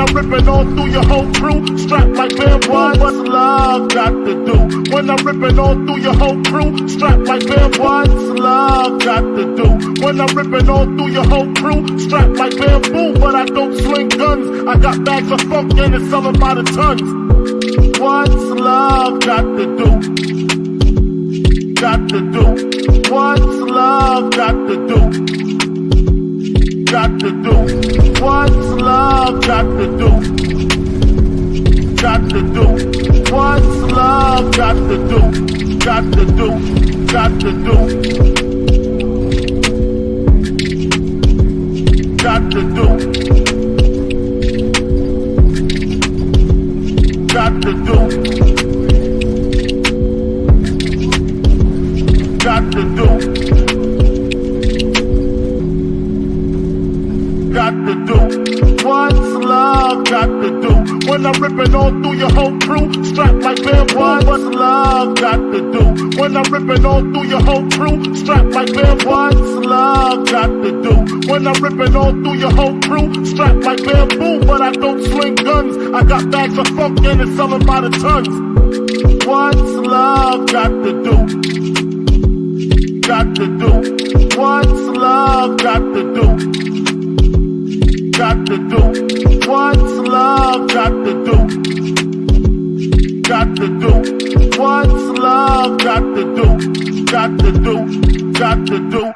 When I'm ripping on through your whole crew, strapped like bamboo. What's love got to do? When I'm ripping on through your whole crew, strapped like bamboo. What's love got to do? When I'm ripping on through your whole crew, strapped like bamboo. But I don't swing guns. I got bags of funk and it's selling by the tons. What's love got to do? Got to do? What's love got to do? Got to do? What's love got to do? Got to do? What's love got to do? Got to do? Got to do? Got to do? Got to do? Got to do? Got to do? What's love got to do? When I'm ripping on through your whole crew, strapped like bamboo. What's love got to do? When I'm ripping on through your whole crew, strapped like bamboo. What's love got to do? When I'm ripping on through your whole crew, strapped like bamboo. But I don't swing guns. I got bags of funk and it's selling by the tons. What's love got to do? Got to do? What's love got to do? Got to do? What's love got to do? Got to do? What's love got to do? Got to do? Got to do?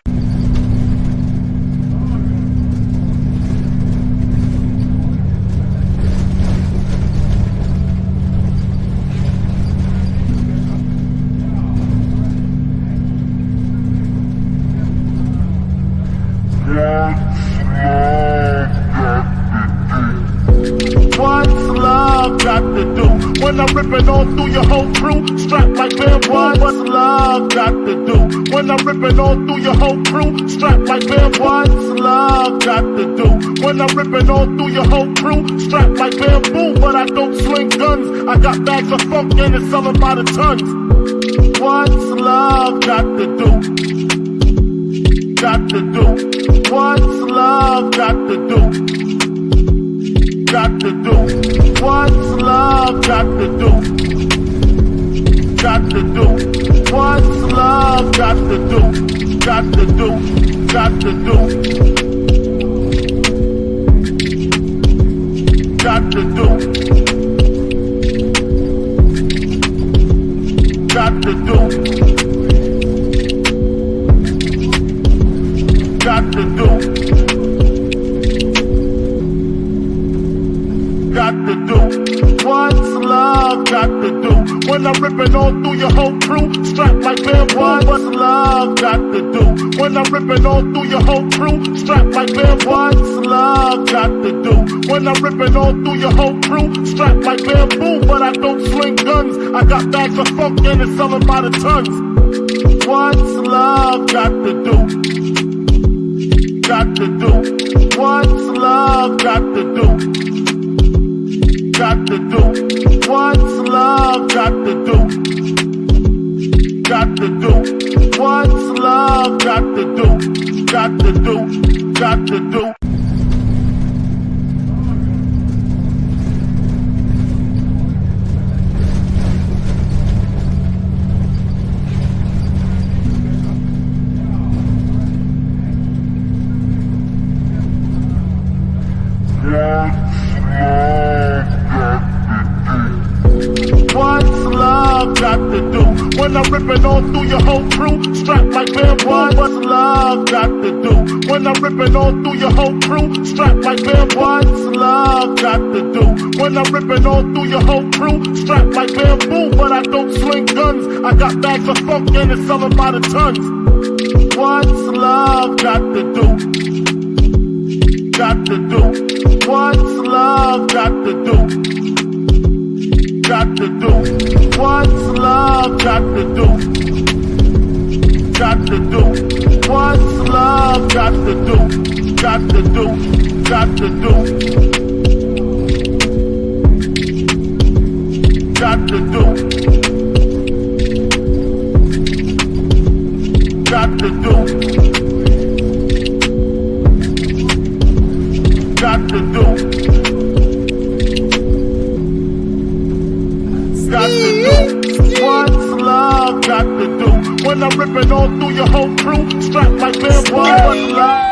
What's love got to do? When I'm ripping on through your whole crew, strapped like bamboo. What's love got to do? When I'm ripping on through your whole crew, strapped like bamboo. What's love got to do? When I'm ripping on through your whole crew, strapped like bamboo. But I don't swing guns. I got bags of funk and it's selling by the tons. What's love got to do? Got to do? What's love got to do? Got to do? What's love got to do? Got to do? What's love got to do? Got to do? Got to do? Got to do? Got to do? Got to do? Got to do? What's love got to do? When I'm ripping on through your whole crew, strapped like bamboo. What's love got to do? When I'm ripping on through your whole crew, strapped like bamboo. What's love got to do? When I'm ripping on through your whole crew, strapped like bamboo. But I don't swing guns. I got bags of funk and it's selling by the tons. What's love got to do? Got to do? What's love got to do? Got to do? What's love got to do? Got to do? What's love got to do? Got to do? Got to do? What's love got to do? When I'm ripping on through your whole crew, strapped like bamboo. What's love got to do? When I'm ripping on through your whole crew, strapped like bamboo. What's love got to do? When I'm ripping on through your whole crew, strapped like bamboo. But I don't swing guns. I got bags of funk and it's selling by the tons. What's love got to do? Got to do? What's love got to do? Got to do? What's love got to do? Got to do? What's love got to do? Got to do? Got to do? Got to do? Got to do? Got to do? ripping on through your whole crew, strapped like bamboo. What's love?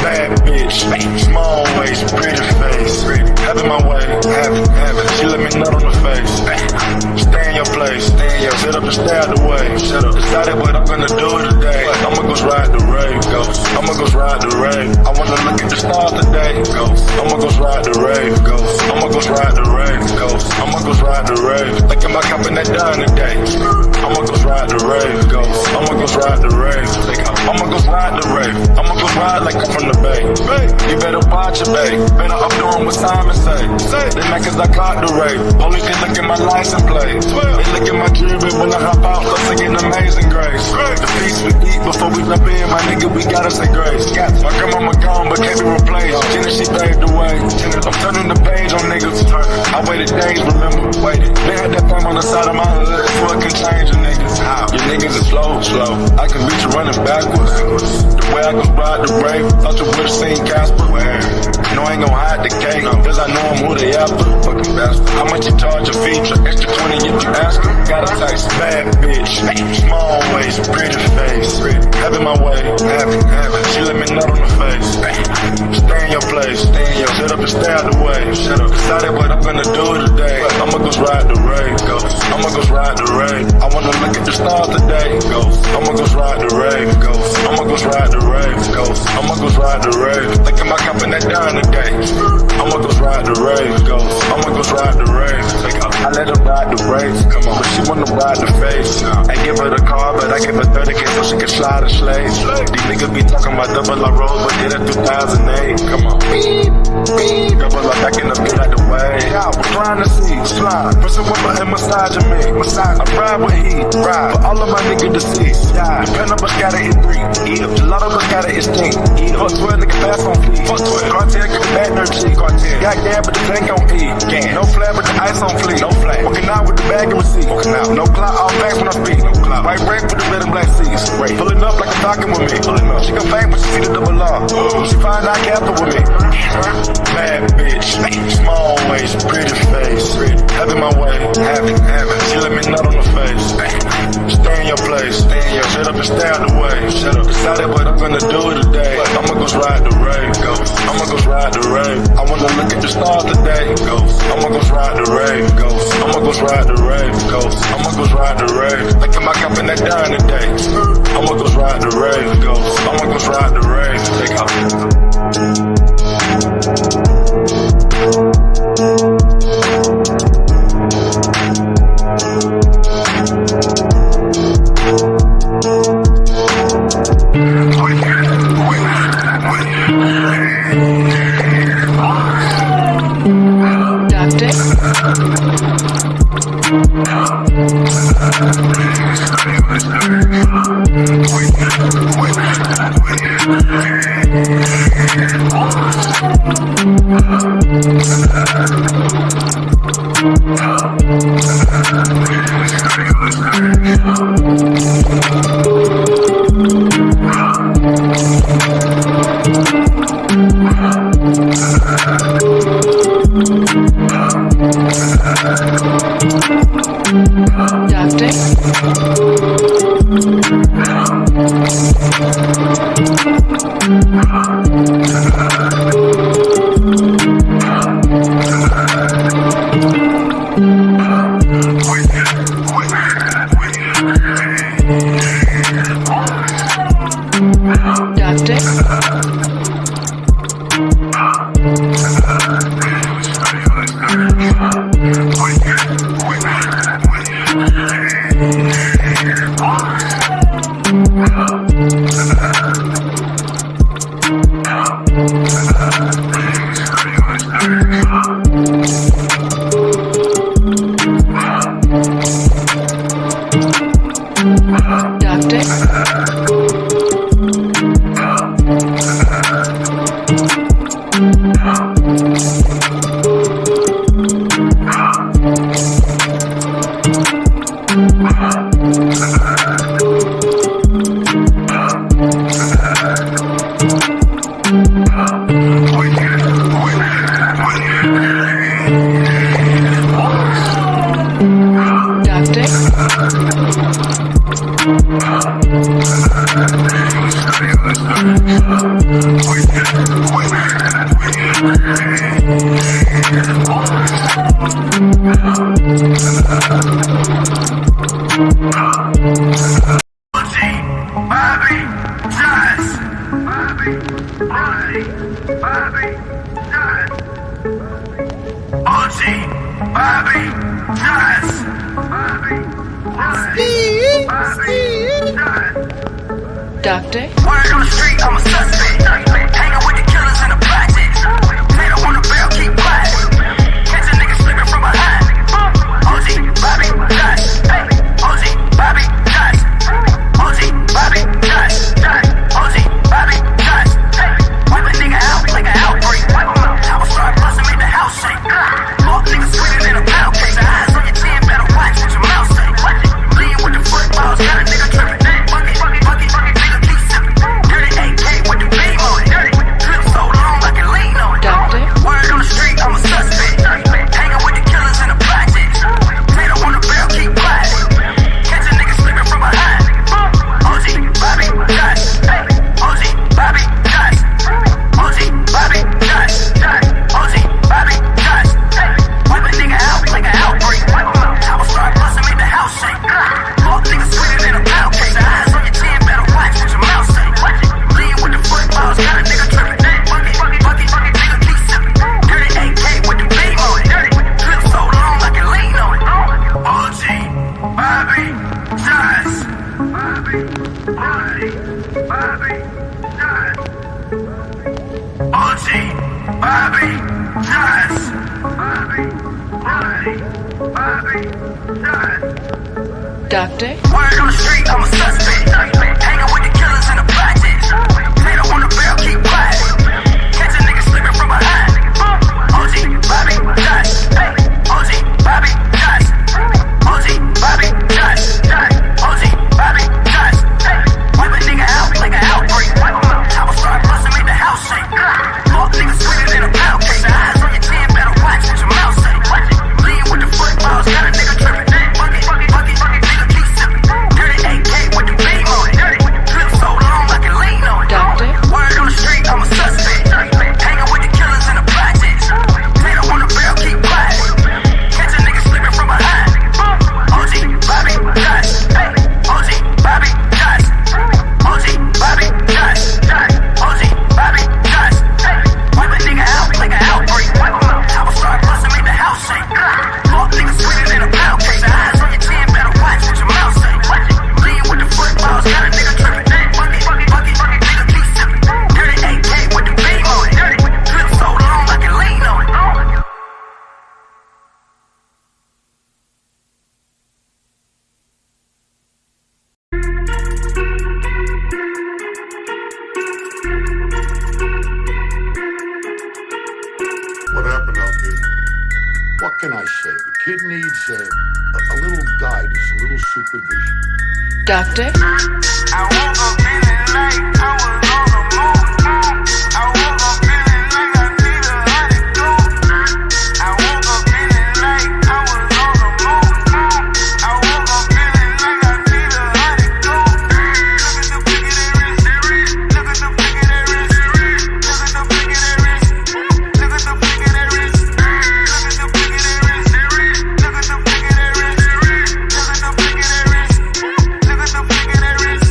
Bad bitch, small waist, pretty face. Having my way, have it. She let me nut on the face. Stay in your place, sit up and stay out the way. Decided what I'm gonna do today. I'ma go ride the rave, I'ma go ride the rave. I wanna look at the stars today, I'ma go ride the rave, I'ma go ride the rave, I'ma go ride the rave. Thinking about copping that done today. I'ma go ride the rave, I'ma go ride the rave. I'ma go ride the rave. I'ma go ride like I'm from the bay. You better watch it, babe. Better up doing what Simon say. They like cause I caught the rave. Police can look at my license plate. They look at my jewelry when I hop out, start singing Amazing Grace. The feast we eat before we jump in, my nigga, we gotta say grace. My grandmama gone, but can't be replaced. Jenna, she paved the way. I'm turning the page on niggas. I waited days, remember, waited. They had that flame on the side of my hood, so it can change a nigga. Your niggas is slow. I can reach you running backwards. The way I can ride the brave, thought you would've seen Casper. No, I ain't gon' hide the cake, cause I know I'm who they after. Fucking bastard. How much you charge a feature? Extra 20 if you ask her. Got a taste, bad bitch, small waist, pretty face. Having my way, have it. She let me nut on the face. Stay in your place, sit up and stay out the way. Decided what I'm gonna do today. I'ma go ride the rave, I'ma go ride the rave. I wanna look at the stars today, I'ma go ride the rave, I'ma go ride the rave, I'ma go ride the rave. Thinking about copping that down today. I'ma go ride the rave, I'ma go ride the rave. I let her ride the rave, come on, but she wanna ride the face. I give her the car, but I give her 30K so she can slide a slave. These niggas be talking about double I roll, but did it 2008. Come on, beep, double I back in the pit out the way. We're trying to see, slide, pressing one button, massaging me. I ride with heat, for all of my niggas deceased. Depend on us got it in 3. A lot of us got it in 10. Fuck 12, nigga fast on fleek. Fuck 12, cartel get the bad dirt cheek. Got gas, but the tank on E. No flag, but the ice on fleek. No flag. Walking out with the bag and receipt. No clout, all facts when I speak. No clout. White break with the red and black seats. Pulling up like a talking with me. She can bang, but she see the double R. She find out careful with me. Bad bitch, small waist, pretty face. Having my way, have it. She let me nut on the face. Stay in your place, sit up and stay out the way. Decided what I'm gonna do today. I'ma go ride the rave, I'ma go ride the rave. I wanna look at the stars today, I'ma go ride the rave, I'ma go ride the rave, I'ma go ride the rave. Thinking about copping that down today. I'ma go ride the rave, I'ma go ride the rave. Take off. Duct Tapes. Duct Tapes. Doctor. Word on the street, I'm a suspect. Hanging with the killers in the projects. They don't want a bail, keep quiet. Catch a nigga slipping from behind. OG, Bobby, Josh. OG, Bobby, Josh. OG, Bobby, Josh. OG, Bobby, Josh. Wipe a nigga out like an outbreak. I will start busting, make the house shake. Walk niggas sweeter than a pound cake. The eyes on your chin, better watch what your mouth say. Lean with the footballs, got a nigga tripping. Doctor. Word on the street, I'm a suspect. Hanging with the killers in the projects. They don't want a bail, keep quiet. Catch a nigga slipping from behind. OG, Bobby, Josh. OG, Bobby, Josh. OG, Bobby, Josh. OG, Bobby, Josh. Wipe a nigga out like an outbreak. I will start busting, make the house shake. Walk niggas sweeter than a pound cake. The eyes on your chin, better watch what your mouth say. Lean with the footballs, got a nigga tripping. What happened out there? What can I say? The kid needs a little guidance, a little supervision. Doctor. I woke up feeling like I was on the moon. I woke up feeling like I need a antidote. I woke up feeling like I was on the moon. I woke up feeling like I need a antidote. Look at the flick of that wrist. Look at the flick of that wrist. Look at the flick of that wrist. Look at the flick of that wrist. Look at the flick of that wrist. Look at the flick of that wrist. Look at the flick of that wrist. Look at the flick of that wrist.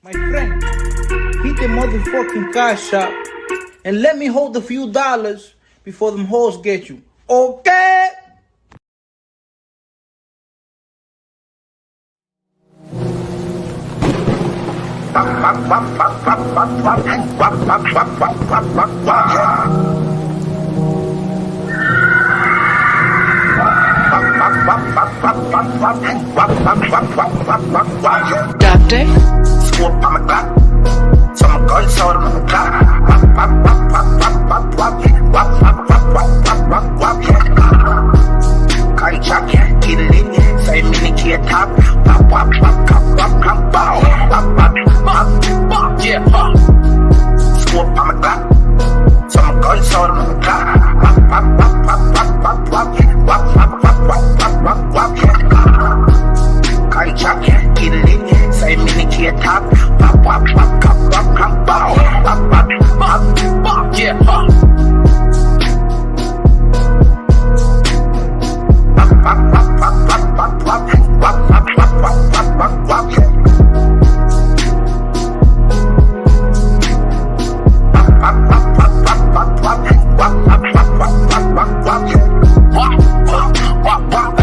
My friend, hit the motherfucking car shop and let me hold a few dollars before them hoes get you. Okay? Doctor, Scoop on my Glock. So my gun sold him on the clock. Cardi chop, get it lit. Say mini kid top. Yeah, Scoop on my Glock. So my gun sold him on the clock. Cardi chop, get it lit. Say mini kid top. Yeah,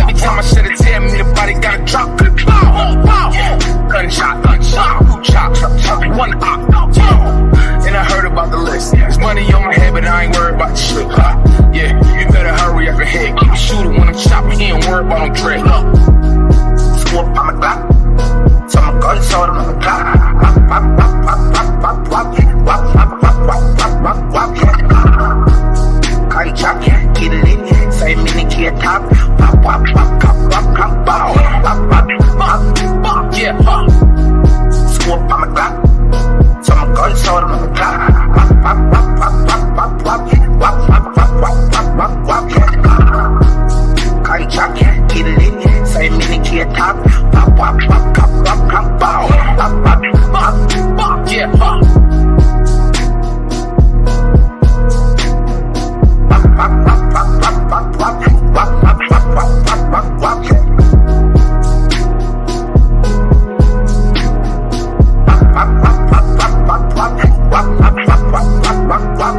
every time I shit it, tell me the body gotta drop. Gunshot, two chops, one op. And I heard about the list. There's money on my head, but I ain't worried about the shit. Yeah, you better hurry up ahead. Keep shooting when I'm chopping. He ain't worried about no dread. Scoop on my Glock. So my gun sold him on the clock. Cardi chop, get it lit. Say mini kid top. Yeah, Scoop on my Glock. So my gun sold him on the clock. Cardi chop, get it lit. Say mini kid top.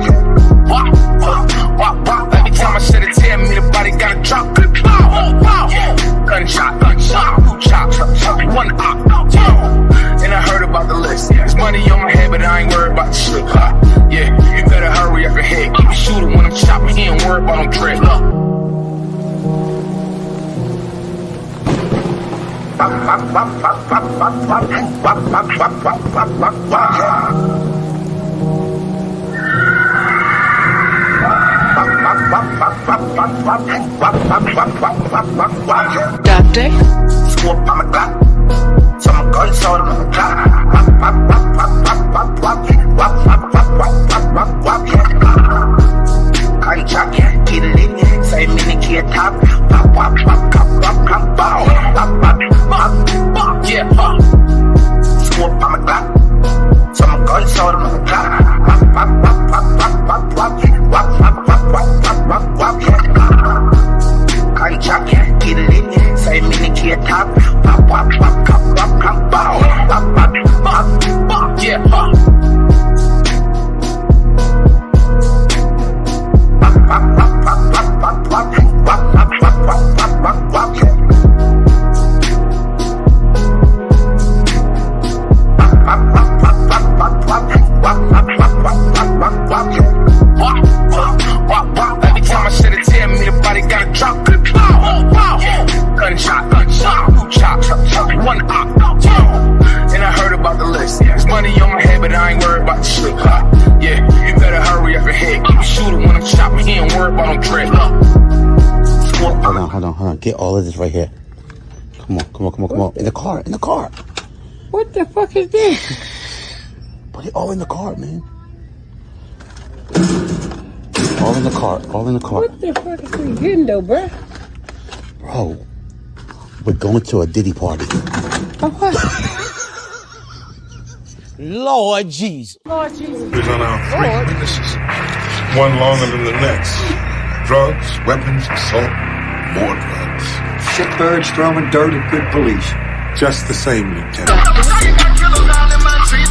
Yeah, every time I shit it, tell me the body gotta drop. Gunshot, two chops, one op. And I heard about the list. There's money on my head, but I ain't worried about the shit. Yeah, you better hurry up ahead. Keep shooting when I'm chopping. He ain't worried about no dread. doctor, Scoop on my Glock. So my gun sold him on the clock. Cardi chop, get it lit. Say mini kid top. Yeah, Scoop on my Glock. So my gun sold him on the clock. Cardi chop, get it lit. Say mini kid top. Yeah, every time I shit it, tell me the body gotta drop. Gunshot, two chops, one op. And I heard about the list. There's money on my head, but I ain't worried about the shit. Yeah, you better hurry up ahead. Keep shooting when I'm chopping. He ain't worried about no dread. Hold on. Get all of this right here. Come on. In the car. What the fuck is this? Put it all in the car, man. All in the car. What the fuck is we getting though, bruh? Bro, we're going to a Diddy party. Oh, what? Lord Jesus. Lord Jesus. We're on our three witnesses. One longer than the next. Drugs, weapons, assault, more drugs. Sick birds throwing dirt at good police. Just the same, Lieutenant. doctor,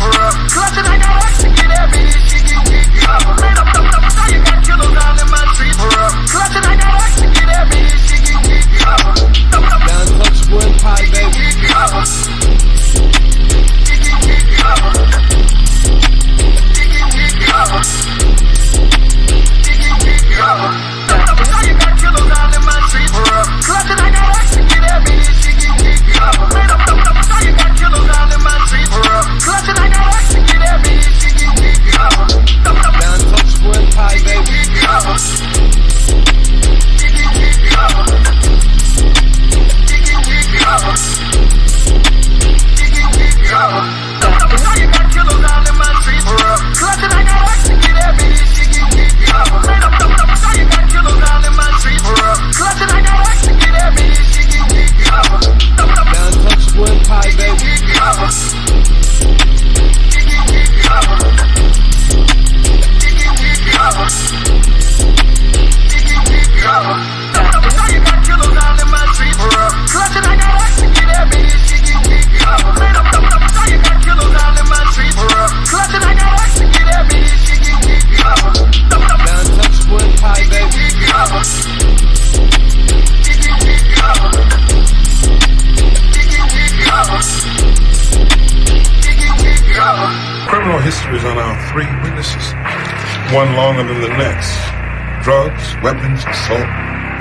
Clutching, I got racks to get heavy. This shit get wicked. Made up, so you got killers down in my streets. Clutching, I got racks to get heavy. This shit get wicked. The untouchable empire, baby. Criminal history is on our three witnesses. One longer than the next. Drugs, weapons, assault,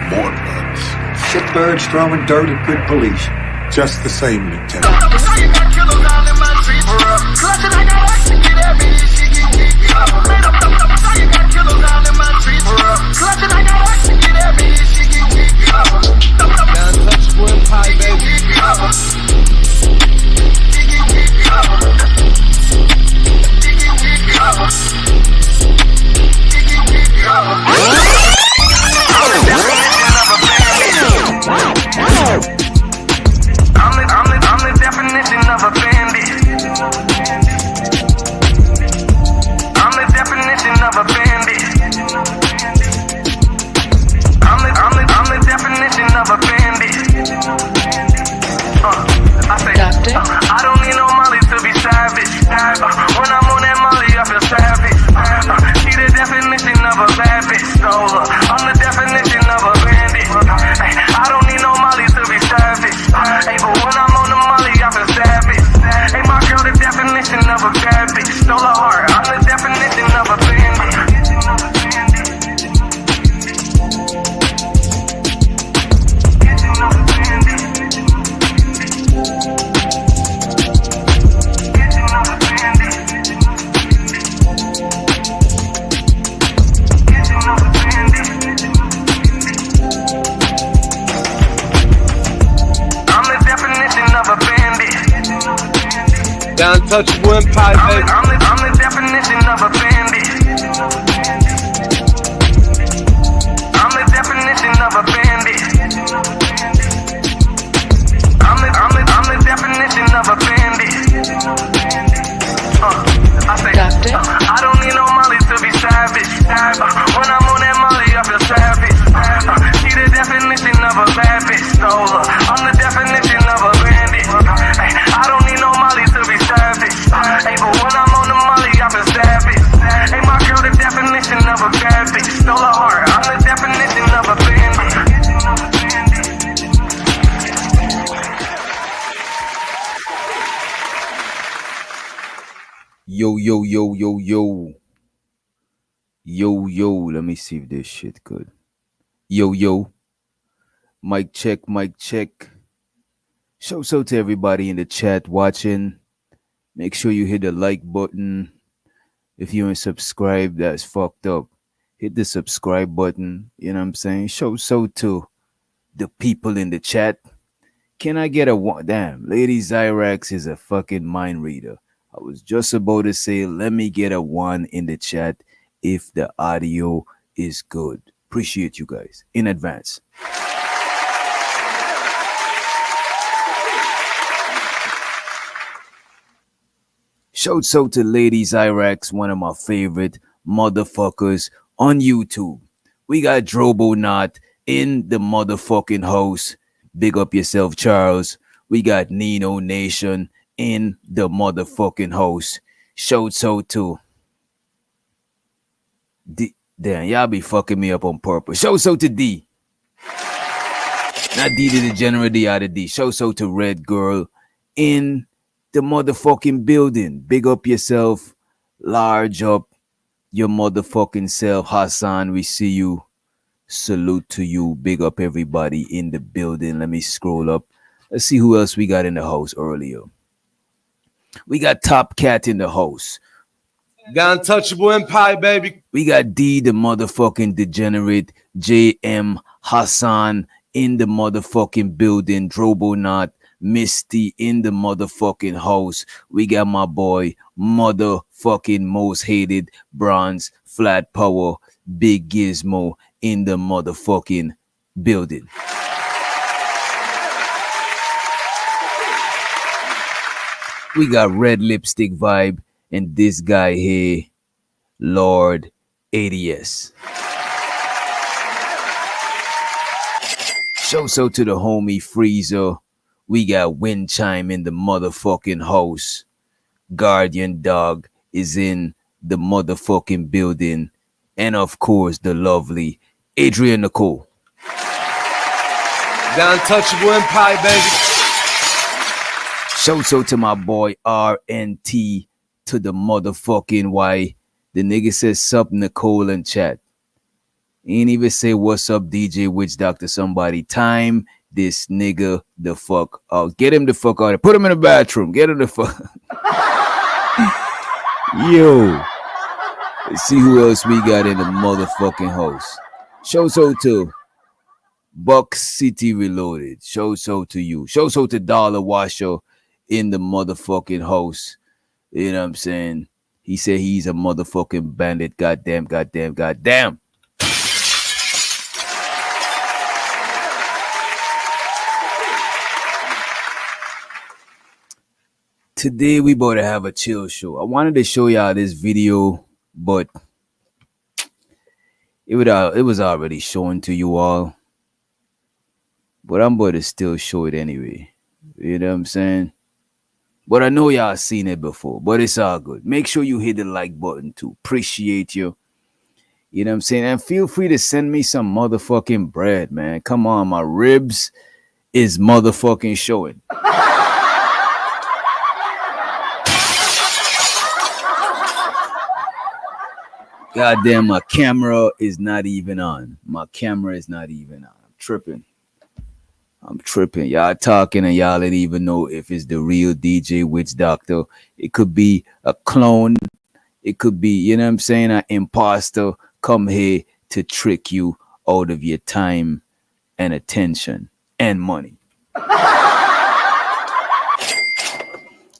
more drugs. Shitbirds throwing dirt at good police. Just the same, Lieutenant. Untouchable empire, baby. I'm the definition of a bandit. I'm the definition of a bandit. I'm the definition of a bandit. I say, I don't need no Molly to be savage. When I'm on that Molly, I feel savage. See the definition of a bad bitch. So I'm the definition of a bandit. I don't need no Molly to be savage. But when I'm on the Molly, I feel savage. Ain't my girl the definition of a bad bitch. Stole her heart. I'm the definition of a bandit. The untouchable empire, baby. I'm the definition of a bandit. I'm the definition of a bandit. I'm the definition of a bandit. I say, I don't need no Molly to be savage. When I'm on that Molly, I feel savage. See the definition of a bad bitch. So I'm the definition of a bandit. I don't need no Molly to be savage. But when I'm on the Molly, I feel savage. Ain't my girl the definition of a bad bitch. Stole her heart. I'm the definition of a bandit. Yo, yo, yo, yo, yo. Yo, yo. Let me see if this shit good. Yo, yo. Mic check, mic check. So to everybody in the chat watching. Make sure you hit the like button. If you ain't subscribed, that's fucked up. Hit the subscribe button. You know what I'm saying? Show to the people in the chat. Can I get a one? Damn, Lady Zyrax is a fucking mind reader. I was just about to say, let me get a one in the chat if the audio is good. Appreciate you guys in advance. Shouts out to Lady Zyrax, one of my favorite motherfuckers on YouTube. We got Drobo Knot in the motherfucking house. Big up yourself, Charles. We got Nino Nation in the motherfucking house. Shouts out to D. Damn, y'all be fucking me up on purpose. Shouts out to D. Not D the Degenerate, D out of D. Shouts out to Red Girl in the motherfucking building. Big up yourself. Large up your motherfucking self. Hassan, we see you. Salute to you. Big up everybody in the building. Let me scroll up. Let's see who else we got in the house earlier. We got Top Cat in the house. Got Untouchable Empire, baby. We got D, the motherfucking Degenerate. JM Hassan in the motherfucking building. Drobonaut. Misty in the motherfucking house. We got my boy, motherfucking most hated Bronze Flat Power, Big Gizmo in the motherfucking building. We got Red Lipstick Vibe and this guy here, Lord ADS. Shouts out to the homie Freezer. We got Wind Chime in the motherfucking house. Guardian Dog is in the motherfucking building. And of course, the lovely Adrian Nicole. The Untouchable Empire, baby. Shouts out to my boy RNT to the motherfucking Y. The nigga says sup Nicole in chat. He ain't even say what's up DJ Witch Doctor somebody. Time this nigga the fuck out. Get him the fuck out. Put him in the bathroom. Get him the fuck. Yo. Let's see who else we got in the motherfucking house. Shouts out to Buck City Reloaded. Shouts out to you. Shouts out to Dollar Washer in the motherfucking house. You know what I'm saying? He said he's a motherfucking bandit. Goddamn, goddamn, goddamn. Today we about to have a chill show. I wanted to show y'all this video, but it was already shown to you all. But I'm about to still show it anyway. You know what I'm saying? But I know y'all seen it before, but it's all good. Make sure you hit the like button too. Appreciate you. You know what I'm saying? And feel free to send me some motherfucking bread, man. Come on, my ribs is motherfucking showing. Goddamn, my camera is not even on. My camera is not even on. I'm tripping. Y'all talking and y'all didn't even know if it's the real DJ Witch Doctor. It could be a clone. It could be, you know what I'm saying, an imposter come here to trick you out of your time and attention and money.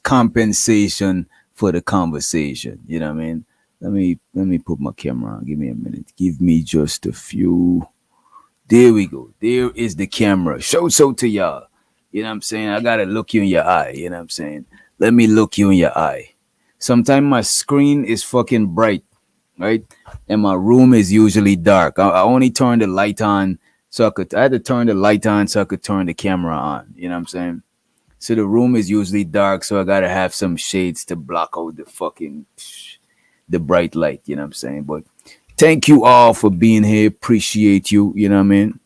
Compensation for the conversation. You know what I mean? Let me put my camera on. Give me a minute. Give me just a few. There we go. There is the camera. Shouts out to y'all. You know what I'm saying? I gotta look you in your eye. You know what I'm saying? Let me look you in your eye. Sometimes my screen is fucking bright, right? And my room is usually dark. I only turn the light on so I had to turn the light on so I could turn the camera on. You know what I'm saying? So the room is usually dark, so I gotta have some shades to block out the bright light, you know what I'm saying? But thank you all for being here. Appreciate you, you know what I mean?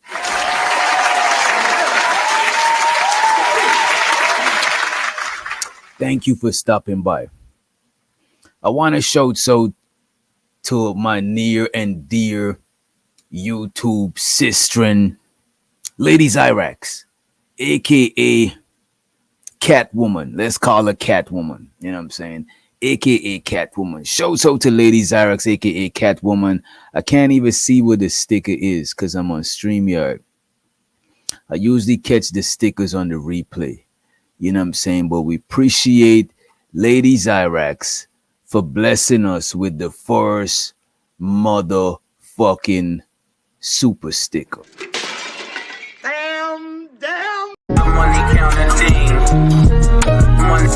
Thank you for stopping by. I want to shout out to my near and dear YouTube sister, Lady Zyrax, aka Catwoman. Let's call her Catwoman, you know what I'm saying? AKA Catwoman. Shouts out to Lady Zyrax, aka Catwoman. I can't even see where the sticker is because I'm on StreamYard. I usually catch the stickers on the replay. You know what I'm saying? But we appreciate Lady Zyrax for blessing us with the first motherfucking super sticker. Damn. Money counting thing. Money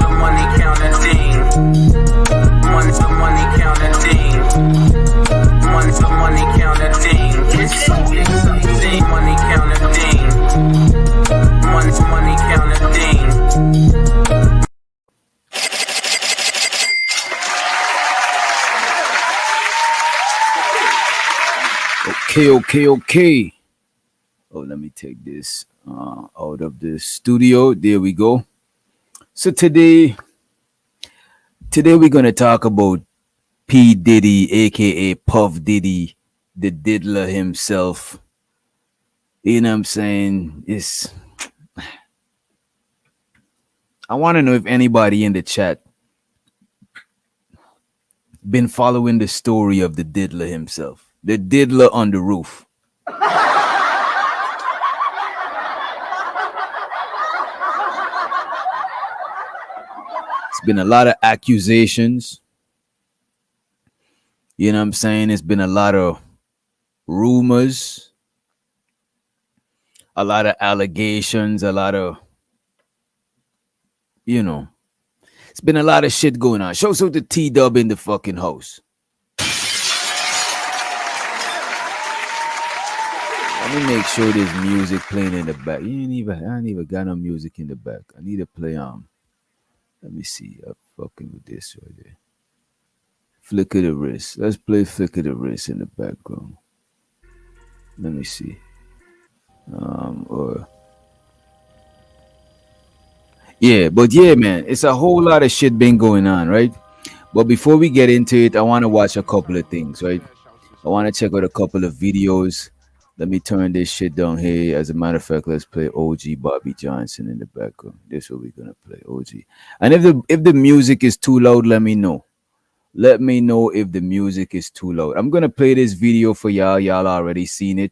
counting thing. Money counting thing. Money counting thing. It's so exciting. Money counting thing. Money counting thing. Okay. Oh, let me take this out of the studio. There we go. So today we're gonna talk about P Diddy, aka Puff Diddy, the diddler himself. You know what I'm saying? I want to know if anybody in the chat been following the story of the diddler himself, the diddler on the roof. It's been a lot of accusations. You know what I'm saying? It's been a lot of rumors, a lot of allegations, a lot of, it's been a lot of shit going on. Show the T-Dub in the fucking house. Let me make sure there's music playing in the back. I ain't even got no music in the back. I need to play let me see. I'm fucking with this right there. Flick of the wrist. Let's play Flick of the wrist in the background. Let me see. But man, it's a whole lot of shit been going on, right? But before we get into it, I want to watch a couple of things, right? I want to check out a couple of videos. Let me turn this shit down here. As a matter of fact, let's play OG Bobby Johnson in the background. This is what we're gonna play, OG. And if the music is too loud, let me know. Let me know if the music is too loud. I'm gonna play this video for y'all. Y'all already seen it,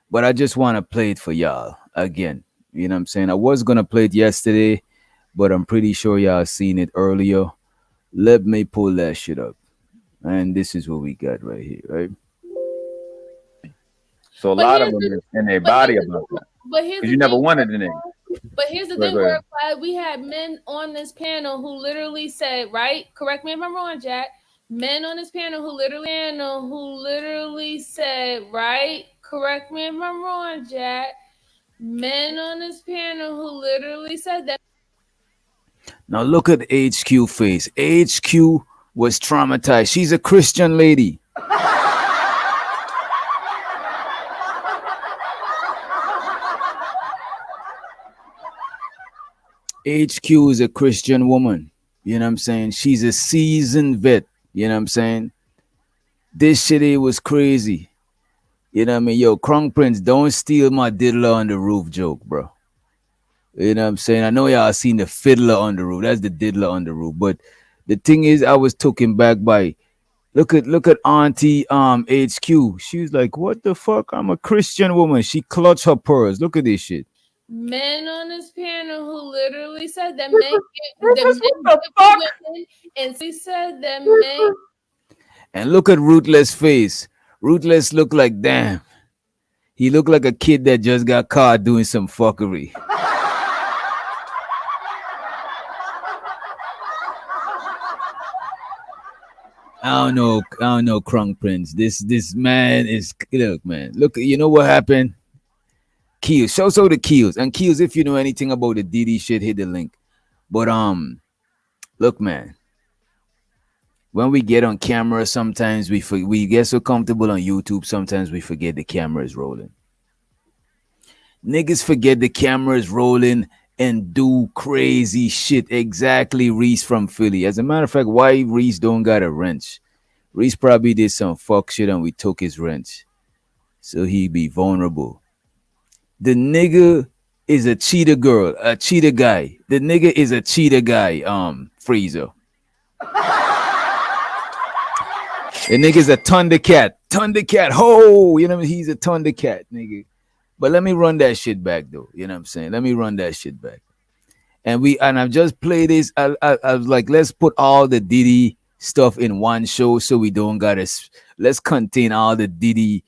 but I just want to play it for y'all again. You know what I'm saying? I was gonna play it yesterday, but I'm pretty sure y'all seen it earlier. Let me pull that shit up. And this is what we got right here, right? So a lot of them is in their body about that. But here's you never wanted an nigga. But here's the thing, where we had men on this panel who literally said, right? Correct me if I'm wrong, Jack. Men on this panel who literally said, right? Correct me if I'm wrong, Jack. Men on this panel who literally said that. Now look at HQ face. HQ was traumatized. She's a Christian lady. HQ is a Christian woman. You know what I'm saying? She's a seasoned vet. You know what I'm saying? This shit here was crazy. You know what I mean? Yo, Crown Prince, don't steal my diddler on the roof joke, bro. You know what I'm saying? I know y'all seen the fiddler on the roof. That's the diddler on the roof. But the thing is, I was taken back by look at Auntie HQ. She was like, what the fuck? I'm a Christian woman. She clutched her pearls. Look at this shit. Men on this panel who literally said that men and she said that men. And look at Ruthless face. Ruthless look like, damn. He looked like a kid that just got caught doing some fuckery. I don't know, Crown Prince. This man is, look, man. Look, you know what happened? Keels, show the Keels. And Keels, if you know anything about the Diddy shit, hit the link. But look, man. When we get on camera, sometimes we get so comfortable on YouTube, sometimes we forget the camera is rolling. Niggas forget the camera is rolling and do crazy shit. Exactly, Reese from Philly. As a matter of fact, why Reese don't got a wrench? Reese probably did some fuck shit and we took his wrench. So he be vulnerable. The nigga is a cheetah girl, a cheetah guy. The nigga is a cheetah guy, Freezer. The nigga's a Thundercat, ho! You know what I mean? He's a Thundercat, nigga. But let me run that shit back, though. You know what I'm saying? Let me run that shit back. And I've just played this. I was like, let's put all the Diddy stuff in one show so we don't gotta, let's contain all the Diddy,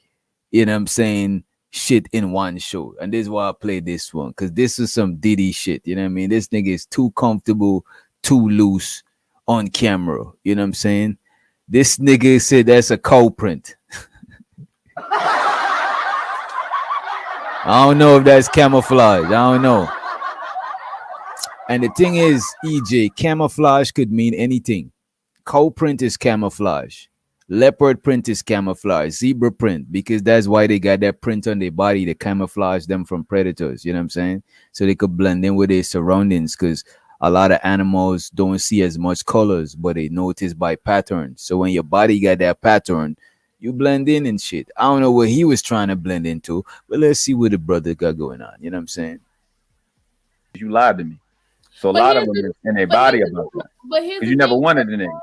you know what I'm saying, shit in one show. And this is why I played this one, because this is some Diddy shit. You know what I mean? This nigga is too comfortable, too loose on camera. You know what I'm saying? This nigga said that's a cow print. I don't know if that's camouflage. I don't know. And the thing is, EJ, camouflage could mean anything. Cow print is camouflage. Leopard print is camouflage. Zebra print, because that's why they got that print on their body to camouflage them from predators. You know what I'm saying? So they could blend in with their surroundings. Because a lot of animals don't see as much colors, but they notice by patterns. So when your body got that pattern, you blend in and shit. I don't know what he was trying to blend into, but let's see what the brother got going on. You know what I'm saying? You lied to me. So a But lot of here's them the- is in their but body here's the- about that. But here's Because the you never thing, wanted a nigga.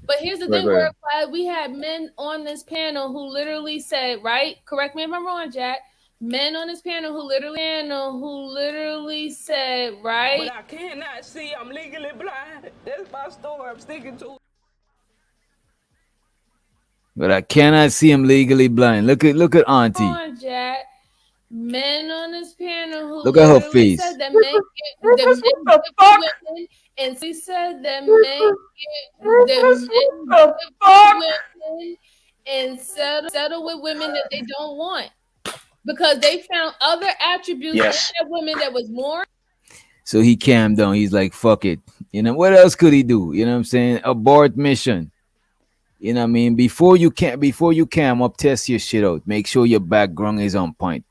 But here's the Go thing, ahead. where we had men on this panel who literally said, right? Correct me if I'm wrong, Jack. Men on this panel who literally said, right? But I cannot see. I'm legally blind. That's my story. I'm sticking to. But I cannot see him legally blind. Look at Auntie. On, Jack. Men on this panel who Look at her literally face. said that men get women, and she said that men get women and settle with women that they don't want because they found other attributes in that women that was more. So he calmed down. He's like, fuck it. You know, what else could he do? You know what I'm saying? Abort mission. You know what I mean? Before you cam up, test your shit out. Make sure your background is on point.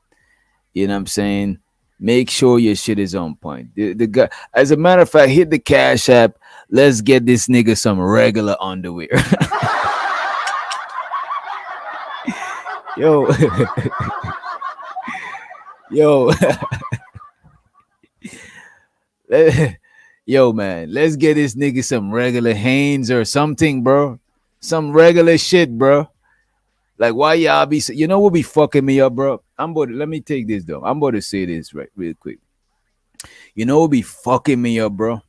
You know what I'm saying? Make sure your shit is on point. The guy, as a matter of fact, hit the Cash App. Let's get this nigga some regular underwear. Yo. Yo. Yo, man, let's get this nigga some regular Hanes or something, bro. Some regular shit, bro. Like, why y'all be, you know what be fucking me up, bro? Let me take this, though. I'm about to say this right real quick. You know what be fucking me up, bro?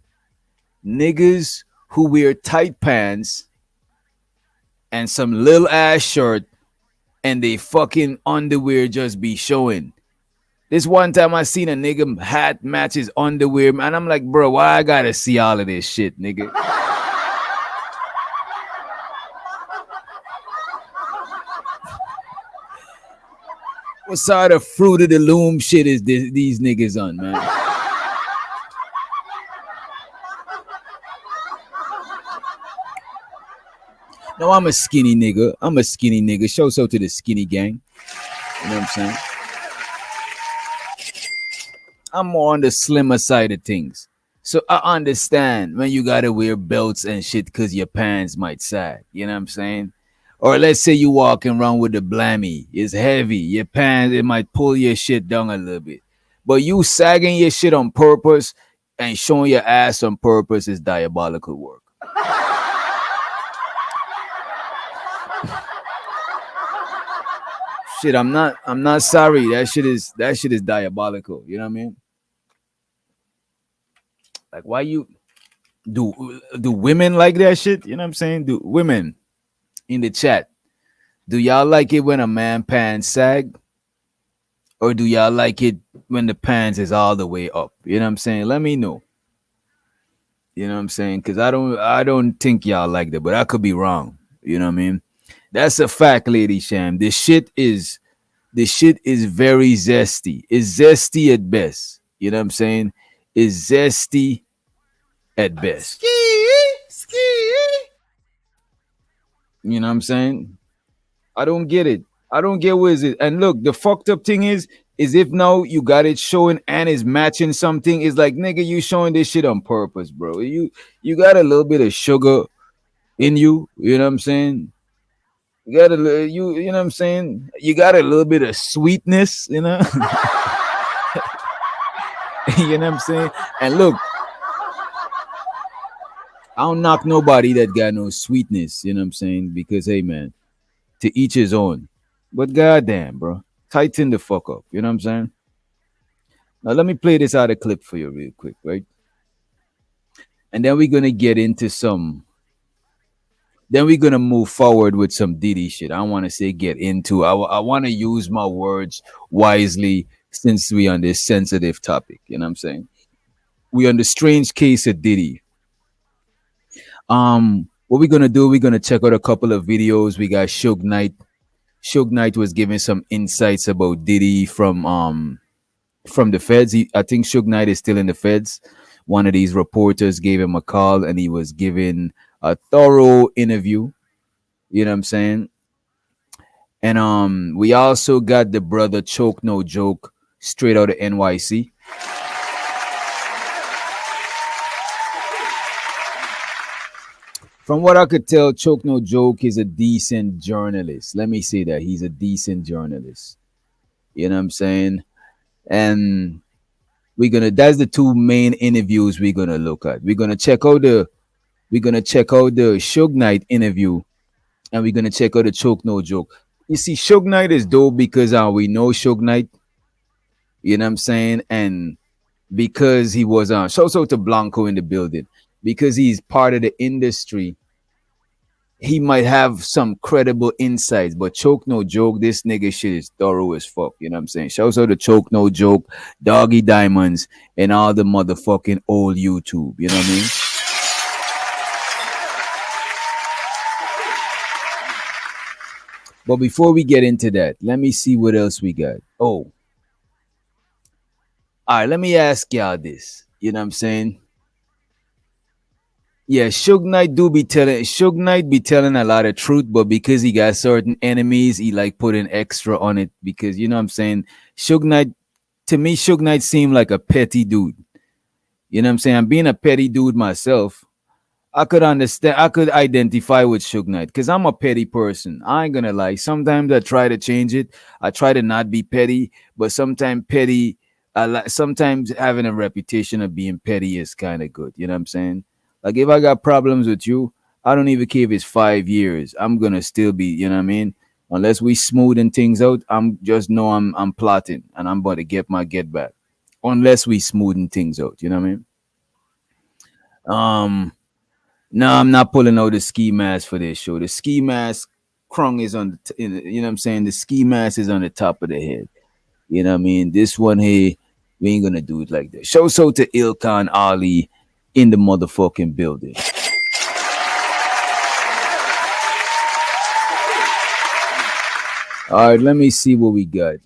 Niggas who wear tight pants and some little ass shirt and they fucking underwear just be showing. This one time I seen a nigga hat match his underwear, and I'm like, bro, why I gotta see all of this shit, nigga? What side of Fruit of the Loom shit is these niggas on, man? No, I'm a skinny nigga. Show so to the skinny gang. You know what I'm saying? I'm more on the slimmer side of things. So I understand when you gotta wear belts and shit because your pants might sag. You know what I'm saying? Or let's say you walking around with the blammy. It's heavy. Your pants, it might pull your shit down a little bit. But you sagging your shit on purpose and showing your ass on purpose is diabolical work. Shit, I'm not sorry. That shit is diabolical. You know what I mean? Like, why you do women like that shit? You know what I'm saying? Do women in the chat, do y'all like it when a man pants sag? Or do y'all like it when the pants is all the way up? You know what I'm saying? Let me know. You know what I'm saying? Because I don't think y'all like that, but I could be wrong. You know what I mean? That's a fact, Lady Sham. This shit is very zesty. It's zesty at best. You know what I'm saying? It's zesty at best. Ski. You know what I'm saying? I don't get it. I don't get what is it. And look, the fucked up thing is if now you got it showing and is matching something, it's like, nigga, you showing this shit on purpose, bro. You got a little bit of sugar in you. You know what I'm saying? You got you know what I'm saying? You got a little bit of sweetness, you know? You know what I'm saying? And look, I don't knock nobody that got no sweetness, you know what I'm saying? Because, hey, man, to each his own. But goddamn, bro, tighten the fuck up, you know what I'm saying? Now, let me play this other clip for you real quick, right? And then we're going to get into then we're going to move forward with some Diddy shit. I want to say get into. I want to use my words wisely since we on this sensitive topic, you know what I'm saying? We on the strange case of Diddy. What we're gonna do, we're gonna check out a couple of videos. We got Suge Knight. Suge Knight was giving some insights about Diddy from the feds. I think Suge Knight is still in the feds. One of these reporters gave him a call and he was giving a thorough interview. You know what I'm saying? And we also got the brother Choke No Joke, straight out of NYC. From what I could tell, Choke No Joke is a decent journalist. Let me say that he's a decent journalist. You know what I'm saying? And we're gonna that's the two main interviews we're gonna look at. We're gonna check out the Suge Knight interview, and we're gonna check out the Choke No Joke. You see, Suge Knight is dope because we know Suge Knight, you know what I'm saying? And because he was shout out to Blanco in the building, because he's part of the industry, he might have some credible insights. But Choke No Joke, this nigga shit is thorough as fuck. You know what I'm saying? Shouts out to Choke No Joke, Doggy Diamonds, and all the motherfucking old YouTube. You know what I mean? But before we get into that, let me see what else we got. Oh. All right, let me ask y'all this. You know what I'm saying? Yeah, Suge Knight be telling a lot of truth, but because he got certain enemies, he like putting extra on it because you know what I'm saying? To me, Suge Knight seemed like a petty dude. You know what I'm saying? I'm being a petty dude myself. I could identify with Suge Knight because I'm a petty person. I ain't gonna lie. Sometimes I try to change it. I try to not be petty, but sometimes sometimes having a reputation of being petty is kind of good. You know what I'm saying? Like if I got problems with you, I don't even care if it's 5 years. I'm gonna still be, you know what I mean? Unless we smoothing things out, I'm just know I'm plotting and I'm about to get my get back. Unless we smoothing things out, you know what I mean? No, I'm not pulling out the ski mask for this show. The ski mask crunk is on you know what I'm saying? The ski mask is on the top of the head. You know what I mean? This one here, we ain't gonna do it like that. Show so to Ilkan Ali in the motherfucking building. All right, let me see what we got.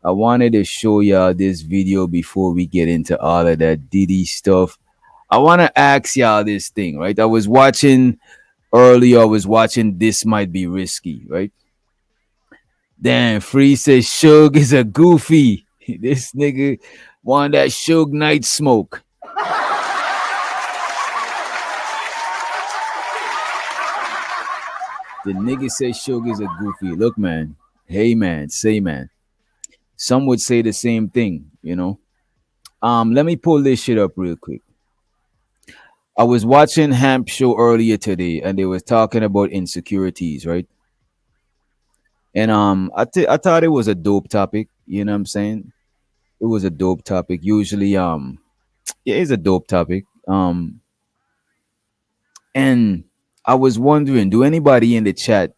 I wanted to show y'all this video before we get into all of that Diddy stuff. I want to ask y'all this thing, right? I was watching This Might Be Risky, right? Damn, Free says Suge is a goofy. This nigga want that Suge Knight smoke. The nigga says Suge is a goofy. Look, man. Hey, man. Say, man. Some would say the same thing, you know. Let me pull this shit up real quick. I was watching Hamp show earlier today, and they was talking about insecurities, right? And I thought it was a dope topic. You know what I'm saying? It was a dope topic. Usually, yeah, it's a dope topic. And I was wondering, do anybody in the chat,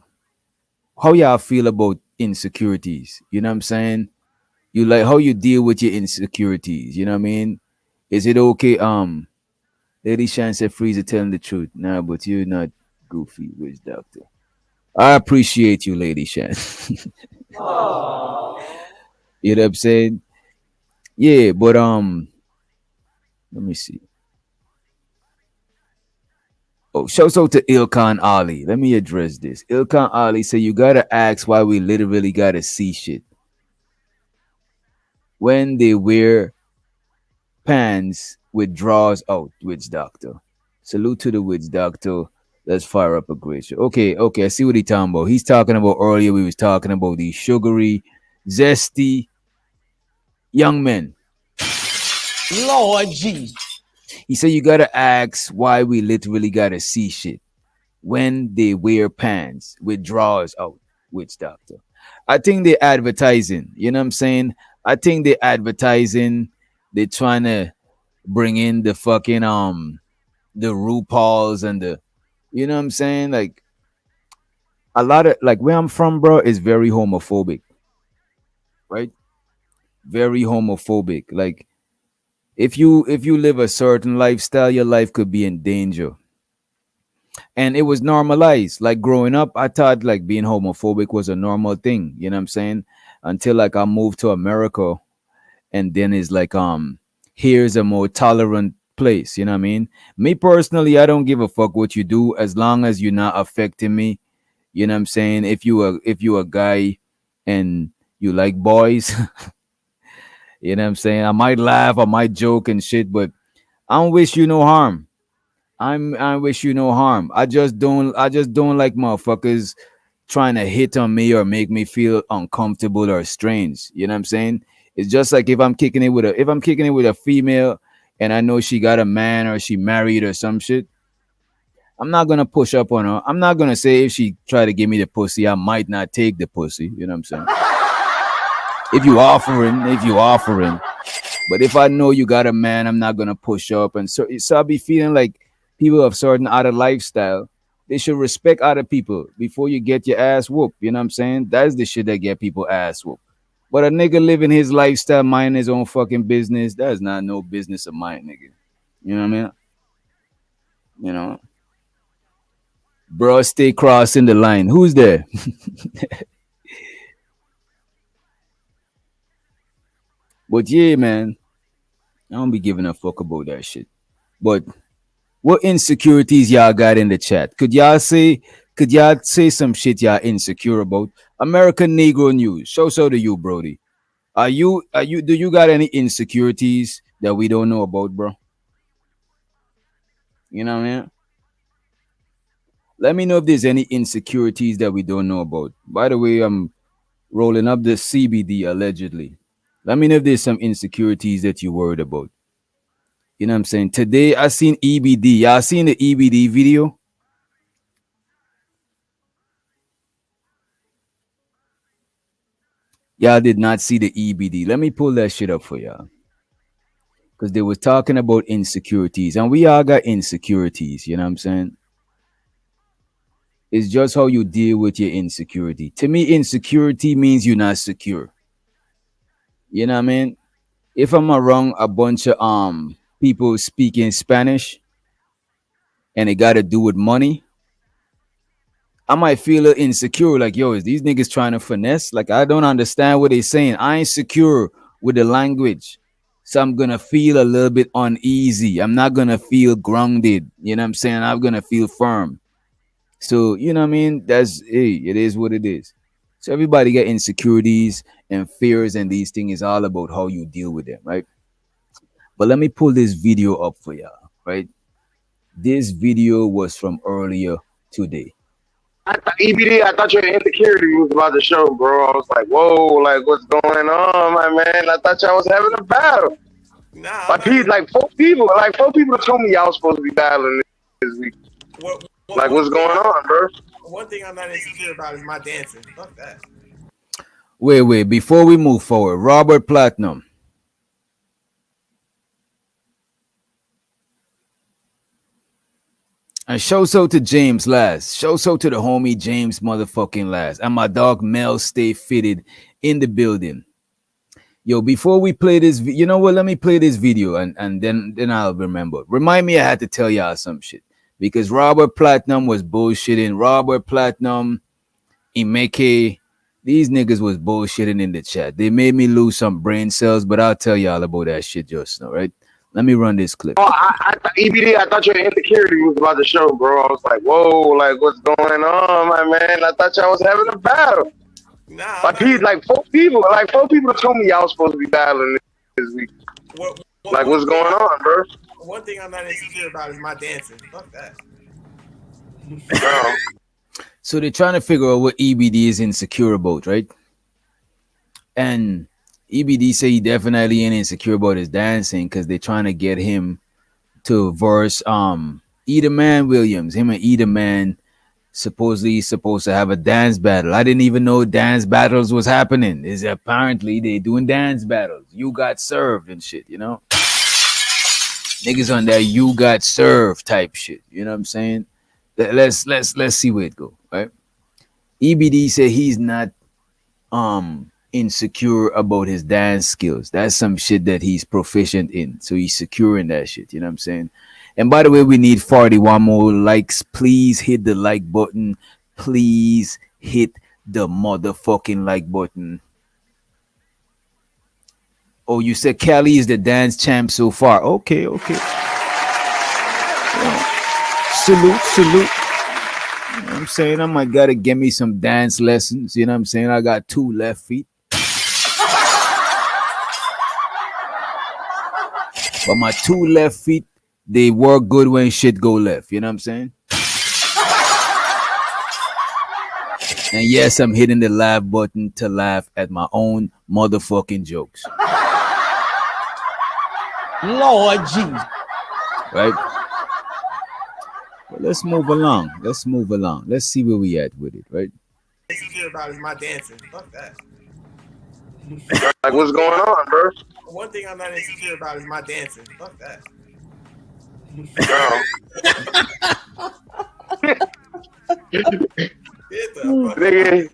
how y'all feel about insecurities? You know what I'm saying? You like how you deal with your insecurities. You know what I mean? Is it okay? Lady Shan said Freezer telling the truth. Nah, but you're not goofy, witch doctor. I appreciate you, Lady Shan. You know what I'm saying? Yeah, but let me see. Oh, shouts out to Ilkan Ali. Let me address this. Ilkan Ali said you gotta ask why we literally gotta see shit when they wear pants with drawers out, witch doctor. Salute to the witch doctor. Let's fire up a great show. Okay, I see what he's talking about. He's talking about earlier, we was talking about these sugary, zesty young men. Lord Jesus. He said you gotta ask why we literally gotta see shit when they wear pants with drawers out, witch doctor. I think they're advertising, you know what I'm saying? I think they're advertising, they're trying to bring in the fucking the RuPauls and the, you know what I'm saying? Like a lot of, like where I'm from, bro, is very homophobic, right? Very homophobic. Like if you live a certain lifestyle, your life could be in danger. And it was normalized. Like growing up, I thought like being homophobic was a normal thing, you know what I'm saying? Until like I moved to America, and then it's like here's a more tolerant place. You know what I mean? Me personally, I don't give a fuck what you do as long as you're not affecting me. You know what I'm saying? If you a guy and you like boys, you know what I'm saying? I might laugh, I might joke and shit, but I don't wish you no harm. I wish you no harm. I just don't like motherfuckers trying to hit on me or make me feel uncomfortable or strange. You know what I'm saying? It's just like if I'm kicking it with a female and I know she got a man or she married or some shit, I'm not gonna push up on her. I'm not gonna say if she try to give me the pussy, I might not take the pussy. You know what I'm saying? If you offering. But if I know you got a man, I'm not gonna push up. And so I be feeling like people of certain other lifestyle, they should respect other people before you get your ass whooped. You know what I'm saying? That's the shit that get people ass whooped. But a nigga living his lifestyle, minding his own fucking business, that's not no business of mine, nigga. You know what I mean? You know, bro, stay crossing the line. Who's there? But yeah, man, I don't be giving a fuck about that shit. But what insecurities y'all got in the chat? Could y'all say some shit y'all insecure about? American Negro News. So to you, Brody. Do you got any insecurities that we don't know about, bro? You know what I mean? Let me know if there's any insecurities that we don't know about. By the way, I'm rolling up the CBD allegedly. Let me know if there's some insecurities that you worried about. You know what I'm saying? Today I seen EBD. Y'all seen the EBD video? Y'all did not see the EBD. Let me pull that shit up for y'all. Because they were talking about insecurities. And we all got insecurities, you know what I'm saying? It's just how you deal with your insecurity. To me, insecurity means you're not secure. You know what I mean? If I'm around a bunch of people speaking Spanish and it got to do with money, I might feel a little insecure. Like, yo, is these niggas trying to finesse? Like, I don't understand what they're saying. I ain't secure with the language. So I'm gonna feel a little bit uneasy. I'm not gonna feel grounded. You know what I'm saying? I'm gonna feel firm. So, you know what I mean? It is what it is. So everybody got insecurities and fears, and these things is all about how you deal with them, right? But let me pull this video up for y'all, right? This video was from earlier today. EBD, I thought your insecurity was about to show, bro. I was like, whoa, like, what's going on, my man? I thought y'all was having a battle. Nah, like four people told me y'all was supposed to be battling this week. What's going on, bro? One thing I'm not insecure about is my dancing. Fuck that. Wait, before we move forward, Robert Platinum. And show so to James Last. Show so to the homie James motherfucking Last. And my dog Mel Stay Fitted in the building. Yo, before we play this, you know what? Let me play this video and then I'll remember. Remind me I had to tell y'all some shit. Because Robert Platinum was bullshitting. Robert Platinum, Imeke, these niggas was bullshitting in the chat. They made me lose some brain cells, but I'll tell y'all about that shit just now, right? Let me run this clip. EBD, I thought your insecurity was about to show, bro. I was like, whoa, like, what's going on, my man? I thought y'all was having a battle. Nah, like four people told me y'all was supposed to be battling this week. What's going on, bro? One thing I'm not insecure about is my dancing. Fuck that. So they're trying to figure out what EBD is insecure about, right? And EBD say he definitely ain't insecure about his dancing because they're trying to get him to verse Eda Man Williams. Him and Eda Man supposedly supposed to have a dance battle. I didn't even know dance battles was happening. Is apparently they doing dance battles. You got served and shit, you know? Niggas on that you got served type shit. You know what I'm saying? Let's see where it go, right? EBD said he's not insecure about his dance skills. That's some shit that he's proficient in. So he's secure in that shit. You know what I'm saying? And by the way, we need 41 more likes. Please hit the like button. Please hit the motherfucking like button. Oh, you said Cali is the dance champ so far. Okay. salute. You know what I'm saying? I might gotta give me some dance lessons. You know what I'm saying? I got 2 left feet. But my 2 left feet, they work good when shit go left. You know what I'm saying? And yes, I'm hitting the laugh button to laugh at my own motherfucking jokes. Lord Jesus. Right? But let's move along. Let's see where we at with it, right? Insecure about is my dancing. Fuck that. Like, what's going on, bro? One thing I'm not insecure about is my dancing. Fuck that. Nigga,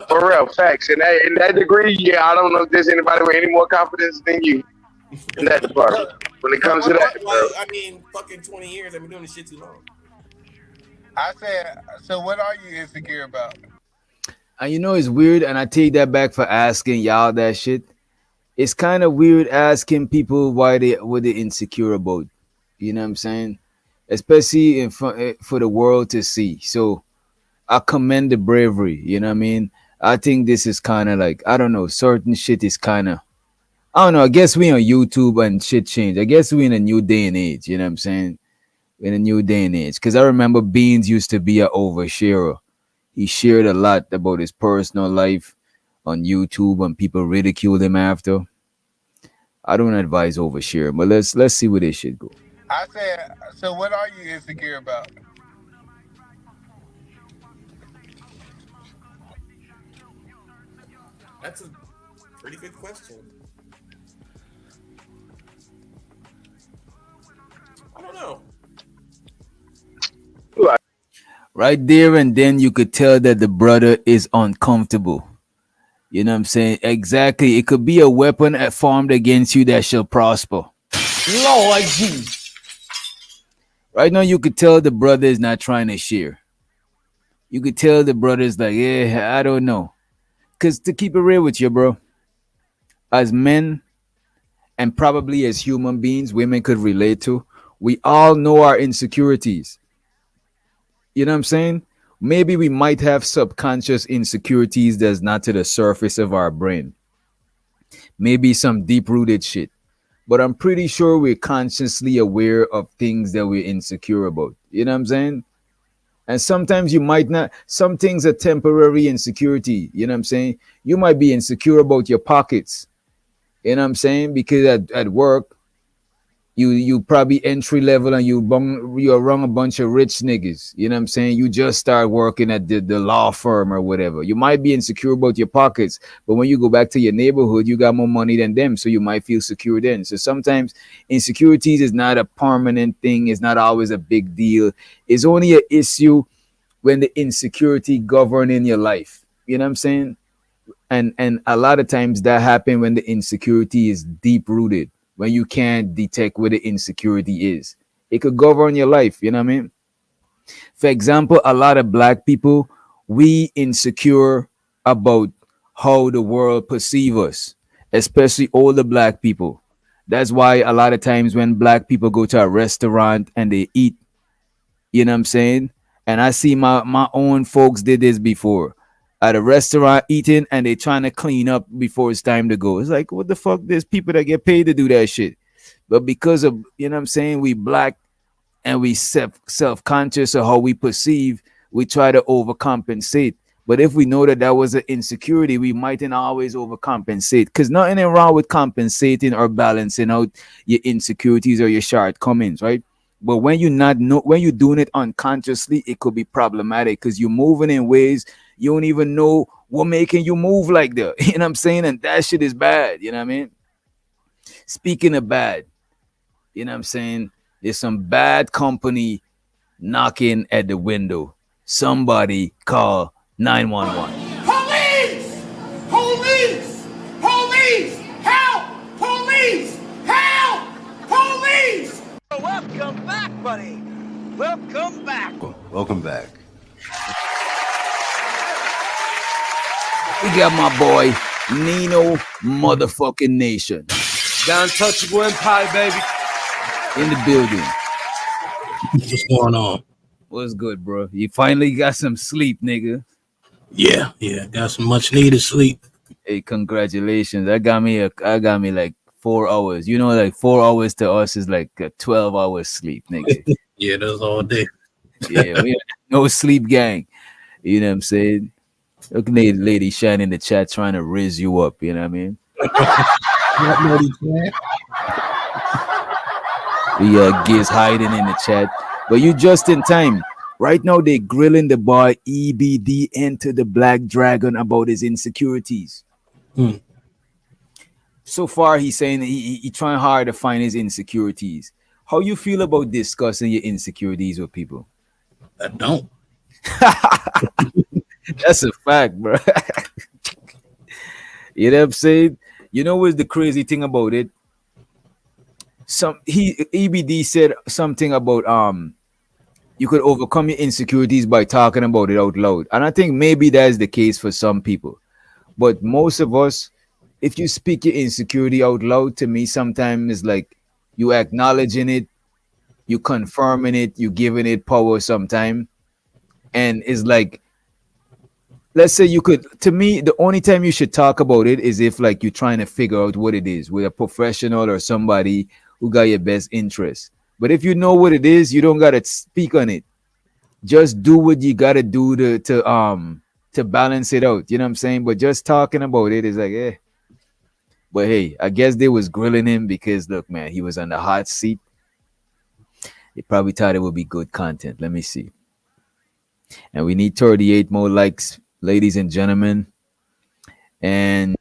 for real, facts. In that degree, yeah, I don't know if there's anybody with any more confidence than you in that department. When it comes to that, bro. I mean, fucking 20 years. I've been doing this shit too long. I said, so what are you insecure about? And you know it's weird, and I take that back for asking y'all that shit. It's kind of weird asking people what they insecure about. You know what I'm saying? Especially for the world to see. So I commend the bravery. You know what I mean? I think this is kind of like, I don't know, certain shit is kind of, I don't know. I guess we on YouTube and shit change. I guess we in a new day and age. You know what I'm saying? In a new day and age. Because I remember Beans used to be an oversharer. He shared a lot about his personal life on YouTube and people ridiculed him after. I don't advise oversharing, but let's see where this shit go. I said, so what are you insecure about? That's a pretty good question. I don't know. Right there and then you could tell that the brother is uncomfortable. You know what I'm saying? Exactly. It could be a weapon formed against you that shall prosper. Lord Jesus. Right now you could tell the brother is not trying to share. You could tell the brother's like, yeah, I don't know. Because to keep it real with you, bro, as men and probably as human beings, women could relate to, we all know our insecurities. You know what I'm saying? Maybe we might have subconscious insecurities that's not to the surface of our brain. Maybe some deep-rooted shit. But I'm pretty sure we're consciously aware of things that we're insecure about. You know what I'm saying? And sometimes you might not. Some things are temporary insecurity. You know what I'm saying? You might be insecure about your pockets. You know what I'm saying? Because at work, you probably entry level and you're around a bunch of rich niggas. You know what I'm saying? You just start working at the law firm or whatever. You might be insecure about your pockets, but when you go back to your neighborhood, you got more money than them, so you might feel secure then. So sometimes insecurities is not a permanent thing. It's not always a big deal. It's only an issue when the insecurity govern in your life. You know what I'm saying? And a lot of times that happen when the insecurity is deep rooted. When you can't detect where the insecurity is. It could govern your life, you know what I mean? For example, a lot of black people, we insecure about how the world perceive us, especially older black people. That's why a lot of times when black people go to a restaurant and they eat, you know what I'm saying? And I see my own folks did this before. At a restaurant eating and they trying to clean up before it's time to go. It's like, what the fuck? There's people that get paid to do that shit. But because of, you know what I'm saying, we black and we self-conscious of how we perceive, we try to overcompensate. But if we know that that was an insecurity, we mightn't always overcompensate. Because nothing wrong with compensating or balancing out your insecurities or your shortcomings, right? But when when you're doing it unconsciously, it could be problematic because you're moving in ways you don't even know what making you move like that. You know what I'm saying? And that shit is bad. You know what I mean? Speaking of bad, you know what I'm saying? There's some bad company knocking at the window. Somebody call 911. Police! Police! Police! Help! Police! Help! Police! Welcome back, buddy. Welcome back. Welcome back. We got my boy Nino motherfucking Nation. The Untouchable Empire, baby. In the building. What's going on? What's good, bro? You finally got some sleep, nigga. Yeah, got some much needed sleep. Hey, congratulations. I got me like 4 hours. You know, like 4 hours to us is like a 12 hours sleep, nigga. Yeah, that's all day. Yeah, we no sleep gang. You know what I'm saying? Look at lady Shine in the chat trying to riz you up, you know what I mean? Giz hiding in the chat. But you just in time. Right now they grilling the boy EBD Enter the Black Dragon about his insecurities. So far he's saying he trying hard to find his insecurities. How you feel about discussing your insecurities with people? I don't. That's a fact, bro. You know what I'm saying? You know what's the crazy thing about it? EBD said something about you could overcome your insecurities by talking about it out loud. And I think maybe that's the case for some people. But most of us, if you speak your insecurity out loud, to me, sometimes it's like you acknowledging it, you confirming it, you giving it power sometime. And it's like, let's say you could, to me, the only time you should talk about it is if like you're trying to figure out what it is with a professional or somebody who got your best interest. But if you know what it is, you don't gotta speak on it. Just do what you gotta do to balance it out. You know what I'm saying? But just talking about it is like, eh. But hey, I guess they was grilling him because look, man, he was on the hot seat. They probably thought it would be good content. Let me see. And we need 38 more likes, ladies and gentlemen. And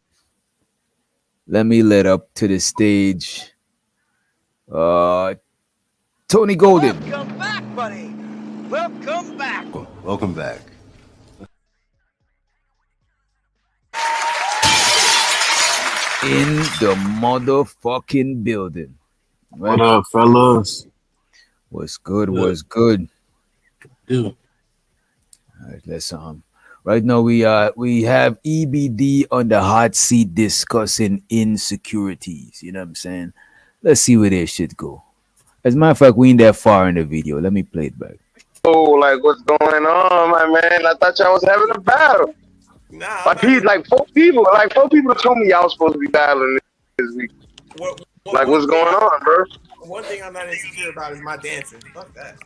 let me let up to the stage. Tony Golden. Welcome back, buddy. Welcome back. Welcome back. In the motherfucking building. Right? What up, fellas? What's good? What's good? Dude. All right, let's right now we have EBD on the hot seat discussing insecurities. You know what I'm saying? Let's see where this shit go. As a matter of fact, we ain't that far in the video. Let me play it back. Oh, like what's going on, my man? I thought y'all was having a battle. Nah, like four people told me y'all was supposed to be battling this week. What's going on, bro? One thing I'm not insecure about is my dancing. Fuck that.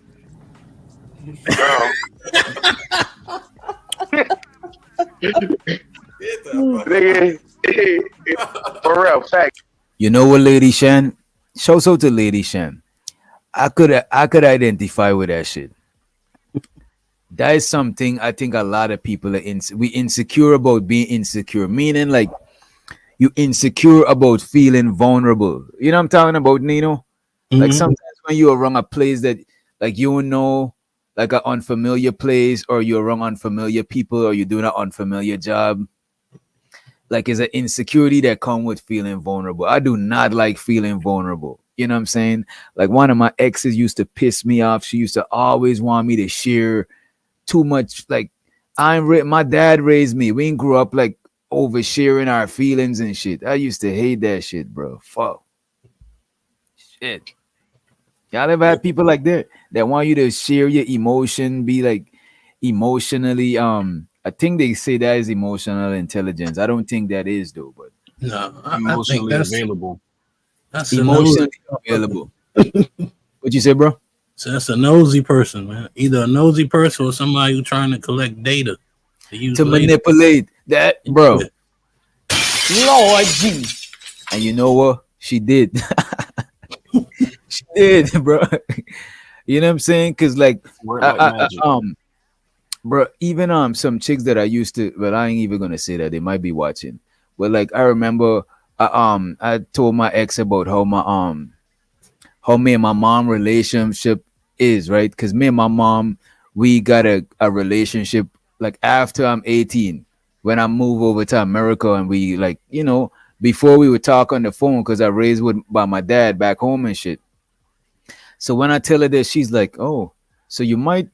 For real, fact. You know what, Lady Shan? Shouts out to Lady Shan. I could identify with that shit. That is something I think a lot of people are we insecure about being insecure, meaning like you insecure about feeling vulnerable. You know what I'm talking about, Nino? Like sometimes when you're around a place that like you know, like an unfamiliar place, or you're around unfamiliar people, or you're doing an unfamiliar job, like it's an insecurity that comes with feeling vulnerable. I do not like feeling vulnerable. You know what I'm saying? Like one of my exes used to piss me off. She used to always want me to share too much. Like my dad raised me. We ain't grew up like oversharing our feelings and shit. I used to hate that shit, bro. Fuck. Shit. Y'all ever had people like that want you to share your emotion, be like emotionally I think they say that is emotional intelligence. I don't think that is though, but no, emotionally available. That's emotionally available. What you say, bro? So that's a nosy person, man. Either a nosy person or somebody who's trying to collect data to manipulate that, bro. Lord G. And you know what? She did. She did, bro. You know what I'm saying? Cause like, bro, even some chicks that I used to, but I ain't even gonna say that, they might be watching. But like, I remember, I told my ex about how me and my mom relationship is, right? Because me and my mom, we got a relationship like after I'm 18, when I move over to America, and we like, you know, before we would talk on the phone because I raised by my dad back home and shit. So when I tell her this, she's like, oh, so you might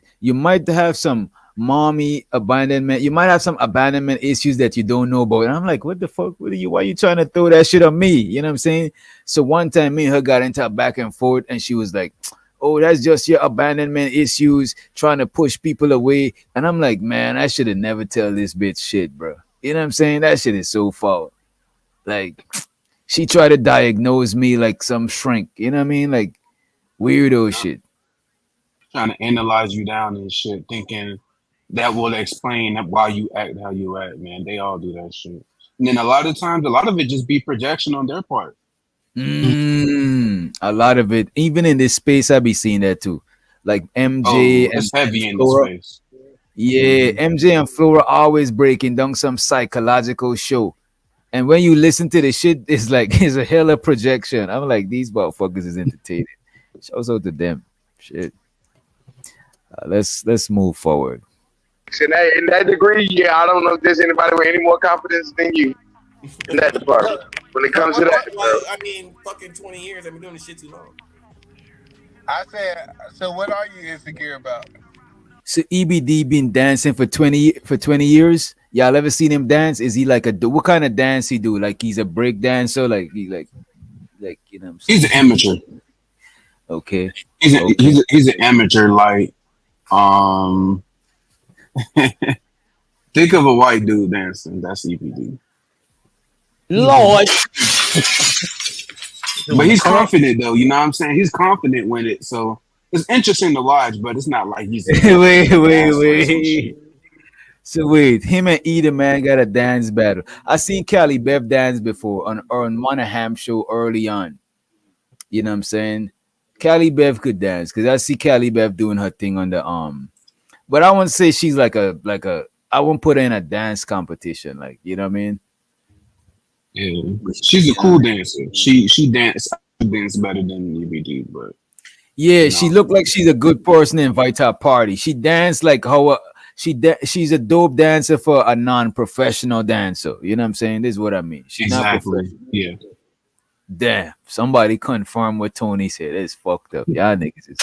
have some mommy abandonment. You might have some abandonment issues that you don't know about. And I'm like, what the fuck? Why are you trying to throw that shit on me? You know what I'm saying? So one time me and her got into a back and forth, and she was like, oh, that's just your abandonment issues trying to push people away. And I'm like, man, I should have never tell this bitch shit, bro. You know what I'm saying? That shit is so foul. Like, she tried to diagnose me like some shrink. You know what I mean? Like, weirdo shit. Trying to analyze you down and shit, thinking that will explain why you act how you act, man. They all do that shit. And then a lot of times, a lot of it just be projection on their part. A lot of it, even in this space, I be seeing that too. Like MJ and it's heavy in Flora. this space. Yeah, MJ and Flora always breaking down some psychological show. And when you listen to the shit, it's like it's a hella projection. I'm like, these motherfuckers is entertaining. Shouts out to them. Shit. Let's move forward. In that degree, yeah, I don't know if there's anybody with any more confidence than you in that department. When it comes to that, well, I mean, fucking 20 years. I've been doing this shit too long. I said, so what are you insecure about? So EBD been dancing for 20 years. Y'all ever seen him dance? Is he like what kind of dance he do? Like he's a break dancer? Like he like you know what I'm saying? He's an amateur. Okay. He's an amateur, like think of a white dude dancing. That's EBD. Lord. But he's confident though, you know what I'm saying? He's confident with it. So it's interesting to watch, but it's not like he's wait. So wait, him and Eda Man got a dance battle. I seen Cali Bev dance before on Monaghan show early on. You know what I'm saying? Cali Bev could dance because I see Cali Bev doing her thing on the but I wouldn't say she's like a I wouldn't put her in a dance competition, like, you know what I mean? Yeah, she's a cool dancer. She dance better than EBD, but yeah, she looked like she's a good person to invite to a party. She danced like how she's a dope dancer for a non-professional dancer. You know what I'm saying? This is what I mean. She's exactly. Not yeah. Damn, somebody confirm what Tony said. It's fucked up. Y'all niggas is.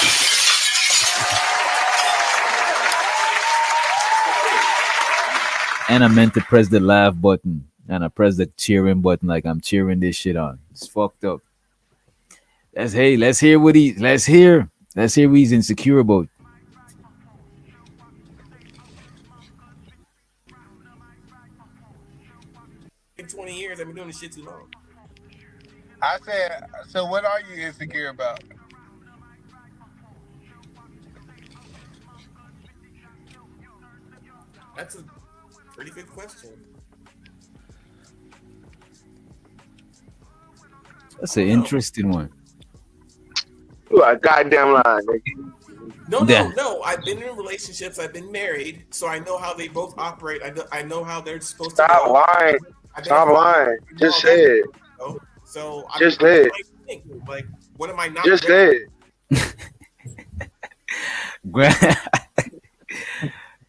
And I meant to press the laugh button. And I pressed the cheering button like I'm cheering this shit on. It's fucked up. Let's hear what he's insecure about. In 20 years, I've been doing this shit too long. I said, so what are you insecure about? That's a pretty good question. That's an interesting one. You are a goddamn lie, nigga. No. I've been in relationships. I've been married, so I know how they both operate. I know how they're supposed to. Stop lying. Stop lying. Just say it. So just say it. Like, what am I not? Just say it.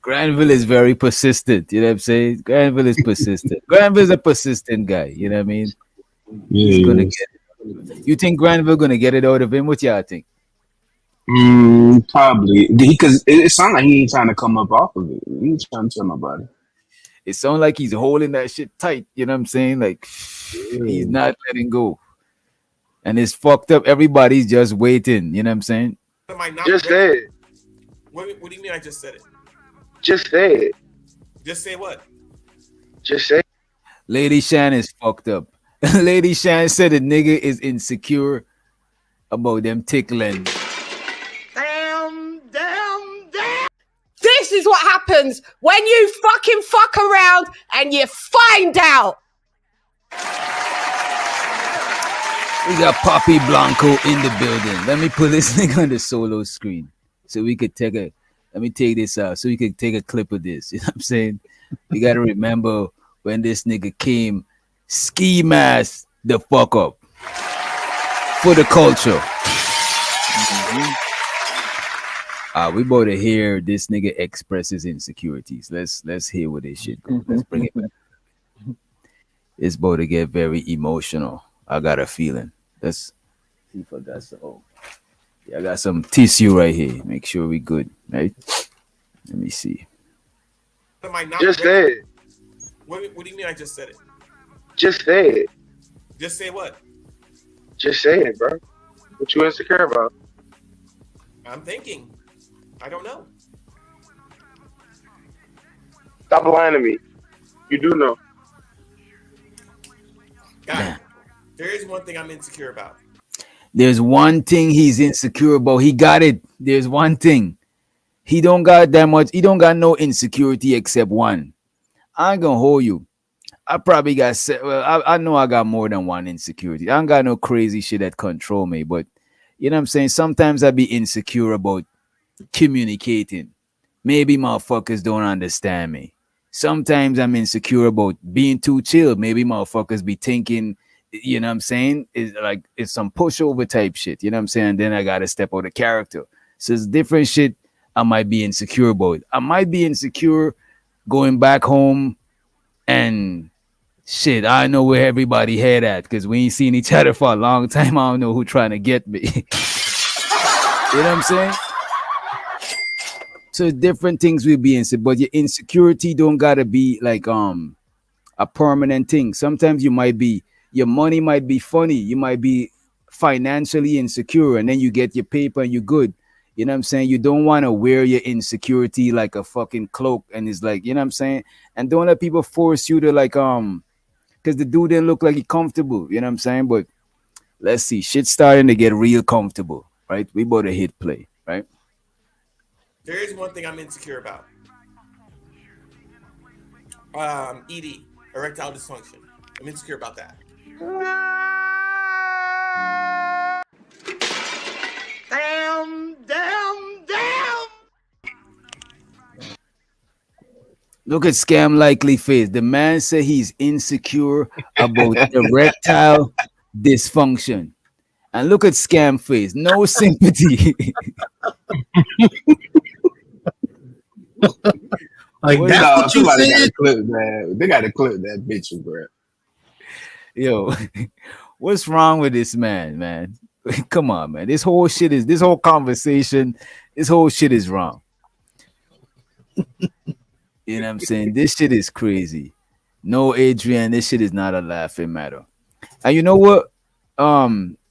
Granville is very persistent. You know what I'm saying? Granville is persistent. Granville's a persistent guy. You know what I mean? Yeah. He's gonna get it. You think Granville gonna get it out of him? What y'all think? Probably, because it sounds like he ain't trying to come up off of it. He ain't trying to tell nobody. It sounds like he's holding that shit tight. You know what I'm saying? Like he's not letting go, and it's fucked up. Everybody's just waiting. You know what I'm saying? Am I not? Just say it. What do you mean? I just said it. Just say it. Just say what? Just say it. Lady Shan is fucked up. Lady Shan said the nigga is insecure about them tickling. Damn. This is what happens when you fucking fuck around and you find out. We got Poppy Blanco in the building. Let me put this nigga on the solo screen so we could take a. Let me take this out so we could take a clip of this. You know what I'm saying? You got to remember when this nigga came ski mask the fuck up for the culture. We about to hear this nigga express his insecurities. Let's hear what this shit goes. Let's bring it back. It's about to get very emotional. I got a feeling. Let's see if I got some. Oh, yeah, I got some tissue right here. Make sure we good, right? Let me see. Am I not? Just say it. What do you mean? I just said it. Just say it. Just say what? Just say it, bro. What you insecure about? I'm thinking. I don't know. Stop lying to me. You do know. God, there is one thing I'm insecure about. There's one thing he's insecure about. He got it. There's one thing. He don't got that much. He don't got no insecurity except one. I ain't gonna hold you. I probably got well, I know I got more than one insecurity. I don't got no crazy shit that control me, but you know what I'm saying? Sometimes I be insecure about communicating. Maybe motherfuckers don't understand me. Sometimes I'm insecure about being too chill. Maybe motherfuckers be thinking, you know what I'm saying? It's some pushover type shit. You know what I'm saying? Then I gotta step out of character. So it's different shit I might be insecure about. I might be insecure going back home and shit, I know where everybody head at because we ain't seen each other for a long time. I don't know who trying to get me. You know what I'm saying? So different things will be insecure, but your insecurity don't gotta be like a permanent thing. Sometimes your money might be funny, you might be financially insecure, and then you get your paper and you're good. You know what I'm saying? You don't want to wear your insecurity like a fucking cloak, and it's like, you know what I'm saying? And don't let people force you to like because the dude didn't look like he comfortable, you know what I'm saying? But let's see, shit's starting to get real comfortable, right? We about to hit play, right? There is one thing I'm insecure about. ED, erectile dysfunction. I'm insecure about that. Damn. Look at Scam Likely face. The man said he's insecure about erectile dysfunction. And look at Scam face. No sympathy. Like Well, that's what you somebody said. got to clip that. They got to clip that bitch, bro. Yo, what's wrong with this man? Come on, man. This whole conversation, this whole shit is wrong. You know what I'm saying? This shit is crazy. No, Adrian, this shit is not a laughing matter. And you know what?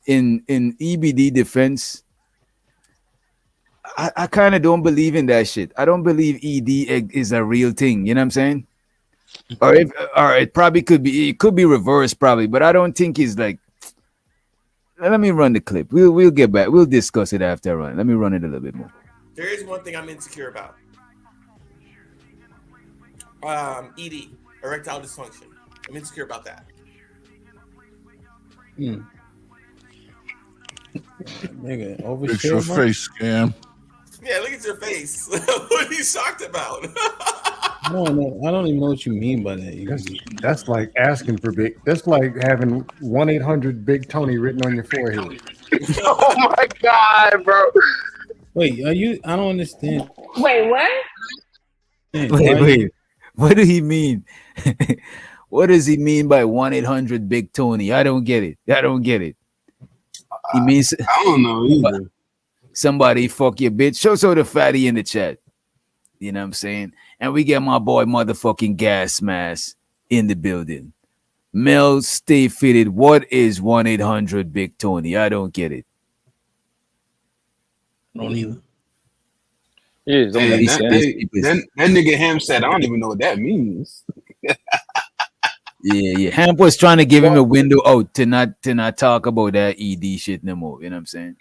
In EBD defense, I kind of don't believe in that shit. I don't believe ED is a real thing. You know what I'm saying? Or it probably could be. It could be reversed, probably. But I don't think it's like. Let me run the clip. We'll get back. We'll discuss it after I run. Let me run it a little bit more. There is one thing I'm insecure about. ED, erectile dysfunction. I'm insecure about that. Nigga, overshare, Fix your bro. face, Scam. Yeah, look at your face. What are you shocked about? I don't know. I don't even know what you mean by that. That's like asking for big. That's like having 1-800 Big Tony written on your forehead. Oh my God, bro. Wait, are you? I don't understand. Wait, what? Wait. What do he mean? What does he mean by 1-800 Big Tony? I don't get it. He means I don't know either. Somebody fuck your bitch. Show the fatty in the chat. You know what I'm saying? And we get my boy motherfucking Gas Mask in the building. Mel, stay fitted. What is 1-800 Big Tony? I don't get it. I don't either. Hey, that nigga Ham said, I don't even know what that means. Yeah. Hamp was trying to give him a window out to not talk about that ED shit no more. You know what I'm saying?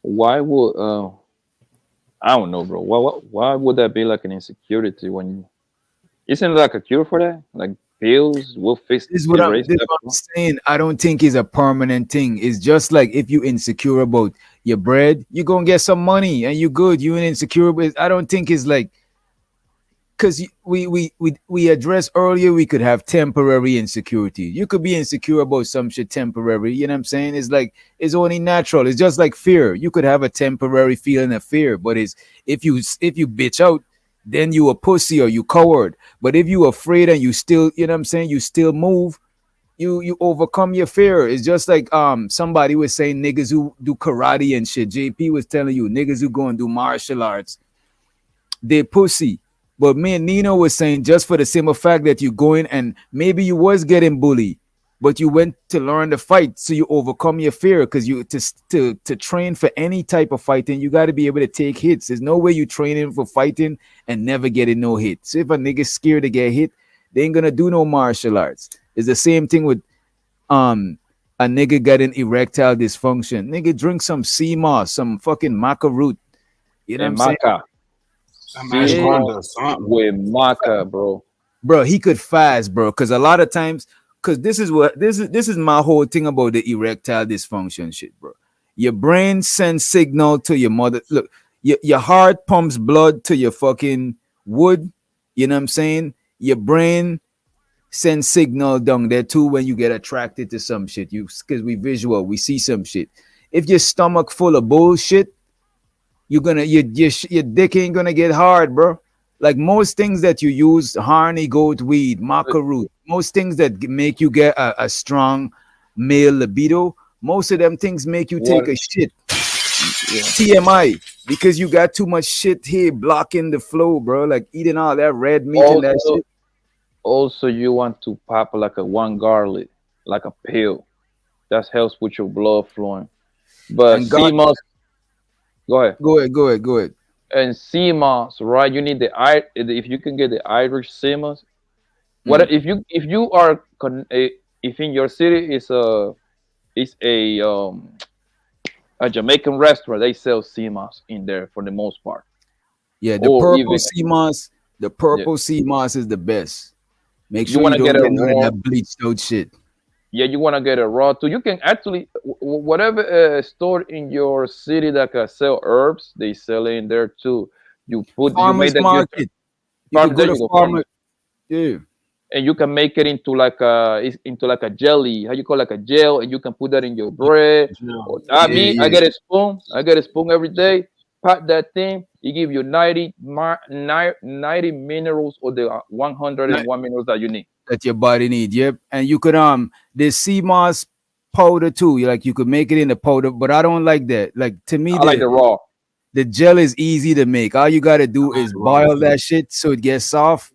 Why would I don't know, bro. Why would that be like an insecurity when you isn't it like a cure for that? Like pills will fix This is what I'm saying. I don't think it's a permanent thing. It's just like if you insecure about your bread, you're gonna get some money and you good. You ain't insecure, but I don't think it's like because we addressed earlier we could have temporary insecurity. You could be insecure about some shit temporary. You know what I'm saying? It's like it's only natural. It's just like fear. You could have a temporary feeling of fear, but it's if you bitch out, then you a pussy or you coward. But if you afraid and you still, you know what I'm saying, you still move, you overcome your fear. It's just like somebody was saying niggas who do karate and shit. JP was telling you niggas who go and do martial arts, they pussy. But me and Nino was saying just for the simple fact that you going and maybe you was getting bullied, but you went to learn to fight, so you overcome your fear. Because you to train for any type of fighting, you got to be able to take hits. There's no way you training for fighting and never getting no hit. So if a nigga scared to get hit, they ain't gonna do no martial arts. It's the same thing with a nigga got an erectile dysfunction. Nigga drink some sea moss, some fucking maca root. You know And what I'm saying? maca. Some Sea moss ashwagandha or something. with maca, bro. Bro, he could fast, bro. Because a lot of times, because this is my whole thing about the erectile dysfunction shit, bro. Your brain sends signal to your mother. Look, your heart pumps blood to your fucking wood. You know what I'm saying? Your brain sends signal down there too when you get attracted to some shit. You because we visual, we see some shit. If your stomach full of bullshit, you're gonna your dick ain't gonna get hard, bro. Like most things that you use, honey, goat weed, maca root, most things that make you get a strong male libido, most of them things make you take a shit. TMI, because you got too much shit here blocking the flow, bro. Like eating all that red meat and that shit. Also, you want to pop like a one garlic, like a pill. That helps with your blood flowing. But And sea moss, go ahead. Go ahead. And sea moss, right? You need if you can get the Irish sea moss. What if you are if in your city is a Jamaican restaurant, they sell sea moss in there for the most part. Yeah, the purple sea moss, sea moss is the best. Make sure you don't get none of that bleached out shit. Yeah, you want to get it raw too. You can actually whatever store in your city that can sell herbs, they sell it in there too. You Farmers market. You can go to farmer. Yeah. And you can make it into like a jelly. How you call it, like a gel, and you can put that in your bread. I get a spoon. I get a spoon every day. Pat that thing. It give you 90 minerals or the 101 minerals that you need. That your body need. Yep. And you could the sea moss powder too. You could make it in the powder, but I don't like that. Like to me, I like the raw. The gel is easy to make. All you gotta do is boil that shit so it gets soft.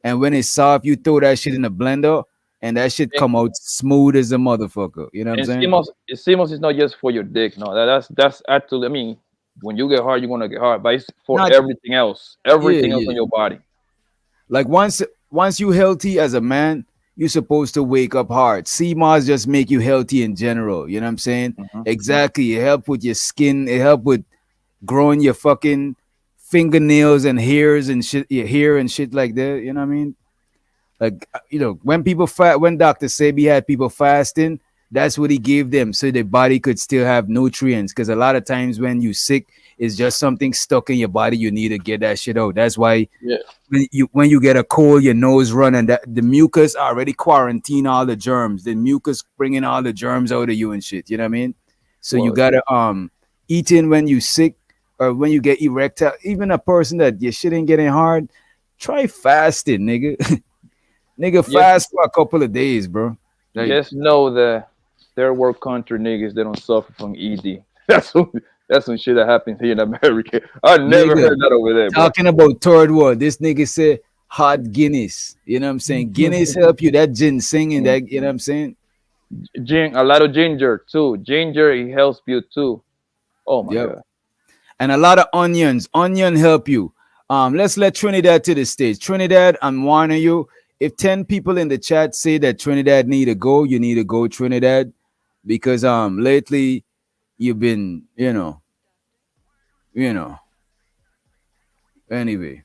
And when it's soft, you throw that shit in the blender and that shit come out smooth as a motherfucker. You know what I'm saying? Sea moss is not just for your dick. No, that's actually, I mean, when you get hard, you're gonna get hard, but it's for everything else. Everything else on your body. Like once you healthy as a man, you're supposed to wake up hard. Sea moss just make you healthy in general. You know what I'm saying? Exactly. It help with your skin. It help with growing your fucking fingernails and hairs and shit, your hair and shit like that. You know what I mean? Like, when when Dr. Sebi had people fasting, that's what he gave them so their body could still have nutrients. Because a lot of times when you sick, it's just something stuck in your body. You need to get that shit out. That's why when you get a cold, your nose run, and the mucus already quarantine all the germs. The mucus bringing all the germs out of you and shit. You know what I mean? So you gotta eat in when you sick or when you get erectile. Even a person that your shit ain't getting hard, try fasting, nigga. Nigga, fast for a couple of days, bro. Like, just know that third world country niggas, they don't suffer from ED. That's some shit that happens here in America. I never heard that over there, bro. Talking about third world, this nigga said hot Guinness. You know what I'm saying? Guinness help you. That ginseng and that, you know what I'm saying? A lot of ginger too. Ginger, it helps you too. Oh my god. And a lot of onions. Onion help you. Let's let Trinidad to the stage. Trinidad, I'm warning you. If 10 people in the chat say that Trinidad need to go, you need to go, Trinidad, because lately you've been, anyway.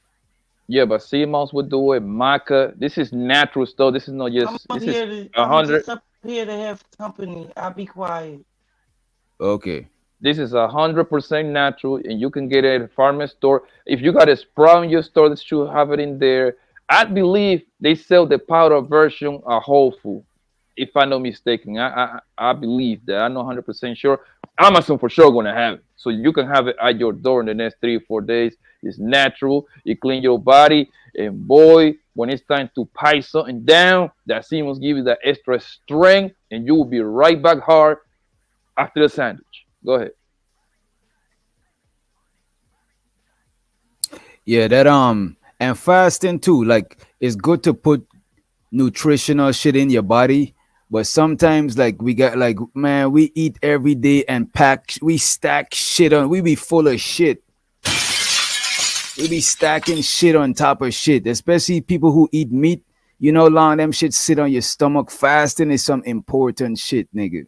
Yeah, but sea moss would do it. Maca, this is natural stuff. This is not just. I'm this here is to, 100. I'm just up here to have company. I'll be quiet. Okay. This is 100% natural, and you can get it at a farmer store. If you got a sprout in your store, that should have it in there. I believe they sell the powder version at Whole Foods, if I'm not mistaken. I believe that. I'm not 100% sure. Amazon for sure gonna have it, so you can have it at your door in the next 3 or 4 days. It's natural. It cleans your body, and boy, when it's time to pipe something down, that seems give you that extra strength, and you will be right back hard after the sandwich. Go ahead. Yeah, that and fasting too. Like, it's good to put nutritional shit in your body, But sometimes, like we got like, man, we eat every day and we stack shit on. We be full of shit. We be stacking shit on top of shit, especially people who eat meat. You know, long them shit sit on your stomach. Fasting is some important shit, nigga.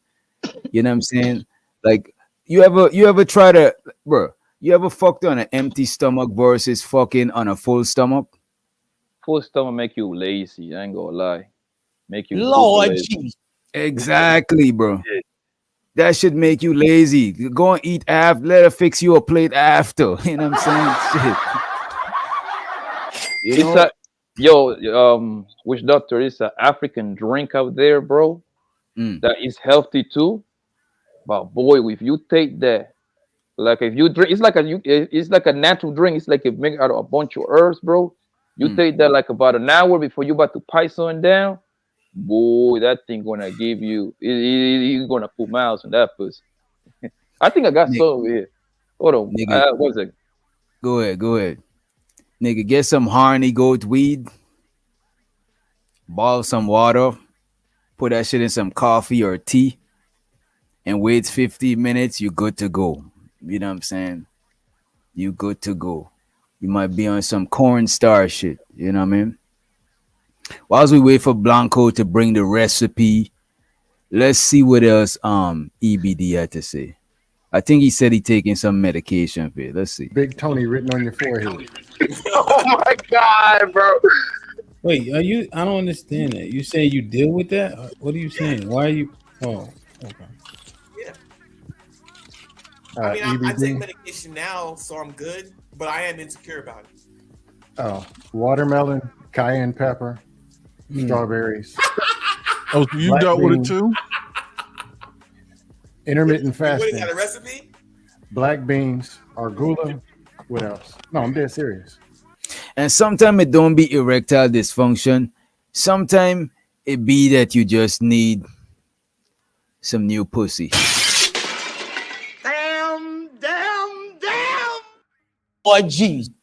You know what I'm saying? Like, you ever try to, bro? You ever fucked on an empty stomach versus fucking on a full stomach? Full stomach make you lazy. I ain't gonna lie. Make you super Lord lazy. Jesus. Exactly, bro. That should make you lazy. Go and eat after. Let her fix you a plate after. You know what I'm saying? Shit. You It's know? a yo, which doctor is an African drink out there, bro? That is healthy too. But boy, if you take that, like if you drink, it's like a natural drink. It's like it make out of a bunch of herbs, bro. You take that like about an hour before you about to pipe something down. Boy, that thing gonna give you. He's gonna put miles in that pussy. I think I got some over here. Hold on, Nigga, one second. go ahead. Nigga, get some horny goat weed, boil some water, put that shit in some coffee or tea, and wait 15 minutes, you good to go. You know what I'm saying? You good to go. You might be on some cornstar shit. You know what I mean? Whilst we wait for Blanco to bring the recipe, let's see what else EBD had to say. I think he said he taking some medication for it. Let's see. Big Tony written on your forehead. Oh my God, bro. Wait, are you? I don't understand that. You saying you deal with that? What are you saying? Why are you? Oh, okay. Yeah. I mean, I EBD. take medication now, so I'm good, but I am insecure about it. Oh, watermelon, cayenne pepper, strawberries. Oh, so you black dealt with it beans, too? Intermittent What, you fasting. got a recipe? Black beans, arugula. What else? No, I'm dead serious. And sometimes it don't be erectile dysfunction. Sometimes it be that you just need some new pussy. Damn. Lord Jesus.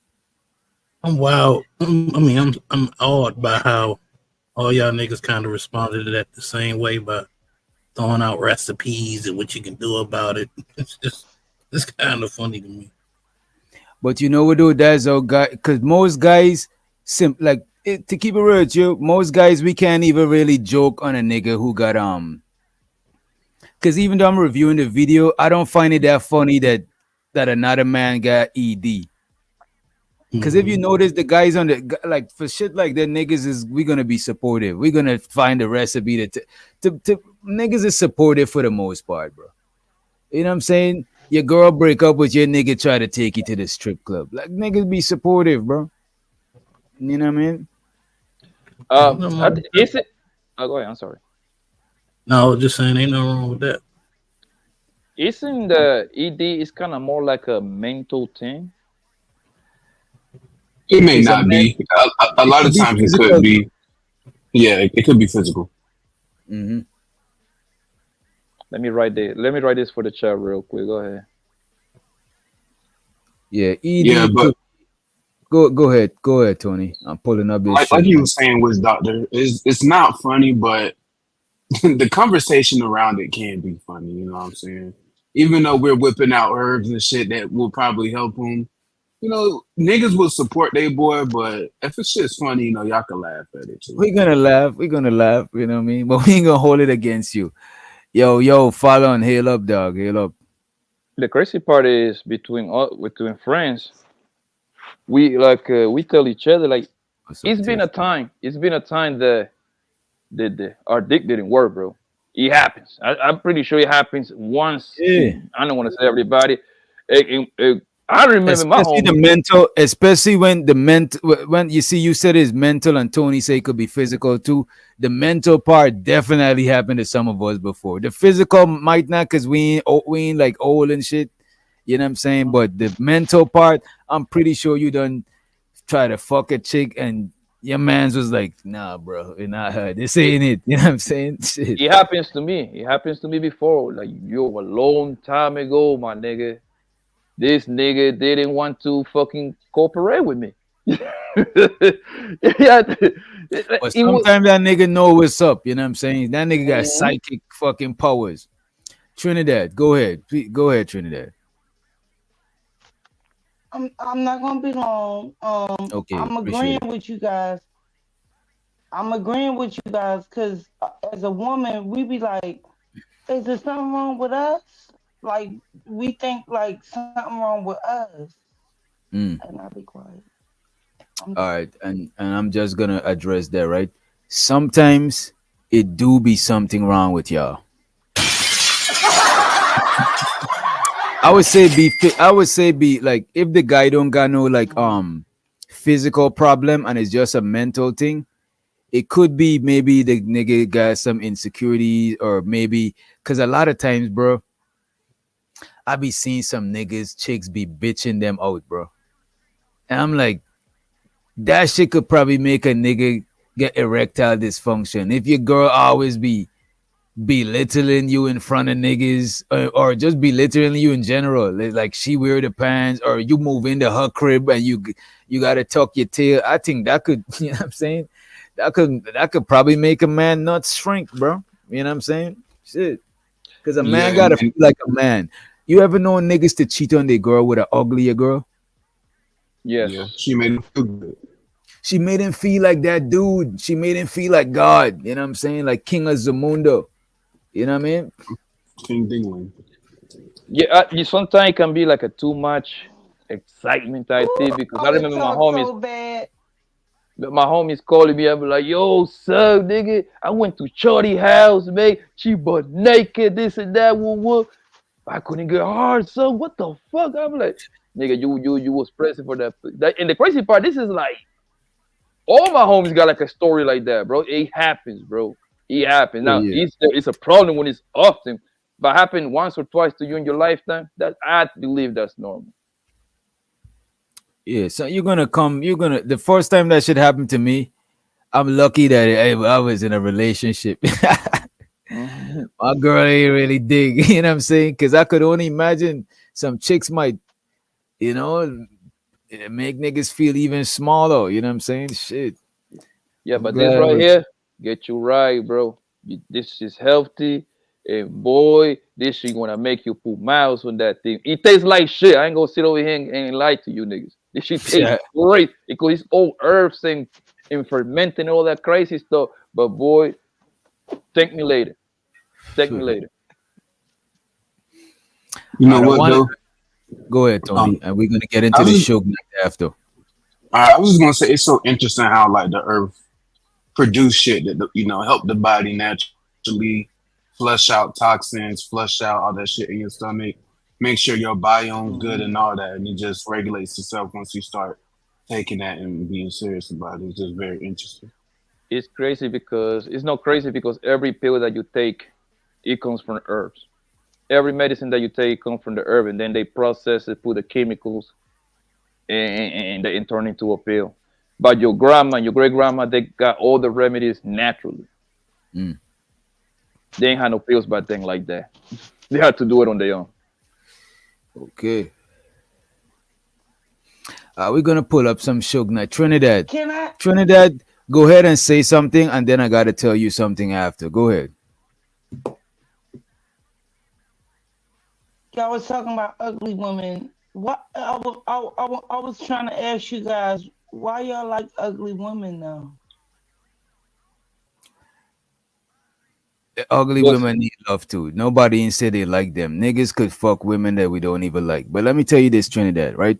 I'm wild. I'm awed by how all y'all niggas kind of responded to that the same way by throwing out recipes and what you can do about it. It's kind of funny to me. But you know what though, that's all guy, because most guys to keep it real with you, most guys we can't even really joke on a nigga who got because even though I'm reviewing the video, I don't find it that funny that another man got ED. Because if you notice, the guys on the like for shit like that, niggas is we gonna be supportive. We're gonna find a recipe to niggas is supportive for the most part, bro. You know what I'm saying? Your girl break up with your nigga, try to take you to the strip club. Like niggas be supportive, bro. You know what I mean? Is it? Oh, go ahead. I'm sorry. No, I was just saying ain't nothing wrong with that. Isn't the ED is kind of more like a mental thing? It may not be. A lot of times it could be. Yeah, it could be physical. Mm-hmm. Let me write this for the chat real quick. Go ahead. Yeah, ED. Yeah, but go ahead, Tony. I'm pulling up this. like you were saying, with doctor, it's not funny, but the conversation around it can be funny. You know what I'm saying? Even though we're whipping out herbs and shit that will probably help them. You know, niggas will support their boy, but if it's just funny, you know, y'all can laugh at it too. We're gonna laugh. You know what I mean? But we ain't gonna hold it against you. Yo, follow and hail up, dog. Hail up. The crazy part is between friends, we we tell each other like it's been a time that our dick didn't work, bro. It happens. I'm pretty sure it happens once. Yeah. I don't want to say everybody. I remember especially my homie. Especially when you see you said it's mental and Tony say it could be physical too. The mental part definitely happened to some of us before. The physical might not because we ain't like old and shit. You know what I'm saying? But the mental part, I'm pretty sure you done try to fuck a chick and your man's was like, nah, bro, it's not her. This ain't it. You know what I'm saying? Shit. It happens to me. It happens to me before. Like a long time ago, my nigga. This nigga didn't want to fucking cooperate with me. Yeah, But it was. sometimes that nigga know what's up. You know what I'm saying? That nigga got Mhm. psychic fucking powers. Trinidad, go ahead. Go ahead, Trinidad. I'm not gonna be long. Okay, I'm appreciate agreeing it. with you guys. I'm agreeing with you guys because as a woman, we be like, is there something wrong with us? Like we think like something wrong with us, Mm. and I'll be quiet. I'm All done. right, and I'm just gonna address that, right? Sometimes it do be something wrong with y'all. I would say be like if the guy don't got no like physical problem and it's just a mental thing, it could be maybe the nigga got some insecurity or maybe because a lot of times, bro, I be seeing some niggas chicks be bitching them out, bro. And I'm like, that shit could probably make a nigga get erectile dysfunction. If your girl always be belittling you in front of niggas or just belittling you in general, like she wear the pants or you move into her crib and you gotta tuck your tail. I think that could, you know what I'm saying? That could probably make a man nuts shrink, bro. You know what I'm saying? Shit. Because a Yeah, man gotta and feel like a man. You ever know niggas to cheat on their girl with an uglier girl? Yes. yeah, she made him feel good. She made him feel like that dude. She made him feel like God. You know what I'm saying? Like King of Zamundo. You know what I mean? King Dingling. Yeah, you sometimes it can be like a too much excitement type thing because I I would remember talk so bad. my homies calling me up like, "Yo, sup, nigga? I went to Shorty house, man. She butt naked, this and that, woo. I couldn't get hard, son. What the fuck?" I'm like, "Nigga, you was pressing for that." And the crazy part, this is like all my homies got like a story like that, bro. It happens, bro. It happens. Oh Now, yeah. it's a problem when it's often, but happen once or twice to you in your lifetime. That I believe that's normal. Yeah. So you're gonna the first time that shit happened to me, I'm lucky that I was in a relationship. Mhm. My girl ain't really dig, you know what I'm saying? Because I could only imagine some chicks might, you know, make niggas feel even smaller. You know what I'm saying? Shit. Yeah, I'm but this glad I right was. here, get you right, bro. This is healthy, and boy, this shit gonna make you put miles on that thing. It tastes like shit. I ain't gonna sit over here and lie to you niggas. This shit tastes Yeah. great because it's all herbs and fermenting all that crazy stuff. But boy, thank me later. Thank me later. You I know don't what want to though? go ahead, Tony, Um, and we're gonna get I into was the just, show after. I was just gonna say it's so interesting how like the earth produce shit that help the body naturally flush out toxins, flush out all that shit in your stomach, make sure your biome's good and all that, and it just regulates itself once you start taking that and being serious about it. It's just very interesting. It's crazy because it's not crazy because every pill that you take, it comes from herbs. Every medicine that you take comes from the herb, and then they process it, put the chemicals, and turn into a pill. But your grandma, your great grandma, they got all the remedies naturally. Mm. They ain't had no pills back then like that. They had to do it on their own. Okay. We're gonna pull up some Suge Knight. Trinidad. Can I? Trinidad, go ahead and say something, and then I gotta tell you something after. Go ahead. Y'all was talking about ugly women. What I was trying to ask you guys why y'all like ugly women now. Ugly Because women need love too. Nobody ain't say they like them. Niggas could fuck women that we don't even like. But let me tell you this, Trinidad, right?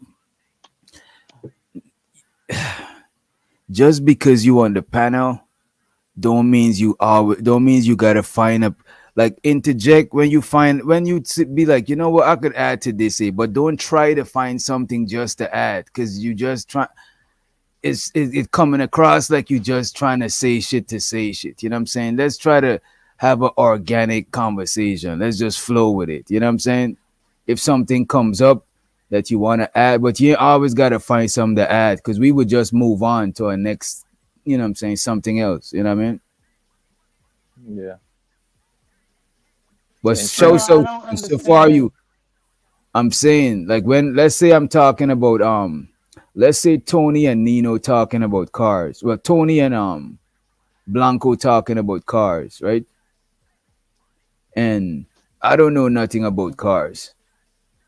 Just because you on the panel don't means you gotta find a like interject when you find when you be like, you know what, I could add to this, but don't try to find something just to add because you just try it coming across like you just trying to say shit to say shit. You know what I'm saying? Let's try to have an organic conversation. Let's just flow with it. You know what I'm saying? If something comes up that you want to add, but you always got to find something to add because we would just move on to our next, you know what I'm saying, something else. You know what I mean? yeah, But and No, so Trinidad, I so don't so far understand. you I'm saying like when let's say I'm talking about let's say Tony and Nino talking about cars. Well, Tony and Blanco talking about cars, right? And I don't know nothing about cars.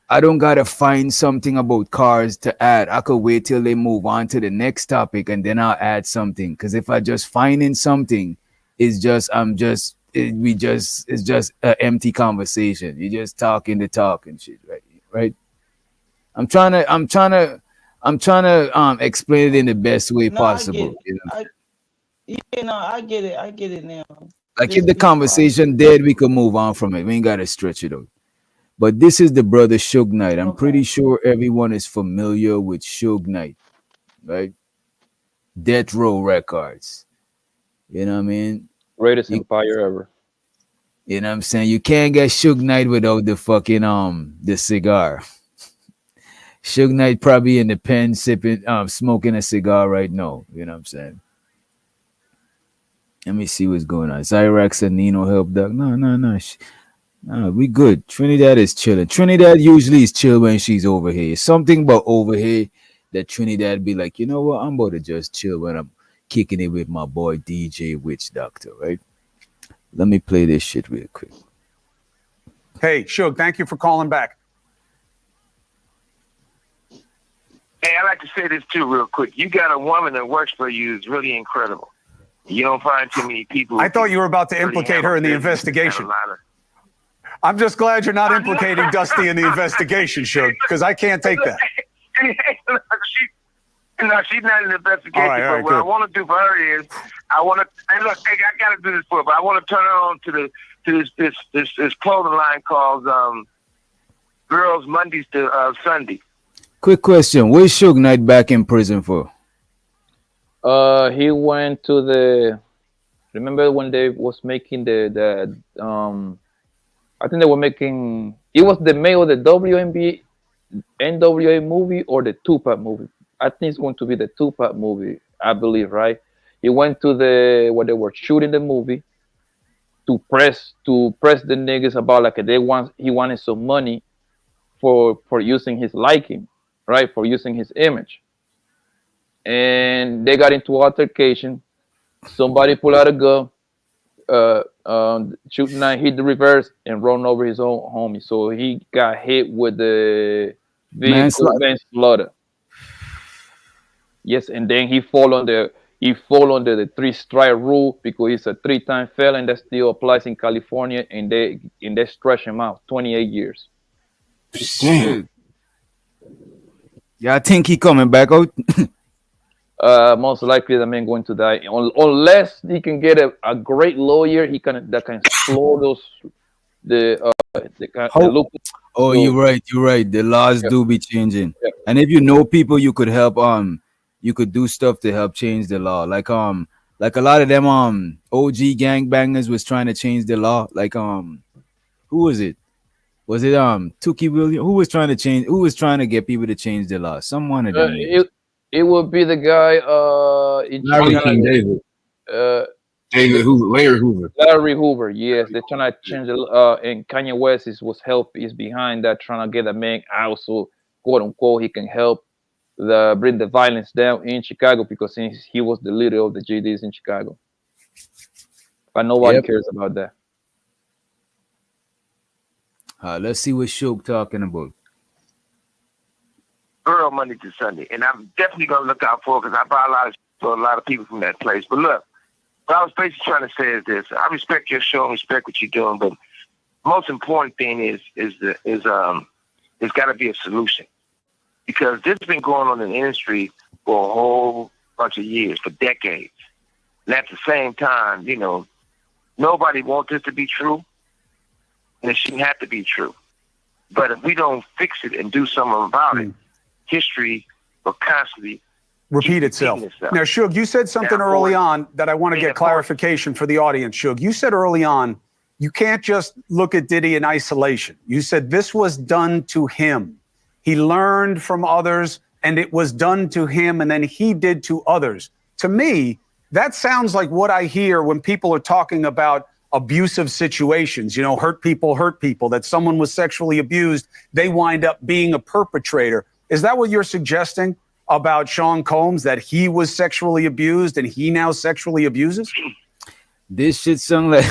I don't gotta find something about cars to add. I could wait till they move on to the next topic and then I'll add something. Cause if I just finding something, it's just it's just an empty conversation. You're just talking the talk and shit, right? Right. I'm trying to explain it in the best way No, I get possible. it. I get it. I get it now. Like if Just the be quiet. conversation dead, we could move on from it. We ain't gotta stretch it out. But this is the brother Suge Knight. I'm pretty sure everyone is familiar with Suge Knight, right? Death Row Records. You know what I mean? Greatest empire ever. You know what I'm saying? You can't get Suge Knight without the fucking the cigar. Suge Knight probably in the pen sipping, smoking a cigar right now. You know what I'm saying? Let me see what's going on. Zyrax and Nino help Doc. No, we good. Trinidad is chilling. Trinidad usually is chill when she's over here. Something about over here that Trinidad be like, you know what? I'm about to just chill when I'm kicking it with my boy DJ Witch Doctor, right? Let me play this shit real quick. Hey, Suge, thank you for calling back. Hey, I'd like to say this too real quick. You got a woman that works for you is really incredible. You don't find too many people. I thought you were about to implicate her in the investigation. I'm just glad you're not implicating Dusty in the investigation, Suge, because I can't take that. No, she's not in the investigation. All right, but what I want to do for her is, I want to. Hey, look, hey, I got to do this for her, but I want to turn her on to this clothing line called Girls Mondays to Sunday. Quick question: where's Suge Knight back in prison for? He went to the. Remember when they was making the I think they were making. It was the May of the WNBA, NWA movie or the Tupac movie. I think it's going to be the Tupac movie, I believe, right? He went to where they were shooting the movie to press the niggas about like he wanted some money for using his liking, right? For using his image. And they got into altercation. Somebody pulled out a gun. Suge Knight hit the reverse and run over his own homie. So he got hit with the vehicle manslaughter. Yes, and then he fall under the 3-strike rule because he's a 3-time felon that still applies in California, and they stretch him out 28 years. Damn. Yeah, I think he coming back out. Most likely the man going to die unless he can get a great lawyer that can explore the loop. Oh, you're right. The laws do be changing. Yeah. And if you know people you could help, you could do stuff to help change the law. Like a lot of them OG gangbangers was trying to change the law. Like who was it? Was it Tookie Williams? Who was trying to get people to change the law? Someone of them. It would be the guy in David. David Hoover, Larry Hoover. Yes, they're trying to change the law, and Kanye West is behind that, trying to get a man out so quote unquote he can help bring the violence down in Chicago because he was the leader of the GDs in Chicago. But nobody cares about that. Let's see what Suge talking about. Girl Monday to Sunday, and I'm definitely gonna look out for it because I buy a lot of people from that place. But look, what I was basically trying to say is this: I respect your show and respect what you're doing, but the most important thing is there's got to be a solution because this has been going on in the industry for a whole bunch of years, for decades, and at the same time, you know, nobody wants this to be true, and it shouldn't have to be true. But if we don't fix it and do something about it, history will constantly repeat itself. Now, Suge, you said something early on that I want to get clarification for the audience, Suge. You said early on, you can't just look at Diddy in isolation. You said this was done to him. He learned from others, and it was done to him, and then he did to others. To me, that sounds like what I hear when people are talking about abusive situations, you know, hurt people, that someone was sexually abused, they wind up being a perpetrator. Is that what you're suggesting? about Sean Combs that he was sexually abused and he now sexually abuses? This shit sound like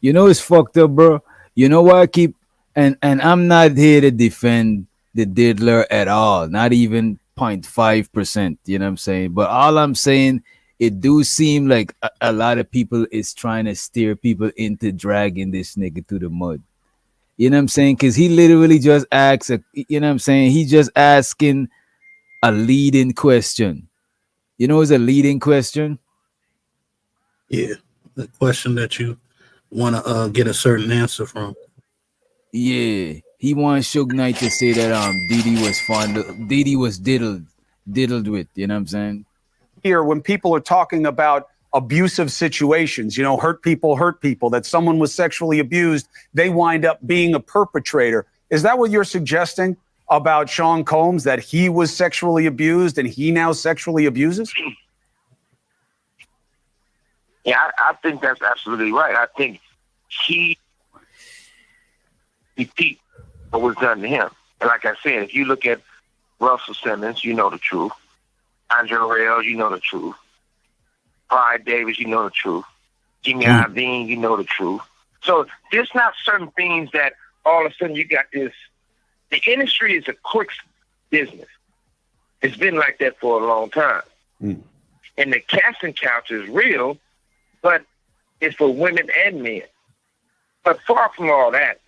you know it's fucked up, bro. You know why I keep and I'm not here to defend the diddler at all, not even 0.5%. You know what I'm saying? But all I'm saying, it do seem like a lot of people is trying to steer people into dragging this nigga through the mud. You know what I'm saying? Because he literally just asks, you know what I'm saying? He just asking a leading question. You know, it's a leading question. Yeah, the question that you want to get a certain answer from. Yeah, he wants Suge Knight to say that Diddy was Diddy was diddled with. You know what I'm saying? Here, when people are talking about abusive situations, you know, hurt people, that someone was sexually abused, they wind up being a perpetrator. Is that what you're suggesting about Sean Combs, that he was sexually abused and he now sexually abuses? Yeah, I think that's absolutely right. I think he repeat what was done to him. And like I said, if you look at Russell Simmons, you know the truth. Andre Rail, you know the truth. Pride Davis, you know the truth. Jimmy Iovine, you know the truth. So there's not certain things that all of a sudden you got this. The industry is a quick business. It's been like that for a long time. And the casting couch is real, but it's for women and men. But far from all that,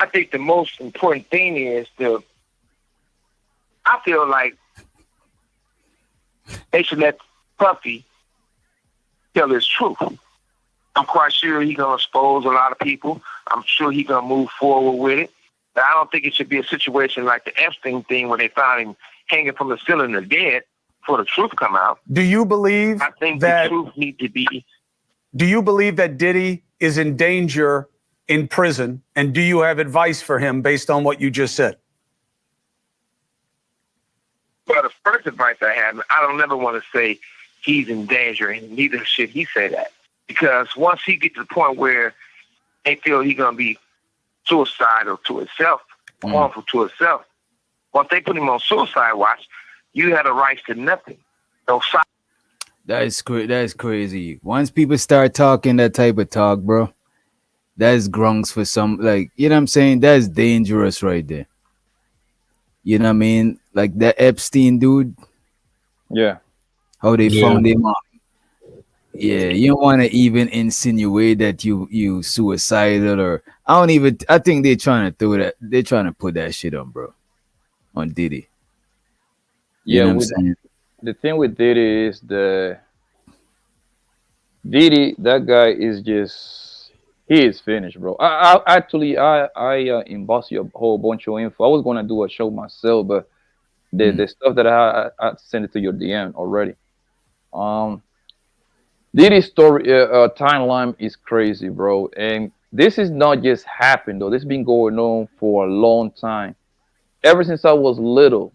I think the most important thing is I feel like they should let Puffy tell his truth. I'm quite sure he's going to expose a lot of people. I'm sure he's going to move forward with it. But I don't think it should be a situation like the Epstein thing where they found him hanging from the ceiling of dead before the truth come out. Do you believe I think that the truth needs to be... Do you believe that Diddy is in danger in prison? And do you have advice for him based on what you just said? Well, the first advice I have, I don't never want to say he's in danger, and neither should he say that. Because once he gets to the point where they feel he's going to be suicidal to himself, harmful to himself, once they put him on suicide watch, you have the rights to nothing. No side. That's crazy. Once people start talking that type of talk, bro, that's grunts for some, like, you know what I'm saying? That's dangerous right there. You know what I mean? Like that Epstein dude. Yeah. How they found him out. Yeah, you don't want to even insinuate that you suicidal, or I think they're trying to put that shit on, bro. On Diddy. You know what I'm saying? The thing with Diddy is that guy is he is finished, bro. I actually embossed you a whole bunch of info. I was gonna do a show myself, but the stuff that I sent it to your DM already. Diddy's story timeline is crazy, bro, and this is not just happened though. This has been going on for a long time. Ever since I was little,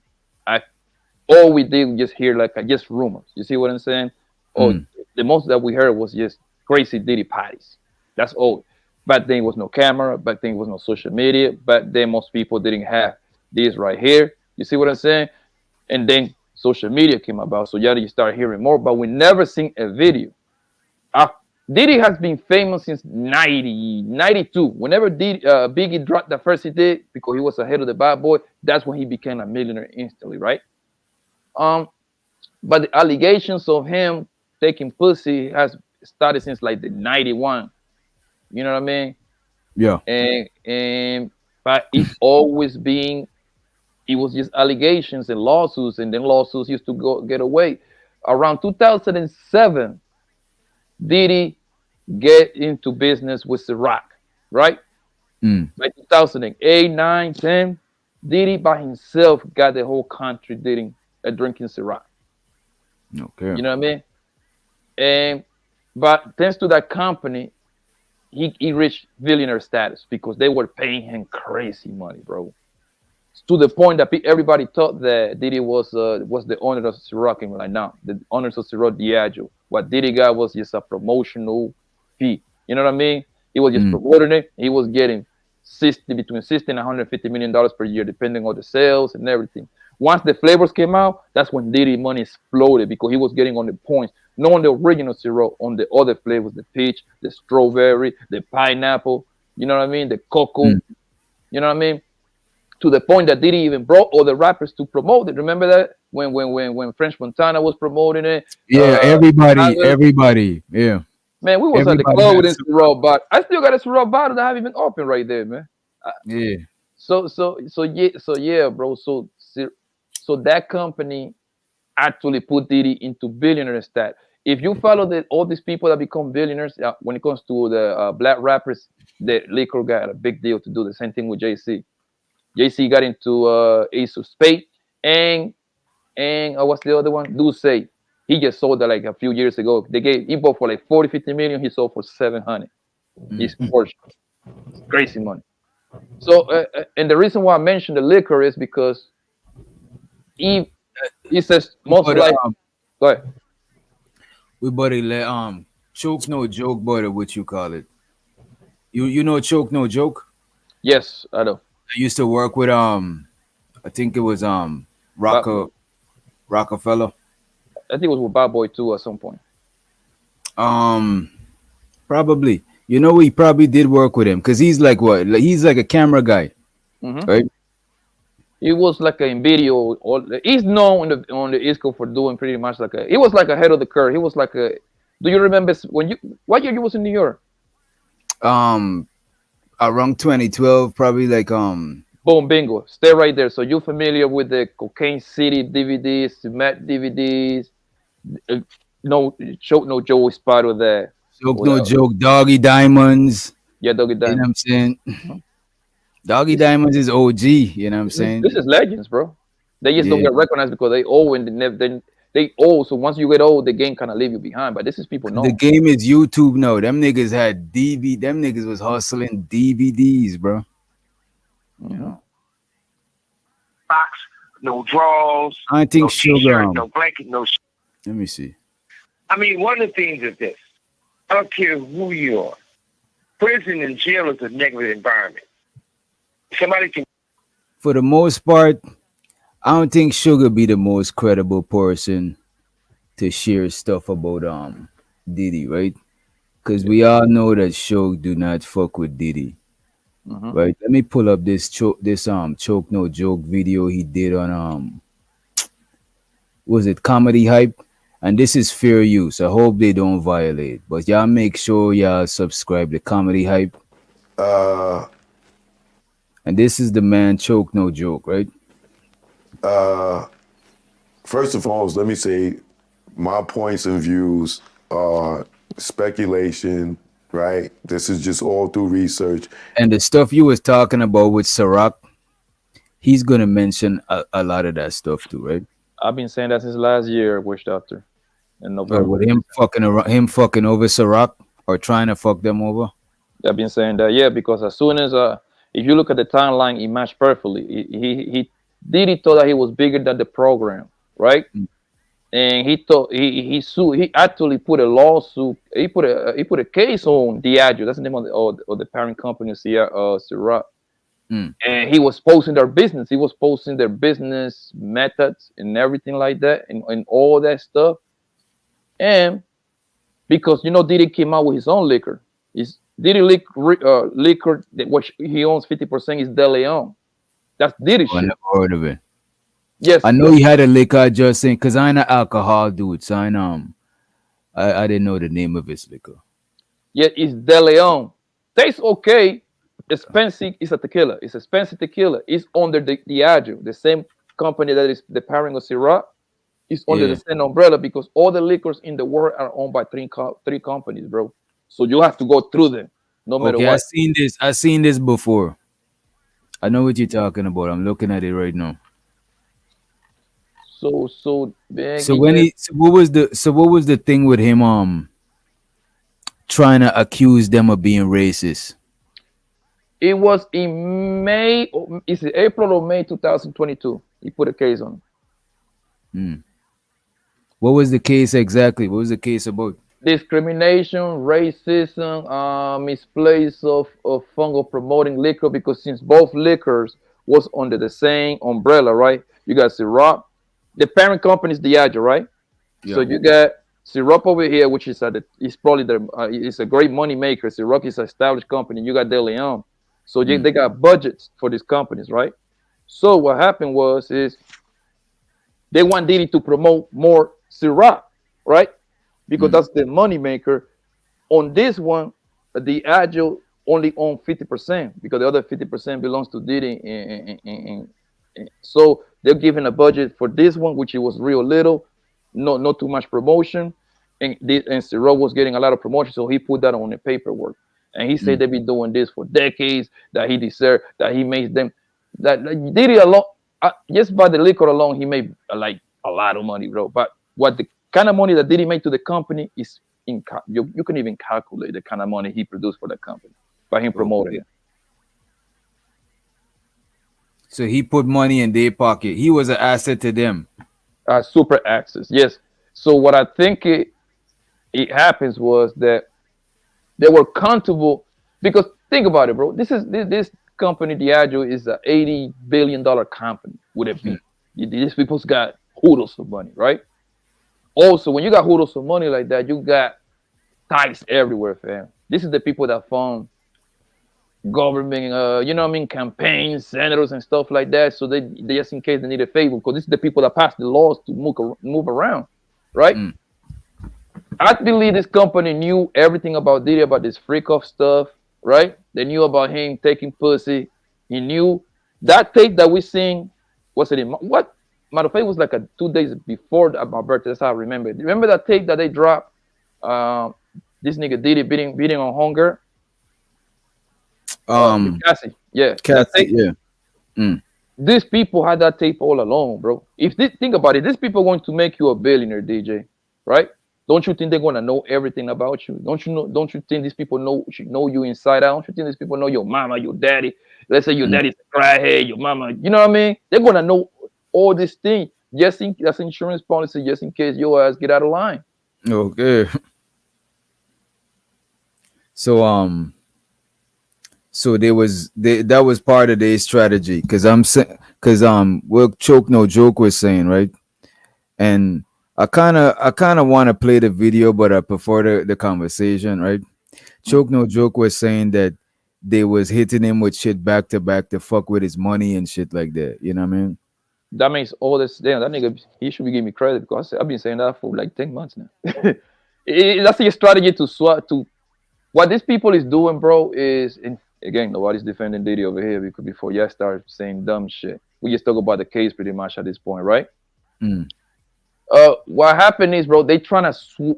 all we did was just hear just rumors. You see what I'm saying? The most that we heard was just crazy Diddy parties. That's all. Back then, was no camera. Back then, was no social media. Back then, most people didn't have this right here. You see what I'm saying? And then social media came about. So you start hearing more, but we never seen a video. Diddy has been famous since 92. Whenever Biggie dropped the first he did, because he was ahead of the Bad Boy, that's when he became a millionaire instantly, right? But the allegations of him taking pussy has started since like the 91. You know what I mean? Yeah. But it's always been, it was just allegations and lawsuits, and then lawsuits used to get away. Around 2007, Diddy get into business with Ciroc, right? By 2008, 9, 10, Diddy by himself got the whole country drinking Ciroc. Okay. You know what I mean? But thanks to that company, he reached billionaire status because they were paying him crazy money, bro. To the point that everybody thought that Diddy was the owner of Ciroc, and like, no, the owners of Ciroc Diageo. What Diddy got was just a promotional fee. You know what I mean? He was just promoting it. He was getting between $60 and $150 million per year, depending on the sales and everything. Once the flavors came out, that's when Diddy money exploded because he was getting on the points, not on the original syrup, on the other flavors, the peach, the strawberry, the pineapple, you know what I mean, the cocoa, you know what I mean, to the point that Diddy even brought other rappers to promote it. Remember that when French Montana was promoting it? Yeah, everybody. Yeah. Man, we was at the Everybody club with has this Ciroc bottle. I still got a Ciroc bottle that I haven't even opened right there, man. Yeah. So yeah, bro. So that company actually put Diddy into billionaire stat. If you follow all these people that become billionaires, when it comes to the black rappers, the liquor got a big deal to do. The same thing with JC. JC got into Ace of Spade and what's the other one? Duce. He just sold that like a few years ago. He bought for like 40, 50 million. He sold for 700. He's Porsche. Crazy money. So, and the reason why I mentioned the liquor is because he says most likely. Go ahead. We buddy let choke no joke, buddy. What you call it? You know choke no joke? Yes, I know. I used to work with I think it was Rockefeller. I think it was with Bad Boy too at some point. Probably. You know, we probably did work with him because he's like what? He's like a camera guy, right? He was like in video. He's known on the East Coast for doing pretty much like he was like ahead of the curve. He was like a. Do you remember what year you was in New York? Around 2012, probably like Boom, bingo. Stay right there. So you're familiar with the Cocaine City DVDs, Matt DVDs. No, Choke No Joe is part of that. Choke No Joke, Doggy Diamonds. Yeah, Doggy Diamonds. You know what I'm saying? Doggy Diamonds is OG. You know what I'm saying? This is legends, bro. They just don't get recognized because they owe and they owe. So once you get old, the game kind of leave you behind. But this is people know. The game is YouTube now. Them niggas had DVD. Them niggas was hustling DVDs, bro. Yeah. Box, no drawers. I think no sugar. T-shirt, no blanket, no. Let me see. I mean, one of the things is this. I don't care who you are. Prison and jail is a negative environment. Somebody can. For the most part, I don't think Sugar be the most credible person to share stuff about Diddy, right? Because we all know that Suge do not fuck with Diddy. Right? Let me pull up this choke no joke video he did on was it Comedy Hype? And this is fair use. I hope they don't violate. But y'all make sure y'all subscribe to Comedy Hype. And this is the man Choke No Joke, right? First and foremost, let me say my points and views are speculation, right? This is just all through research. And the stuff you was talking about with Ciroc, he's gonna mention a lot of that stuff too, right? I've been saying that since last year, Witch Doctor. In November. With him fucking over Ciroc or trying to fuck them over. I've been saying that, yeah, because as soon as if you look at the timeline, it matched perfectly. He thought that he was bigger than the program, right? And he thought he sued. He actually put a lawsuit. He put a case on Diageo. That's the name of the parent company, Ciroc. And he was posting their business. He was posting their business methods and everything like that, and all that stuff. And because Diddy came out with his own liquor. Diddy liquor, which he owns 50%, is De Leon. That's Diddy shit. I never heard of it. Yes, I know he had a liquor just saying because I'm an alcohol dude, so I didn't know the name of his liquor. Yeah, it's De Leon. Tastes okay. Expensive is a tequila. It's expensive tequila. It's under the Diageo, the same company that is the parent of Ciroc. It's under the same umbrella because all the liquors in the world are owned by three companies, bro. So you have to go through them, no matter what. I've seen this before. I know what you're talking about. I'm looking at it right now. So what was the thing with him trying to accuse them of being racist? It was in May. Is it April or May 2022? He put a case on. What was the case exactly? What was the case about? Discrimination, racism, misplace of fungal promoting liquor, because since both liquors was under the same umbrella, right? You got Syrup. The parent company is Diageo, right? Yeah. So you got Syrup over here, which is it's probably it's a great money maker. Syrup is an established company. You got De Leon. So they got budgets for these companies, right? So what happened is they want Diddy to promote more Syrup, right? Because that's the money maker. On this one, the Agile only own 50% because the other 50% belongs to Diddy. And so they're giving a budget for this one, which it was real little, not too much promotion. And Syrup was getting a lot of promotion, so he put that on the paperwork. And he said they've been doing this for decades, that he deserved, that he made them, that Diddy alone, just by the liquor alone, he made like a lot of money, bro. But what the kind of money that Diddy made to the company is, you can even calculate the kind of money he produced for the company by him promoting it. So he put money in their pocket. He was an asset to them. Super access, yes. So what I think it happens was that they were comfortable because think about it, bro. This company, Diageo, is a $80 billion company with a B. These people's got hoodles of money, right? Also, when you got hoodles of money like that, you got ties everywhere, fam. This is the people that fund government, campaigns, senators, and stuff like that. So they just in case they need a favor, because this is the people that pass the laws to move around, right? I believe this company knew everything about Diddy, about this freak off stuff, right? They knew about him taking pussy. He knew that tape that we sing. Matter of fact, it was like 2 days before my birthday. That's how I remember it. Remember that tape that they dropped? This nigga Diddy beating on hunger. Cassie, yeah. Cassie, yeah. These people had that tape all along, bro. Think about it, these people are going to make you a billionaire, DJ, right? Don't you think they're gonna know everything about you? Don't you think these people know you inside out? Don't you think these people know your mama, your daddy? Let's say your daddy's a cryhead, your mama, you know what I mean? They're gonna know all these things. That's insurance policy, just in case your ass get out of line. Okay. So that was part of their strategy, because what Choke No Joke was saying, right? And I kind of want to play the video, but I prefer the conversation, right? Choke No Joke was saying that they was hitting him with shit back to back to fuck with his money and shit like that. You know what I mean? That makes all this. Damn, that nigga, he should be giving me credit, because I've been saying that for like 10 months now. That's a strategy to what these people is doing, bro. Again, nobody's defending Diddy over here, because before y'all start saying dumb shit, we just talk about the case pretty much at this point, right? What happened is, bro, they trying to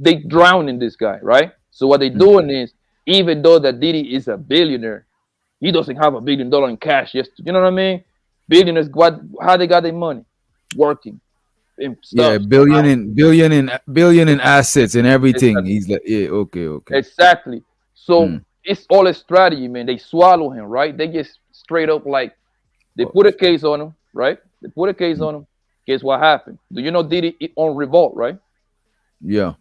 they drown in this guy, right? So what they doing is, even though that Diddy is a billionaire, he doesn't have $1 billion in cash. Just, you know what I mean? Billionaires, how they got their money? Working. Yeah, billion in assets and everything. Exactly. He's like, yeah, okay. Exactly. So it's all a strategy, man. They swallow him, right? They just straight up they put a case on him, right? They put a case on him. Guess what happened? Do you know Diddy on Revolt, right? Yeah.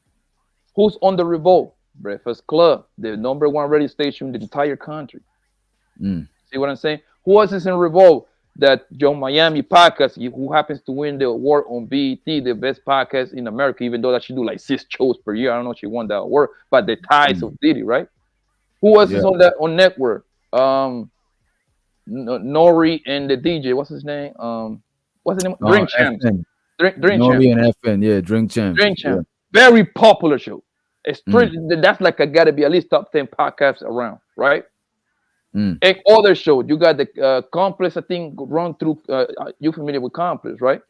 Who's on the Revolt? Breakfast Club, the #1 radio station in the entire country. See what I'm saying? Who else is in Revolt? That John Miami podcast, who happens to win the award on BET, the best podcast in America, even though that she do like 6 shows per year. I don't know if she won that award, but the ties of Diddy, right? Who else is on network? Nori and the DJ, what's his name? What's his name? Drink Champs. Drink Nori Champs. and FN, Drink Champs. Drink Champs. Very popular show. It's that's like gotta be at least top 10 podcasts around, right? And other shows, you got the Complex, I think, run through. You familiar with Complex, right?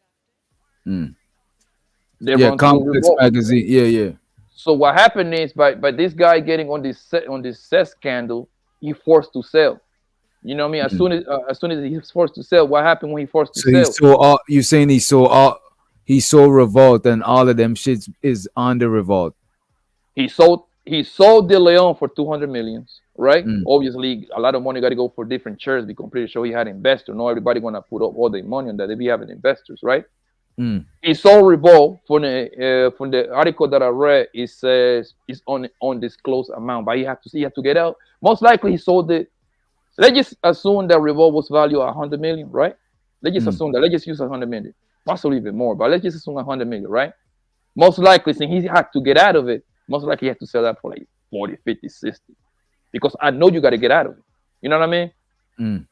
They run Complex magazine. Yeah. So what happened is, by this guy getting on this sex scandal, he forced to sell. You know what I mean? As soon as he's forced to sell, what happened when he forced to sell? You saying he saw Revolt, and all of them shits is on the Revolt. He sold De Leon for $200 million, right? Obviously, a lot of money got to go for different shares. Be completely sure he had investors. Not everybody gonna put up all their money on that. They be having investors, right? He sold Revolt from the article that I read. It says it's on undisclosed amount, but he had to get out. Most likely, he sold it. Let's just assume that Revolt was valued at $100 million, right? Let's just assume that. Let's just use 100 million, possibly even more, but let's just assume 100 million, right? Most likely, since he had to get out of it, most likely he had to sell that for like 40, 50, 60. Because I know you got to get out of it. You know what I mean?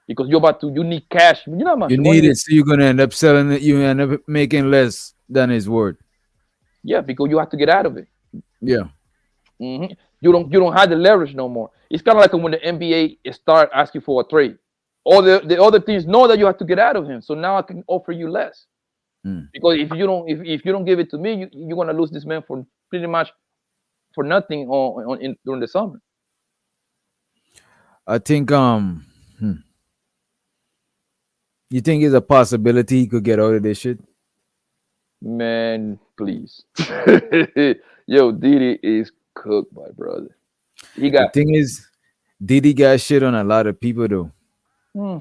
Because you need cash. You know how much You need it, so you're gonna end up selling it. You end up making less than his worth. Yeah, because you have to get out of it. Yeah. You don't have the leverage no more. It's kind of like when the NBA start asking for a trade. All the other teams know that you have to get out of him. So now I can offer you less. Because if you don't give it to me, you're gonna lose this man for pretty much for nothing during the summer. I think you think it's a possibility he could get out of this shit? Man, please. Yo, Diddy is cooked, my brother. The thing is, Diddy got shit on a lot of people though. Hmm.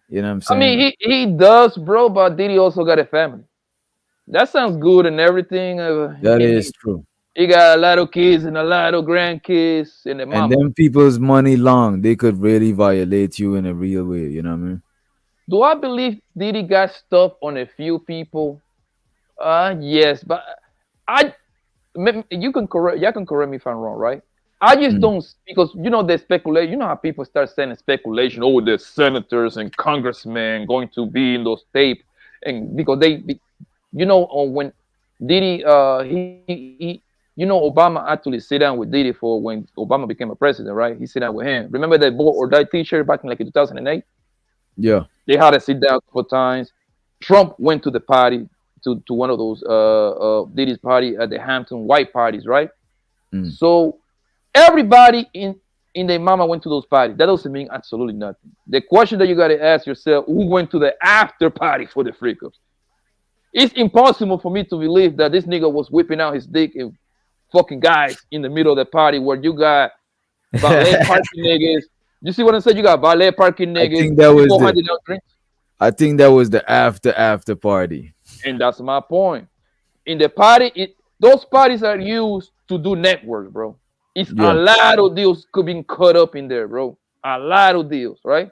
You know what I'm I saying? mean, he does, bro, but Diddy also got a family. That sounds good and everything. That is true. He got a lot of kids and a lot of grandkids and a mama. And them people's money long, they could really violate you in a real way. You know what I mean? Do I believe Diddy got stuff on a few people? Yes, but you can correct me if I'm wrong, right? I just don't, because the speculation. You know how people start saying speculation. Oh, the senators and congressmen going to be in those tapes, and because when Diddy Obama actually sit down with Diddy for when Obama became a president, right? He sit down with him. Remember that Board or Die T-shirt back in like 2008? Yeah. They had to sit down a couple times. Trump went to the party, to one of those Diddy's party at the Hampton White parties, right? So everybody in their mama went to those parties. That doesn't mean absolutely nothing. The question that you got to ask yourself: who went to the after party for the freakups? It's impossible for me to believe that this nigga was whipping out his dick and fucking guys in the middle of the party where you got valet parking niggas. You see what I'm saying? You got valet parking niggas. I think that was the after party. And that's my point. In the party, those parties are used to do networks, bro. It's a lot of deals could be cut up in there, bro. A lot of deals, right?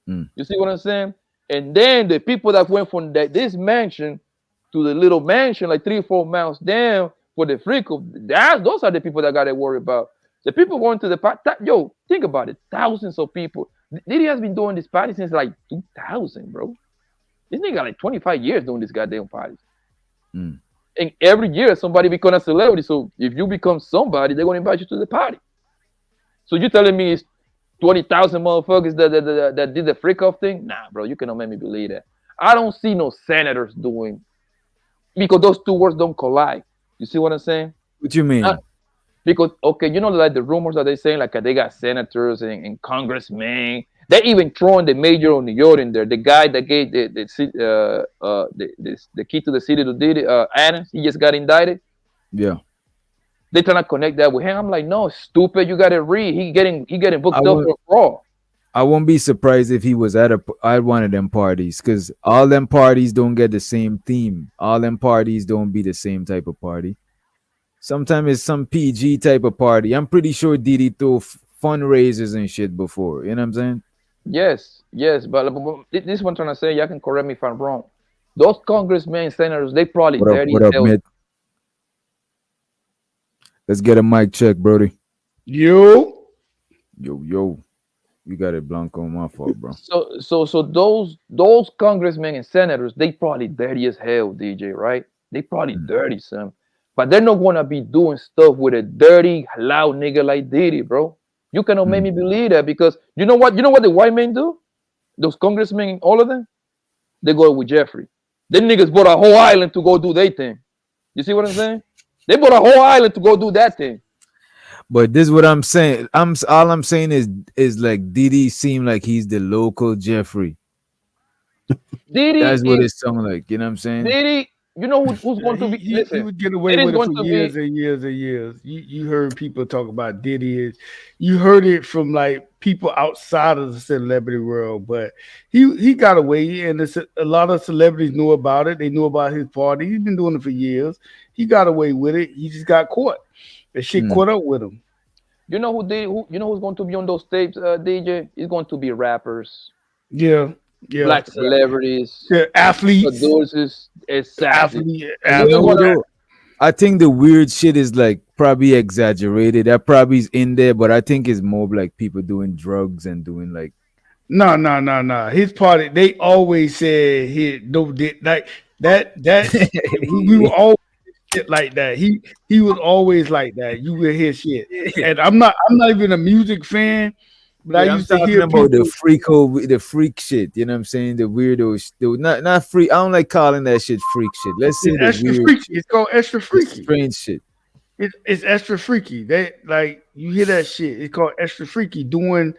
You see what I'm saying? And then the people that went from this mansion to the little mansion, like 3 or 4 miles down for the freak of those are the people that got to worry about. The people going to the party. Yo, think about it. Thousands of people. Diddy has been doing this party since like 2000, bro. This nigga got like 25 years doing this goddamn parties. And every year somebody become a celebrity. So if you become somebody, they're gonna invite you to the party. So you telling me it's 20,000 motherfuckers that did the freak off thing? Nah, bro, you cannot make me believe that. I don't see no senators doing, because those two words don't collide. You see what I'm saying? What you mean? Because like the rumors that they're saying, like they got senators and congressmen. They even throwing the mayor of New York in there. The guy that gave the key to the city to Diddy, Adams, he just got indicted. Yeah. They trying to connect that with him. I'm like, no, stupid. You got to read. He getting booked up for fraud. I won't be surprised if he was at one of them parties, because all them parties don't get the same theme. All them parties don't be the same type of party. Sometimes it's some PG type of party. I'm pretty sure Diddy threw fundraisers and shit before. You know what I'm saying? Yes, but this is what I'm trying to say. Y'all can correct me if I'm wrong. Those congressmen, senators, they probably dirty. What up, Mitt? Let's get a mic check, Brody. Yo. You got it, Blanco. My fault, bro. So those congressmen and senators, they probably dirty as hell, DJ, right? They probably dirty, son. But they're not gonna be doing stuff with a dirty, loud nigga like Diddy, bro. You cannot make me believe that, because you know what the white men do? Those congressmen, all of them, they go with Jeffrey. Them niggas bought a whole island to go do their thing. You see what I'm saying? They bought a whole island to go do that thing. But this is what I'm saying. All I'm saying is like Diddy seem like he's the local Jeffrey. Diddy, that's what it sounds like. You know what I'm saying? Diddy, you know who's going to be? He would get away with it for years and years and years. You heard people talk about Diddy. You heard it from like people outside of the celebrity world, but he got away, and a lot of celebrities knew about it. They knew about his party. He's been doing it for years. He got away with it. He just got caught. That shit caught up with him. You know who's going to be on those tapes, DJ? It's going to be rappers. Yeah. black celebrities, the athletes, producers, exactly. I think the weird shit is like probably exaggerated. That probably is in there, but I think it's more like people doing drugs and doing like. No. His party, they always said he no did like that. We were always shit like that. He was always like that. You will hear shit, and I'm not even a music fan, but I I'm used to talking hear about people, the freak shit. You know what I'm saying? The weirdos, not freak. I don't like calling that shit freak shit. Let's say it's the extra weird, freaky. It's called extra freaky. strange shit. It's extra freaky. They like you hear that shit. It's called extra freaky. Doing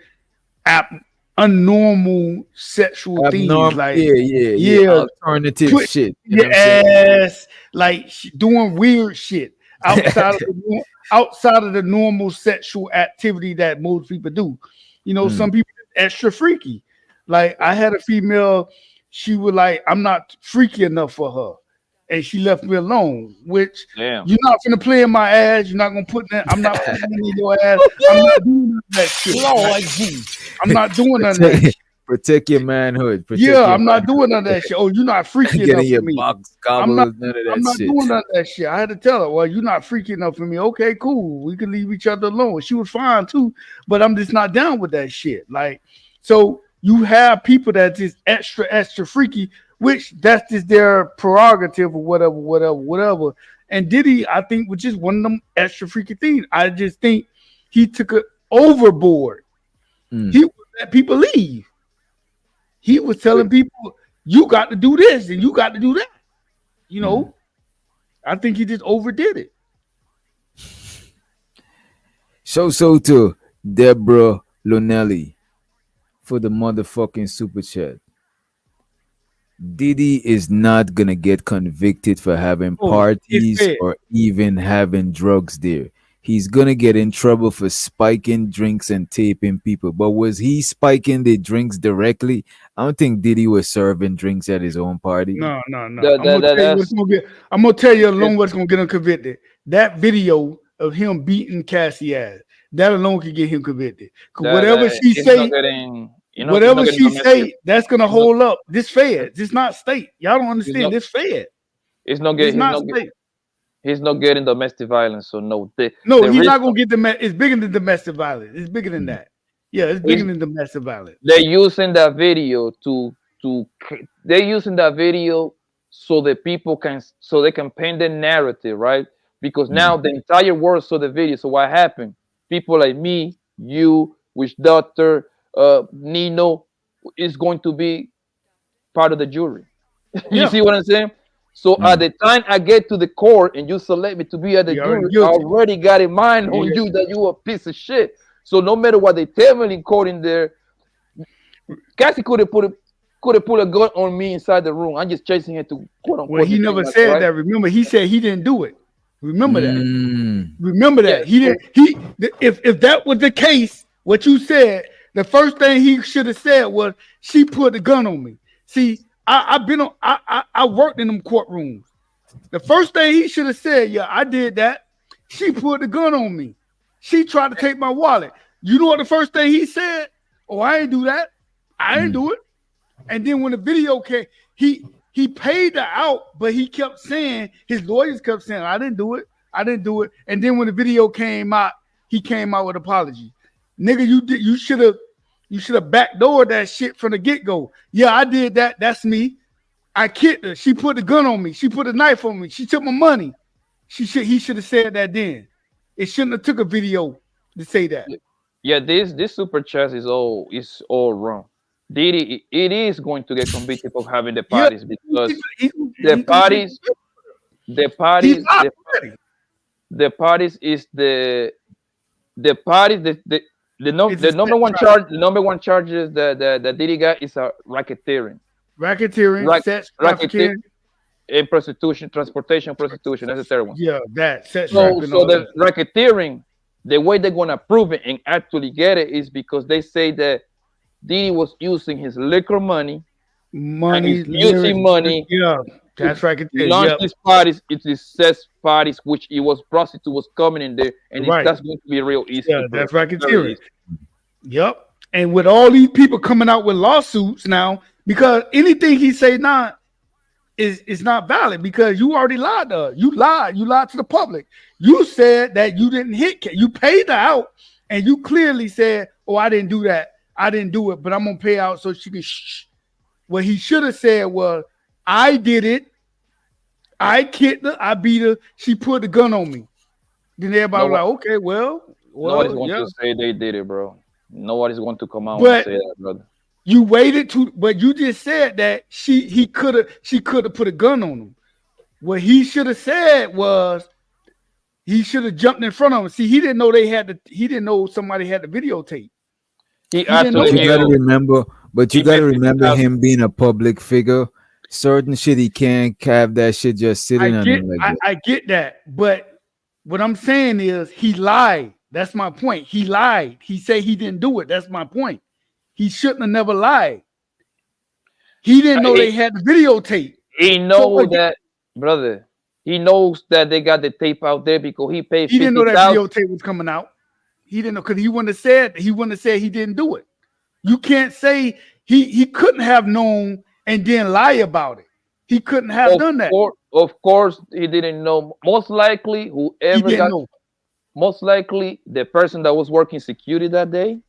unnormal sexual things like alternative shit. You know yes, like doing weird shit outside of the normal sexual activity that most people do. You know, some people extra freaky. Like I had a female, she was like, I'm not freaky enough for her. And she left me alone, which you're not gonna play in my ass. You're not gonna put that. I'm not putting it in your ass. I'm not doing that shit. I'm not doing none of that shit. Protect your manhood. I'm not doing none of that shit. Oh, you're not freaky enough for me. Box, I'm not none of that I'm not shit. doing none of that shit. I had to tell her, well, you're not freaky enough for me. Okay, cool. We can leave each other alone. She was fine too, but I'm just not down with that shit. Like, so you have people that just extra freaky, which that's just their prerogative or whatever. And Diddy, I think, was just one of them extra freaky things. I just think he took it overboard. He would let people leave. He was telling people, you got to do this and you got to do that. You know, I think he just overdid it. So to Deborah Lonelli for the motherfucking super chat. Diddy is not gonna get convicted for having parties or even having drugs there. He's gonna get in trouble for spiking drinks and taping people. But was he spiking the drinks directly? I don't think Diddy was serving drinks at his own party. No. I'm gonna tell you alone what's gonna get him convicted. That video of him beating Cassie ass, that alone can get him convicted. Whatever she say, whatever she say, that's gonna hold up. This Fed, this not state. Y'all don't understand. This Fed. He's not getting domestic violence. So no, he's not gonna get it's bigger than domestic violence. It's bigger than that. Yeah, it's bigger than domestic violence. They're using that video they're using that video so that they can paint the narrative, right? Because now the entire world saw the video. So what happened? People like me, you, Witch Doctor, Nino is going to be part of the jury. You see what I'm saying? So at the time I get to the court and you select me to be at the jury, I already got in mind on you that you a piece of shit. So no matter what they tell me in court in there, Cassie could have put a gun on me inside the room. I'm just chasing him to quote unquote. Well, he never said that. Remember, he said he didn't do it. Remember that. Remember that. He didn't. If that was the case, what you said, the first thing he should have said was she put the gun on me. See, I worked in them courtrooms. The first thing he should have said, I did that. She put the gun on me. She tried to take my wallet. You know what the first thing he said? Oh, I ain't do that. I didn't do it. And then when the video came, he paid her out, but he kept saying, his lawyers kept saying, I didn't do it. I didn't do it. And then when the video came out, he came out with an apology. Nigga, you should have backdoored that shit from the get-go. Yeah, I did that. That's me. I kicked her. She put the gun on me. She put a knife on me. She took my money. He should have said that then. It shouldn't have took a video to say that. Yeah, this super chat is all wrong. Diddy, it is going to get convicted for having the parties because the parties is the number one charge. The number one charges that Diddy got is a racketeering, sex trafficking, and prostitution, transportation, prostitution. That's the third one. Yeah, that sex. So the racketeering, the way they're gonna prove it and actually get it is because they say that Diddy was using his liquor money, using money. Yeah, that's racketeering. Launched these parties, it's these sex parties, which it was prostitute was coming in there, and that's going to be real easy. Yeah, that's racketeering. Yep. And with all these people coming out with lawsuits now because anything he say now is not valid because you already lied to us. You lied to the public. You said that you didn't hit K. You paid her out, and you clearly said, "Oh, I didn't do that. I didn't do it, but I'm gonna pay out so she can shh." What he should have said was, "I did it. I kicked her. I beat her. She put the gun on me." Then everybody was like, "Okay, well, nobody's going yeah." to say they did it, bro. Nobody's going to come out But and say that, brother. you waited to, but you just said that she could have put a gun on him. What he should have said was he should have jumped in front of him. See, he didn't know he didn't know somebody had the videotape. You gotta remember him being a public figure. Certain shit he can't have that shit just sitting on him like that. I get that, but what I'm saying is he lied. That's my point. He lied. He said he didn't do it. That's my point. He shouldn't have never lied. He didn't know they had the videotape. He knows that, brother. He knows that they got the tape out there because he paid. He didn't know that videotape was coming out. He didn't know because he wouldn't have said he didn't do it. You can't say he couldn't have known and then lie about it. He couldn't have done that. Of course, he didn't know. Most likely, most likely the person that was working security that day,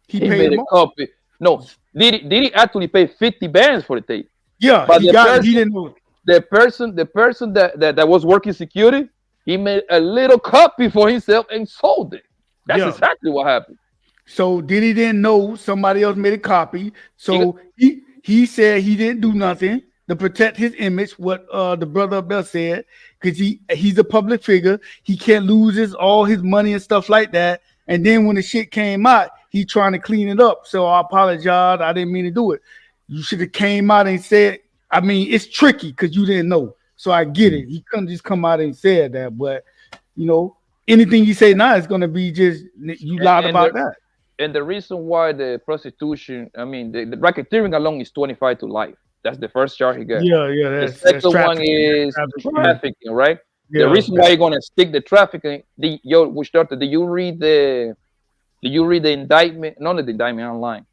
he paid made a copy. No, did he actually pay 50 bands for the tape? Yeah, but he didn't know. The person that was working security, he made a little copy for himself and sold it. That's exactly what happened. So Diddy didn't know somebody else made a copy. So he said he didn't do nothing to protect his image. What the brother up there said, because he's a public figure, he can't lose all his money and stuff like that. And then when the shit came out, he trying to clean it up. So I apologize. I didn't mean to do it. You should have came out and said. I mean, it's tricky because you didn't know. So I get it. He couldn't just come out and say that. But anything you say now is gonna be just you lied about that. And the reason why the prostitution, I mean, the racketeering alone is 25 to life. That's the first charge he got. Yeah. The second one is trafficking, right? Yeah, the reason why you're gonna stick the trafficking. Did you read the indictment? Not the indictment online.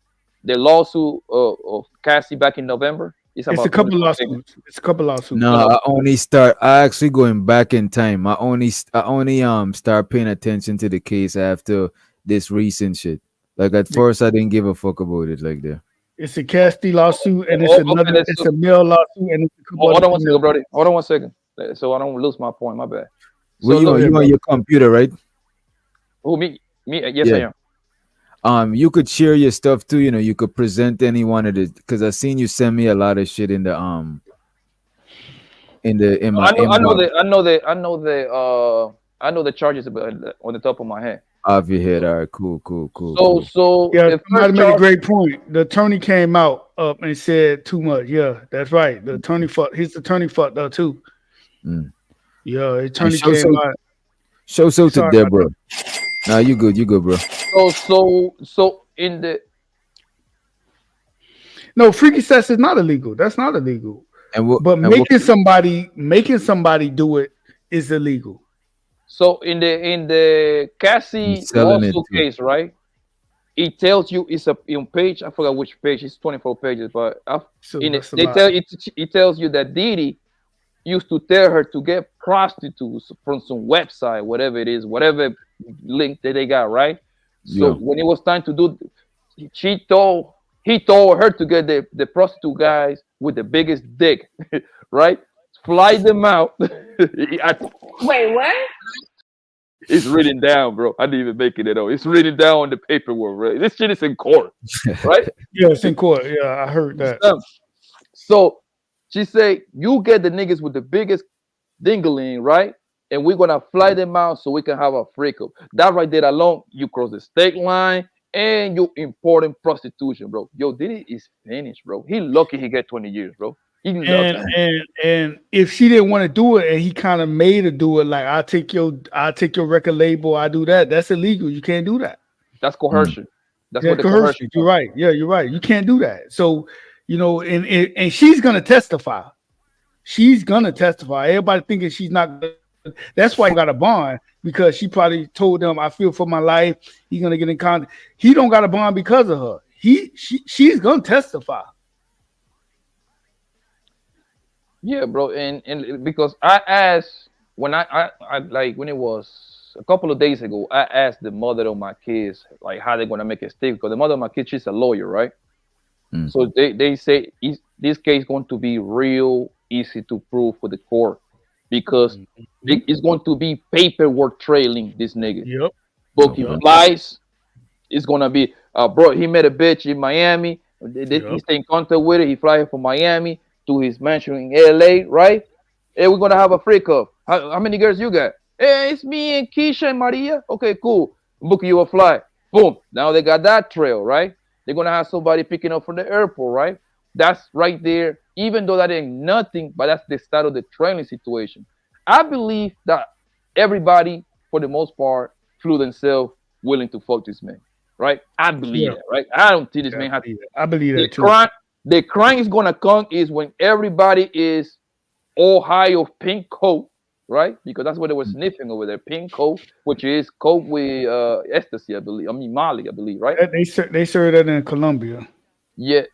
The lawsuit of Cassie back in November. It's a couple lawsuits. No, I actually going back in time. I only start paying attention to the case after this recent shit. Like at first I didn't give a fuck about it like that. It's a Cassie lawsuit and it's a male lawsuit and it's a couple hold on one second, brother. Hold on 1 second. So I don't lose my point. My bad. So you on your computer, right? Who me? Yes, I am. You could share your stuff too. You could present any one of it because I seen you send me a lot of shit in my. I know the charges on the top of my head. Off your head, all right, cool. So yeah, somebody made a great point. The attorney came out up and said too much. Yeah, that's right. The attorney his attorney fucked up too. Yeah, the attorney came out. Show to Deborah. Nah, you good, bro. So in the freaky sex is not illegal. That's not illegal. But making somebody do it is illegal. So in the Cassie lawsuit case, right? It tells you it's on page. I forgot which page. It's 24 pages, but it tells you that Diddy used to tell her to get prostitutes from some website, whatever it is, whatever link that they got, right? So when it was time to do, he told her to get the prostitute guys with the biggest dick, right? Fly them out. Wait, what? It's written down, bro. I didn't even make it at all. It's written down on the paperwork, right? This shit is in court, right? Yeah, it's in court. Yeah, I heard that. So she said, you get the niggas with the biggest dingling, right? And we're gonna fly them out so we can have a freak up. That right there alone, you cross the state line and you importing prostitution, bro. Yo, Diddy is finished, bro. He lucky he get 20 years, bro. And if she didn't want to do it and he kind of made her do it, like I'll take your record label, I do that. That's illegal. You can't do that. That's coercion. That's what the coercion. You're right. Yeah, you're right. You can't do that. So and she's gonna testify. Everybody thinking she's not. That's why he got a bond, because she probably told them, I feel for my life. He's gonna get in contact. He don't got a bond because of her. She's gonna testify. Yeah, bro, and because I asked when I like when it was a couple of days ago, I asked the mother of my kids like how they're gonna make it stick because the mother of my kids she's a lawyer, right? So they say this case going to be real easy to prove for the court because it's going to be paperwork trailing this nigga. Yep. Booking flights. It's gonna be bro. He met a bitch in Miami. He stay in contact with her. He fly from Miami to his mansion in LA, right? Hey, we're gonna have a freak up. How many girls you got? Hey, it's me and Keisha and Maria. Okay, cool. Booking you a flight. Boom. Now they got that trail, right? They're gonna have somebody picking up from the airport, right? That's right there. Even though that ain't nothing, but that's the start of the trailing situation. I believe that everybody, for the most part, flew themselves willing to fuck this man, right? I believe that, right? I don't see this man have. I believe that too. The crime is gonna come is when everybody is all high of pink coke, right? Because that's what they were sniffing over there, pink coke, which is coke with ecstasy, I believe. I mean Molly, I believe, right? They serve that in Colombia. Yeah.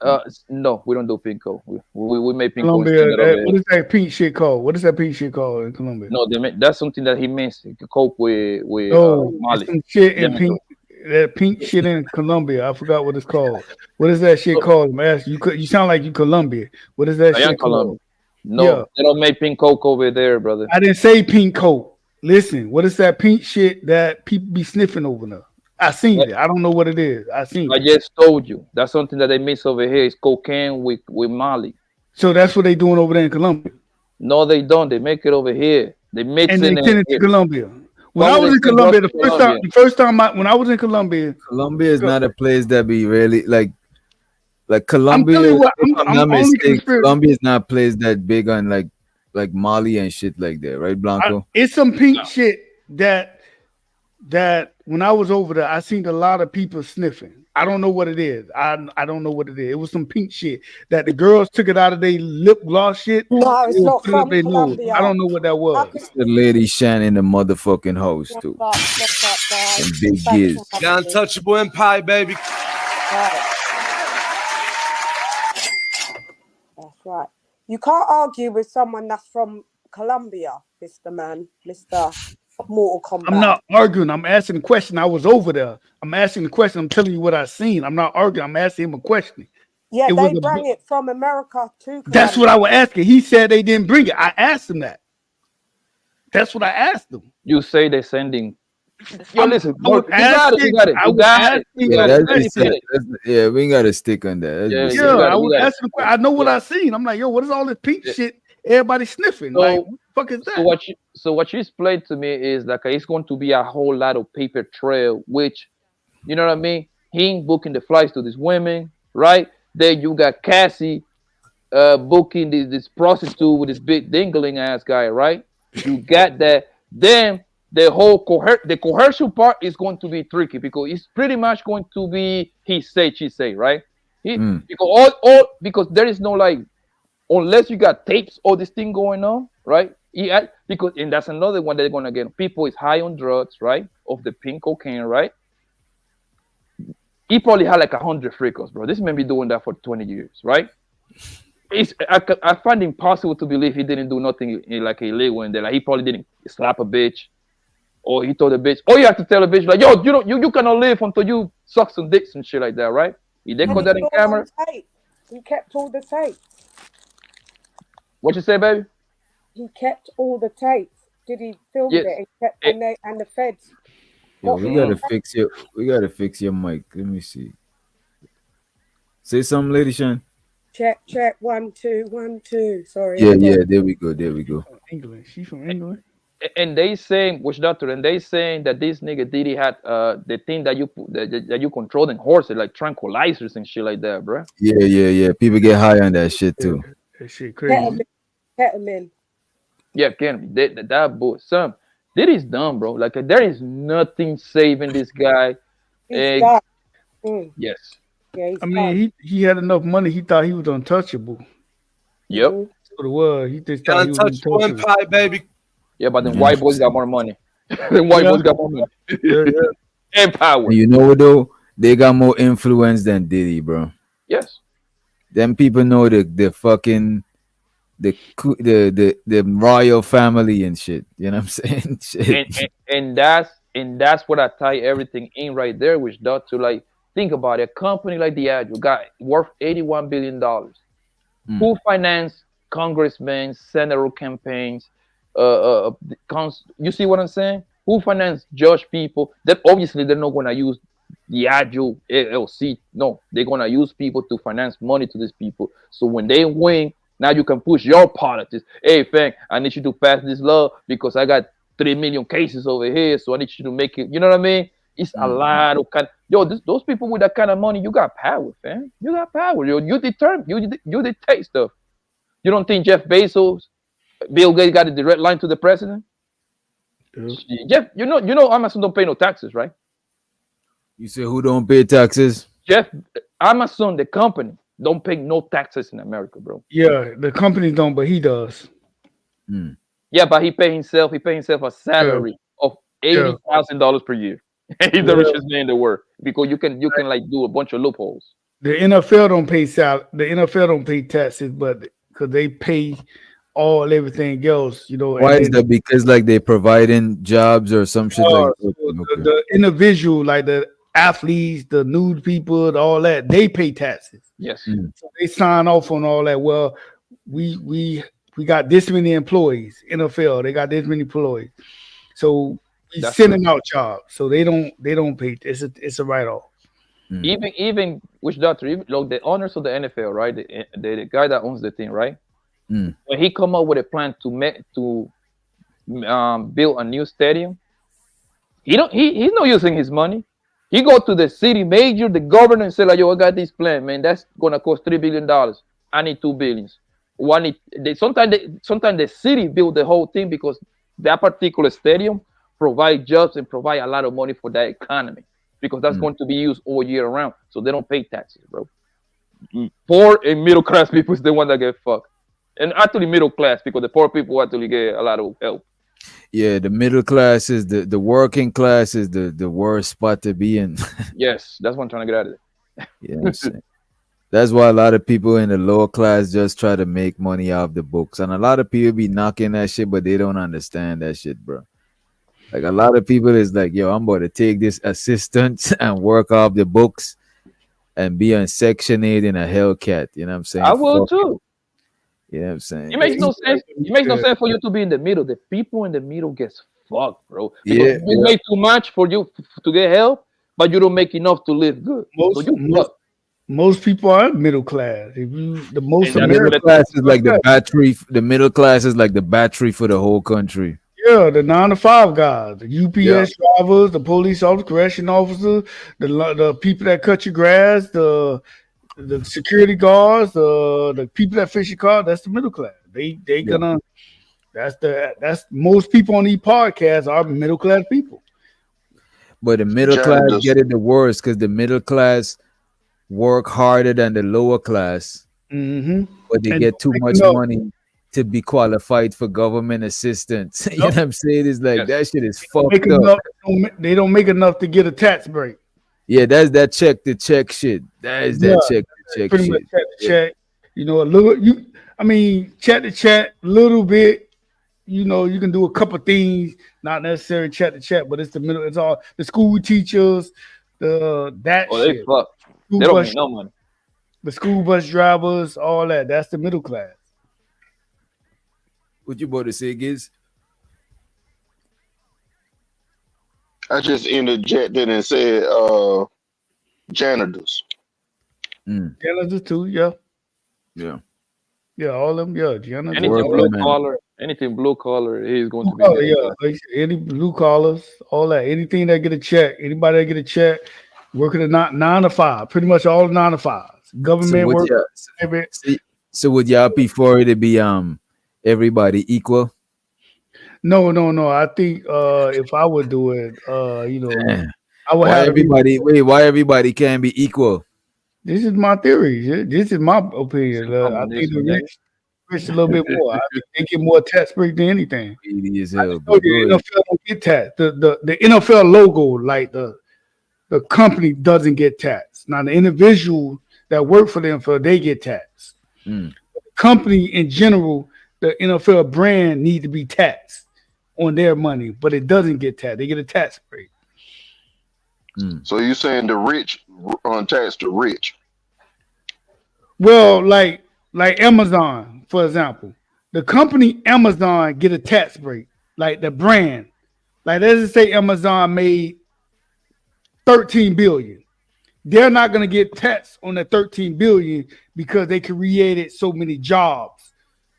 No, we don't do pink coke. We make pink coke. Colombia. What is that pink shit called? What is that pink shit called in Colombia? No, that's something that he means coke with Molly. Some shit in pink. That pink shit in Colombia. I forgot what it's called. What is that shit called? I'm asking you. You sound like you Colombian. What is that shit called? No, they don't make pink coke over there, brother. I didn't say pink coke. Listen, what is that pink shit that people be sniffing over there? I seen it. I don't know what it is. I just told you. That's something that they mix over here. It's cocaine with Molly. So that's what they doing over there in Colombia. No, they don't. They make it over here. They mix and it. They send it to Colombia. When I was in Colombia, the first time when I was in Colombia, Colombia is not a place that be really like Colombia. Colombia is not a place that big on like Mali and shit like that, right, Blanco? It's some pink shit that when I was over there, I seen a lot of people sniffing. I don't know what it is. I don't know what it is. It was some pink shit that the girls took it out of their lip gloss shit. No, it's not from Colombia. I don't know what that was. It's the lady shining the motherfucking house too. And big giz. The untouchable empire, baby. That's right. You can't argue with someone that's from Colombia, Mr. Mortal Kombat. I'm not arguing. I'm asking a question. I was over there. I'm asking the question. I'm telling you what I seen. I'm not arguing. I'm asking him a question. Yeah, they bring it from America to Colombia. That's what I was asking. He said they didn't bring it. I asked him that. That's what I asked him. You say they're sending. Yo, listen. You got it. Yeah, we ain't got to stick on that. I was asking. I know what I seen. I'm like, yo, what is all this pink shit? Everybody sniffing. So, like, what the fuck is that? So what you explained to me is like it's going to be a whole lot of paper trail, which, you know what I mean? He ain't booking the flights to these women, right? Then you got Cassie booking this prostitute with this big dingling ass guy, right? You got that. Then the whole coercion part is going to be tricky because it's pretty much going to be he say, she say, right? Because because there is no like, unless you got tapes or this thing going on, right? Because and that's another one they're gonna get. People is high on drugs, right? Of the pink cocaine, right? He probably had like 100 freakos, bro. This man be doing that for 20 years, right? I find it impossible to believe he didn't do nothing like illegal in there. Like he probably didn't slap a bitch, or he told a bitch, or you have to tell a bitch like, yo, you cannot live until you suck some dicks and shit like that, right? They caught that in camera. He kept all the tapes. What you say, baby? He kept all the tapes. Did he film it? And the feds. Yo, we gotta fix your mic. Let me see. Say something, Lady Shan. Check 1 2 1 2. Sorry. Yeah. There we go. England. She's from England. And they saying, which doctor? And they saying that this nigga Diddy had the thing that you control in horses, like tranquilizers and shit like that, bro. Yeah. People get high on that shit too. That shit crazy. Ketamine. Yeah, ketamine. That boy, son. Diddy's dumb, bro. Like there is nothing saving this guy. Yes. Yeah, I mean, he had enough money. He thought he was untouchable. Yep. That's what it was. He just thought he was untouchable. Empire, baby. Yeah, but then white boys got more money. Then white boys got more money. And power. You know what though? They got more influence than Diddy, bro. Yes. Them people know the fucking the royal family and shit. You know what I'm saying? Shit. And that's what I tie everything in right there, which does to like think about it. A company like Diageo got worth $81 billion. Who financed congressmen, senator campaigns? You see what I'm saying? Who financed judge people? That obviously they're not gonna use Diageo LLC. No, they're gonna use people to finance money to these people. So when they win, now you can push your politics. Hey, Fang, I need you to pass this law because I got 3 million cases over here, so I need you to make it. You know what I mean? It's a lot of those people with that kind of money, you got power, fam. You got power. You determine. You dictate stuff. You don't think Jeff Bezos, Bill Gates got a direct line to the president? Jeff, you know Amazon don't pay no taxes, right? You say who don't pay taxes? Amazon, the company, don't pay no taxes in America, bro. Yeah, the companies don't, but he does. Yeah, but he pay himself a salary of $80,000 per year. He's the richest man in the world because you can like do a bunch of loopholes. The NFL don't pay The NFL don't pay taxes, but because they pay everything else, you know. Why is that? Because like they providing jobs or some shit like the individual, like the athletes, the nude people, all that, they pay taxes. Yes. So they sign off on all that. Well, we got this many employees. NFL, they got this many employees. So we sending out jobs. So they don't pay. It's a write-off. Even the owners of the NFL, right? The guy that owns the thing, right? When he come up with a plan to build a new stadium, he's not using his money. He go to the city mayor, the governor, and say like, "Yo, I got this plan, man. That's gonna cost $3 billion. I need $2 billion." Sometimes the city build the whole thing because that particular stadium provide jobs and provide a lot of money for that economy because that's going to be used all year round. So they don't pay taxes, bro. Poor and middle class people is the one that get fucked. And actually middle class because the poor people actually get a lot of help. Yeah, the middle class is the working class is the worst spot to be in. Yes, that's what I'm trying to get out of there. Yeah, I'm saying. That's why a lot of people in the lower class just try to make money off the books. And a lot of people be knocking that shit, but they don't understand that shit, bro. Like a lot of people is like, yo, I'm about to take this assistant and work off the books and be on Section 8 in a Hellcat. You know what I'm saying? I will too. You know what I'm saying? It makes no sense. It makes no sense for you to be in the middle. The people in the middle gets fucked, bro. Because you make too much for you to get help, but you don't make enough to live good. Most people are middle class. The middle class is like the battery. The middle class is like the battery for the whole country. Yeah, the 9 to 5 guys, the UPS drivers, the police officers, correction officers, the people that cut your grass, the security guards, the people that fix your car. That's the middle class. They gonna. That's most people on these podcasts are middle class people. But the middle class get it the worst because the middle class work harder than the lower class, but they get too much money to be qualified for government assistance. You know what I'm saying? It's like that shit is fucked up. They don't make enough to get a tax break. Yeah, that's that check to check shit. That is that check to check pretty shit. Much check to check. You know, a little. Check to check, a little bit. You know, you can do a couple things, not necessarily check to check, but it's the middle. It's all the school teachers, shit. They fuck. They don't make no money. The school bus drivers, all that. That's the middle class. What you about to say, Giz? I just interjected and said janitors. Janitors too, yeah. Yeah, all of them, yeah. Janitors. Anything blue collar, he's going to be like any blue collars, all that. Anything that get a check, anybody that get a check, working at 9 to 5, pretty much all 9 to 5s. Government work. So would y'all prefer it to be everybody equal? No. I think if I would do it, I would have why everybody can't be equal? This is my theory. This is my opinion. I think the rich a little bit more. I think they get more tax break than anything. The NFL don't get taxed. The NFL logo, like the company doesn't get taxed. Now the individual that work for the NFL, they get taxed. The company in general, the NFL brand need to be taxed on their money, but it doesn't get taxed. They get a tax break. So you saying the rich on tax the rich? Well, like Amazon, for example, the company Amazon get a tax break, like the brand. Like let's just say Amazon made 13 billion. They're not going to get taxed on the 13 billion because they created so many jobs.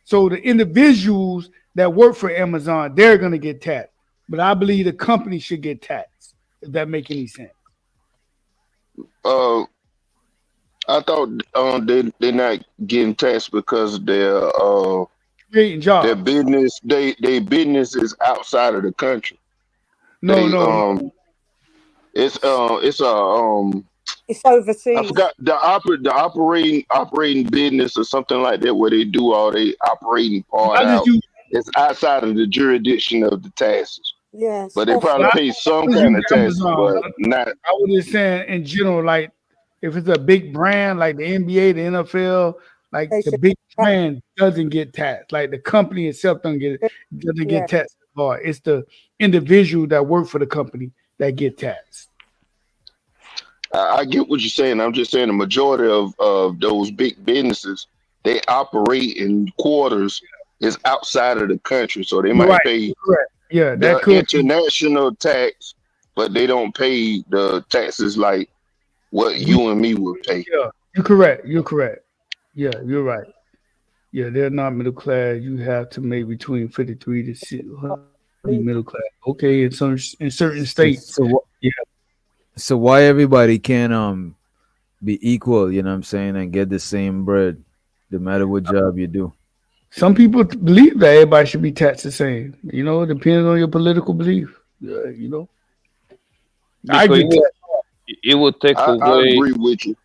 So the individuals that work for Amazon, they're going to get taxed. But I believe the company should get taxed. If that make any sense. I thought they're not getting taxed because creating jobs. Their business is outside of the country. No. It's overseas. I forgot the operating business or something like that where they do all their operating part out. It's outside of the jurisdiction of the taxes. Yes. But they probably pay some kind of taxes, but not. I was just saying in general, like if it's a big brand like the NBA, the NFL, like the big brand doesn't get taxed. Like the company itself doesn't get taxed. It's the individual that work for the company that get taxed. I get what you're saying. I'm just saying the majority of those big businesses, they operate in quarters is outside of the country, so they might pay the international tax, but they don't pay the taxes like what you and me would pay. Yeah, you're correct. Yeah, you're right. Yeah, they're not middle class. You have to make between 53 to 60 middle class. Okay, in certain states. So why everybody can't be equal, you know what I'm saying, and get the same bread, no matter what job you do? Some people believe that everybody should be taxed the same. You know, it depends on your political belief. You know, I get that. It would take away. I agree with you,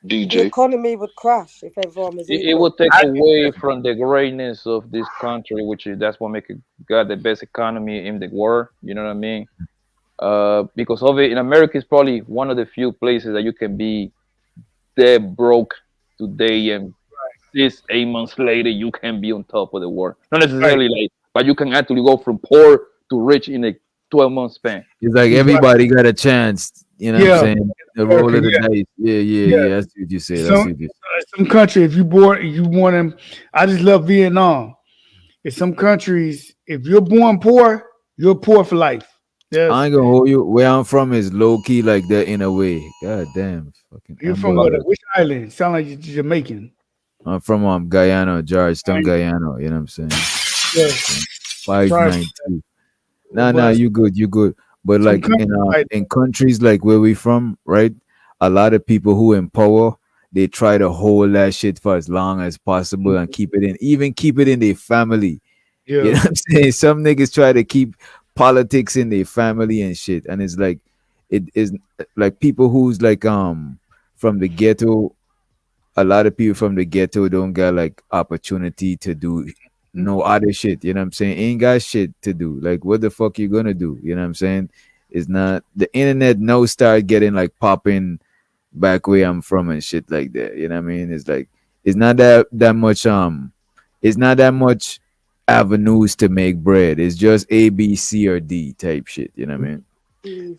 DJ. The economy would crash if everyone was equal. It would take away from the greatness of this country, that's what make it got the best economy in the world. You know what I mean? Because of it, in America, is probably one of the few places that you can be dead broke today, and 8 months later you can be on top of the world. Not necessarily but you can actually go from poor to rich in a 12-month span. It's like everybody got a chance, you know what I'm saying? The roll of the dice. Yeah. That's what you say. Some country, if you born them. I just love Vietnam. In some countries, if you're born poor, you're poor for life. Yes. I ain't gonna hold you. Where I'm from is low key like that in a way. God damn. You're from which island? Sound like you're Jamaican. I'm from Guyana, Georgetown, Guyana. You know what I'm saying? Yes. 592. Nah, you good. But like in countries like where we from, right? A lot of people who in power, they try to hold that shit for as long as possible and keep it in their family. Yeah. You know what I'm saying? Some niggas try to keep politics in their family and shit, and it's like it is like people who's like from the ghetto. A lot of people from the ghetto don't get like opportunity to do no other shit. You know what I'm saying? Ain't got shit to do. Like what the fuck you gonna do? You know what I'm saying? It's not the internet now start getting like popping back where I'm from and shit like that. You know what I mean? It's like it's not that much it's not that much avenues to make bread. It's just A, B, C, or D type shit. You know what I mean?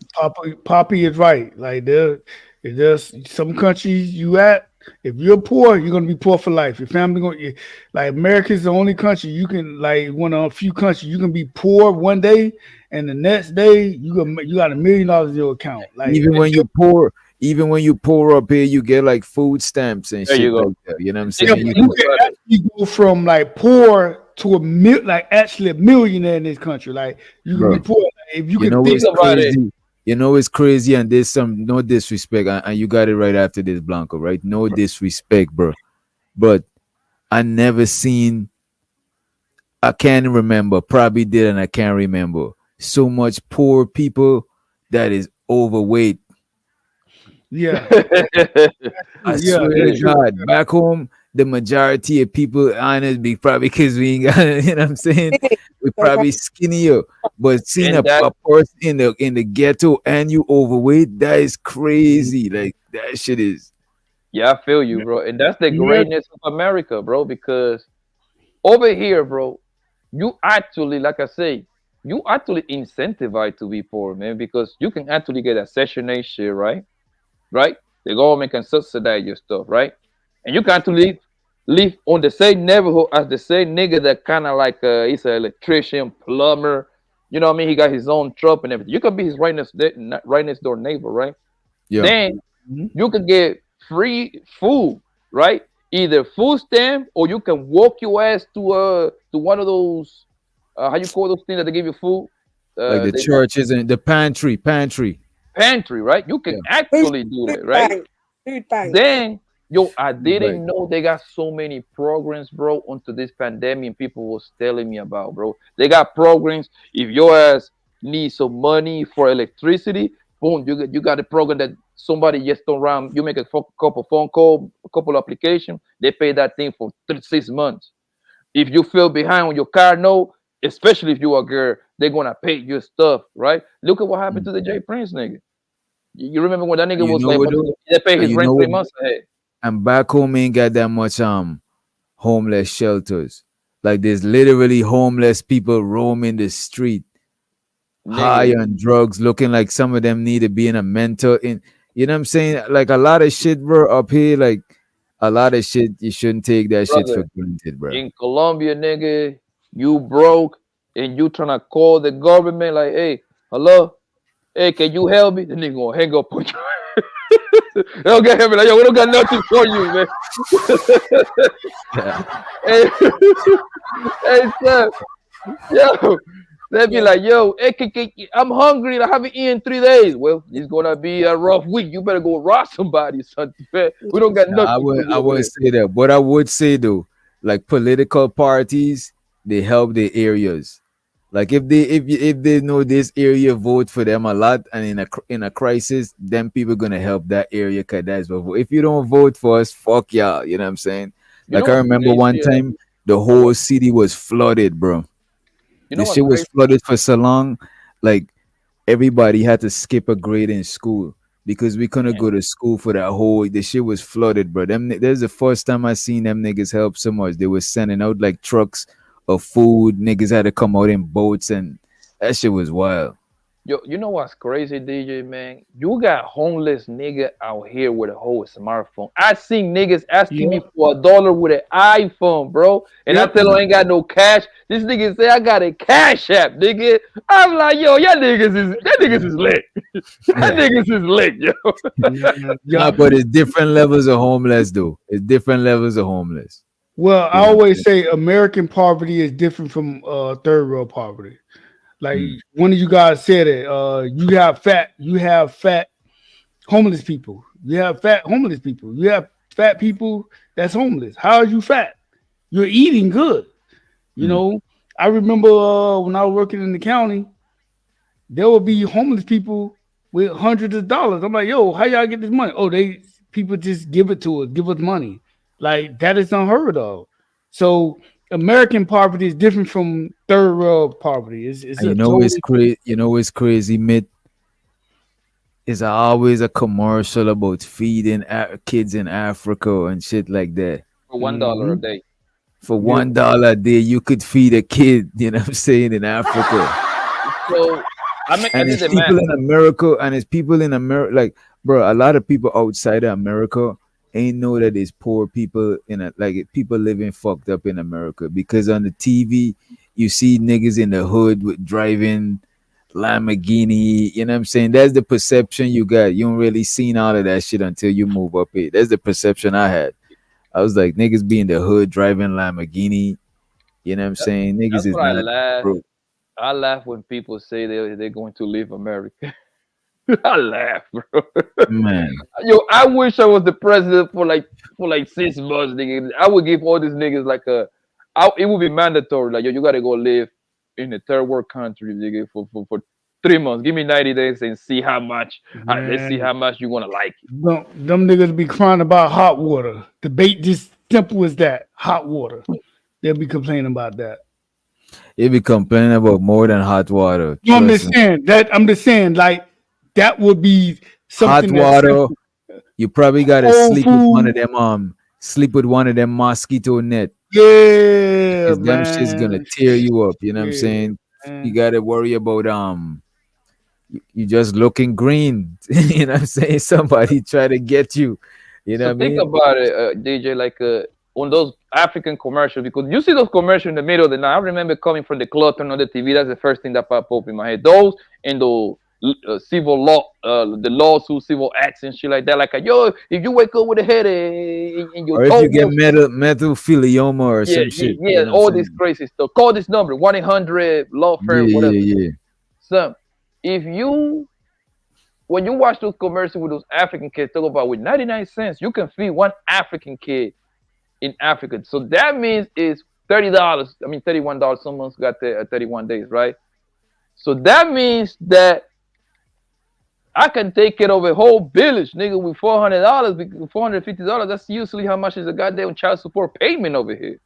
Poppy is right. Like there's some countries you at. If you're poor, you're gonna be poor for life. Your family like America's the only country you can one of a few countries you can be poor one day and the next day you got $1 million in your account. Like even when you poor up here, you get like food stamps and shit like that. You know what I'm saying? You can actually go from like poor to actually a millionaire in this country. Like you can be poor. Like, if you can think about it. You know it's crazy, and there's no disrespect, and you got it right after this, Blanco, right? No disrespect, bro. But I never seen, I can't remember, probably did, and I can't remember so much poor people that is overweight. Yeah. I swear to God, back home, the majority of people, honestly, probably because we ain't got, you know what I'm saying? We're probably skinnier, but seeing a person in the ghetto and you overweight, that is crazy. Like that shit is. Yeah, I feel you, bro. And that's the You have- greatness of America, bro, because over here, bro, you actually, like I say, you actually incentivize to be poor, man, because you can actually get a Section 8 shit, right? Right? The government can subsidize your stuff, right? And you can actually live on the same neighborhood as the same nigga that kind of like he's an electrician, plumber. You know what I mean? He got his own truck and everything. You can be his right next door neighbor, right? Yeah. Then you can get free food, right? Either food stamp or you can walk your ass to one of those how you call those things that they give you food? Like the They churches and the pantry. pantry, right? You can actually do that, right? Food bank. Then, yo, I Right. didn't know they got so many programs, bro, onto this pandemic. And people was telling me about, bro. They got programs. If your ass needs some money for electricity, boom, you got a program that somebody just around. You make a couple phone call, a couple application. They pay that thing for 6 months. If you feel behind on your car note, especially if you are a girl, they're gonna pay your stuff, right? Look at what happened to the J Prince nigga. You remember when that nigga You was know like, what though? they pay his You rent know 3 what? months ahead. And back home ain't got that much homeless shelters. Like there's literally homeless people roaming the street, high Nigga. on drugs, looking like some of them need to be in a mental in. You know what I'm saying? Like a lot of shit, bro, up here. Like a lot of shit, you shouldn't take that shit for Brother, granted, bro. in Colombia, nigga, you broke and you trying to call the government like, hey, hello, hey, can you help me? The nigga gonna hang up on you. They don't get him like, yo, we don't got nothing for you, man. Hey, hey, sir, yo, they be like, yo, hey, I'm hungry. I haven't eaten 3 days. Well, it's gonna be a rough week. You better go rob somebody, son. We don't got Nah, nothing for you I over wouldn't there. say that. What I would say though, like political parties, they help their areas. Like if they know this area vote for them a lot, and in a crisis, then people gonna help that area. Cause that's what. If you don't vote for us, fuck y'all. You know what I'm saying? You know Like I what's remember one crazy? time the whole city was flooded, bro. You know The what's shit was crazy? flooded for so long, like everybody had to skip a grade in school because we couldn't go to school for that whole. The shit was flooded, bro. There's the first time I seen them niggas help so much. They were sending out like trucks of food. Niggas had to come out in boats, and that shit was wild. Yo, you know what's crazy, DJ, man? You got homeless nigga out here with a whole smartphone. I seen niggas asking me for $1 with an iPhone, bro. And I tell them I ain't got no cash. This nigga say I got a cash app, nigga. I'm like, yo, y'all niggas is lit. Y'all niggas is lit, yo. Nah, but it's different levels of homeless, though. It's different levels of homeless. Well, I always say American poverty is different from third world poverty. Like one of you guys said it. You have fat homeless people. You have fat homeless people. You have fat people that's homeless. How are you fat? You're eating good. You know, I remember when I was working in the county, there would be homeless people with hundreds of dollars. I'm like, yo, how y'all get this money? Oh, people just give it to us, give us money. Like that is unheard of. So American poverty is different from third world poverty. It's And you know it's crazy. You know it's crazy, Mitt. Is always a commercial about feeding kids in Africa and shit like that. For $1 a day. For $1 a day, you could feed a kid. You know what I'm saying, in Africa. So I And did it's the people math. in America, and it's people in America. Like, bro, a lot of people outside of America ain't know that there's poor people people living fucked up in America, because on the TV you see niggas in the hood with driving Lamborghini. You know what I'm saying? That's the perception you got. You don't really seen all of that shit until you move up here. That's the perception I had. I was like, niggas be in the hood driving Lamborghini. You know what I'm saying? Niggas That's is what I not laugh. broke. I laugh when people say they're going to leave America. I laugh, bro. Man. Yo, I wish I was the president for like 6 months, nigga. I would give all these niggas it would be mandatory. Like, yo, you gotta go live in a third world country, nigga, for 3 months. Give me 90 days and see how much. Let's see how much you gonna like it. Them niggas be crying about hot water. Debate just simple as that. Hot water. They'll be complaining about that. They be complaining about more than hot water. No, I'm Trust just me. saying like that would be something Hot water, You probably gotta sleep with one of them mosquito net. Yeah, Because them shit's gonna man. tear you up. You know what I'm Yeah, saying? You man. gotta worry about you just looking green. You know what I'm saying? Somebody try to get you. You know So what I think mean? about it, DJ, like on those African commercials, because you see those commercials in the middle of the night. I remember coming from the club, turning on the TV. That's the first thing that popped up in my head. Those and the civil law, the lawsuit, civil acts and shit like that. Like, yo, if you wake up with a headache and your Or if toe you get moves, mesothelioma or yeah, some shit. yeah, You know what I'm all this saying? crazy stuff. Call this number, 1-800 law Yeah, firm, whatever. yeah. So, if you when you watch those commercials with those African kids talk about with 99 cents, you can feed one African kid in Africa. So that means it's $30. I mean, $31. Someone's got the 31 days, right? So that means that I can take care of a whole village, nigga, with $400, $450. That's usually how much is a goddamn child support payment over here.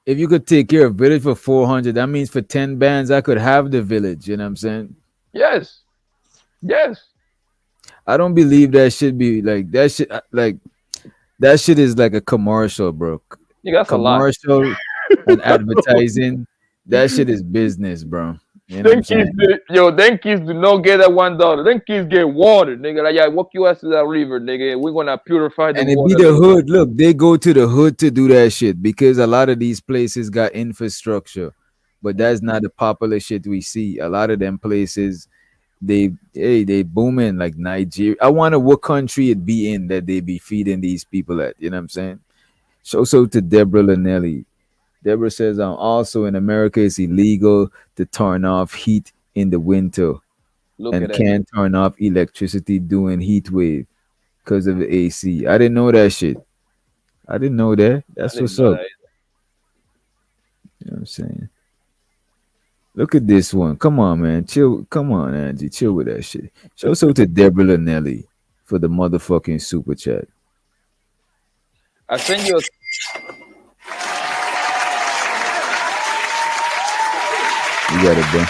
If you could take care of a village for 400, that means for 10 bands, I could have the village. You know what I'm saying? Yes. Yes. I don't believe that should be like that shit. Like that shit is like a commercial, bro. Yeah, that's a lie. Commercial and advertising. That shit is business, bro. You know what I'm saying? Them kids do not get that $1. Them kids get water, nigga. Like, yeah, walk your ass to that river, nigga. We're gonna purify the And it be water. the hood. Look, they go to the hood to do that shit because a lot of these places got infrastructure, but that's not the popular shit we see. A lot of them places, they booming like Nigeria. I wonder what country it be in that they be feeding these people at. You know what I'm saying? So to Deborah Lanelli. Deborah says, also in America, it's illegal to turn off heat in the winter Look and at that. can't turn off electricity during heat wave because of the AC. I didn't know that shit. I didn't know that. That's what's up. You know what I'm saying? Look at this one. Come on, man. Chill. Come on, Angie. Chill with that shit. Show so to Deborah Lanelli for the motherfucking super chat. I send you a You got it, bro.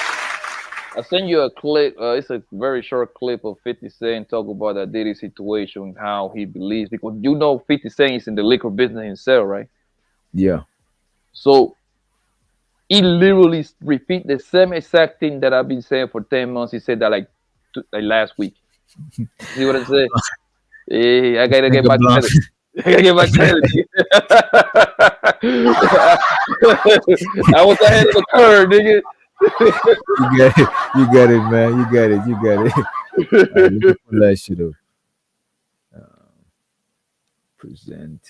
I send you a clip. It's a very short clip of 50 Cent talk about that Diddy situation and how he believes, because you know 50 Cent is in the liquor business himself, right? Yeah. So he literally repeat the same exact thing that I've been saying for 10 months. He said that like last week. See what I'm saying? Hey, I gotta get my credit. I gotta get my credit. I was ahead of the curve, nigga. You got it, man. You got it. Let me pull that shit up. Present.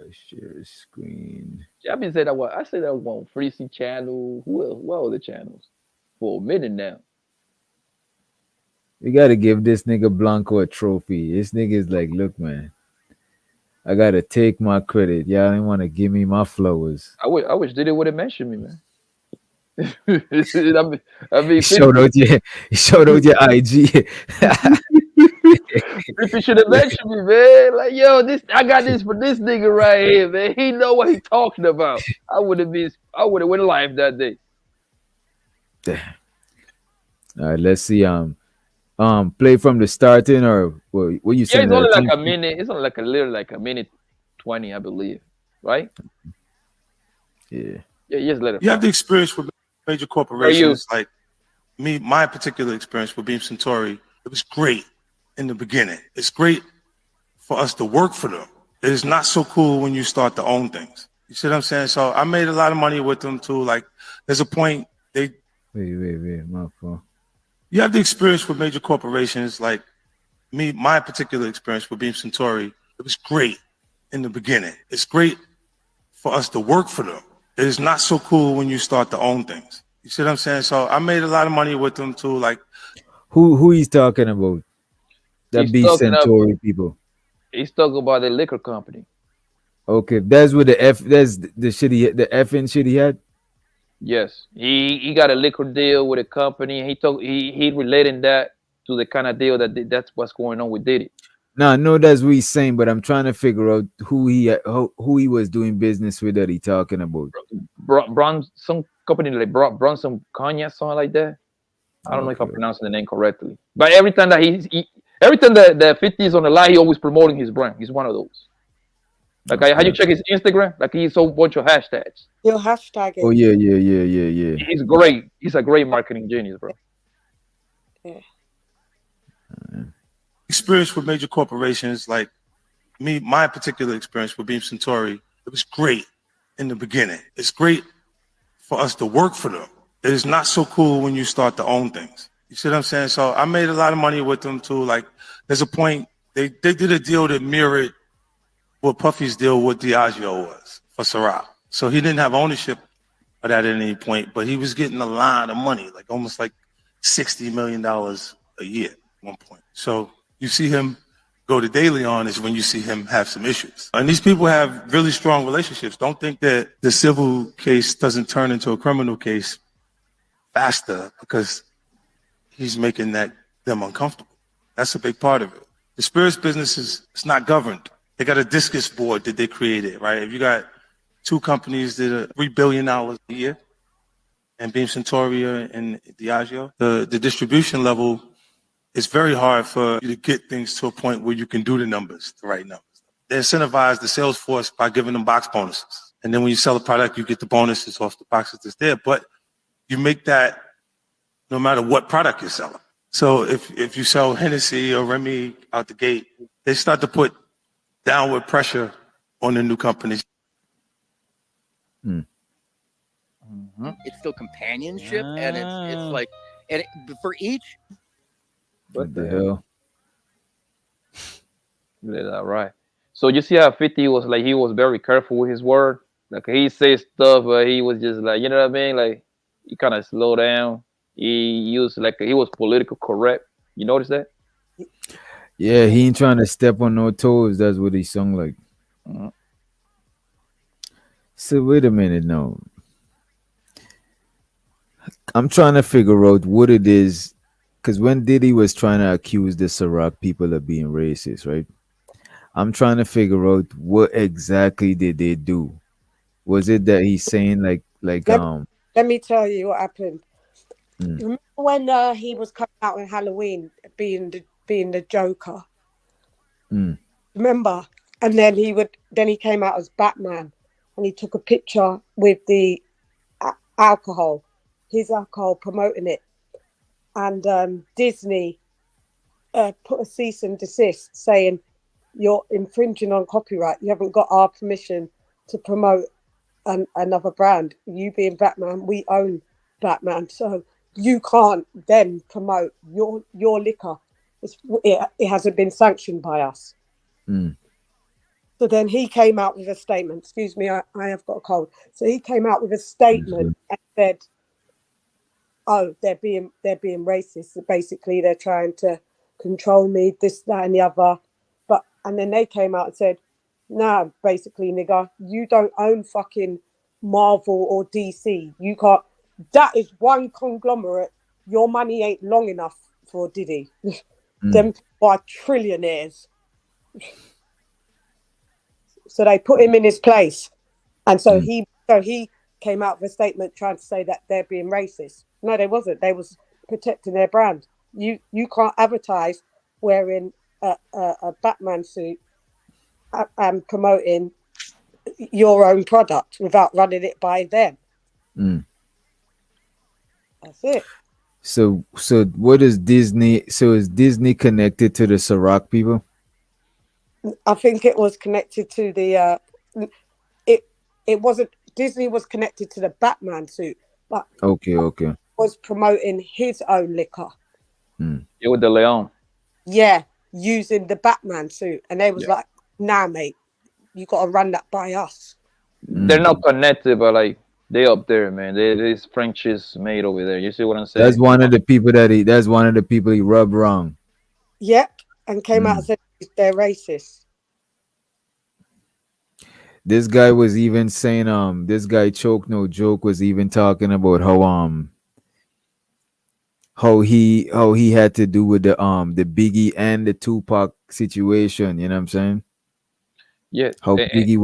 Share screen. Yeah, I've been saying that one. I said that one on Freezy channel. Who else? What other channels? For a minute now. You gotta give this nigga Blanco a trophy. This nigga is like, look, man, I gotta take my credit. Y'all didn't want to give me my flowers. I wish Diddy would have mentioned me, man. I mean, you showed out your IG. If you should have mentioned me, man. Like, yo, I got this for this nigga right here, man. He know what he talking about. I would have went live that day. Damn. All right, let's see. Play from the starting or what you saying? Yeah, it's only like a minute. It's only like a minute 20, I believe. Right? Yeah. Yeah, just let it. You have the experience with major corporations, like me. My particular experience with Beam Centauri, it was great in the beginning. It's great for us to work for them. It is not so cool when you start to own things. You see what I'm saying? So I made a lot of money with them too. Like, there's a point they. Wait, my fault. You have the experience with major corporations, like me. My particular experience with Beam Centauri, it was great in the beginning. It's great for us to work for them. It is not so cool when you start to own things. You see what I'm saying? So I made a lot of money with them too. Like, who he's talking about? That Beef Centauri people. He's talking about the liquor company. Okay, that's what that's the shit the effing shit he had. Yes, he got a liquor deal with a company. He relating that to the kind of deal that's what's going on with Diddy. No, I know that's what he's saying, but I'm trying to figure out who he was doing business with that he talking about. Some company like Bronson Cognac, something like that. I don't know if I'm pronouncing the name correctly. But every time that Everything that 50 is on the line, he always promoting his brand. He's one of those. Like how you check his Instagram, like he's a bunch of hashtags. You're hashtagging. Oh yeah. He's great. He's a great marketing genius, bro. Yeah. Experience with major corporations, like my particular experience with Beam Centauri, it was great in the beginning. It's great for us to work for them. It is not so cool when you start to own things. You see what I'm saying? So I made a lot of money with them too. Like there's a point they did a deal that mirrored what Puffy's deal with Diageo was for Ciroc. So he didn't have ownership of that at any point, but he was getting a lot of money, like almost like $60 million a year at one point. So you see him go to daily on is when you see him have some issues. And these people have really strong relationships. Don't think that the civil case doesn't turn into a criminal case faster because he's making them uncomfortable. That's a big part of it. The spirits business is not governed. They got a discus board that they created, right? If you got two companies that are $3 billion a year, and Beam Centauri and Diageo, the distribution level, it's very hard for you to get things to a point where you can do the numbers, the right numbers. They incentivize the sales force by giving them box bonuses. And then when you sell a product, you get the bonuses off the boxes that's there. But you make that no matter what product you're selling. So if you sell Hennessy or Remy out the gate, they start to put downward pressure on the new companies. It's still companionship, and it's like, and for each. What the hell? Yeah, right. So you see how 50 was like, he was very careful with his word. Like he says stuff, but he was just like, you know what I mean? Like he kind of slowed down. He used he was political correct. You notice that? Yeah, he ain't trying to step on no toes. That's what he sung like. So wait a minute now. I'm trying to figure out what it is, because when Diddy was trying to accuse the Ciroc people of being racist, right? I'm trying to figure out what exactly did they do. Was it that he's saying like Let me tell you what happened. Remember when he was coming out on Halloween being the Joker? Remember? And then he came out as Batman, and he took a picture with the alcohol, his alcohol, promoting it. And Disney put a cease and desist saying, you're infringing on copyright. You haven't got our permission to promote another brand. You being Batman, we own Batman. So you can't then promote your liquor. It hasn't been sanctioned by us. So then he came out with a statement. Excuse me, I have got a cold. So he came out with a statement and said, "Oh, they're being racist. So basically, they're trying to control me, this, that, and the other." And then they came out and said, "Nah, basically, nigga, you don't own fucking Marvel or DC. You can't. That is one conglomerate. Your money ain't long enough for Diddy. Them are trillionaires." So they put him in his place, and so he came out with a statement trying to say that they're being racist. No, they wasn't. They was protecting their brand. You can't advertise wearing a Batman suit and promoting your own product without running it by them. That's it. So what is Disney? So is Disney connected to the Ciroc people? I think it was connected to the it wasn't. Disney was connected to the Batman suit, but okay was promoting his own liquor. Yeah, with the Leon. Yeah, using the Batman suit, and they was like, "Nah, mate, you got to run that by us." They're not connected, but like they up there, man. There's French's made over there. You see what I'm saying? That's one of the people that's one of the people he rubbed wrong. Yep, and came out and said they're racist. This guy was even saying, this guy Choke No Joke was even talking about how he had to do with the Biggie and the Tupac situation. You know what I'm saying? Yeah. How Biggie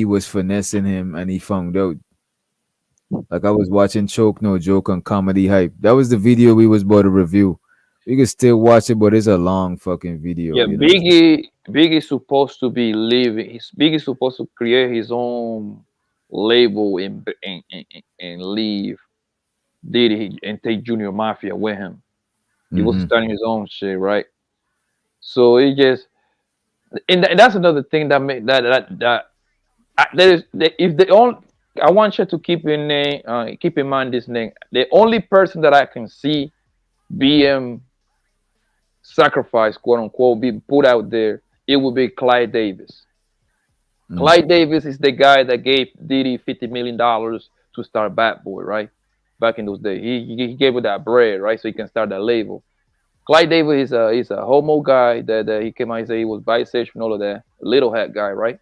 was finessing him, and he found out. Like I was watching Choke No Joke on Comedy Hype. That was the video we was about to review. You can still watch it, but it's a long fucking video. Yeah, You know. Biggie's supposed to be living. Biggie's supposed to create his own label and leave Diddy and take Junior Mafia with him. He was starting his own shit, right? So it just, and that's another thing that made that if the only, I want you to keep in mind this thing. The only person that I can see being sacrificed, quote unquote, be put out there, it would be Clyde Davis. Clyde Davis is the guy that gave Diddy $50 million to start Bad Boy, right? Back in those days, he gave it that bread, right, so he can start that label. Clyde Davis is a homo guy that he came out and said he was bisexual and all of that, little hat guy, right?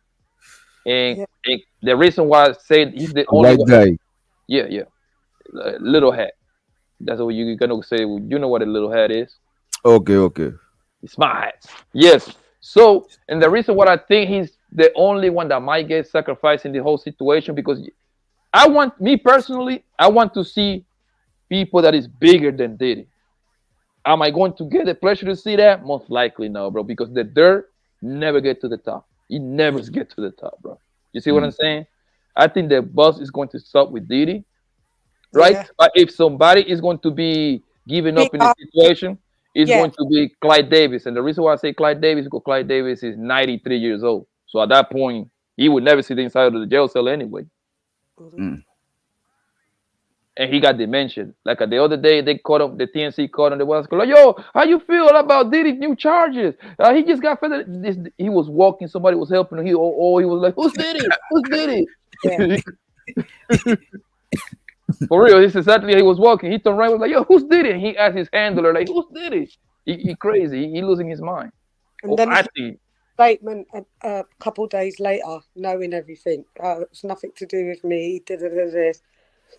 And the reason why I said he's the only white guy. Yeah, little hat. That's what you're gonna say. You know what a little hat is? Okay. It's my hat. Yes. So, and the reason why I think he's the only one that might get sacrificed in the whole situation, because I want to see people that is bigger than Diddy. Am I going to get the pleasure to see that? Most likely no, bro, because the dirt never get to the top. It never get to the top, bro. You see what I'm saying? I think the bus is going to stop with Diddy, right? Yeah. But if somebody is going to be giving up in the situation, it's going to be Clyde Davis. And the reason why I say Clyde Davis is because Clyde Davis is 93 years old. So at that point, he would never see the inside of the jail cell anyway. And he got dementia. Like the other day, they caught him, the TNC caught him. They was like, yo, how you feel about Diddy's new charges? He just got fed. He was walking, somebody was helping him. He was like, who's Diddy? Who's Diddy? For real, this is exactly how he was walking. He turned around, was like, yo, who's Diddy? And he asked his handler, like, who's Diddy? He crazy. He losing his mind. And then he statement a couple days later, knowing everything. It's nothing to do with me. He did this.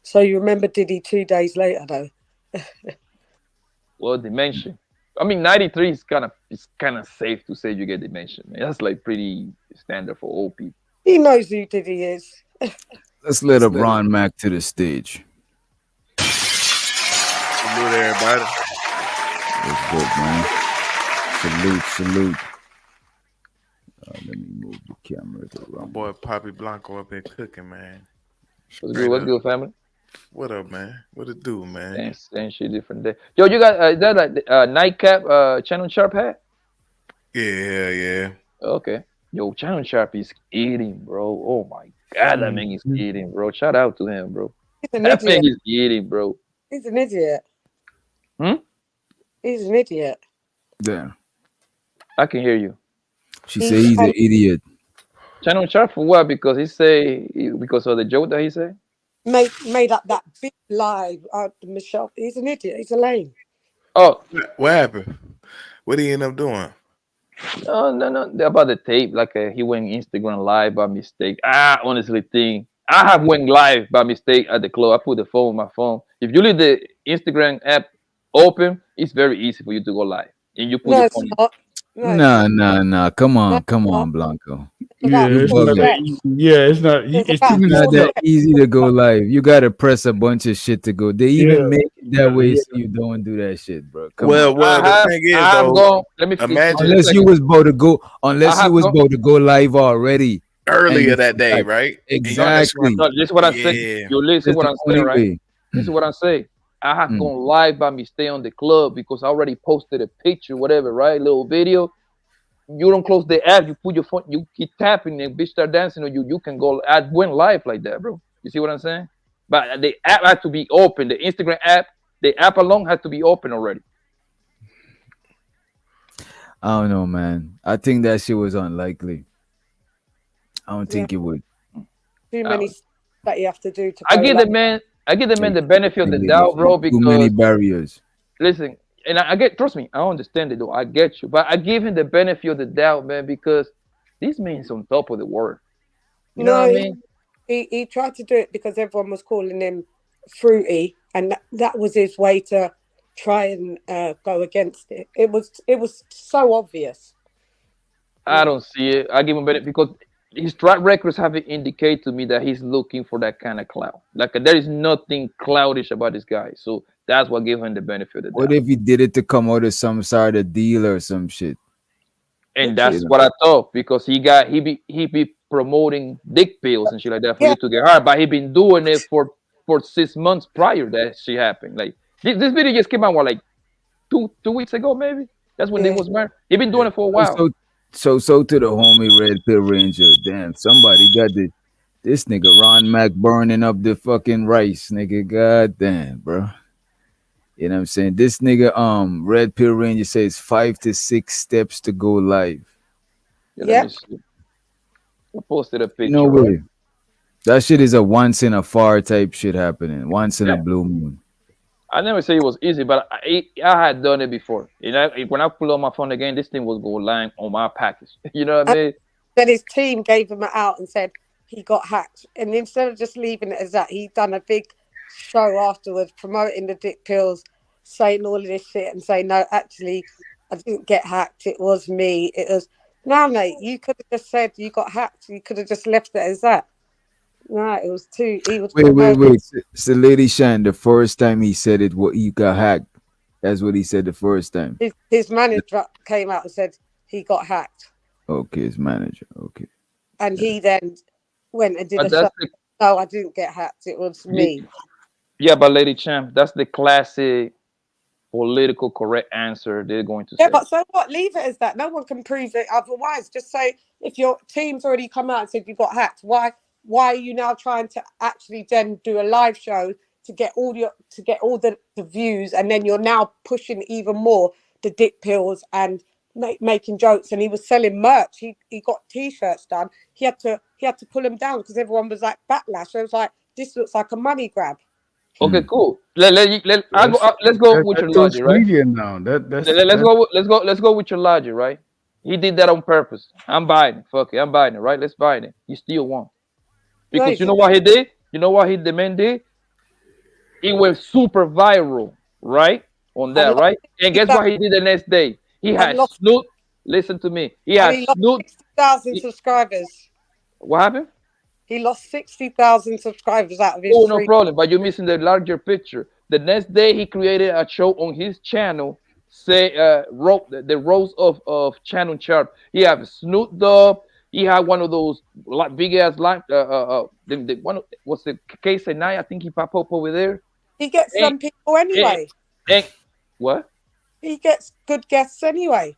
So you remember Diddy 2 days later, though? Well, dementia. I mean, 93 is kind of safe to say you get dementia, man. That's like pretty standard for old people. He knows who Diddy is. Let's let up Ron Mac to the stage. Salute everybody. What's good, man? Salute. Let me move the camera around. My boy Poppy Blanco up there cooking, man. What's good, family? What up, man? What it do, man? Same shit, different day. Yo, you got that like nightcap Channel Sharp hat? Yeah. Okay. Yo, Channel Sharp is eating, bro. Oh my God, that man is eating, bro. Shout out to him, bro. That man is eating, bro. He's an idiot. He's an idiot. Yeah. I can hear you. She said he's an idiot. Channel Sharp for what? Because because of the joke that he said? Made up that big lie. Michelle, he's an idiot. He's a lame. Oh, what happened? What did he end up doing? No. About the tape, like he went Instagram live by mistake. I honestly think I have went live by mistake at the club. I put the phone on my phone. If you leave the Instagram app open, it's very easy for you to go live. And you put your phone. Nah. Come on, Blanco. It's not that easy to go live. You gotta press a bunch of shit to go. They even make it that way so you don't do that shit, bro. Well, the thing is, though, imagine unless you was about to go live already earlier that day, right? Exactly. This is what I say. You listen what I'm saying, right? This is what I'm saying. I have gone live by mistake on the club because I already posted a picture, whatever, right? Little video. You don't close the app. You put your phone. You keep tapping and bitch start dancing, or you can go. I went live like that, bro. You see what I'm saying? But the app had to be open. The Instagram app, the app alone had to be open already. I don't know, man. I think that shit was unlikely. I don't think it would. Too many that you have to do to. I give the man the benefit of the doubt, bro. Because too many barriers. Listen. And I get, trust me, I understand it though. I get you, but I give him the benefit of the doubt, man, because this man's on top of the world. You know what I mean? He tried to do it because everyone was calling him fruity, and that was his way to try and go against it. It was so obvious. I don't see it. I give him benefit because his track records haven't indicated to me that he's looking for that kind of clout. Like there is nothing cloudish about this guy, so that's what gave him the benefit of the What doubt. if he did it to come out of some sort of deal or some shit? And that's what I thought, because he be promoting dick pills and shit like that for you to get hard, but he been doing it for 6 months prior that shit happened. Like this video just came out like two weeks ago, maybe. That's when they was married. He been doing it for a while. So to the homie Red Pill Ranger, damn, somebody got this nigga Ron Mac burning up the fucking rice, nigga. God damn, bro. You know what I'm saying? This nigga, Red Pill Ranger says 5 to 6 steps to go live. Yeah. I posted a picture. No way. That shit is a once in a far type shit happening. Once in a blue moon. I never say it was easy, but I had done it before. You know, when I pull on my phone again, this thing was going lying on my package. You know what I mean? Then his team gave him out and said he got hacked. And instead of just leaving it as that, he done a big show afterwards promoting the dick pills, saying all of this shit and saying, no, actually, I didn't get hacked. It was me. It was, no, mate, you could have just said you got hacked. You could have just left it as that. No, it was too. He was wait. So, Lady Shan, the first time he said it, what you got hacked. That's what he said the first time. His manager came out and said he got hacked. Okay, his manager. Okay. And he then went and did a show. No, I didn't get hacked. It was me. Yeah, but Lady Champ, that's the classic political correct answer they're going to say. Yeah, but so what? Leave it as that. No one can prove it otherwise. Just say if your team's already come out and said you got hacked, why are you now trying to actually then do a live show to get all the views, and then you're now pushing even more the dick pills and making jokes? And he was selling merch. He got t-shirts done. He had to pull them down because everyone was like backlash. So it was like, this looks like a money grab. Okay, cool. Let's go with your logic, right? Now. Let's go with your logic, right? He did that on purpose. I'm buying it. Fuck it, I'm buying it, right? Let's buy it. You still won. Because you know what he did? You know what the man did? It went super viral, right? On that, right? And guess what he did the next day? He had Snoop. Listen to me. He had Snoop. 60,000 subscribers. What happened? He lost 60,000 subscribers out of his. Oh, no problem. But you're missing the larger picture. The next day, he created a show on his channel. The Rose of Channel Sharp. He have Snoop Dogg. He had one of those big ass line. What's the case at night? I think he pop up over there. He gets some people anyway. What? He gets good guests anyway.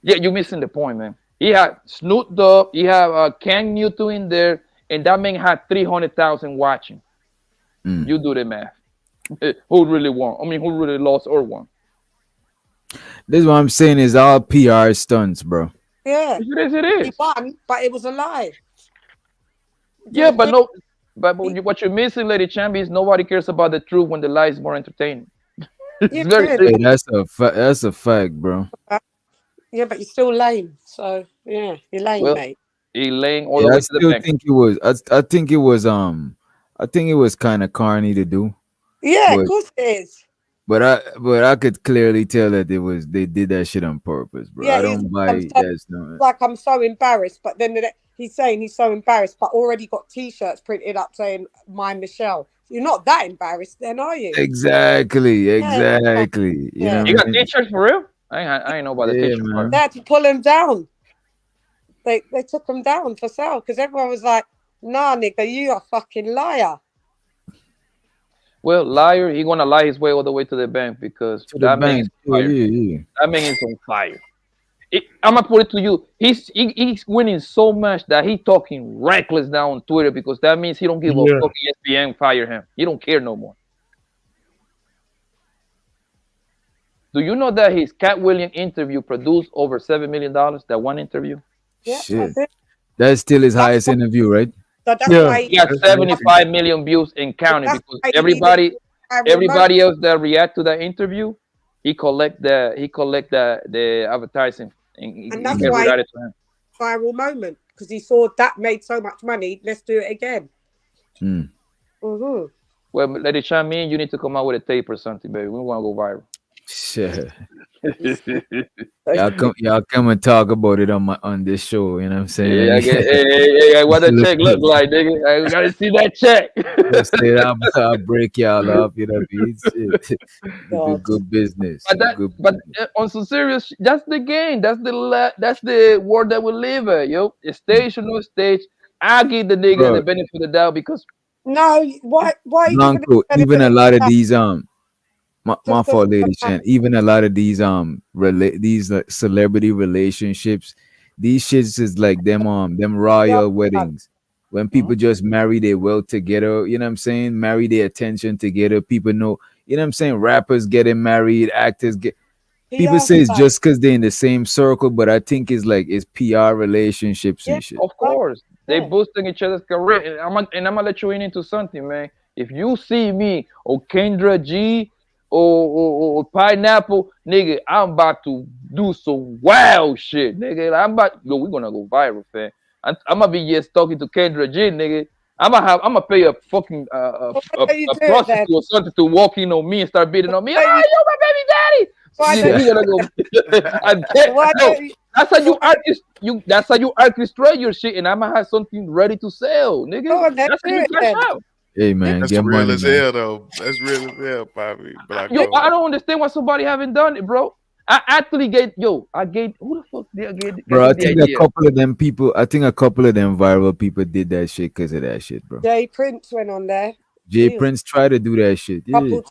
Yeah, you're missing the point, man. He had Snoop Dogg. He had Cam Newton in there, and that man had 300,000 watching. You do the math. Who really won? I mean, who really lost or won? This is what I'm saying is all PR stunts, bro. Yeah, it is. He won, but it was a lie. Yeah, but what you're missing, Lady Champ, is nobody cares about the truth when the lie is more entertaining. Hey, that's a fact, bro. Yeah, but you're still lame. So yeah, you're lame, mate. He laying all the way to the bank. I think it was kind of corny to do. Yeah, of course it is. But I could clearly tell that they did that shit on purpose, bro. Yeah, I don't buy that. Like, I'm so embarrassed, but then he's saying he's so embarrassed, but already got T-shirts printed up saying "My Michelle." You're not that embarrassed, then, are you? Exactly. Yeah. You got T-shirts for real? I ain't know about the T-shirt part. They had to pull him down. They took him down for sale because everyone was like, "Nah, nigga, you a fucking liar." Well, liar, he gonna lie his way all the way to the bank because that man is fire. Yeah. That man is on fire. I'm gonna put it to you. He's winning so much that he talking reckless now on Twitter because that means he don't give a fuck. ESPN fire him. He don't care no more. Do you know that his Cat Williams interview produced over $7 million? That one interview. Yeah, shit. That's still his highest interview, right? So that's why he got 75 million views in counting because everybody else that react to that interview, he collect the advertising and that's get why rid of it to him. Viral moment because he saw that made so much money. Let's do it again. Well, Lady Chan, me and you need to come out with a tape or something, baby. We want to go viral. Sure. Y'all come and talk about it on this show. You know what I'm saying? Yeah, hey, what that check look like, nigga? I gotta see that check. I'll break y'all up. You know what I mean? Good business. But on some serious, that's the game. That's the world that we live in, yo. It's stage or no stage. I give the nigga the benefit of the doubt because no, why Blanco, even a lot of these my fault, lady Shan. Even a lot of these celebrity relationships, these shits is like them royal weddings. When people just marry their well together, you know what I'm saying? Marry their attention together. People know, you know what I'm saying? Rappers getting married, actors get. People say it's just because they're in the same circle, but I think it's PR relationships and shit. Of course, they boosting each other's career. And I'm gonna let you in into something, man. If you see me or Kendra G or Pineapple, nigga, I'm about to do some wild shit, nigga. We're gonna go viral, fam. I'm gonna be just talking to Kendra G, nigga. I'm gonna pay a fucking a prostitute or something to walk in on me and start beating on me. Oh, you're my baby daddy. Nigga, we gonna go. That's how you orchestrate your shit, and I'm gonna have something ready to sell, nigga. That's how you cash out. Hey man, that's get real money, as man. hell though. That's real as hell, Poppy. Yo, I don't understand why somebody haven't done it, bro. I actually who the fuck did I get? Bro, I think a couple of them viral people did that shit because of that shit, bro. Jay Prince went on there. Prince tried to do that shit. Yeah.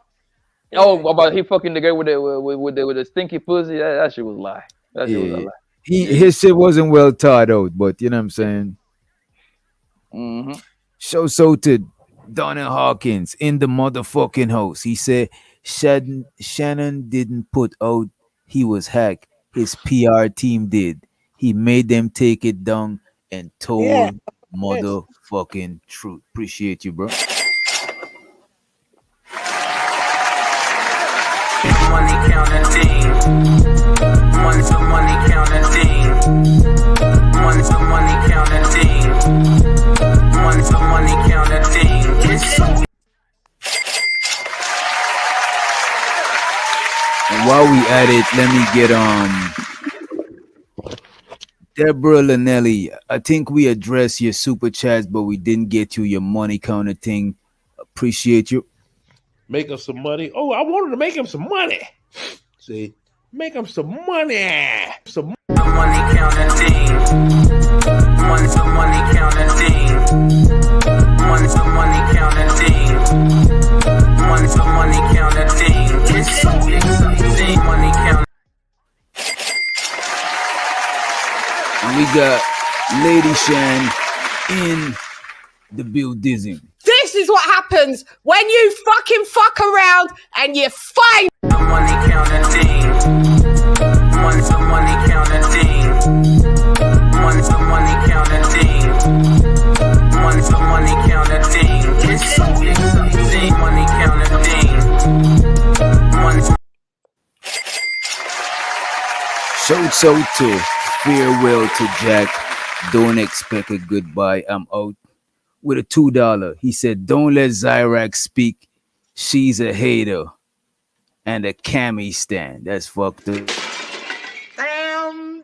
Oh, about he fucking the girl with the stinky pussy. That shit was a lie. That shit was a lie. His shit wasn't well thought out, but you know what I'm saying? Mm-hmm. Show sorted. Donna Hawkins in the motherfucking house. He said Shannon didn't put out he was hacked. His PR team did. He made them take it down and told motherfucking truth. Appreciate you, bro. Money counting team. Money counting team. Money counting team. Money counting team. And while we at it, let me get Deborah Lanelli. I think we addressed your super chats, but we didn't get you your money counter thing. Appreciate you. Make him some money. Oh, I wanted to make him some money. See, make him some money. Some money counting team. Money counting team. Money counting team. Money counting team. Money counting. And we got Lady Shan in the building. This is what happens when you fucking fuck around and you find money counting team. Money counting team. Money counting team. Money counting team. Money counting team. So to farewell to Jack. Don't expect a goodbye. I'm out. With a $2. He said, don't let Zyrax speak. She's a hater. And a cami stand. That's fucked up. Damn.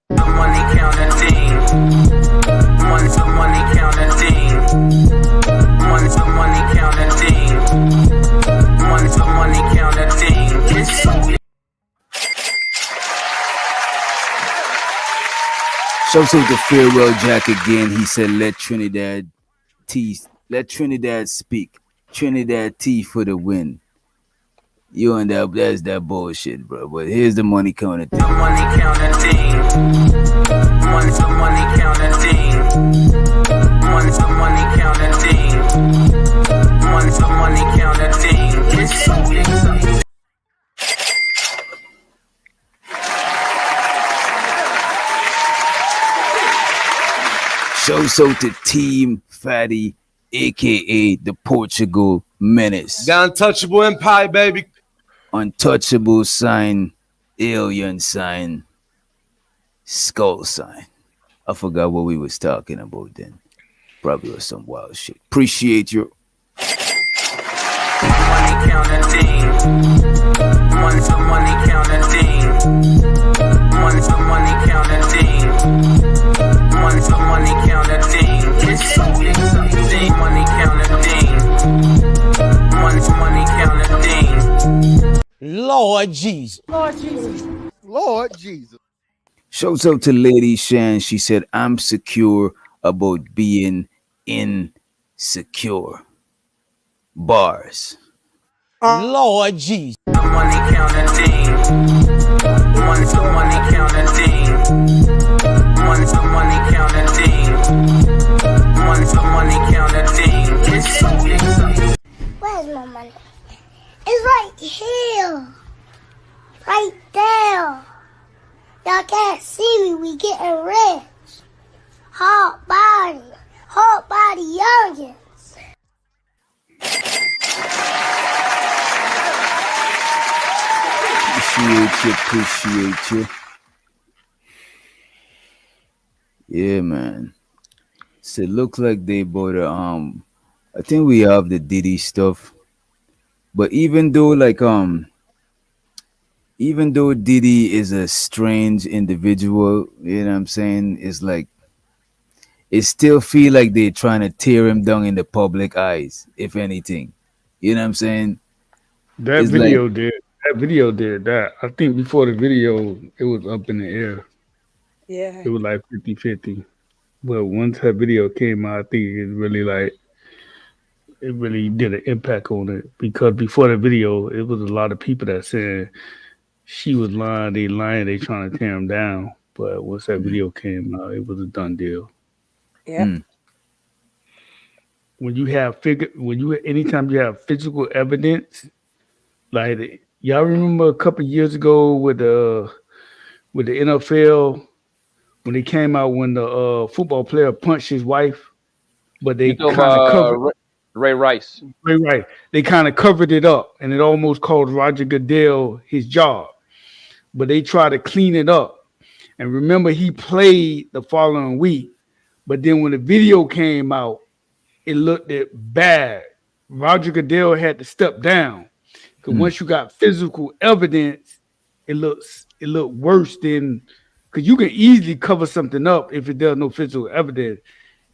Money counting team. Money counting team. Money counting team. Money counting team. Shouts out to farewell Jack again. He said, let Trinidad speak. Trinidad T for the win. You and that's that bullshit, bro. But here's the money counting thing. Money counting team. Money counting team. Money counting team. Money counting team. Shouts out to Team Fatty, aka the Portugal Menace. The untouchable empire, baby. Untouchable sign, alien sign, skull sign. I forgot what we was talking about then. Probably was some wild shit. Appreciate you. Money counting team. Money Money, money counting thing. Money counting thing. It's so exciting. Money counting thing. Money counting thing. Lord Jesus. Lord Jesus. Lord Jesus. Shouts out to Lady Shan. She said, I'm secure about being insecure. Bars. Lord Jesus. Money counting thing. Money counting thing. Money counting thing. Money counting thing. It's so exciting. Where's my money? It's right here. Right there. Y'all can't see me. We getting rich. Hot body youngins. Appreciate you. Yeah, man. So it looks like they bought a I think we have the Diddy stuff. But even though Diddy is a strange individual, you know what I'm saying? It's like it still feel like they're trying to tear him down in the public eyes, if anything. You know what I'm saying? That It's video like, did. That video did that. I think before the video, it was up in the air. Yeah. It was like 50-50. But once that video came out, I think it really did an impact on it. Because before the video, it was a lot of people that said she was lying, they trying to tear him down. But once that video came out, it was a done deal. Yeah. When you have anytime you have physical evidence, like y'all remember a couple of years ago with the NFL when they came out when the football player punched his wife, but they kind of covered Ray Rice. Right. They kind of covered it up, and it almost cost Roger Goodell his job. But they tried to clean it up. And remember, he played the following week. But then when the video came out, it looked bad. Roger Goodell had to step down. Because once you got physical evidence, it looks worse than, because you can easily cover something up if there's no physical evidence.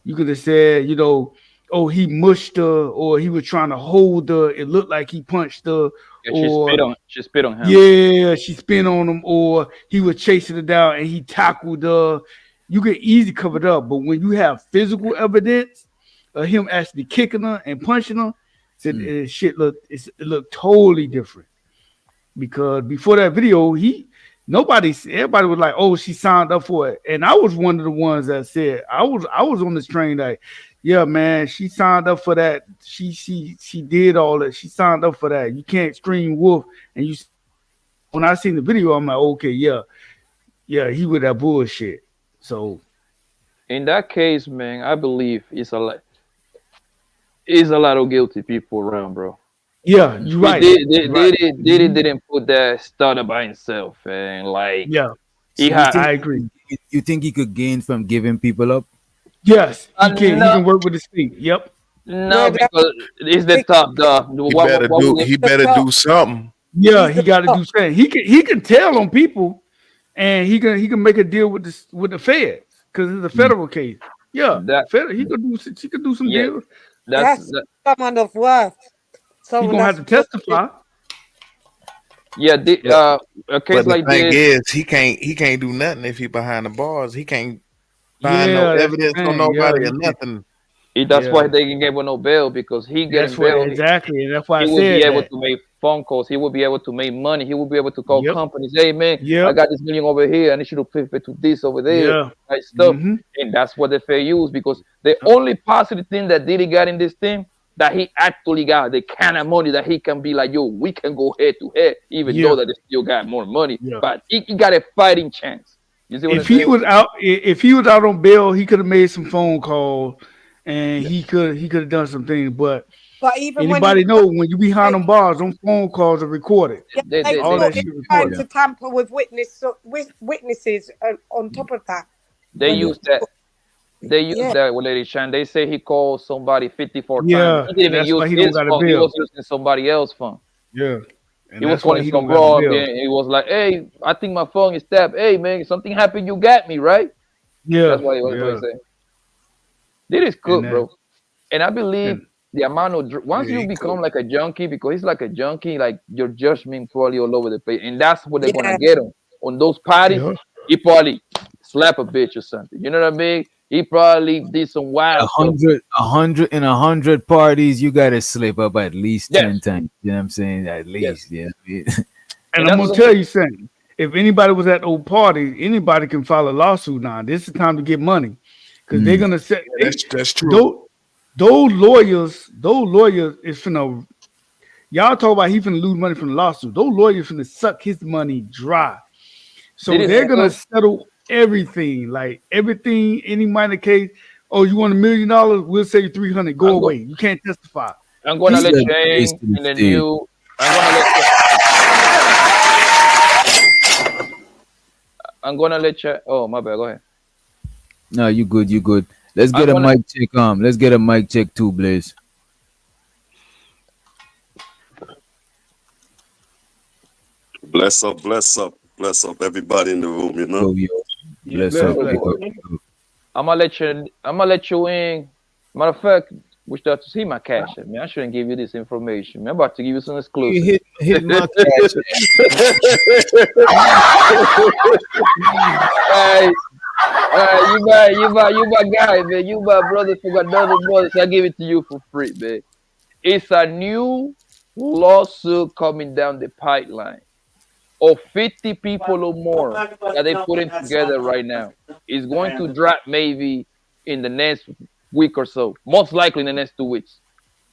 You could have said, oh, he mushed her, or he was trying to hold her. It looked like he punched her. Yeah, she spit on him. Yeah, she spit on him, or he was chasing her down and he tackled her. You can easily cover it up. But when you have physical evidence of him actually kicking her and punching her, it looked totally different. Because before that video, everybody was like, "Oh, she signed up for it," and I was one of the ones that said I was on this train like, "Yeah, man, she signed up for that. She did all that. She signed up for that. You can't scream wolf." And when I seen the video, I'm like, "Okay, yeah, he with that bullshit." So, in that case, man, I believe it's a lot of guilty people around, bro. Yeah, you're right. Diddy didn't put that starter by himself, and I agree. You think he could gain from giving people up? Yes, he can. No. He can work with his feet. Yep. No, because it's the top dog. He better do something. Yeah, he got to do something. He can tell on people, and he can make a deal with the feds because it's a federal case. Yeah, he could do some deals. That's someone of worth. He's gonna have to testify. Yeah, a case like the thing this. is, he can't do nothing if he behind the bars. He can't find no evidence on nobody or nothing. That's why they can get with no bail, because he gets bail. Exactly, that's why he will be able to make phone calls. He will be able to make money. He will be able to call companies. Hey man, I got this million over here, and I should pay to this over there. Right stuff, and that's what the fair use. Because the only positive thing that Diddy got in this thing, that he actually got the kind of money that he can be like, yo, we can go head to head, even though that they still got more money. But he got a fighting chance. You see what I'm saying? If he was out on bail, he could have made some phone calls and he could have done some things. But even anybody when you behind them bars, them phone calls are recorded. All that shit recorded. To tamper with witnesses on top of that. They use that. They use that with Lady Shan. They say he called somebody 54 times. He didn't even use his phone. He was using somebody else's phone. Yeah. And he was that's why calling he some don't got a bro up bill. and he was like, "Hey, I think my phone is tapped. Hey, man, something happened. You got me, right?" Yeah, That's what he was saying. This is cool, And bro. And I believe and the amount of once Yeah, you he become cool. like a junkie, because he's like a junkie, like your judgment probably all over the place, and that's what they're Yeah. gonna get him on those parties. yeah. He probably slap a bitch or something. You know what I mean? He probably did some wild stuff. 100 parties, you gotta slip up at least Yes, 10 times. You know what I'm saying? At yes, least, yeah. And and I'm that's gonna what tell you something. If anybody was at old party, anybody can file a lawsuit now. This is time to get money because they're gonna say Yeah, that's true. those lawyers is finna. Y'all talk about he finna lose money from the lawsuit. Those lawyers finna suck his money dry. So Did they're it gonna cool? settle everything, like everything, any minor case. Oh, you want $1 million? We'll say 300. Go I'm go. away. You can't testify. I'm gonna He let said you grace in to the in the state. new. I'm gonna let you. I'm gonna let you. Oh, my bad. Go ahead. No, you good, you good. Let's I'm get a gonna. mic check. Let's get a mic check too, Blaze. Bless up, bless up, bless up, everybody in the room, you know? Yo. Bless Bless, up. bless. Big up. I'm gonna let you. I'm gonna let you in. Matter of fact, we start to see my cash app, man. I shouldn't give you this information, man. I'm about to give you some You exclusive. hit my cash. Hey, you my guy, man. You my brother for another brother. So I give it to you for free, man. It's a new lawsuit coming down the pipeline of 50 people or more that they're putting together right now. It's going to drop maybe in the next week or so, most likely in the next 2 weeks.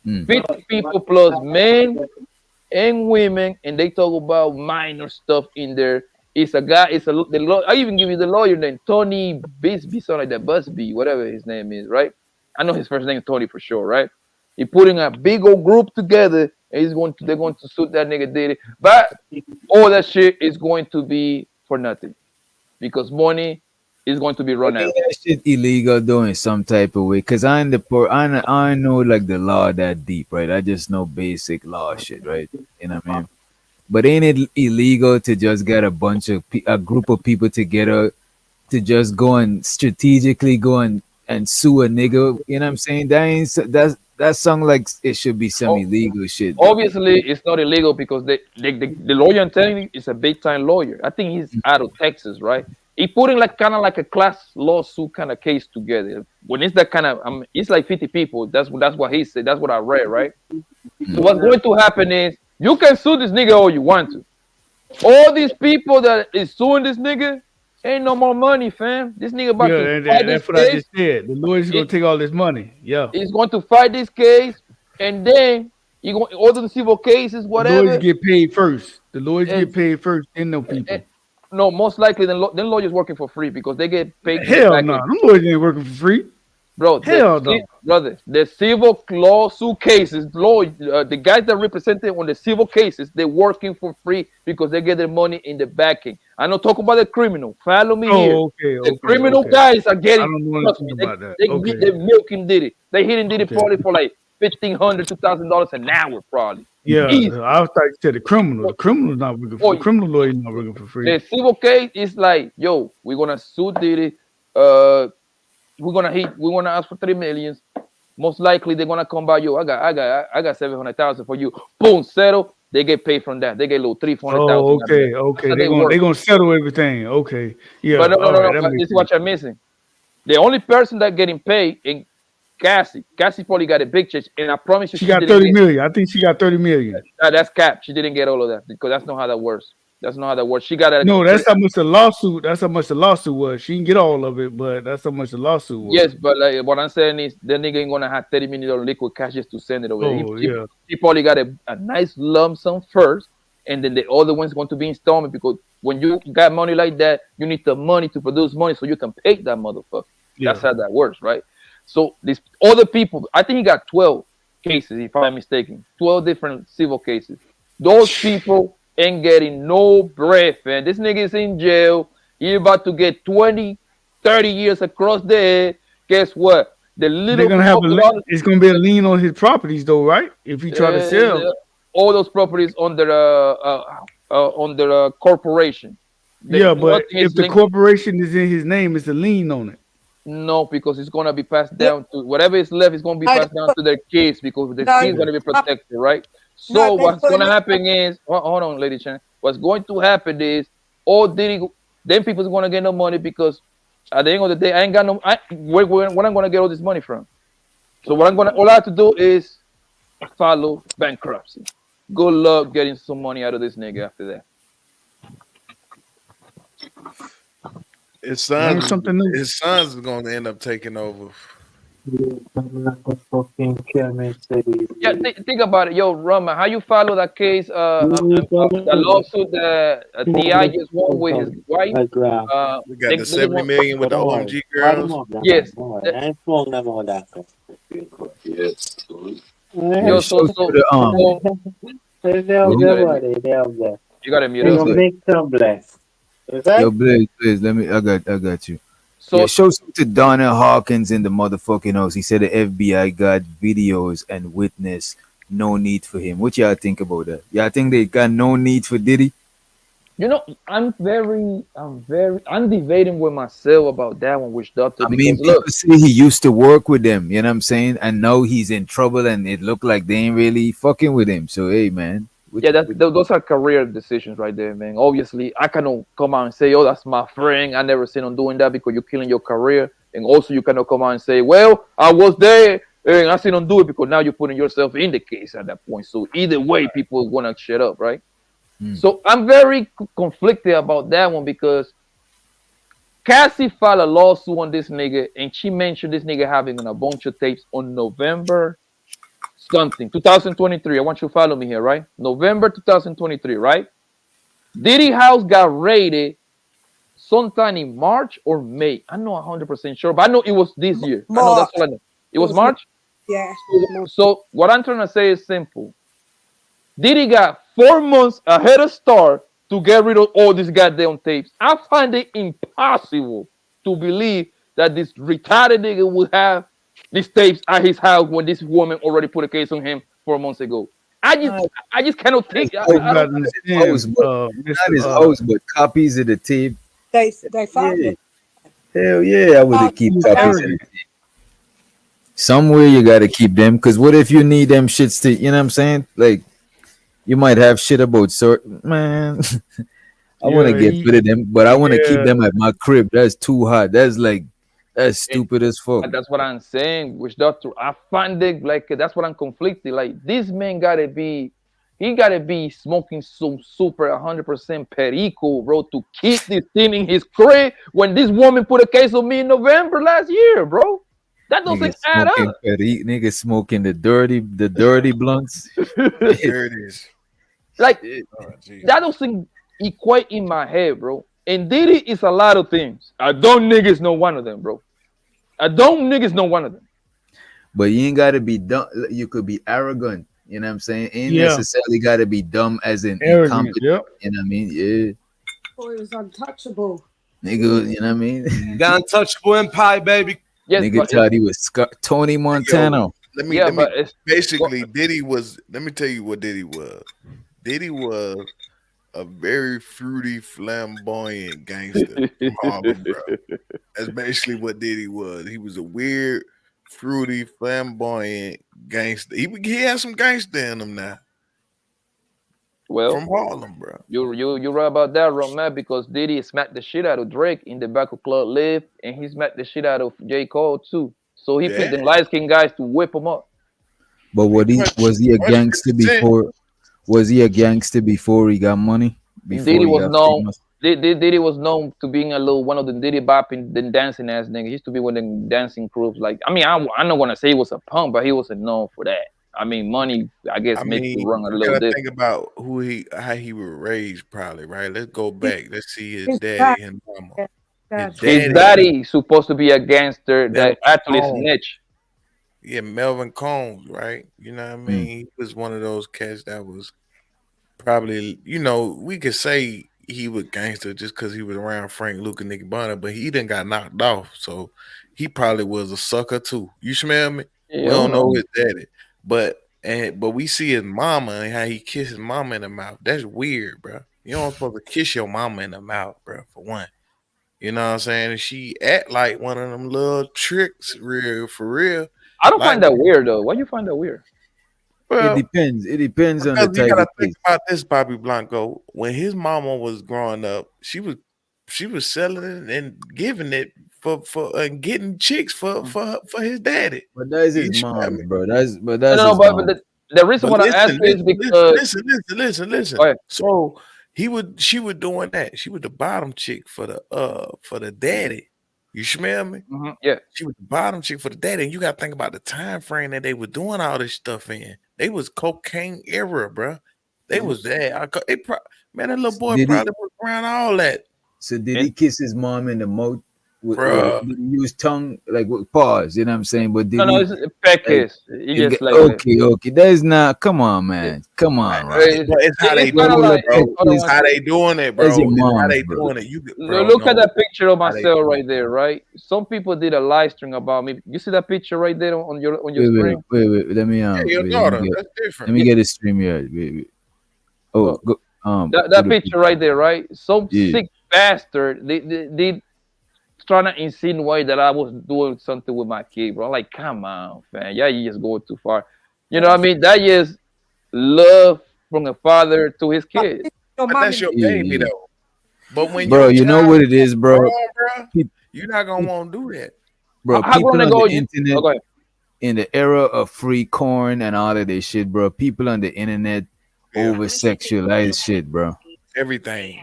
50 people plus men and women, and they talk about minor stuff in there. It's a guy. I even give you the lawyer name, Tony Bisbee, something like that, Busby, whatever his name is, right? I know his first name is Tony for sure, right? He's putting a big old group together, and they're going to suit that nigga Diddy. But all that shit is going to be for nothing because money is going to be run out. That shit illegal though in some type of way. Cause I know like the law that deep, right? I just know basic law shit, right? You know what I mean? But ain't it illegal to just get a group of people together to just go and strategically go and sue a nigga? You know what I'm saying? That sound like it should be some illegal shit. Obviously, it's not illegal because the lawyer I'm telling you is a big time lawyer. I think he's out of Texas, right? He putting like kind of like a class lawsuit kind of case together. When it's that kind of, it's like 50 people. That's what he said. That's what I read, right? So what's going to happen is you can sue this nigga all you want to. All these people that is suing this nigga ain't no more money, fam. This nigga about to fight this that's what I case. just said. The lawyer's gonna take all this money. Yeah. He's going to fight this case, and then you go all the civil cases, The whatever. lawyers get paid first. The lawyers get paid first, then no people. No, most likely then lawyers working for free because they get paid. Hell no, them lawyers ain't working for free. Bro, Hell no. Brother, the civil lawsuit cases, the guys that represented on the civil cases, they're working for free because they get their money in the backing. I don't talk about the criminal. Follow me here. The criminal guys are getting. I don't know Trust me, anything about that. they're milking Diddy. They hitting Diddy probably for like $1,500, $2,000 an hour, probably. Yeah, Easy. I was trying to say the criminal. The criminal's not working for the criminal lawyer not working for free. The civil case is like, yo, we're gonna sue Diddy. We're gonna ask for $3 million. Most likely they're gonna come by, yo, I got 700,000 for you. Boom, settle. They get paid from that. They get a little 300,000. Oh, okay. They're gonna settle everything. Okay. Yeah. But all right, no. that This makes is what you're missing. The only person that getting paid in Cassie probably got a big check, and I promise you, she got 30 million. I think she got 30 million. That's cap. She didn't get all of that because that's not how that works. That's not how that works. She got a No, that's how much the lawsuit. That's how much the lawsuit was. She didn't get all of it, but that's how much the lawsuit was. Yes, but like what I'm saying is the nigga ain't gonna have $30 million liquid cash just to send it over. Oh, He probably got a nice lump sum first, and then the other one's going to be installment because when you got money like that, you need the money to produce money so you can pay that motherfucker. Yeah. That's how that works, right? So these other people, I think he got 12 cases, if I'm mistaken, 12 different civil cases. Those people ain't getting no breath, man. This nigga is in jail. He about to get 20, 30 years across the head. Guess what? They're gonna have it's gonna be a lien on his properties, though, right? If he try to sell. all those properties under a corporation. Yeah, but if the linked. corporation is in his name, it's a lien on it. No, because it's gonna be passed down to whatever is left is gonna be passed down to their kids because the kids gonna be protected, right? So what's gonna happen is hold on, Lady Chen. What's going to happen is all Diddy, then people's gonna get no money because at the end of the day, I ain't got no. Where I'm gonna get all this money from? So all I have to do is follow bankruptcy. Good luck getting some money out of this nigga after that. His sons is going to end up taking over. Yeah, think about it, yo, Rama. How you follow that case? The lawsuit that T.I. just won with his wife. We got the 70 million with the OMG girls. Yes. Yo, you gotta mute us. Yo, Blaze, I got you. So show some to Donna Hawkins in the motherfucking house. He said the FBI got videos and witness. No need for him. What y'all think about that? Y'all think they got no need for Diddy? You know, I'm debating with myself about that one, which doctor. I mean, people say he used to work with them. You know what I'm saying? And now he's in trouble, and it looked like they ain't really fucking with him. So hey, man. Those are career decisions right there, man. Obviously, I cannot come out and say, "Oh, that's my friend. I never seen him doing that," because you're killing your career. And also, you cannot come out and say, "Well, I was there and I seen him do it," because now you're putting yourself in the case at that point. So either way, people are gonna shut up, right? So I'm very conflicted about that one because Cassie filed a lawsuit on this nigga, and she mentioned this nigga having a bunch of tapes on November 2023. I want you to follow me here, right? November 2023, right? Diddy house got raided sometime in March or May. I'm not 100% sure, but I know it was this year. I know that's all I know. It was March? Yeah. So what I'm trying to say is simple. Diddy got 4 months ahead of start to get rid of all these goddamn tapes. I find it impossible to believe that this retarded nigga would have these tapes at his house when this woman already put a case on him 4 months ago. I just cannot think. Not his house, but copies of the tape. They found it. Hell yeah, I would have keep copies of the tape. Somewhere you gotta keep them, because what if you need them shits to, you know what I'm saying? Like, you might have shit about man. I want to get rid of them, but I want to keep them at my crib. That's too hot. That's stupid as fuck. That's what I'm saying. Which doctor? I find it like that's what I'm conflicted. Like this man gotta be smoking some super 100% perico, bro, to keep this thing in his crib when this woman put a case on me in November last year, bro. That doesn't add up. Niggas smoking the dirty blunts. There it is. Like that doesn't equate in my head, bro. And Diddy is a lot of things. I don't niggas know one of them, bro. I don't niggas know one of them. But you ain't gotta be dumb. You could be arrogant. You know what I'm saying? Ain't necessarily gotta be dumb as in incompetent. Yep. You know what I mean? Yeah. Boy, it was untouchable. Nigga, you know what I mean? The untouchable empire, baby. Yes, nigga thought he was Tony Montana. Basically, Diddy was. Let me tell you what Diddy was. Diddy was a very fruity, flamboyant gangster from Harlem, bro. That's basically what Diddy was. He was a weird, fruity, flamboyant gangster. He had some gangster in him now. Well, from Harlem, bro. You're right about that, Romeo, because Diddy smacked the shit out of Drake in the back of Club Live, and he smacked the shit out of J. Cole too. So he picked them light-skinned guys to whip him up. But was he a gangster before? Was he a gangster before he got money? Diddy was known. Diddy was known to being a little one of the Diddy bopping, the dancing ass nigga. He used to be one of the dancing crews. Like, I mean, I'm not gonna say he was a punk, but he wasn't known for that. I mean, money, I guess, makes you run a little different. Think about how he was raised, probably, right? Let's go back. Let's see his daddy and mama. His daddy supposed to be a gangster that actually snitched. Yeah, Melvin Combs, right? You know what I mean? He was one of those cats that was probably, we could say he was gangster just because he was around Frank, Luke, and Nicky Bonner, but he didn't got knocked off, so he probably was a sucker too. You smell me? Yeah, we don't know his daddy, but but we see his mama and how he kissed his mama in the mouth. That's weird, bro. You don't supposed to kiss your mama in the mouth, bro. For one, you know what I'm saying. And she act like one of them little tricks, real for real. I don't find that weird though. Why you find that weird? Well, It depends. It depends on the because you type gotta of think case. about this, Bobby Blanco. When his mama was growing up, she was selling it and giving it for and getting chicks for his daddy. But that's his You feel mom's, me? bro. That's No, his but mom. the reason But why I ask you is because listen. go ahead. So she was doing that. She was the bottom chick for the daddy. You smell me? Yeah. She was the bottom chick for the daddy. And you gotta think about the time frame that they were doing all this stuff in. They was cocaine era, bro. They was there. Man, that little boy Did he- probably was around all that. So did he kiss his mom in the mouth? Bruh. Did he use tongue like with pause? You know what I'm saying? But did No, he? it's a peck kiss. You just like okay. That is not. Come on, man. Come on, right? But it's how they doing it, bro. It's how they doing it, bro. That's your It's how mom's, they bro. doing it. Look at that picture of How they myself doing right there, right? Some people did a live stream about me. You see that picture right there on your screen? Wait. Let me your wait, daughter, let me get, that's different. Let me get a stream here. Wait. Oh, go, That picture right there, right? Some Yeah. sick bastard. They trying to insinuate that I was doing something with my kid, bro. I'm like, come on, man. Yeah, you just going too far. You know what I mean? That is love from a father to his kid. But that's your baby though. But when bro, your you know child what it is, bro. grown, bro, you're not gonna want to do that. Bro, How people gonna on go? the internet, Oh, go ahead. in the era of free corn and all of this shit, bro, people on the internet over sexualize shit, bro. Everything.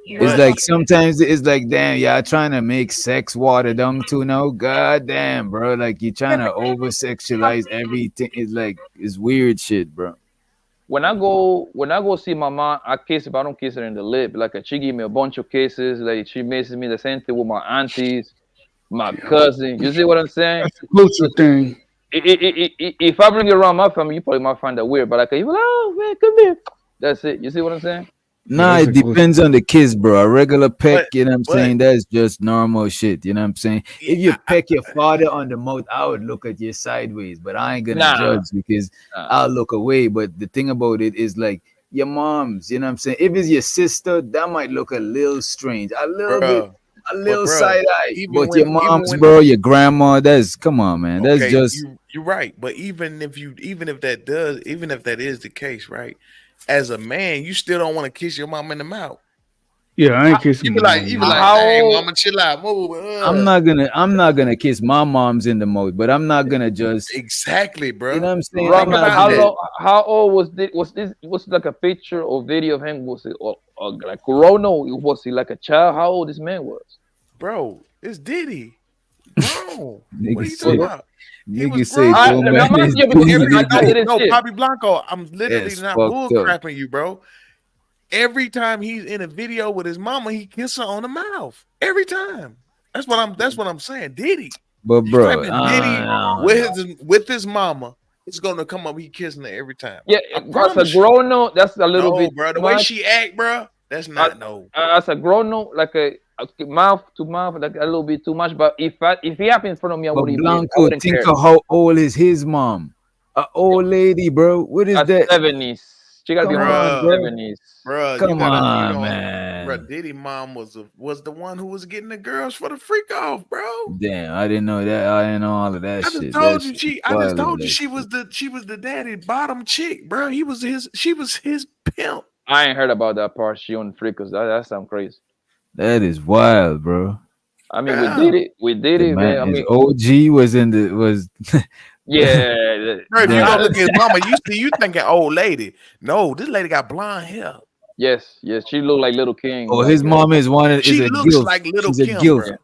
It's like sometimes it's like, damn, y'all trying to make sex water down too now. God damn, bro. Like you're trying to over sexualize everything. It's like it's weird shit, bro. When I go see my mom, I kiss her, but I don't kiss her in the lip. Like she give me a bunch of kisses. Like she misses me the same thing with my aunties, my cousin. You see what I'm saying? That's a culture thing. If I bring you around my family, you probably might find that weird. But like, you oh man, come here. That's it. You see what I'm saying? Nah, it depends on the kiss, bro. A regular peck, you know what I'm saying? That's just normal shit. You know what I'm saying? If you peck your father on the mouth, I would look at you sideways, but I ain't gonna judge because I'll look away. But the thing about it is like your mom's, you know what I'm saying? If it's your sister, that might look a little strange, a little bit, a little side eye. But your mom's, bro, your grandma, that's come on, man. That's just you're right. But even if that is the case, right? As a man, you still don't want to kiss your mom in the mouth. Yeah, I ain't kissing. You be like, hey, mama, chill out, move. I'm not gonna kiss my mom's in the mouth, but I'm not gonna just exactly, bro. You know what I'm saying? How old was this? Was like a picture or video of him? Was it like Corona? Was he like a child? How old this man was? Bro, it's Diddy. Bro, what are you say- talking about? Nigga say, "Oh, man, No, Bobby Blanco, I'm literally That's not fucked bull up. crapping you, bro. Every time he's in a video with his mama, he kisses her on the mouth. Every time. That's what I'm saying. Diddy. But You bro, type in Diddy with his mama, it's gonna come up. He kissing her every time. Yeah, as a grown up, that's a little bit. bro. The way she act, bro, that's not As a grown up, like a mouth to mouth, like a little bit too much. But if he happened in front of me, I But wouldn't. Blanco, think of how old is his mom? An old lady, bro. What is that? 70s. She gotta be Come around on, bro. 70s. Bro, Come on, man. Bro, Diddy mom was the one who was getting the girls for the freak off, bro. Damn, I didn't know that. I didn't know all of that I just shit. told That you shit I just wild, told you that she was the daddy bottom chick, bro. She was his pimp. I ain't heard about that part. She on freakers. That sounds crazy. That is wild, bro. I mean, we did The it, man, man. I his mean, OG was in the was. yeah. Bro, if you go look at his mama, you thinking old lady. No, this lady got blonde hair. Yes. She looked like Little King. Oh, his mom is one of She is a looks gilf. like Little She's a Kim, gilf. bro.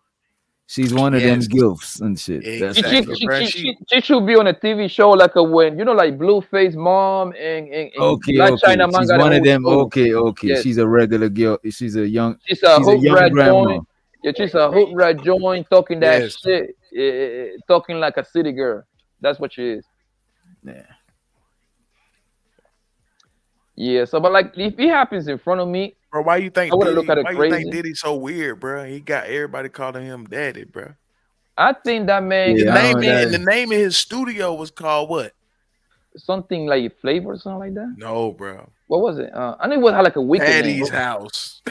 She's one of them gilfs and shit. That's Exactly, bro. She should be on a TV show like a when like Blueface mom and Okay, Black okay. China man She's got one a of them. whole Okay. Yes. She's a regular girl. She's a young hood rat grandma. joint. Yeah, she's a hood rat joint talking that Yes. shit, talking like a city girl. That's what she is. Yeah. Yeah. So, but like, if it happens in front of me, Bro, why you think I wouldn't look at it why you crazy. think Diddy's so weird, bro? He got everybody calling him daddy, bro. I think that man. Yeah, The name of his studio was called what? something like Flavor or something like that. No, bro. What was it? I know it had like a wicked name. Daddy's house.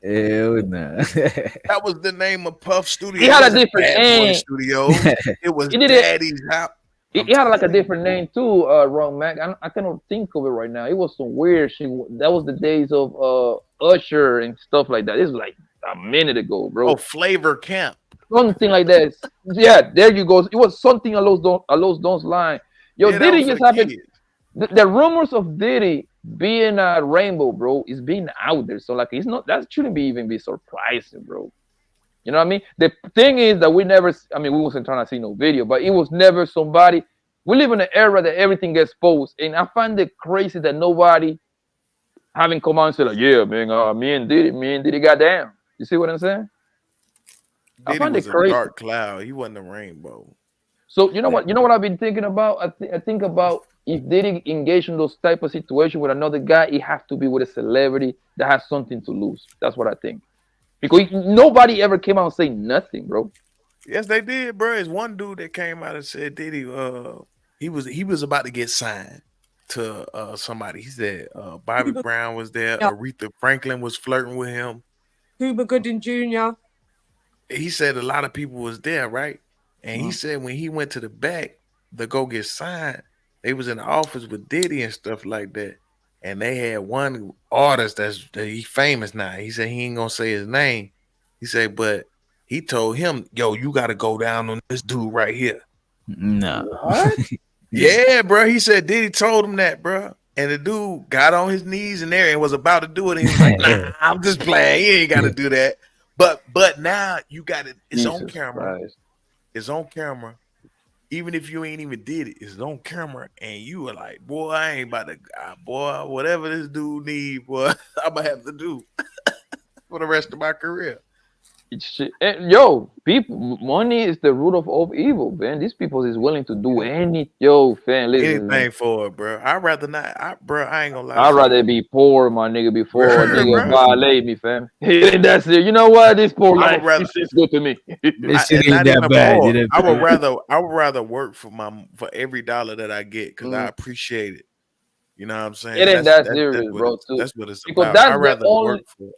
Hell nah. That was the name of Puff Studio. It It had a wasn't different Bad Boy name. Studios. It was It did Daddy's house. It had like a different name too, Wrong Mac. I cannot think of it right now. It was some weird shit. That was the days of Usher and stuff like that. This was like a minute ago, bro. Oh, Flavor Camp. Something like that. Yeah, there you go. It was something along those lines. Yo, Yeah, that Diddy was for just the happened. kids. The rumors of Diddy being a rainbow, bro, is being out there. So like, it's not that shouldn't be even be surprising, bro. You know what I mean? The thing is that we never. I mean, we wasn't trying to see no video, but it was never somebody. We live in an era that everything gets exposed, and I find it crazy that nobody having come out and say like, "Yeah, man, me and Diddy got down." You see what I'm saying? I Diddy find was it a crazy. dark cloud. He wasn't a rainbow. So you know what? You know what I've been thinking about? I think about if Diddy engaged in those type of situation with another guy, it has to be with a celebrity that has something to lose. That's what I think. Because nobody ever came out and say nothing, bro. Yes, they did, bro. It's one dude that came out and said Diddy, he was about to get signed to somebody. He said Bobby Brown was there, Yeah. Aretha Franklin was flirting with him. Cuba Gooding Jr. He said a lot of people was there, right? And he said when he went to the back to go get signed, they was in the office with Diddy and stuff like that. And they had one artist that he famous now. He said he ain't gonna say his name. He said, but he told him, yo, you gotta go down on this dude right here. Nah. What? Yeah, bro. He said Diddy told him that, bro. And the dude got on his knees and there and was about to do it. And he was like, nah, I'm just playing. He ain't gotta do that. But now you got it. It's on Jesus camera. Christ. It's on camera. Even if you ain't even did it, it's on camera. And you were like, boy, I ain't about to, boy, whatever this dude need, boy, I'm gonna have to do for the rest of my career. Yo, people, money is the root of all evil, man. These people is willing to do any. Yo, fam, listen. Anything for it, bro. I'd rather not. Bro, I ain't gonna lie. I'd rather be poor, my nigga, before a nigga Bruh. violate me, fam. That's it. You know what? This poor I life, would rather- this shit's good to me. This shit And ain't not that even bad. poor. It ain't I would bad. rather work for every dollar that I get because I appreciate it. You know what I'm saying? It ain't that serious, what bro. that's what it's Because about. that's I'd rather the only. work for it.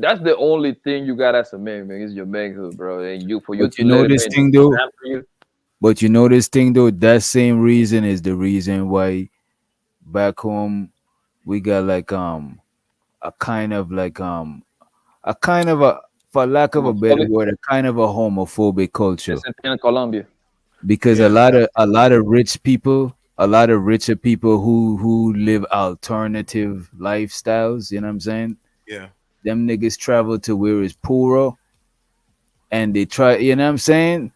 That's the only thing you got as a man, is your manhood, bro. And you for you But to you know let this it thing though. hamper you. But you know this thing though. That same reason is the reason why back home we got like a kind of like a kind of a, for lack of a better word, a kind of a homophobic culture. It's in Colombia. Because a lot of rich people, a lot of richer people who live alternative lifestyles, you know what I'm saying? Yeah. Them niggas travel to where it's poorer and they try, you know what I'm saying?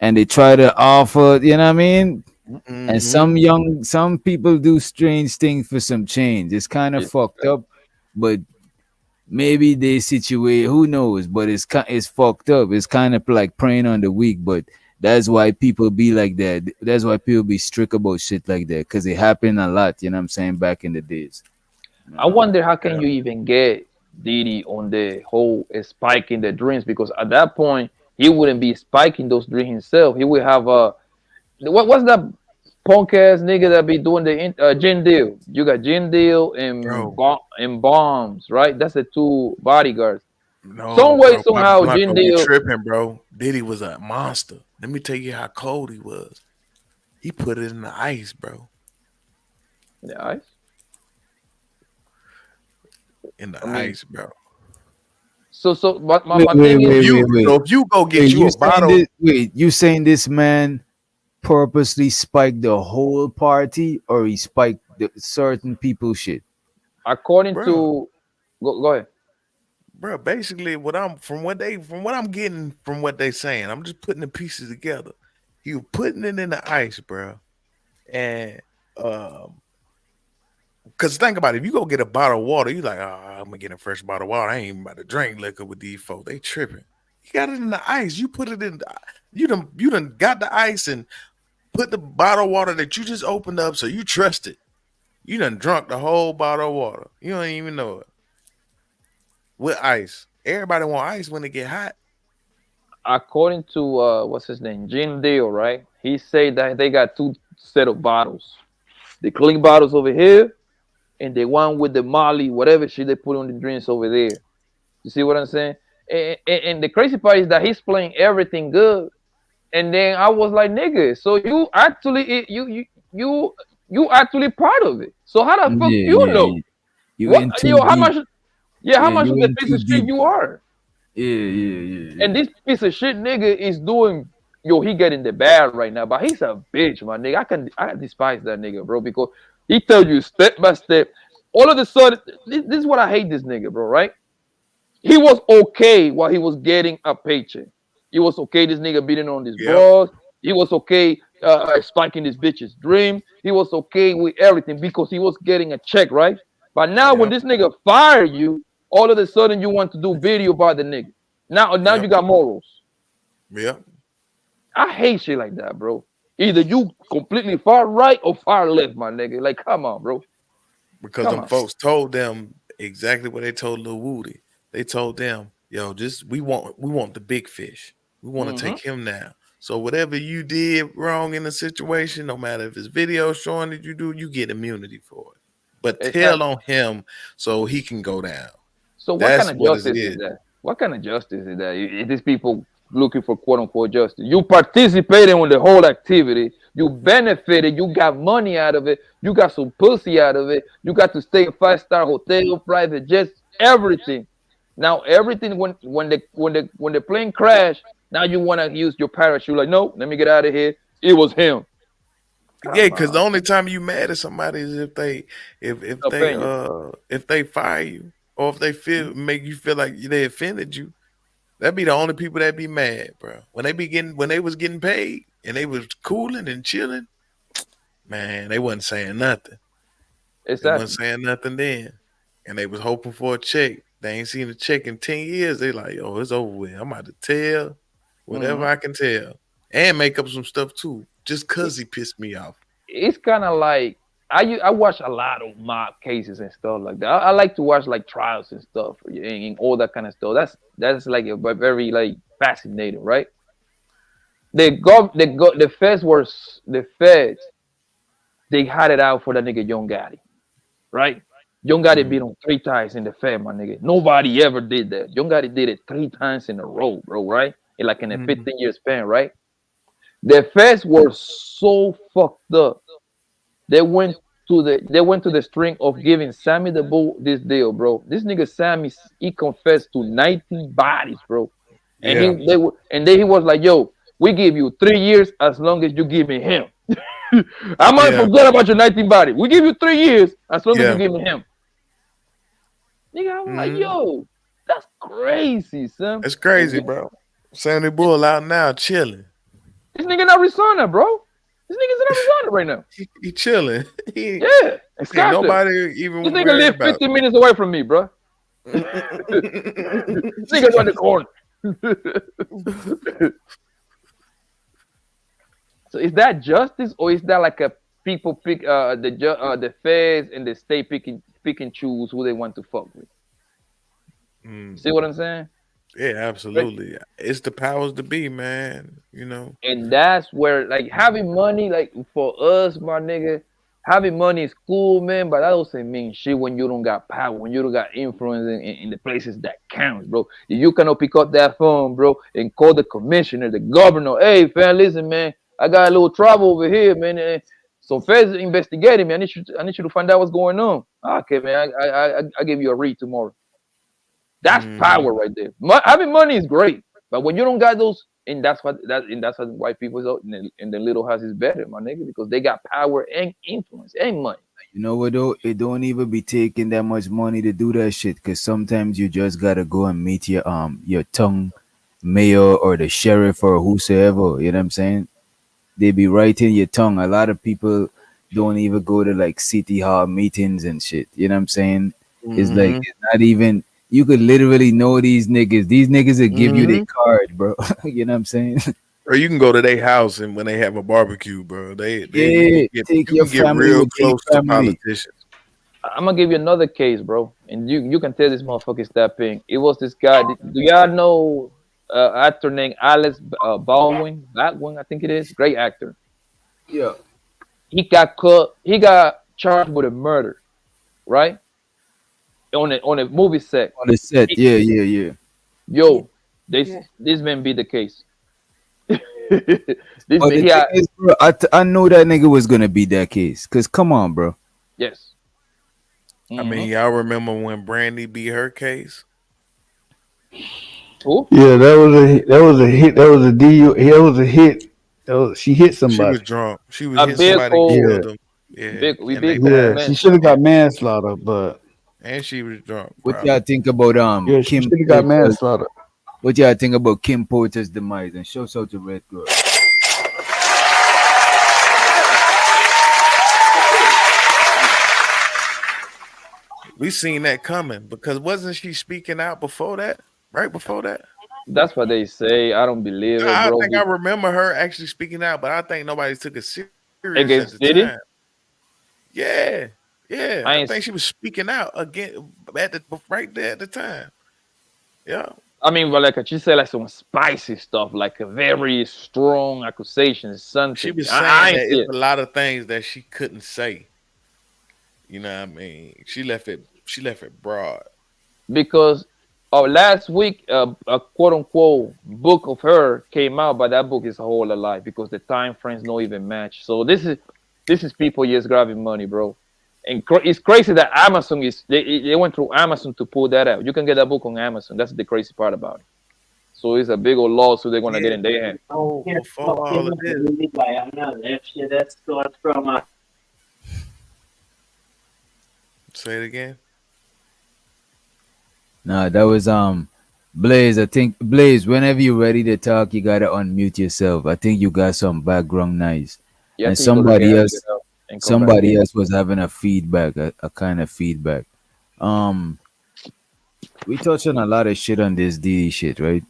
And they try to offer, you know what I mean? And some people do strange things for some change. It's kind of fucked up, but maybe they situate, who knows? But it's fucked up. It's kind of like preying on the weak, but that's why people be like that. That's why people be strict about shit like that, because it happened a lot, you know what I'm saying, back in the days. I wonder how can you even get Diddy on the whole spike in the dreams, because at that point he wouldn't be spiking those dreams himself. He would have what's that punk ass nigga that be doing the Gin Deal? You got Gin Deal and Bombs, right? That's the two bodyguards. No, Some way, bro, somehow, Blanco Gin be Deal. tripping, bro. Diddy was a monster. Let me tell you how cold he was. He put it in the ice, bro. The ice? In the ice, bro. So but my thing is, So if you go get you a bottle, you saying this man purposely spiked the whole party, or he spiked certain people shit? According to go ahead. Bro, basically what I'm getting from what they saying, I'm just putting the pieces together. He was putting it in the ice, bro. And because think about it, if you go get a bottle of water, you like, oh, I'm gonna get a fresh bottle of water. I ain't even about to drink liquor with these folks. They tripping. You got it in the ice. You put it in. You done got the ice and put the bottle of water that you just opened up, so you trust it. You done drunk the whole bottle of water. You don't even know it. With ice. Everybody want ice when it get hot. According to what's his name, Gin Deal, right? He said that they got two set of bottles. The clean bottles over here, and the one with the Molly, whatever shit they put on the drinks over there. You see what I'm saying? And the crazy part is that he's playing everything good. And then I was like, nigga, so you actually you actually part of it. So how the fuck you know? You What in too yo? How deep. much? Yeah, how much you of the in piece too of shit deep. you are? Yeah. And this piece of shit nigga is doing. Yo, he getting the bad right now, but he's a bitch, my nigga. I despise that nigga, bro, because he tell you step by step. All of a sudden, this is what I hate this nigga, bro. Right? He was okay while he was getting a paycheck. He was okay. This nigga beating on this bros. He was okay spiking this bitch's dream. He was okay with everything because he was getting a check, right? But now when this nigga fire you, all of a sudden you want to do video about the nigga. Now you got morals. Yeah. I hate shit like that, bro. Either you completely far right or far left, my nigga. Like, come on, bro. Because them folks told them exactly what they told Lil Woody. They told them, yo, we want the big fish. We want to take him now. So whatever you did wrong in the situation, no matter if it's video showing that you do, you get immunity for it. But tell on him so he can go down. So what kind of justice is that? What kind of justice is that? These people looking for quote unquote justice. You participated in the whole activity. You benefited. You got money out of it. You got some pussy out of it. You got to stay at 5-star hotel, private jets, everything. Now everything when the plane crashed, now you want to use your parachute. Like, no, let me get out of here. It was him. Yeah, because the only time you mad at somebody is if they fire you or if they make you feel like they offended you. That'd be the only people that be mad, bro. When they was getting paid and they was cooling and chilling, man, they wasn't saying nothing. They wasn't saying nothing then. And they was hoping for a check. They ain't seen a check in 10 years. They like, oh, it's over with. I'm about to tell whatever I can tell. And make up some stuff too. Just cause he pissed me off. It's kind of like I watch a lot of mob cases and stuff like that. I like to watch like trials and stuff and all that kind of stuff. That's like a very like fascinating, right? The feds they had it out for that nigga Young Gotti, right? Young Gotti beat him 3 times in the Fed, my nigga. Nobody ever did that. Young Gotti did it 3 times in a row, bro, right? In a 15-year span, right? The feds were so fucked up. They went to the string of giving Sammy the Bull this deal, bro. This nigga Sammy, he confessed to 19 bodies, bro. And then he was like, yo, we give you 3 years as long as you give me him. I might forget about your 19 body. We give you 3 years as long as you give me him. Nigga, I'm like, yo, that's crazy, son. That's crazy, bro. Sammy Bull out now chilling. This nigga in Arizona, bro. This nigga's in Arizona right now. He chilling. Yeah. Ain't nobody even this nigga live 15 minutes away from me, bro. This nigga's on the corner. So is that justice or is that like a people pick the feds and the state pick and choose who they want to fuck with? See what I'm saying? Yeah, absolutely. It's the powers to be, man. You know. And that's where like having money, like for us, my nigga, having money is cool, man, but that doesn't mean shit when you don't got power, when you don't got influence in the places that count, bro. If you cannot pick up that phone, bro, and call the commissioner, the governor, hey, fam, listen, man, I got a little trouble over here, man. So feds investigating me. I need you to find out what's going on. Okay, man, I give you a read tomorrow. That's power right there. Having money is great, but when you don't got those, and that's what white people in the little house is better, my nigga, because they got power and influence and money. You know what though? It don't even be taking that much money to do that shit. Cause sometimes you just gotta go and meet your tongue mayor or the sheriff or whosoever. You know what I'm saying? They be right in your tongue. A lot of people don't even go to like city hall meetings and shit. You know what I'm saying? It's like it's not even. You could literally know these niggas. These niggas will give you their card, bro. You know what I'm saying? Or you can go to their house and when they have a barbecue, bro, take you your can get family real with close to politicians. I'm gonna give you another case, bro, and you can tell this motherfucker step in. It was this guy. Do y'all know actor named Alex Baldwin? Baldwin, I think it is. Great actor. Yeah. he got caught. He got charged with a murder, right? On a movie set. On the set, yeah. Yo, this man beat the case. This But man, the thing is, bro, I know that nigga was gonna beat that case. Cause come on, bro. Yes. I mean, y'all remember when Brandy beat her case? Who? Yeah, that was a hit. That was a hit. That was a deal. That was a hit. She hit somebody. She was drunk. She was A hitting somebody, vehicle- killed them. Yeah, we and they big Yeah, passed. she should have got manslaughter, but And she was drunk. What probably. y'all think about yeah, she Kim should have got Porter's- manslaughter. What y'all think about Kim Porter's demise? And shouts out to Red Girl. We seen that coming because wasn't she speaking out before that? Right before that? That's what they say. I don't believe it, I bro. think I remember her actually speaking out, but I think nobody took it serious Against at the Diddy? time. Yeah, yeah. I I ain't think she was speaking out again at the right there at the time. Yeah. I mean, but like she said, like some spicy stuff, like a very strong accusation, something. She was I saying ain't that see it's a lot of things that she couldn't say. You know what I mean? She left it broad. Because last week a quote unquote book of her came out, but that book is a whole lie because the time frames don't even match. So this is people just grabbing money, bro. And it's crazy that Amazon they went through Amazon to pull that out. You can get that book on Amazon. That's the crazy part about it. So it's a big old lawsuit they're gonna get in their hand. Before all of this. Say it again. Nah, that was Blaze. I think Blaze, whenever you're ready to talk, you gotta unmute yourself. I think you got some background noise. Yeah, I And think you gotta somebody get else it out and come back somebody in. else was having a feedback, a kind of feedback. We touched on a lot of shit on this Diddy shit, right?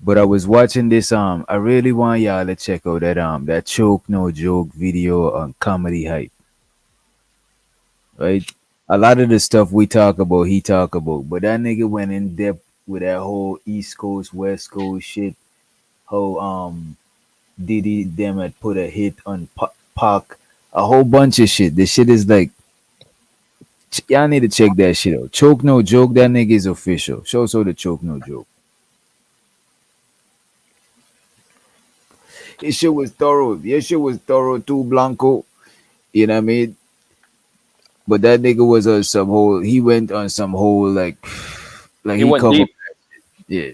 But I was watching this. I really want y'all to check out that Choke No Joke video on Comedy Hype. Right? A lot of the stuff we talk about, he talk about, but that nigga went in depth with that whole East Coast, West Coast shit. How Diddy them had put a hit on Pac, a whole bunch of shit. The shit is like, y'all need to check that shit out. Choke No Joke, that nigga is official. Show the Choke No Joke. His shit was thorough. Your shit was thorough too, Blanco. You know what I mean? But that nigga was on some whole. He went on some whole like He went covered. deep. Yeah.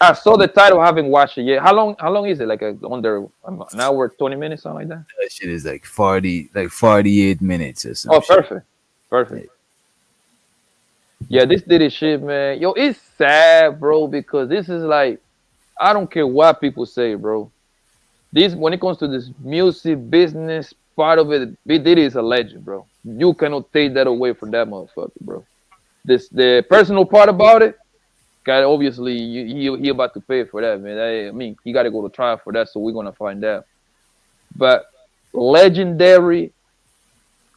I saw the title. I haven't watched it yet. How long is it? Like under an hour, 20 minutes, something like that. That shit is like 48 minutes or something. Oh, perfect. Yeah, this Diddy shit, man. Yo, it's sad, bro, because this is like, I don't care what people say, bro. This when it comes to this music business part of it, B Diddy is a legend, bro. You cannot take that away from that motherfucker, bro. The personal part about it, God, obviously he about to pay for that, man. I mean, he got to go to trial for that, so we're gonna find out. But legendary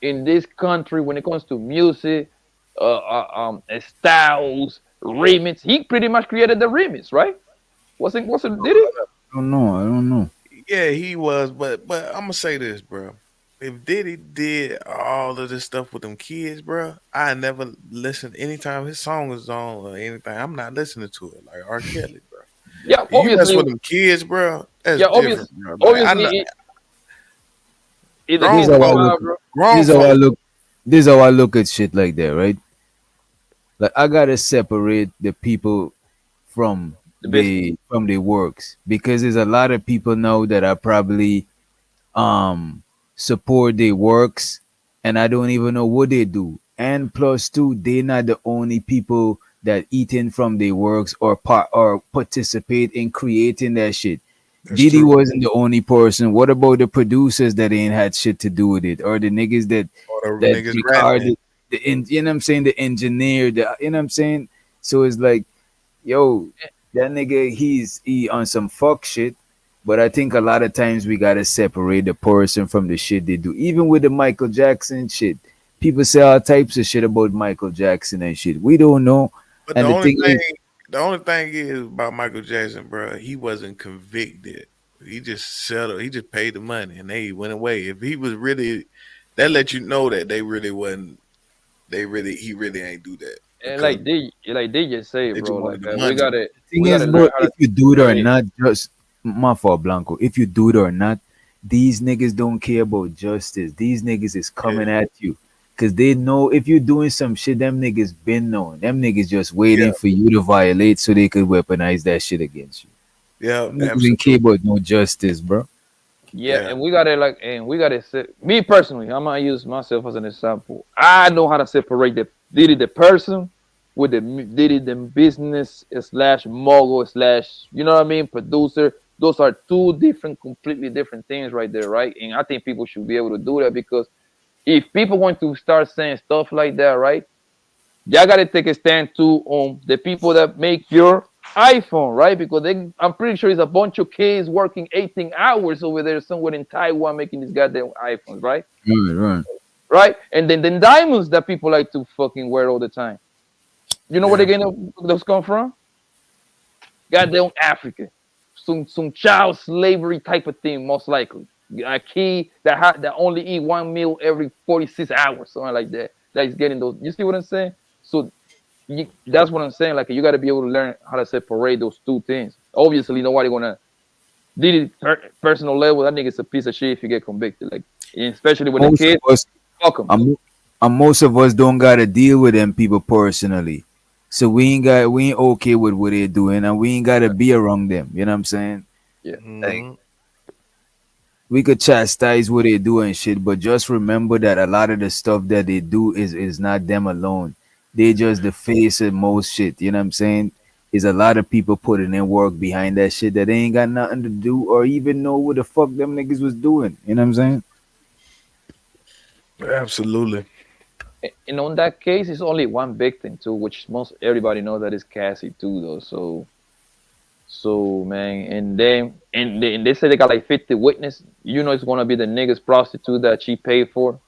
in this country when it comes to music, styles, remix. He pretty much created the remix, right? Wasn't Diddy? I don't know. Yeah, he was, but I'm gonna say this, bro. If Diddy did all of this stuff with them kids, bro, I never listened anytime his song was on or anything. I'm not listening to it like R. Kelly, bro. Yeah, If you mess obviously. with them kids, bro. That's Yeah, different, bro. Like, obviously. This is how I look at shit like that, right? Like I gotta separate the people from the works because there's a lot of people now that are probably support their works and I don't even know what they do. And plus two, they're not the only people that eating from their works or participate in creating that shit. Diddy wasn't the only person. What about the producers that ain't had shit to do with it, or the niggas that recorded you know what I'm saying, the engineer, you know what I'm saying? So it's like, yo, that nigga, he on some fuck shit. But I think a lot of times we gotta separate the person from the shit they do. Even with the Michael Jackson shit, people say all types of shit about Michael Jackson and shit. We don't know. But and the only thing is about Michael Jackson, bro, he wasn't convicted He just settled. He just paid the money, and they went away. If he was really, that let you know that they really wasn't. He really ain't do that. And like they just say, They just bro, wanted like the we money. gotta Thing we is, gotta learn bro, how if to you do it or separate. not, just my fault, Blanco. If you do it or not, these niggas don't care about justice. These niggas is coming at you. Cause they know if you're doing some shit, them niggas been knowing. Them niggas just waiting for you to violate so they could weaponize that shit against you. Yeah, Them niggas ain't care about no justice, bro. Yeah, and we gotta me personally, I'm gonna use myself as an example. I know how to separate the Diddy the person with the Diddy the business slash mogul slash, you know what I mean, producer. Those are two different, completely different things right there, right? And I think people should be able to do that because if people want to start saying stuff like that, right? Y'all gotta take a stand too on the people that make your iPhone, right? Because I'm pretty sure it's a bunch of kids working 18 hours over there somewhere in Taiwan making these goddamn iPhones, right? Right. Right? And then the diamonds that people like to fucking wear all the time. You know where they're getting those come from? Goddamn Africa. Some child slavery type of thing, most likely. A kid that only eat 1 meal every 46 hours, something like that. That is getting those. You see what I'm saying? So that's what I'm saying. Like you got to be able to learn how to separate those two things. Obviously, nobody gonna did it personal level. That nigga's a piece of shit if you get convicted. Like especially with the Most kids. of us, Fuck 'em. and most of us don't gotta deal with them people personally. So we ain't okay with what they're doing, and we ain't gotta be around them. You know what I'm saying? Yeah. Like, we could chastise what they do and shit, but just remember that a lot of the stuff that they do is not them alone. They just the face of most shit. You know what I'm saying? Is a lot of people putting in work behind that shit that they ain't got nothing to do or even know what the fuck them niggas was doing. You know what I'm saying? Absolutely. And on that case, it's only one victim too, which most everybody knows that is Cassie too, though. So man, and they say they got like 50 witnesses. You know, it's gonna be the niggas prostitute that she paid for.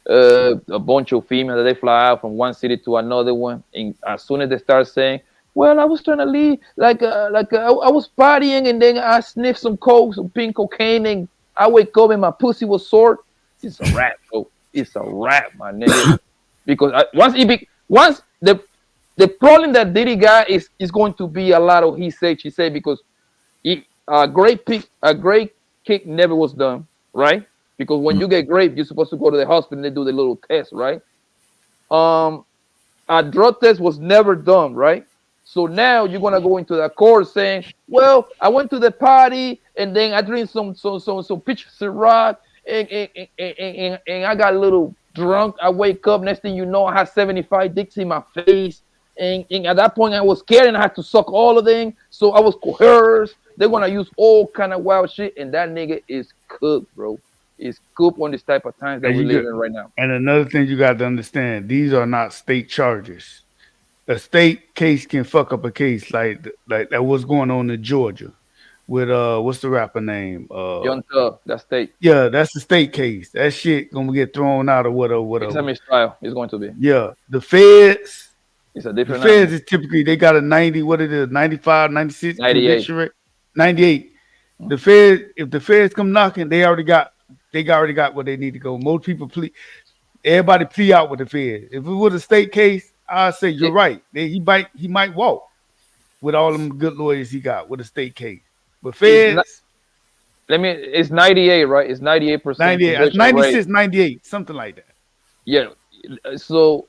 A bunch of females that they fly out from one city to another one, and as soon as they start saying, "Well, I was trying to leave, I was partying, and then I sniffed some coke, some pink cocaine, and I wake up and my pussy was sore," it's a rap, bro. It's a rap, my nigga. Because once the problem that Diddy got is going to be a lot of he said, she said, because a great kick never was done, right? Because when you get raped, you're supposed to go to the hospital and they do the little test, right? A drug test was never done, right? So now you're gonna go into the court saying, "Well, I went to the party and then I drank some pitcher Ciroc and I got a little drunk. I wake up, next thing you know, I had 75 dicks in my face, and at that point I was scared and I had to suck all of them. So I was coerced. They're gonna use all kind of wild shit, and that nigga is cooked, bro. Is cooked on this type of times that we live in right now." And another thing you got to understand: these are not state charges. A state case can fuck up a case like that. What's going on in Georgia with what's the rapper name? Young Thug, that state. Yeah, that's the state case. That shit gonna get thrown out or whatever. It's a mistrial. It's going to be. Yeah, the feds. It's a different. The feds is typically they got a 90. What it is? 95, 96 conviction rate. 98. The feds, if the feds come knocking, they already got what they need to go. Most people everybody plea out with the feds. If it was a state case, I say you're right. He might walk with all them good lawyers he got with a state case. But feds, it's 98, right? It's 98%. 98, 96, 98, something like that. Yeah. So,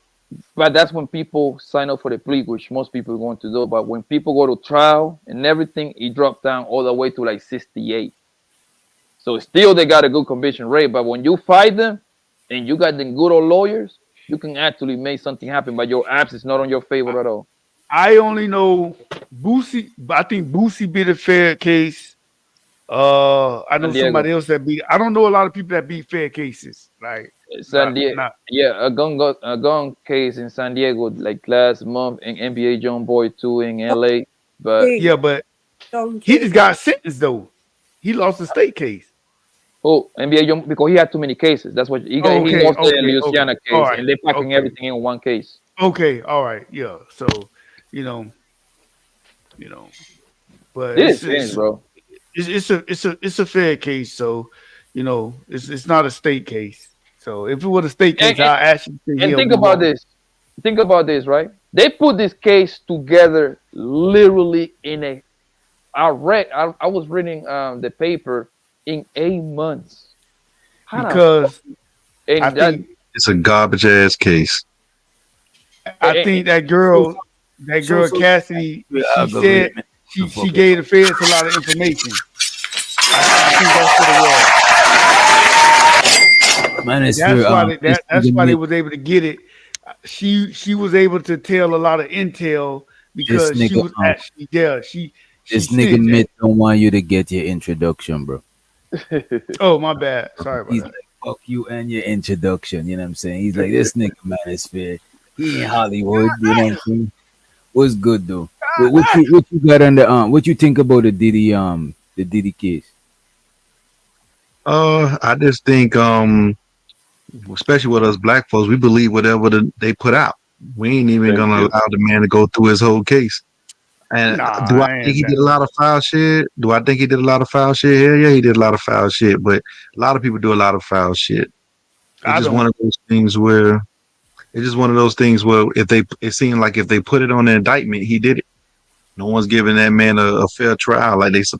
but that's when people sign up for the plea, which most people are going to do. But when people go to trial and everything, it dropped down all the way to like 68. So still they got a good conviction rate. But when you fight them and you got the good old lawyers, you can actually make something happen. But your apps is not on your favor at all. I only know Boosie. I think Boosie beat a fair case. I know somebody else that beat. I don't know a lot of people that beat fair cases. Like San Diego, a gun case in San Diego like last month, and NBA John Boy 2 in LA. But he just got sentenced though. He lost the state case. Oh, NBA John, because he had too many cases. That's what he lost the Louisiana case, and they're packing everything in one case. Okay, all right, yeah. So, but this is bro. it's a fair case. So, you know, it's not a state case. So if it was a state case, I'll ask you. And think about this. Think about this, right? They put this case together literally in a. I was reading the paper in 8 months. Because I think it's a garbage ass case. I think that girl Cassidy, she said she gave the feds a lot of information. I think that's what it was. Man, that's why they was able to get it. She was able to tell a lot of intel because she was actually there. This nigga Mitt don't want you to get your introduction, bro. Oh, my bad. Sorry about He's that. like, fuck you and your introduction. You know what I'm saying? He's like, this nigga manosphere. He ain't Hollywood. You know what I'm saying? What's good though? What you got on the what you think about the Diddy case? I just think especially with us black folks, we believe whatever they put out. We ain't even gonna allow the man to go through his whole case. And do I think he did a lot of foul shit? Do I think he did a lot of foul shit? Hell yeah, he did a lot of foul shit. But a lot of people do a lot of foul shit. It's just one of those things where it seemed like if they put it on the indictment, he did it. No one's giving that man a fair trial like he's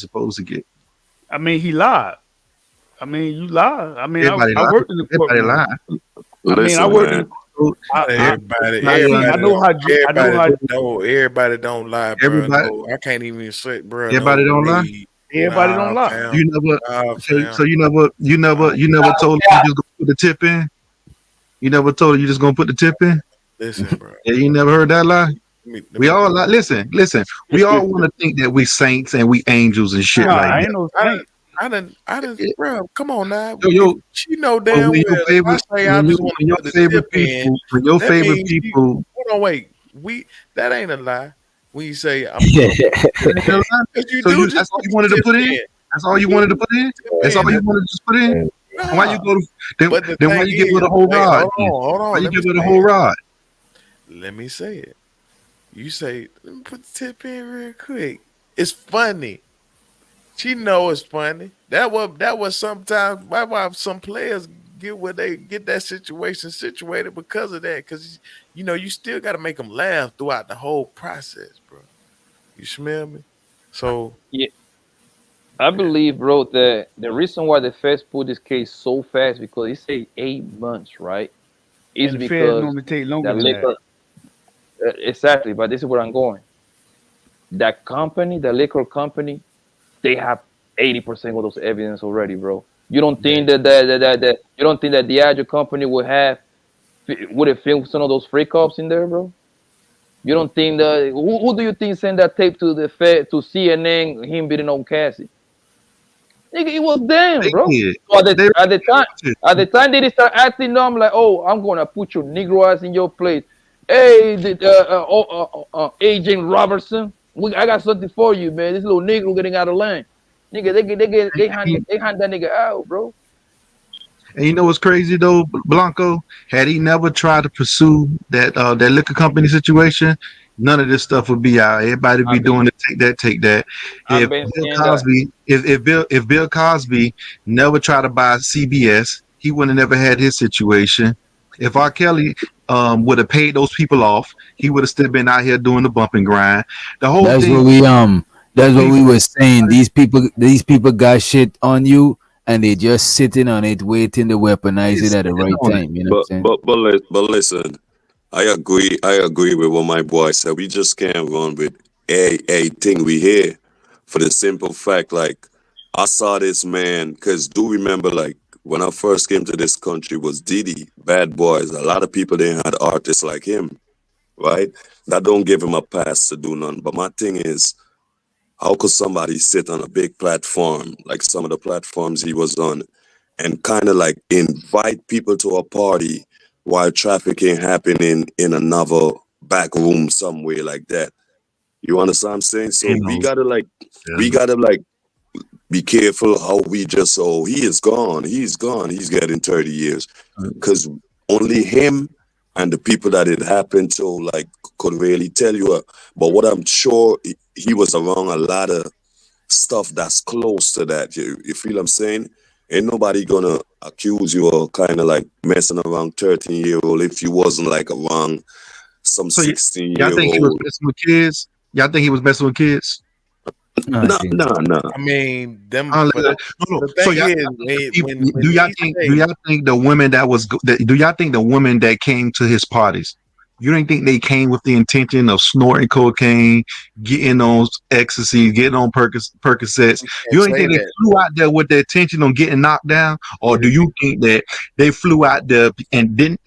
supposed to get. I mean, he lied. I mean, you lied. I mean, I worked in the everybody lied. I worked in everybody don't lie, bro. No, I can't even say, bro. Everybody don't lie. Everybody don't lie. You never told him you just gonna put the tip in. You never told him you just gonna put the tip in. Listen, bro. Yeah, you never heard that lie. We all lie. Listen. We all want to think that we saints and we angels and shit like that. Ain't no saint. I didn't, bro. Come on now. Yo, you know damn well. When your favorite people. Hold on, wait. That ain't a lie. When you say I'm that's all you wanted to put in. That's all you wanted to put in. That's all you wanted to just put in. Why you go to then why you get with a whole rod? Hold on. Why you get with a whole rod? Let me say it. You say, let me put the tip in real quick. It's funny. She know it's funny. That was sometimes why some players get where they get that situation situated because of that. Because you still got to make them laugh throughout the whole process, bro. You smell me? So yeah, I believe, bro, that the reason why the feds put this case so fast because it say 8 months, right? Is because normally take longer the liquor. Exactly, but this is where I'm going. That company, the liquor company, they have 80% of those evidence already, bro. You don't think that you don't think that the Diageo company would have filmed some of those freak offs in there, bro? You don't think that who do you think sent that tape to the Fed to CNN? Him beating on Cassie. Nigga, it was them, bro. So at the time they start acting dumb, like, oh, I'm gonna put your Negro ass in your place. Hey, Agent Robertson, I got something for you, man. This little Negro getting out of line. Nigga, they hand that nigga out, bro. And you know what's crazy though, Blanco? Had he never tried to pursue that liquor company situation, none of this stuff would be out. Everybody be doing it. Take that. If Bill Cosby never tried to buy CBS, he would have never had his situation. If R. Kelly would have paid those people off, he would have still been out here doing the bump and grind. The whole That's thing. That's what we were saying. These people got shit on you, and they just sitting on it, waiting to weaponize it at the right time. You know what I'm saying? But listen, I agree with what my boy said. We just can't run with a thing we hear for the simple fact, like, I saw this man, because do remember, like, when I first came to this country was Diddy, Bad Boys. A lot of people didn't have artists like him, right? That don't give him a pass to do nothing. But my thing is, how could somebody sit on a big platform, like some of the platforms he was on, and kind of like invite people to a party while trafficking happening in another back room somewhere like that? You understand what I'm saying? So we gotta be careful how we just, oh, he is gone, he's getting 30 years. Because only him and the people that it happened to, like, could really tell you. But what I'm sure, he was around a lot of stuff that's close to that. You feel what I'm saying? Ain't nobody gonna accuse you of kind of like messing around 13-year-old if you wasn't like around some So 16-year-old. think he was messing with kids? Y'all think he was messing with kids? No. I mean, them. No. The So thing y'all, is, when do y'all think the women that was do y'all think the women that came to his parties, you didn't think they came with the intention of snorting cocaine, getting on ecstasy, getting on Percocets? You didn't think they flew out there with the intention on getting knocked down, or do you think that they flew out there and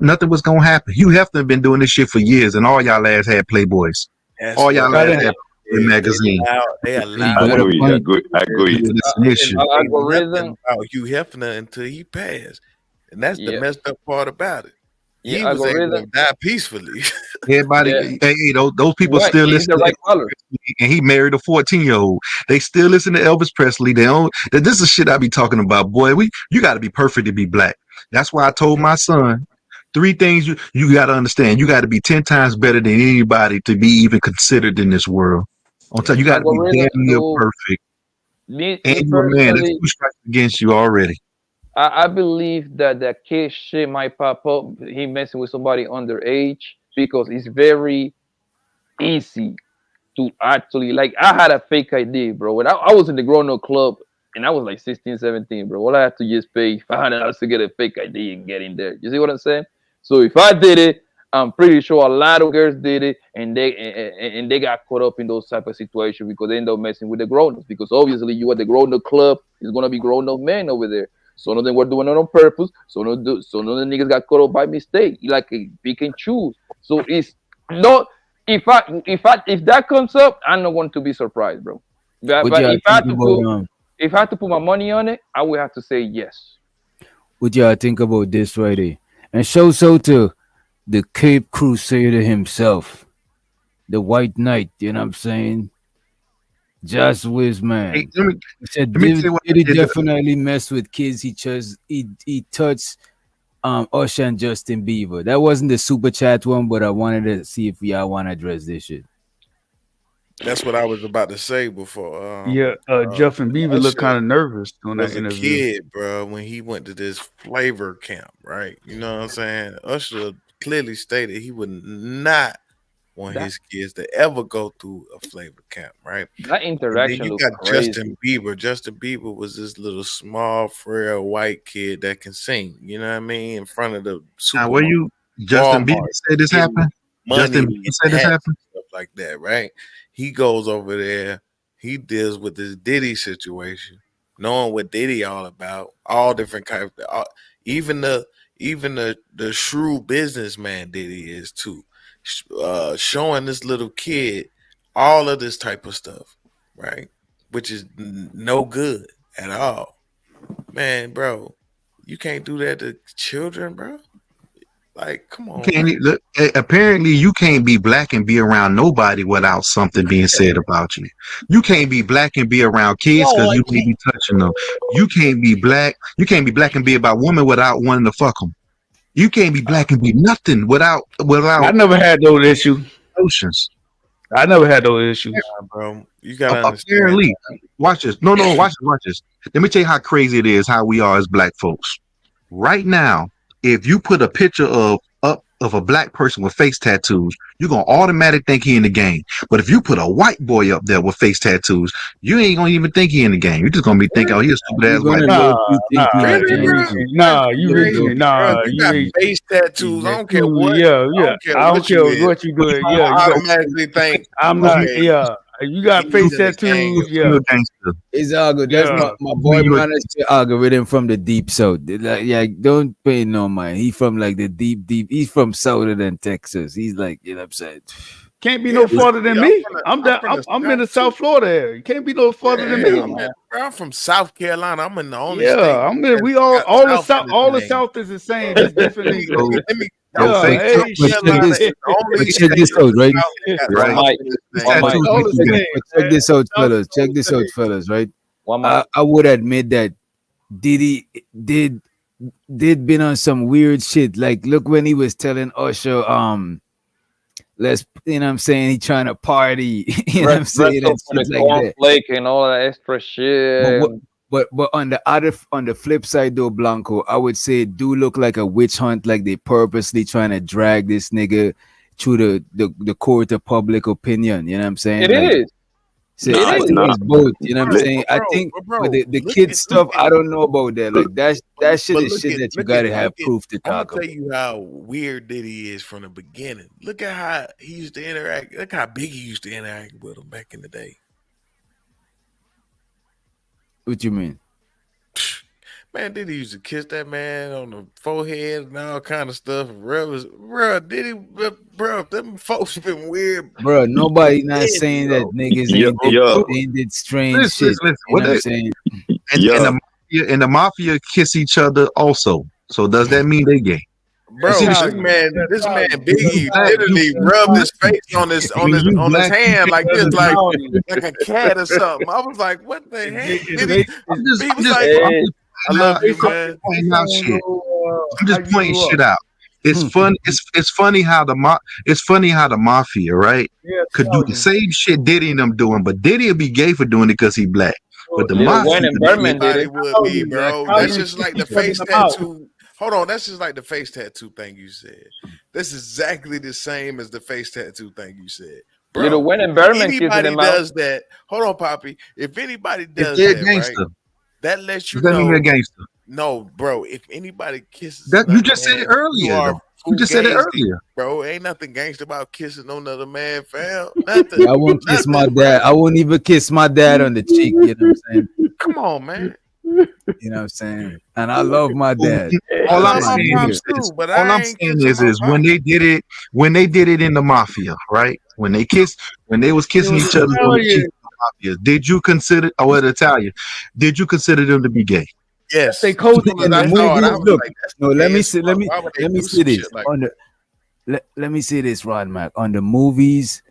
nothing was gonna happen? Hugh Hefner been doing this shit for years, and all y'all ass had Playboys. All y'all ass had magazine. They allowed. I agree. Nothing about Hugh Hefner until he passed, and that's the messed up part about it. He was able to die peacefully. Everybody, hey, those people still listen to Elvis Presley, and he married a 14-year-old. They still listen to Elvis Presley. They don't. This is shit I be talking about, boy. You got to be perfect to be black. That's why I told my son 3 things you got to understand. You got to be 10 times better than anybody to be even considered in this world. I'll tell you, got to be damn near perfect. And you're a man. That's 2 strikes against you already. I believe that case shit might pop up. He messing with somebody underage because it's very easy to actually, like, I had a fake ID, bro. When I was in the grown-up club and I was like 16, 17, bro. All I had to just pay $500 to get a fake ID and get in there. You see what I'm saying? So if I did it, I'm pretty sure a lot of girls did it, and they got caught up in those type of situations because they end up messing with the grown-ups. Because obviously you at the grown-up club, it's gonna be grown-up men over there. Some of them were doing it on purpose. Some of the niggas got caught up by mistake. Like, pick and choose. So it's not. If that comes up, I'm not going to be surprised, bro. But if I had to put my money on it, I would have to say yes. What y'all think about this Friday? And show to the Cape Crusader himself, the White Knight. You know what I'm saying? Just Wiz, man. He said Diddy definitely messed with kids. He touched Usher and Justin Bieber. That wasn't the super chat one, but I wanted to see if y'all want to address this shit. That's what I was about to say before. Justin Bieber looked kind of nervous on that interview. As a kid, bro, when he went to this flavor camp, right? You know what I'm saying? Usher clearly stated he would not want his kids to ever go through a flavor camp, right? That interaction you looks got crazy. Justin Bieber. Justin Bieber was this little small, frail white kid that can sing. You know what I mean? In front of the supermarket. Were you Justin Bieber said this happened? Justin Bieber said this happened? Stuff like that, right? He goes over there. He deals with this Diddy situation, knowing what Diddy all about, all different kinds. Even the shrewd businessman Diddy is too. Showing this little kid all of this type of stuff, right? Which is no good at all. Man, bro, you can't do that to children, bro. Like, come on. Apparently, you can't be black and be around nobody without something being said about you. You can't be black and be around kids because you may be touching them. You can't be black. You can't be black and be about women without wanting to fuck them. You can't be black and be nothing without. I never had those issues. Oceans. I never had those issues, bro. You gotta understand. Apparently, watch this. No, watch this. Let me tell you how crazy it is. How we are as black folks. Right now, if you put a picture of a black person with face tattoos, you're gonna automatically think he in the game. But if you put a white boy up there with face tattoos, you ain't gonna even think he in the game. You're just gonna be thinking, oh, he's a stupid ass white boy. You got face tattoos. I don't care what. I don't care what you doing. I automatically think I'm not. Yeah. You got face tattoos, It's all good. That's my boy Manage algorithm from the deep south. Like, don't pay no mind. He from like the deep. He's from southern Texas. He's like, you know what I'm saying? Can't be no farther than me. I'm in the South Florida area. Can't be no farther than me. I'm from South Carolina. I'm in the only state. Yeah, I'm in. We all the South. All the South is the same. It's different. Check this out, right? Check this out, fellas. Right? I would admit that Diddy did been on some weird shit. Like, look when he was telling Usher, let's, you know what I'm saying, he trying to party, you know what I'm saying, Dress up and for the shit like that. cornflake and all that extra shit. But on the flip side though, Blanco, I would say it do look like a witch hunt, like they purposely trying to drag this nigga through the court of public opinion. You know what I'm saying? It Like, is. so I think it's both. You know what I'm saying? I think with the kid stuff, I don't know about that. Like that shit is shit that you gotta have proof to I'm talk gonna about. tell you how weird Diddy is from the beginning. Look at how he used to interact. Look how Biggie used to interact with him back in the day. What you mean? Man, Diddy used to kiss that man on the forehead and all kind of stuff. Bro, Diddy, bro, them folks been weird. Bro, nobody not saying that niggas ain't did strange shit. You know what I'm saying? And the mafia kiss each other also. So does that mean they gay? Bro, this man Biggie literally rubbed his face on his hand like this, like a cat or something. I was like, what the heck? I love you, man. I'm just pointing shit out. It's fun. It's funny how the mafia, right, could do the same shit Diddy and them doing, but Diddy would be gay for doing it because he black. But the mafia, everybody would be, bro. That's just like the face tattoo. Hold on, that's just like the face tattoo thing you said. That's exactly the same as the face tattoo thing you said. Bro, Little Wayne and Berman anybody does that. Hold on, Poppy. If anybody does they're that, gangster, right, that lets you does that know mean they're gangster? No, bro. If anybody kisses, That you just said it earlier. You just said it earlier, bro. Ain't nothing gangster about kissing on another man, fam. Nothing. I won't kiss my dad. I won't even kiss my dad on the cheek. You know what I'm saying? Come on, man. You know what I'm saying? And I love my dad. All I'm saying is when they did it in the mafia, right? When they was kissing each other on the cheek, mafia, did you consider, or the Italian, did you consider them to be gay? Yes. They coached in the movies. Look, no, let me see this. Let me say this, Ron Mac. On the movies,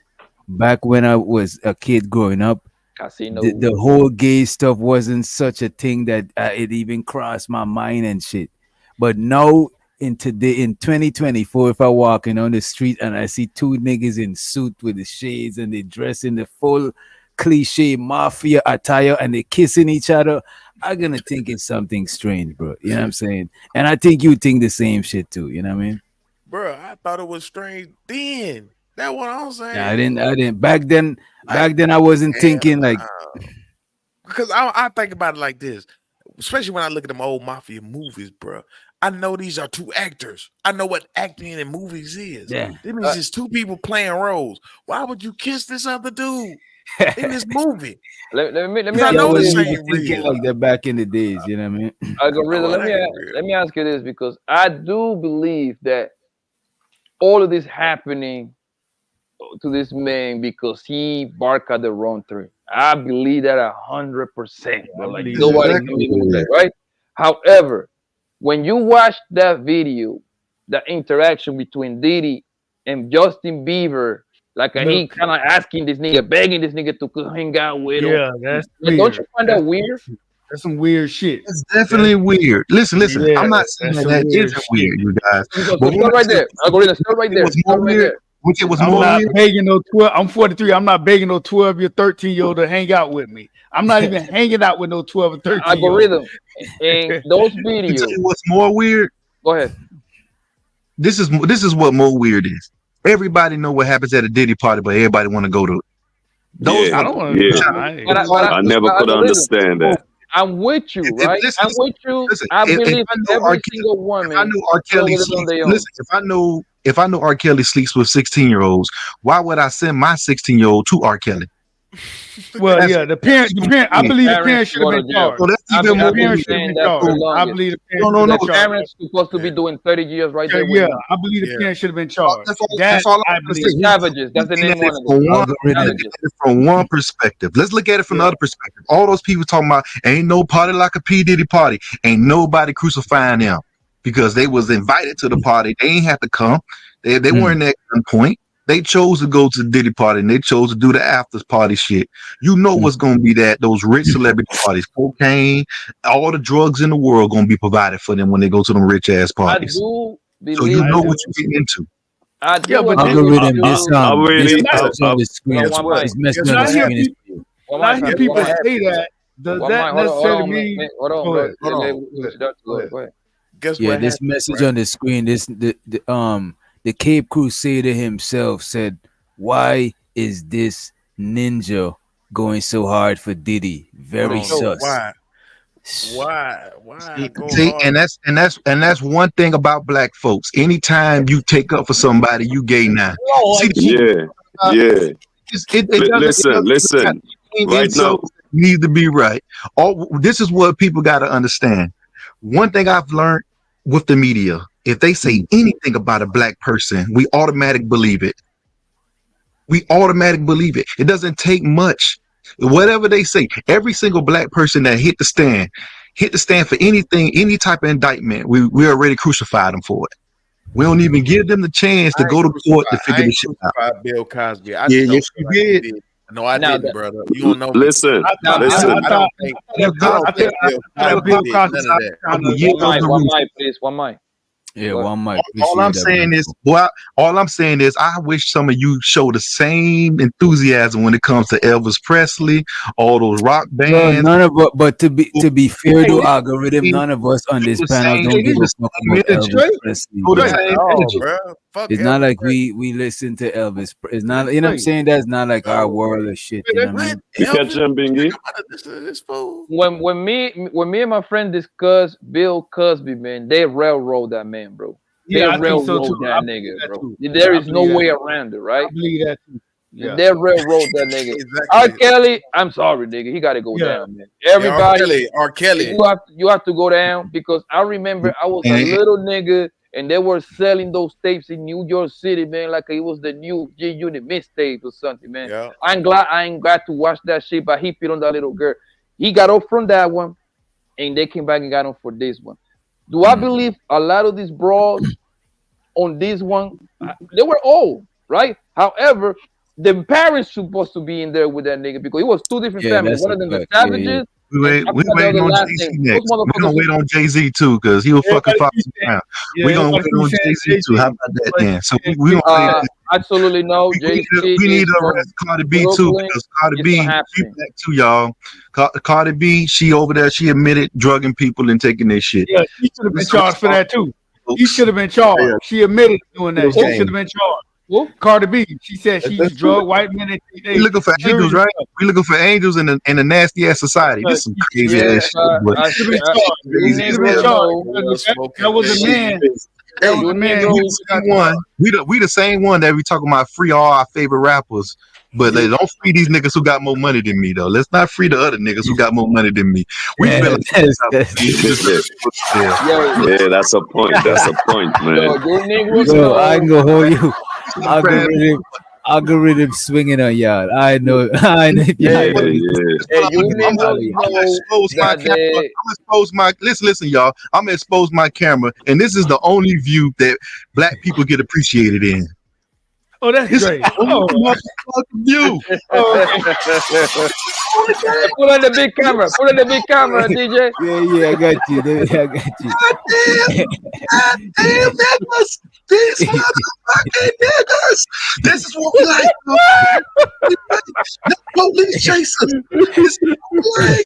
back when I was a kid growing up, Casino. the whole gay stuff wasn't such a thing that it even crossed my mind and shit. But now in 2024, if I walking on the street and I see two niggas in suit with the shades and they dress in the full cliche mafia attire and they kissing each other, I'm gonna think it's something strange, bro. You know what I'm saying? And I think you think the same shit too. You know what I mean? Bro, I thought it was strange then. That's what I'm saying. Yeah, I didn't. Back then, I wasn't thinking like. Because I think about it like this, especially when I look at them old mafia movies, bro. I know these are two actors. I know what acting in movies is. Yeah. That means it's two people playing roles. Why would you kiss this other dude in this movie? Let me I know was this. thinking like that back in the days. You know what I mean? Let me ask you this, because I do believe that all of this happening to this man because he barked at the wrong tree. I believe that 100%. Like nobody can believe that, right? However, when you watch that video, the interaction between Diddy and Justin Bieber, like he kind of asking this nigga, begging this nigga to hang out with him. Yeah, that's weird. Don't you find that weird? That's some weird shit. It's definitely weird. Listen. Yeah, I'm not saying that isn't weird, you guys. Start right there. Start right there. Start right there. Which it was I'm more not weird. begging no 12. I'm 43. I'm not begging no 12 or 13-year-old to hang out with me. I'm not even hanging out with no 12 or 13. Algorithm. And those videos. You tell you what's more weird? Go ahead. This is what more weird is. Everybody know what happens at a Diddy party, but everybody want to go to it. Those Yeah, I don't want to. yeah. I never could understand that. I'm with you, right? I'm with you. I believe every single woman. If I know R. Kelly sleeps, listen, if I know R. Kelly sleeps with 16-year-olds, why would I send my 16-year-old to R. Kelly? Well, yeah, the parent. I believe the parents should have been charged. So that's even more weird. I believe the parents. The parents supposed to be doing 30 years right there. Yeah, I believe the parents should have been charged. That's all I believe. Savages. That's the name of it. From one perspective. Let's look at it from the other perspective. All those people talking about ain't no party like a P Diddy party. Ain't nobody crucifying them because they was invited to the party. They ain't have to come. They weren't at gunpoint. They chose to go to the Diddy party and they chose to do the after party shit. You know what's going to be those rich celebrity parties, cocaine, all the drugs in the world going to be provided for them when they go to them rich ass parties. So you know what you're getting into. I do Yeah, but agree Algorithm, with this you. message on the screen. This message on the screen is for you. One when I mic, hear one people mic. say that, does One that mic. Hold necessarily on, mean? man. Hold on, Go bro. ahead. Go ahead. Guess Yeah, what this happened, message right? on the screen. The Cape Crusader himself said, "Why is this ninja going so hard for Diddy? Very Hold on, sus." Why go See, hard? and that's one thing about black folks. Anytime you take up for somebody, you gay now. See, Lord Jesus. Yeah. Listen. Right now, needs to be right. This is what people got to understand. One thing I've learned with the media, if they say anything about a black person, we automatically believe it. We automatically believe it. It doesn't take much. Whatever they say, every single black person that hit the stand for anything, any type of indictment, we already crucified them for it. We don't even give them the chance to go to court to figure this shit out. Crucified Bill Cosby. I Yeah, just don't yes, feel you like he did. did. No, I Now didn't, that- brother. You don't know me. Listen. I don't think Bill Cosby did none of that. One mic, please. One mic. Yeah, one mic. All I'm saying is, I wish some of you show the same enthusiasm when it comes to Elvis Presley, all those rock bands. None of us, but to be fair to Algorithm, none of us on this panel don't give a fuck about Elvis Presley. It's not like we listen to Elvis. It's not, you know what I'm saying? That's not like our world of shit. You know what I mean? You catch him, Bingy? When me and my friend discuss Bill Cosby, man, they railroad that man, bro. They Yeah, I think so, railroad too. that I nigga, believe that, bro. too. There I is no believe that, way too. around it, right? I believe that too. Yeah. They railroad that nigga. R. Kelly, I'm sorry, nigga. He got to go down, man. Everybody, R. Kelly. You have to go down because I remember I was a little nigga and they were selling those tapes in New York City, man, like it was the new G Unit mixtape or something, man. Yeah. I ain't glad to watch that shit, but he put on that little girl. He got off from that one, and they came back and got on for this one. Do I believe a lot of these bros on this one, they were old, right? However, the parents supposed to be in there with that nigga because it was two different families. One of them the Savages. We waiting on Jay-Z next. We're gonna wait on Jay-Z too, because he'll fucking follow us around. We're gonna wait on Jay-Z too. How about that then? So we don't absolutely no. We need to arrest Cardi B too, because Cardi B, she back too, y'all. Cardi B, she over there, she admitted drugging people and taking their shit. Yeah, she should have been charged for that too. He should have been charged. Yeah. She admitted to doing that. She Okay. should have been charged. Cardi B, she said she used to drug white men. And We looking for angels, right? We looking for angels in a nasty ass society. This is some crazy ass shit. But that was a man. Hey, we the same one that we talking about free all our favorite rappers, but they don't free these niggas who got more money than me though. Let's not free the other niggas who got more money than me. We feel Yeah, that's a point. That's a point, man. Yo, I ain't gonna hold you. Algorithm swinging on y'all. I know. I know. Listen, y'all. I'm gonna expose my camera, and this is the only view that black people get appreciated in. Oh, that's great. Oh, view. Put on the big camera. Put on the big camera, DJ. Yeah, I got you. I got you. Damn niggas. These motherfucking niggas. This is what we like. The police chasers. This is what we like.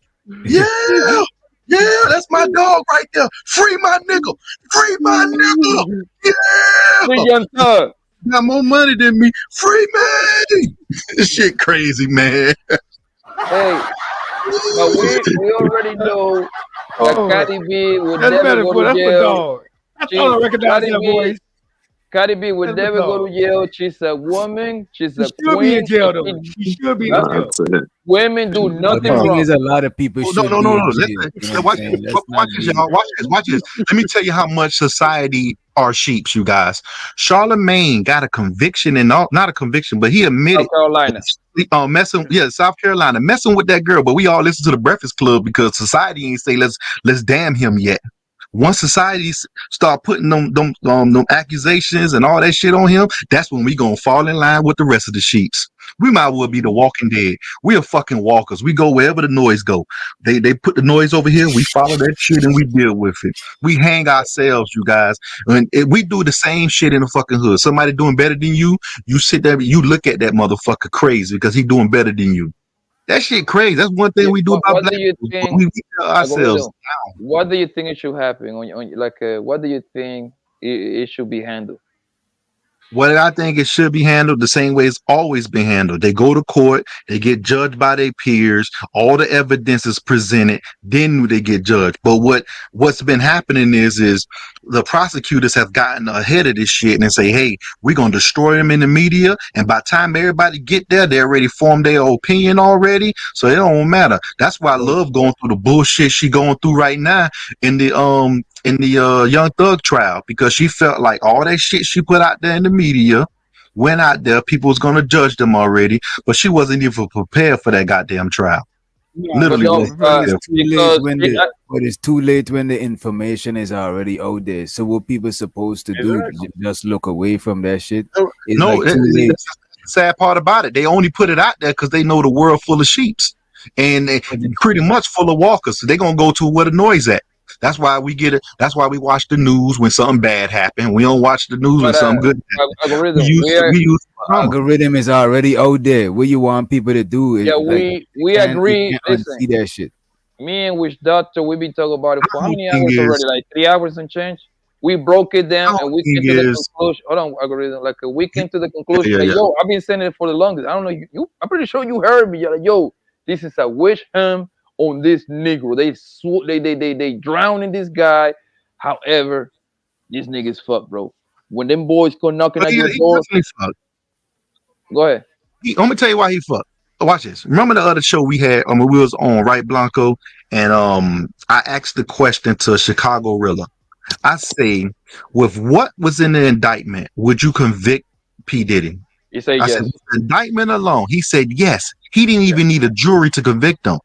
Yeah, that's my dog right there. Free my nigga. Free my nigga. Yeah. Free Young Thug. Got more money than me. Free me. This shit crazy, man. Hey, but we already know that Cardi B would never go to jail. I thought I recognized that voice. Cardi B would never go to jail. She's a woman. She's a queen. She should be in jail, though. She should be in jail. Women do nothing wrong. wrong. There's a lot of people. No. Listen, watch this, y'all. Watch this. Let me tell you how much society are sheeps, you guys. Charlemagne got a conviction and not a conviction, but he admitted South Carolina. South Carolina, messing with that girl. But we all listen to the Breakfast Club because society ain't say let's damn him yet. Once society start putting them accusations and all that shit on him, that's when we gonna fall in line with the rest of the sheeps. We might well be the Walking Dead. We are fucking walkers. We go wherever the noise go. They put the noise over here. We follow that shit and we deal with it. We hang ourselves, you guys. And we do the same shit in the fucking hood. Somebody doing better than you, you sit there, you look at that motherfucker crazy because he doing better than you. That shit crazy. That's one thing we do about What black do you people. think? We tell ourselves. Algorithm, what do you think it should happen? What do you think it should be handled? What I think it should be handled the same way it's always been handled. They go to court, they get judged by their peers, all the evidence is presented, then they get judged. But what's been happening is the prosecutors have gotten ahead of this shit and say, hey, we're gonna destroy them in the media, and by the time everybody get there, they already formed their opinion already, so it don't matter. That's why Love going through the bullshit she going through right now in the Young Thug trial, because she felt like all that shit she put out there in the media went out there, people was gonna judge them already, but she wasn't even prepared for that goddamn trial. Literally, it's too late when the information is already out there. So what people supposed to do? Just look away from that shit? It's no, like too late. that's the sad part about it. They only put it out there because they know the world full of sheeps and they pretty much full of walkers. So they're gonna go to where the noise at. That's why we get it. That's why we watch the news when something bad happens. We don't watch the news when something good happens. Algorithm is already out there. What you want people to do is we agree. Listen, see that shit. Me and Wish Doctor, we've been talking about it for how many hours already? Like 3 hours and change. We broke it down and we came to the conclusion. Hold on, Algorithm. Like we came to the conclusion. Yo, I've been saying it for the longest. I don't know you. I'm pretty sure you heard me. You're like, yo, this is a witch hunt on this Negro. They drown in this guy. However, this nigga's fucked, bro. When them boys go knocking at your door, go ahead. I'm gonna tell you why he fucked. Watch this. Remember the other show we had? We was on, right, Blanco? And I asked the question to Chicago Rilla. I say, with what was in the indictment, would you convict P Diddy? You say I yes. said, with the indictment alone. He said yes. He didn't even need a jury to convict him.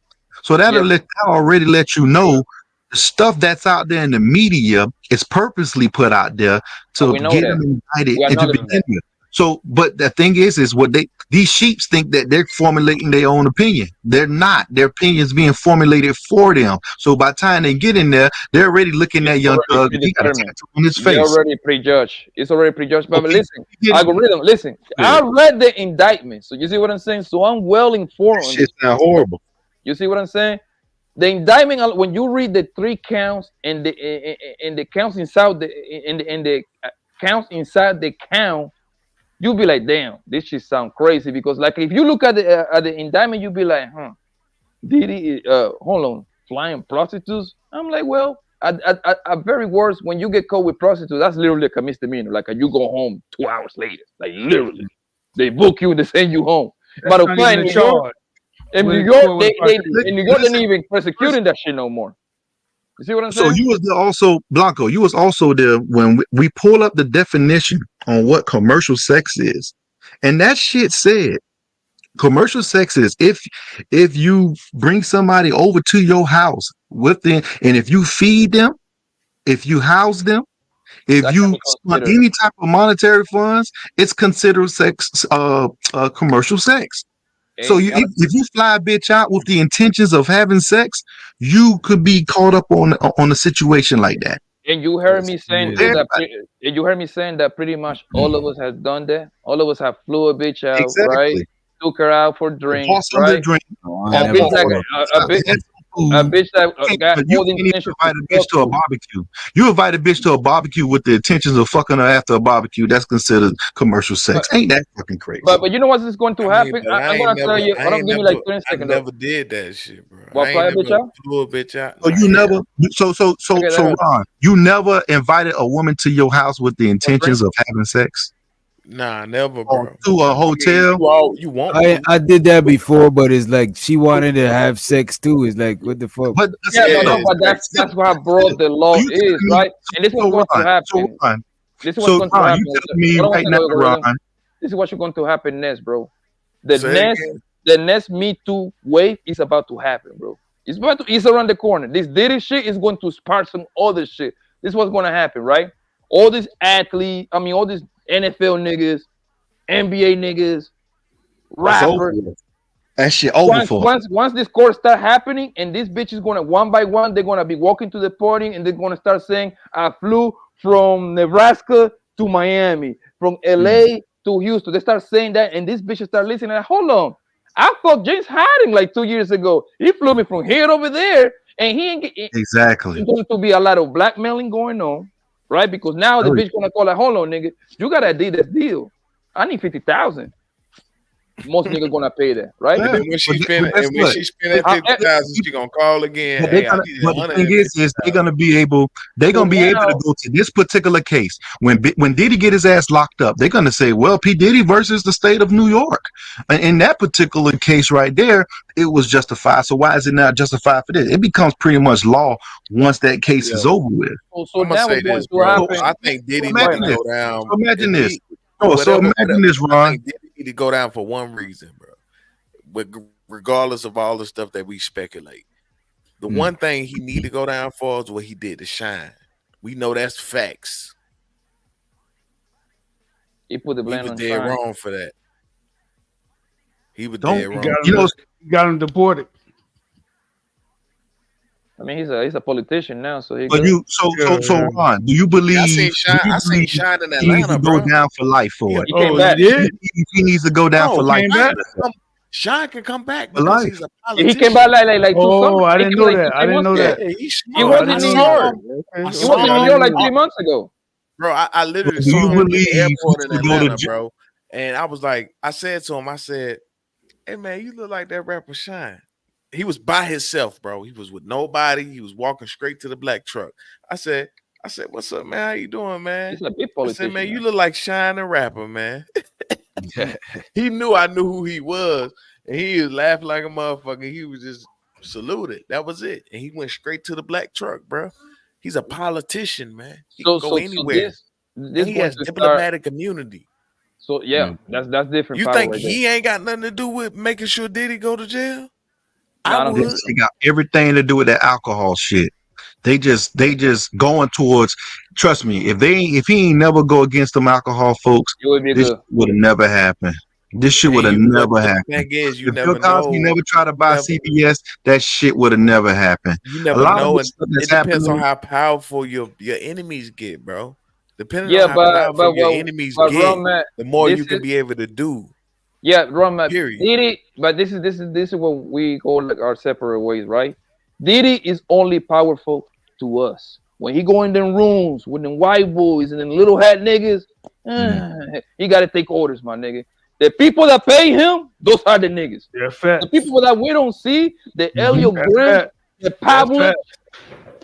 So that'll already let you know the stuff that's out there in the media is purposely put out there to get them indicted and to begin with. So, but the thing is what these sheeps think that they're formulating their own opinion. They're not. Their opinion's being formulated for them. So by the time they get in there, they're already looking at Young Thug. He got a tattoo on his face. They're already prejudged. It's already prejudged. But listen, Algorithm, listen. I read the indictment. So you see what I'm saying? So I'm well informed. Shit sound horrible. You see what I'm saying? The indictment, when you read the 3 counts and the counts inside the counts inside the count, you'll be like, damn, this shit sound crazy. Because like if you look at the indictment, you'll be like, Diddy, hold on, flying prostitutes. I'm like, well, at very worst, when you get caught with prostitutes, that's literally like a misdemeanor. Like you go home 2 hours later. Like literally, they book you and they send you home. But in New York, they ain't even persecuting that shit no more. You see what I'm saying? So you was there also, Blanco. You was also there when we pull up the definition on what commercial sex is, and that shit said commercial sex is if you bring somebody over to your house with them, and if you feed them, if you house them, if you spend any type of monetary funds, it's considered sex, commercial sex. So if you fly a bitch out with the intentions of having sex, you could be caught up on a situation like that. And you heard me saying that pretty much all of us has done that. All of us have flew a bitch out, right? Took her out for drinks, right? A bitch that got you can't even invite a bitch to a barbecue. You invite a bitch to a barbecue with the intentions of fucking her after a barbecue. That's considered commercial sex. Ain't that fucking crazy? But you know what is going to happen? I'm gonna tell you. I don't give me like 20 seconds. I never did that shit, bro. What, fly a bitch out? Flew a bitch out. So you never. So Ron, you never invited a woman to your house with the intentions of having sex? Nah, never, bro. To a hotel? You want? I did that before, but it's like she wanted to have sex too. It's like, what the fuck? But that's how broad the law is, right? And this is what's going to happen. This is what's going to happen. This is what's going to happen next, bro. The next Me Too wave is about to happen, bro. It's around the corner. This Diddy shit is going to spark some other shit. This is what's going to happen, right? All these athletes, all these NFL niggas, NBA niggas, rappers. That shit over for. Once this court start happening, and this bitch is gonna one by one, they're gonna be walking to the party, and they're gonna start saying, "I flew from Nebraska to Miami, from LA to Houston." They start saying that, and this bitch start listening. Like, hold on, I thought James Harden like 2 years ago. He flew me from here over there, and he ain't exactly. There's going to be a lot of blackmailing going on, right? Because now the bitch gonna call like, "Hold on, nigga, you got an Adidas deal. I need 50,000." Most niggas gonna pay that, right? And then when she spend that 50,000, she gonna call again. But the thing is they're gonna be able to go to this particular case. When Diddy get his ass locked up, they're gonna say, well, P Diddy versus the state of New York. And in that particular case right there, it was justified. So why is it not justified for this? It becomes pretty much law once that case is over with. So now say this, bro. I think Diddy might go down. Imagine this. Imagine this, Ron. Need to go down for one reason, bro. But regardless of all the stuff that we speculate, the one thing he need to go down for is what he did to Shine. We know that's facts. He put the blame on dead Shine. wrong for that. He was dead wrong. You got him deported. He's a politician now, so he. But Ron, do you believe? I seen Shine in He needs Atlanta, to bro. go down for life for it. He came back. He needs to go down for life. Shine can come back because he's a politician. He came back like 2 summers. I didn't know that. I didn't know that. He was in New York. He was in New York like 3 months ago. Bro, I literally saw him at the airport in Atlanta, bro. And I was like, I said to him, "Hey man, you look like that rapper Shine." He was by himself, bro. He was with nobody. He was walking straight to the black truck. I said, "What's up, man? How you doing, man?" He's a big I politician. said, "Man, you look like Shine the rapper, man." He knew I knew who he was, and he was laughing like a motherfucker. He was just saluted. That was it, and he went straight to the black truck, bro. He's a politician, man. He can go anywhere. This he has diplomatic immunity. So that's different. You think he ain't got nothing to do with making sure Diddy go to jail? They got everything to do with that alcohol shit. They just going towards. Trust me, if he ain't never go against them alcohol folks, this would have never happened. This shit would have never happened. The thing is, you if never Bill Cosby know. never tried to buy CBS, that shit would have never happened. You never know. It depends on how powerful your enemies get, bro. Depending on how powerful your enemies get, the more you can be able to do. Yeah, Roma, Diddy, but this is what we go like our separate ways, right? Diddy is only powerful to us. When he go in them rooms with them white boys and them little hat niggas, he got to take orders, my nigga. The people that pay him, those are the niggas. The people that we don't see, the Elio Grant, the Pablo,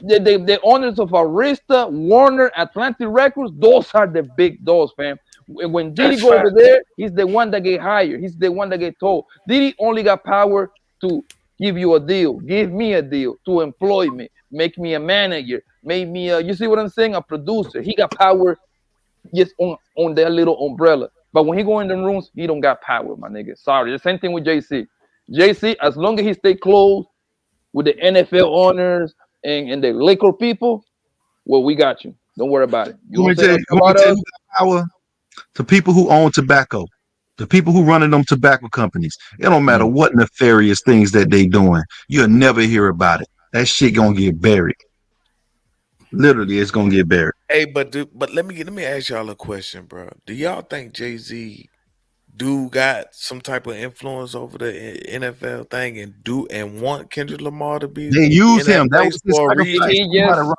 the owners of Arista, Warner, Atlantic Records, those are the big dogs, fam. When Diddy go over there, he's the one that get hired. He's the one that get told. Diddy only got power to give you a deal, give me a deal, to employ me, make me a manager, make me you see what I'm saying, a producer. He got power just on that little umbrella. But when he go in the rooms, he don't got power, my nigga. Sorry. The same thing with JC. JC, as long as he stay close with the NFL owners and the liquor people, well, we got you. Don't worry about it. You want to tell power to people who own tobacco, the people who running them tobacco companies. It don't matter what nefarious things that they doing. You'll never hear about it. That shit gonna get buried. Literally, it's gonna get buried. Hey, but let me ask y'all a question, bro. Do y'all think Jay-Z got some type of influence over the NFL thing and want Kendrick Lamar to be? They use him. That was his sacrifice.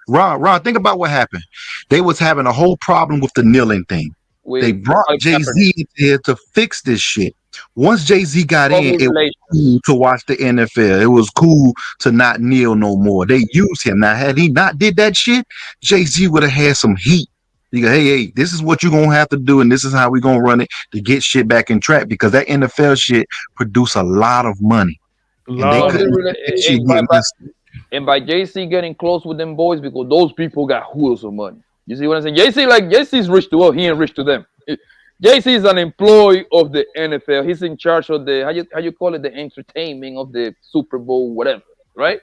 Ron, think about what happened. They was having a whole problem with the kneeling thing. They brought Jay-Z in here to fix this shit. Once Jay-Z got in, it was cool to watch the NFL. It was cool to not kneel no more. They used him. Now, had he not did that shit, Jay-Z would have had some heat. You go, hey, this is what you're going to have to do, and this is how we're going to run it to get shit back in track, because that NFL shit produced a lot of money. And by JC getting close with them boys, because those people got hoodles of money. You see what I'm saying? JC's rich to us, he ain't rich to them. JC is an employee of the NFL. He's in charge of the how you call it, the entertainment of the Super Bowl, whatever. right?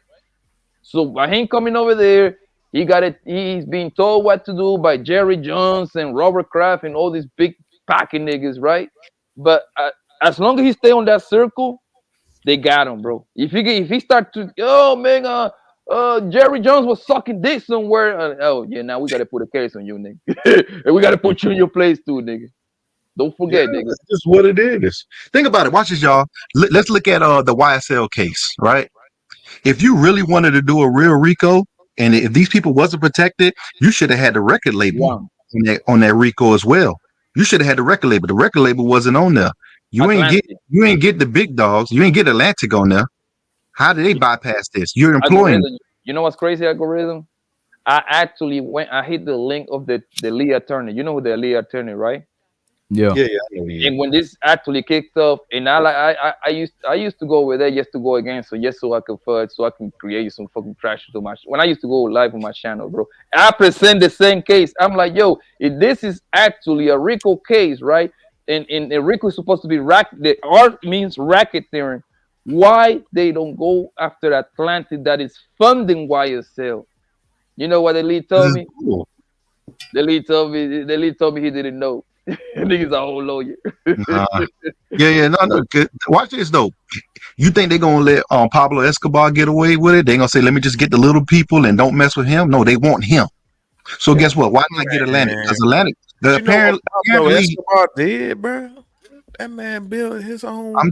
So by him coming over there, he got it. He's being told what to do by Jerry Jones and Robert Kraft and all these big packing niggas, right? But as long as he stay on that circle, they got him, bro. If he start to, oh man, Jerry Jones was sucking dick somewhere. Oh yeah, now we gotta put a case on you, nigga, and we gotta put you in your place too, nigga. Don't forget, nigga. That's just what it is. Think about it. Watch this, y'all. Let's look at the YSL case, right? If you really wanted to do a real RICO, and if these people wasn't protected, you should have had the record label on that RICO as well. You should have had the record label. The record label wasn't on there. You ain't get the big dogs. You ain't get Atlantic on there. How did they bypass this? You're employing. You know what's crazy, algorithm? I actually I hit the link of the Lee attorney. You know who the Lee attorney, right? Yeah. And when this actually kicked off, and I used to go over there just to go against, so I could fudge, so I can create some fucking trash to my. When I used to go live on my channel, bro, I present the same case. I'm like, yo, if this is actually a RICO case, right? And a RICO is supposed to be the art means racketeering. Why they don't go after Atlantic that is funding YSL? You know what the lead told me? Cool. The lead told me he didn't know. Nigga's a whole lawyer. No. Good. Watch this though. You think they're gonna let Pablo Escobar get away with it? They gonna say, let me just get the little people and don't mess with him? No, they want him. So guess what? Why not get Atlantic? Because Atlantic, apparently Escobar did, bro. That man built his own. But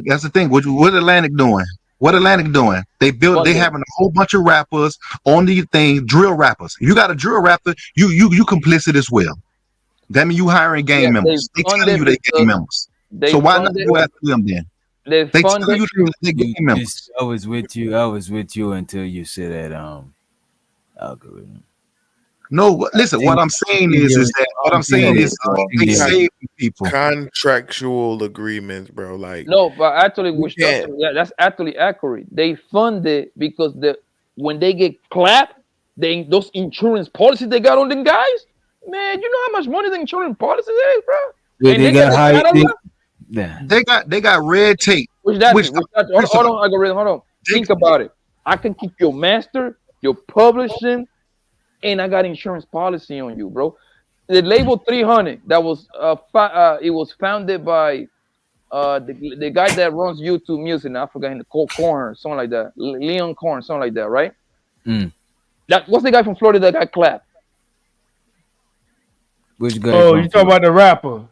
that's the thing. What Atlantic doing? What Atlantic doing? They having a whole bunch of rappers on these things, drill rappers. You got a drill rapper, you complicit as well. That means you hiring gang members. They telling you they gang members. So why not go after them then? They tell you they gang members. I was with you until you said that algorithm. No, listen. What I'm saying is they save people. Contractual agreements, bro. Like no, but actually, that's actually accurate. They fund it because when they get clapped, those insurance policies they got on them guys. Man, you know how much money the insurance policies is, bro. Yeah, they got red tape. Hold on, algorithm. Hold on. Think about it. I can keep your master, your publishing, and I got insurance policy on you, bro. The label 300 that was it was founded by the guy that runs YouTube Music. I forgot him, Corn, something like that. Leon Corn, something like that, right? What's the guy from Florida that got clapped? Which guy? Oh, you talking about the rapper?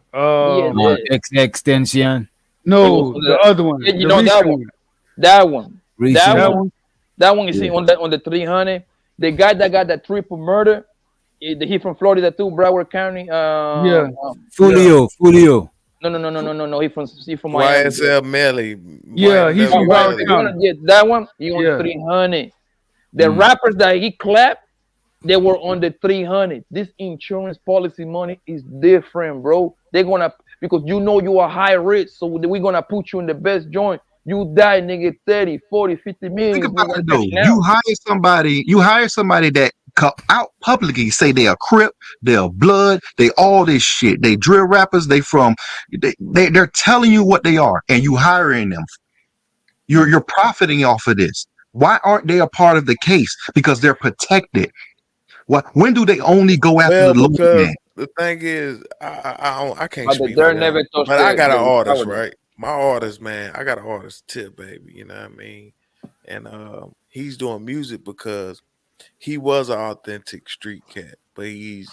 Extension. No, the other one. You know that one. That one is on the 300. The guy that got that triple murder, he from Florida too, Broward County. Fulio. No. He from Miami. YSL Melly. Yeah, he's from Broward County. That one, he on 300. The rappers that he clapped, they were on the 300. This insurance policy money is different, bro. They're gonna, because you know you are high risk, so we're gonna put you in the best joint. You die, nigga, 30, 40, 50 million. Think about it though. You hire somebody that out publicly say they are Crip, they're Blood, they all this shit. They drill rappers, they're telling you what they are, and you hiring them. You're profiting off of this. Why aren't they a part of the case? Because they're protected. When do they only go after the local man? The thing is, I can't speak for them, but I got an artist, right? My artist, man, I got an artist tip, baby. You know what I mean? And he's doing music because he was an authentic street cat, but he's,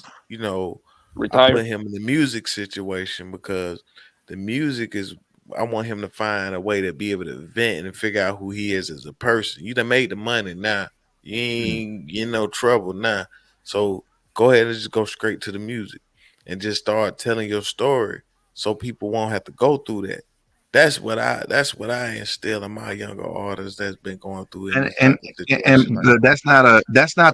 retired. I put him in the music situation because the music is, I want him to find a way to be able to vent and figure out who he is as a person. You done made the money now. You ain't in no trouble now. So go ahead and just go straight to the music and just start telling your story so people won't have to go through that. That's what I instill in my younger artists that's been going through it. And that's not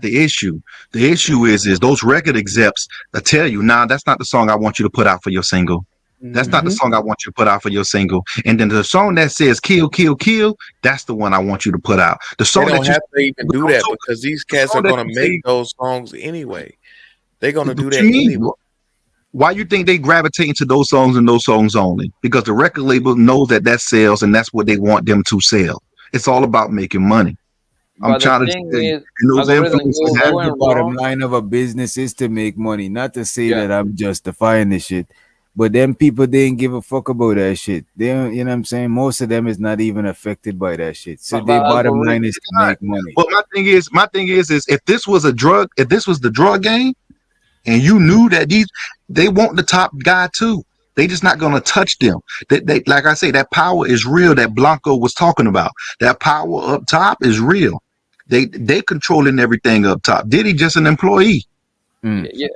the issue. The issue is those record execs that tell you, nah, that's not the song I want you to put out for your single. That's not the song I want you to put out for your single. And then the song that says kill, kill, kill, that's the one I want you to put out. The song they don't have to even do that because these cats are going to make those songs anyway. They're going to do that anyway. Why you think they gravitate to those songs and those songs only? Because the record label knows that sells and that's what they want them to sell. It's all about making money. I'm But the trying to thing tell you, is, and those algorithm, influencers you have ain't The bottom wrong. line of a business is to make money. Not to say Yeah. that I'm justifying this shit, but them people didn't give a fuck about that shit. They don't, you know what I'm saying? Most of them is not even affected by that shit. So But their bottom algorithm, line is to make money. But my thing is if this was the drug game, and you knew that they want the top guy too. They just not gonna touch them. They like I say, that power is real. That Blanco was talking about. That power up top is real. They controlling everything up top. Diddy just an employee. yeah,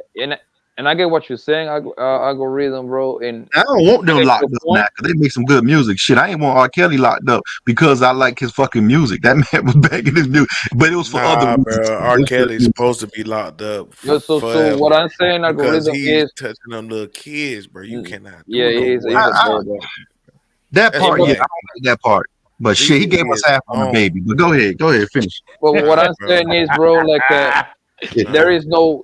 and I get what you're saying, algorithm, bro. And I don't want them get locked your up point. now because they make some good music. Shit, I ain't want R. Kelly locked up because I like his fucking music. That man was banging his music, but it was for other Nah, reasons. bro. R. Kelly's supposed to be locked up Yo, so forever what I'm saying, because algorithm, he's is touching them little kids, bro. You cannot yeah, do no he's way. a bad guy. That That's part, yeah, I whack. don't like that part. But shit, he Leave gave his us half on the alone. baby. But go ahead, finish. But what Nah, I'm bro. saying is, bro, like there is no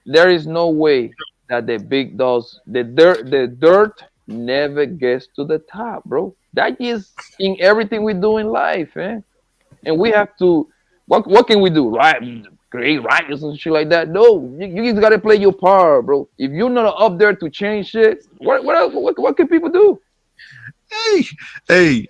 there is no way that the big dogs, the dirt never gets to the top, bro. That is in everything we do in life, man. And we have to, what can we do? Right, create riots and shit like that. No, you just gotta play your part, bro. If you're not up there to change shit, what else? What can people do? Hey,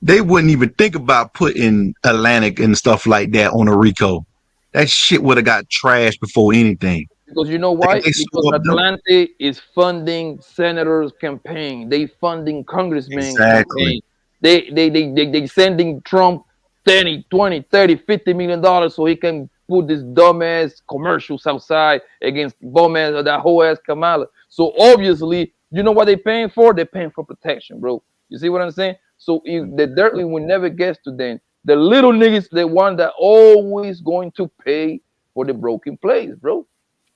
they wouldn't even think about putting Atlantic and stuff like that on a Rico. That shit would have got trashed before anything. Because you know why? They Because screw up them. Atlante is funding senators' campaign. They funding congressmen Exactly. campaign. They sending Trump 30, 20, 30, 50 million dollars so he can put this dumbass commercials outside against bum ass or that whole ass Kamala. So obviously, you know what they're paying for? They're paying for protection, bro. You see what I'm saying? So if the dirtly will never gets to them, the little niggas, the one that always going to pay for the broken place, bro.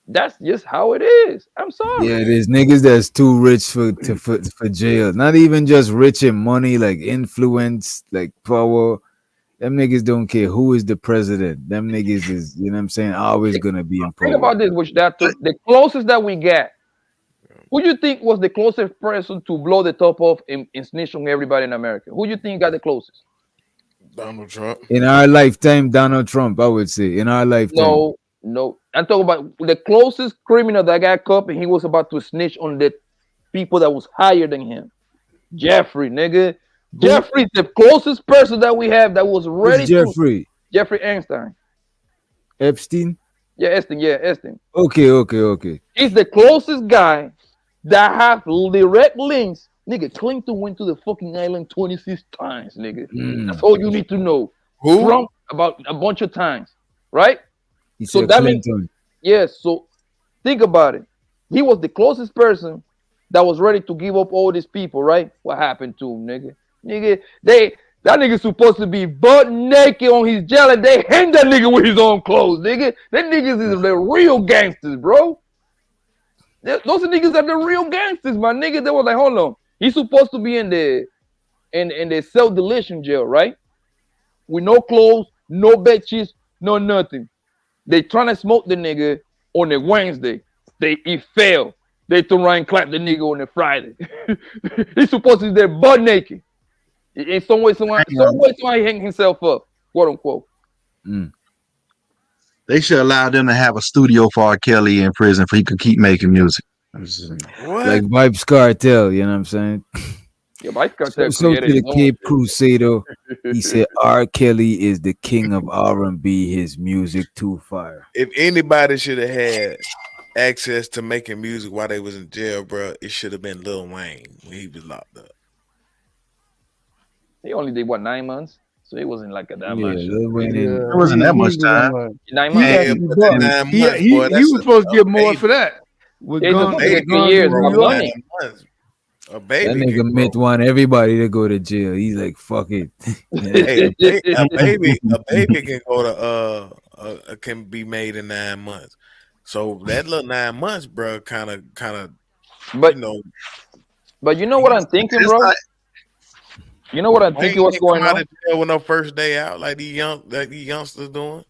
That's just how it is. I'm sorry. Yeah, there's niggas that's too rich for jail. Not even just rich in money, like influence, like power. Them niggas don't care who is the president. Them niggas is, you know what I'm saying, always gonna be in Think power. about this, which that the closest that we get. Who do you think was the closest person to blow the top off and snitch on everybody in America? Who do you think got the closest? Donald Trump. In our lifetime, Donald Trump, I would say. In our lifetime. No. I'm talking about the closest criminal that got caught and he was about to snitch on the people that was higher than him. Jeffrey, nigga. Jeffrey's the closest person that we have that was ready Who's Jeffrey? to. Jeffrey Einstein. Epstein? Yeah, Epstein. Okay. He's the closest guy that have direct links. Nigga, Clinton went to the fucking island 26 times, nigga. That's all you need to know. Who? Trump about a bunch of times, right? He So said that means, Clinton. yes. So think about it. He was the closest person that was ready to give up all these people, right? What happened to him, nigga? That nigga supposed to be butt naked on his jail and they hang that nigga with his own clothes, nigga. That niggas is the real gangsters, bro. Those are niggas are the real gangsters, my nigga. They were like, hold on. He's supposed to be in the self-deletion jail, right? With no clothes, no bed sheets, no nothing. They trying to smoke the nigga on a Wednesday. He failed. They turn around and clap the nigga on a Friday. He's supposed to be there butt naked. In some way, somebody hang himself up, quote unquote. They should allow them to have a studio for R. Kelly in prison for he could keep making music. Like Vibes Cartel, you know what I'm saying? Yeah, Vibes Cartel So to created the his own Cape shit. Crusader, he said R. Kelly is the king of R&B. His music too fire. If anybody should have had access to making music while they was in jail, bro, it should have been Lil Wayne when he was locked up. He only did what, 9 months? So it wasn't like that much. Lil Wayne It wasn't that much time. 9 Yeah, months. but that 9 months, He boy, was supposed to get more for that. With He's guns, supposed to get 3 guns years in for New York. money. A That baby, nigga can Mitt want everybody to go to jail. He's like, fuck it. hey, a baby can go to can be made in 9 months. So that little 9 months, bro, kind of, But you know. But you know what I'm thinking, bro? You know what I'm thinking? What's going come out on? of jail with no first day out like these youngsters doing.